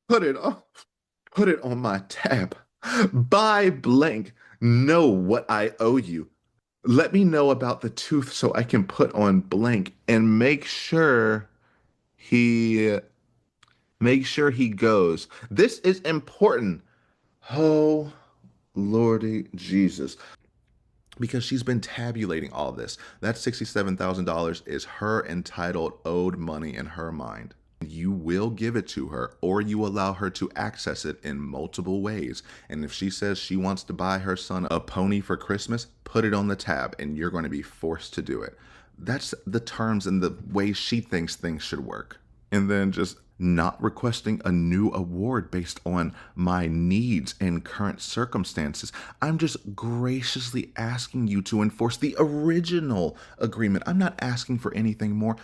Put it on. Put it on my tab. Buy blank. Know what I owe you. Let me know about the tooth so I can put on blank and make sure he goes. This is important. Oh, Lordy Jesus. Because she's been tabulating all this. That $67,000 is her entitled owed money in her mind. You will give it to her, or you allow her to access it in multiple ways. And if she says she wants to buy her son a pony for Christmas, put it on the tab and you're going to be forced to do it. That's the terms and the way she thinks things should work. And then just not requesting a new award based on my needs and current circumstances. I'm just graciously asking you to enforce the original agreement. I'm not asking for anything more.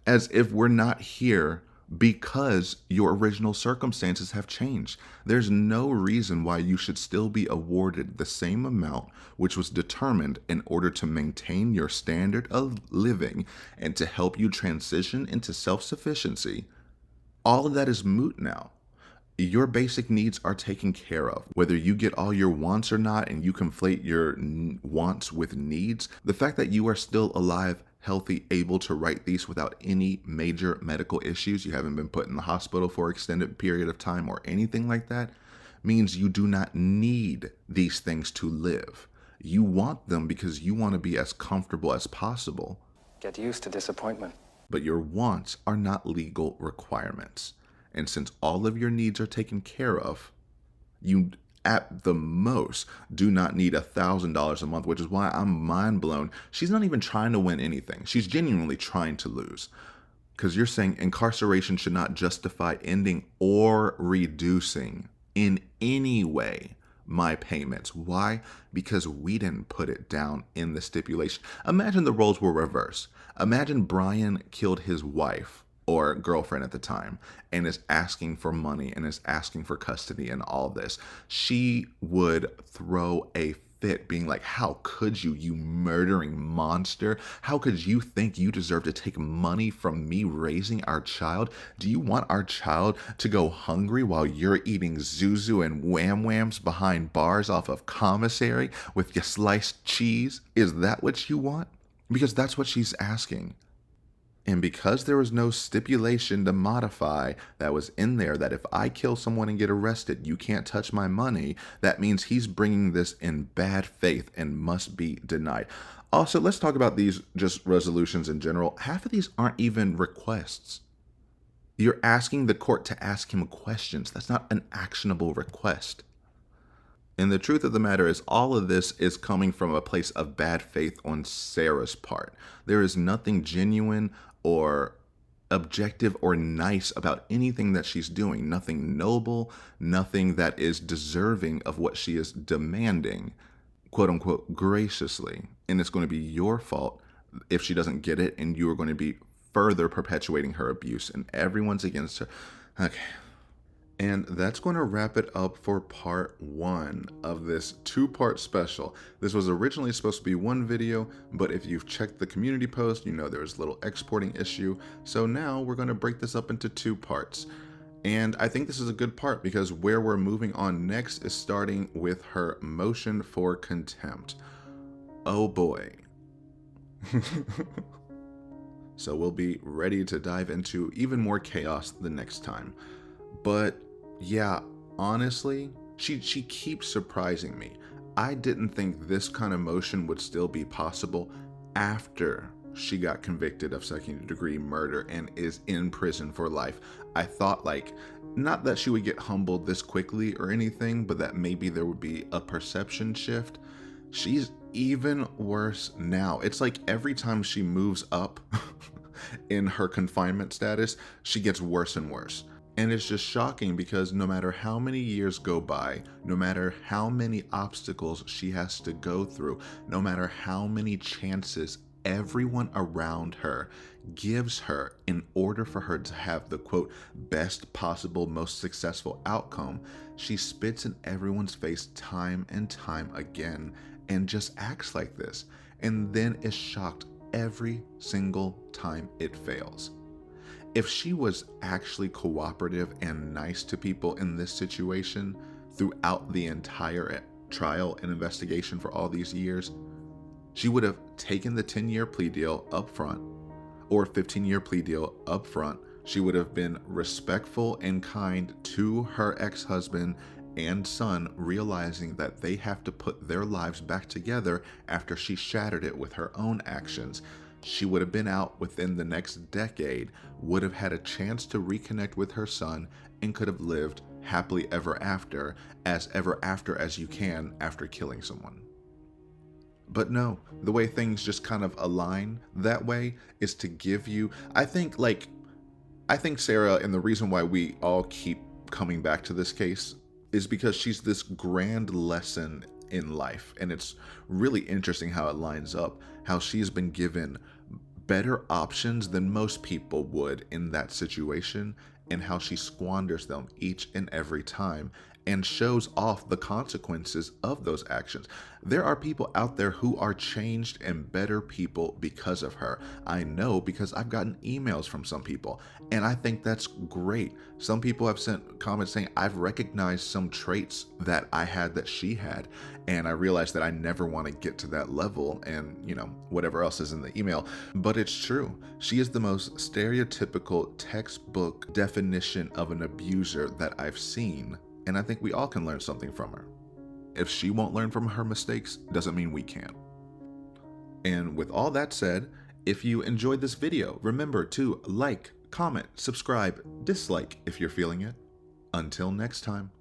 As if we're not here because your original circumstances have changed. There's no reason why you should still be awarded the same amount which was determined in order to maintain your standard of living and to help you transition into self-sufficiency. All of that is moot now. Your basic needs are taken care of. Whether you get all your wants or not and you conflate your wants with needs, the fact that you are still alive, healthy, able to write these without any major medical issues, you haven't been put in the hospital for an extended period of time or anything like that, means you do not need these things to live. You want them because you want to be as comfortable as possible. Get used to disappointment. But your wants are not legal requirements. And since all of your needs are taken care of, you at the most do not need $1,000 a month, which is why I'm mind blown. She's not even trying to win anything. She's genuinely trying to lose. Because you're saying incarceration should not justify ending or reducing in any way my payments. Why? Because we didn't put it down in the stipulation. Imagine the roles were reversed. Imagine Brian killed his wife or girlfriend at the time and is asking for money and is asking for custody and all this. She would throw a fit being like, how could you, you murdering monster? How could you think you deserve to take money from me raising our child? Do you want our child to go hungry while you're eating Zuzu and Wham Whams behind bars off of commissary with your sliced cheese? Is that what you want? Because that's what she's asking. And because there was no stipulation to modify that was in there that if I kill someone and get arrested, you can't touch my money, that means he's bringing this in bad faith and must be denied. Also, let's talk about these just resolutions in general. Half of these aren't even requests. You're asking the court to ask him questions. That's not an actionable request. And the truth of the matter is all of this is coming from a place of bad faith on Sarah's part. There is nothing genuine or objective or nice about anything that she's doing. Nothing noble, nothing that is deserving of what she is demanding, quote unquote, graciously. And it's going to be your fault if she doesn't get it, and you are going to be further perpetuating her abuse, and everyone's against her. Okay. And that's going to wrap it up for part 1 of this 2-part special. This was originally supposed to be one video, but if you've checked the community post, you know there was a little exporting issue. So now we're going to break this up into 2 parts. And I think this is a good part because where we're moving on next is starting with her motion for contempt. Oh boy. So we'll be ready to dive into even more chaos the next time. But yeah, honestly, she keeps surprising me. I didn't think this kind of motion would still be possible after she got convicted of second-degree murder and is in prison for life. I thought, like, not that she would get humbled this quickly or anything, but that maybe there would be a perception shift. She's even worse now. It's like every time she moves up in her confinement status, she gets worse and worse. And it's just shocking because no matter how many years go by, no matter how many obstacles she has to go through, no matter how many chances everyone around her gives her in order for her to have the quote, best possible, most successful outcome, she spits in everyone's face time and time again and just acts like this, and then is shocked every single time it fails. If she was actually cooperative and nice to people in this situation throughout the entire trial and investigation for all these years, she would have taken the 10-year plea deal up front or 15-year plea deal up front. She would have been respectful and kind to her ex-husband and son, realizing that they have to put their lives back together after she shattered it with her own actions. She would have been out within the next decade, would have had a chance to reconnect with her son, and could have lived happily ever after as you can after killing someone. But no, the way things just kind of align that way is to give you, I think Sarah, and the reason why we all keep coming back to this case is because she's this grand lesson in life. And it's really interesting how it lines up, how she's been given better options than most people would in that situation, and how she squanders them each and every time and shows off the consequences of those actions. There are people out there who are changed and better people because of her. I know because I've gotten emails from some people, and I think that's great. Some people have sent comments saying, I've recognized some traits that I had that she had, and I realized that I never want to get to that level, and whatever else is in the email. But it's true. She is the most stereotypical textbook definition of an abuser that I've seen. And I think we all can learn something from her. If she won't learn from her mistakes, doesn't mean we can't. And with all that said, if you enjoyed this video, remember to like, comment, subscribe, dislike if you're feeling it. Until next time.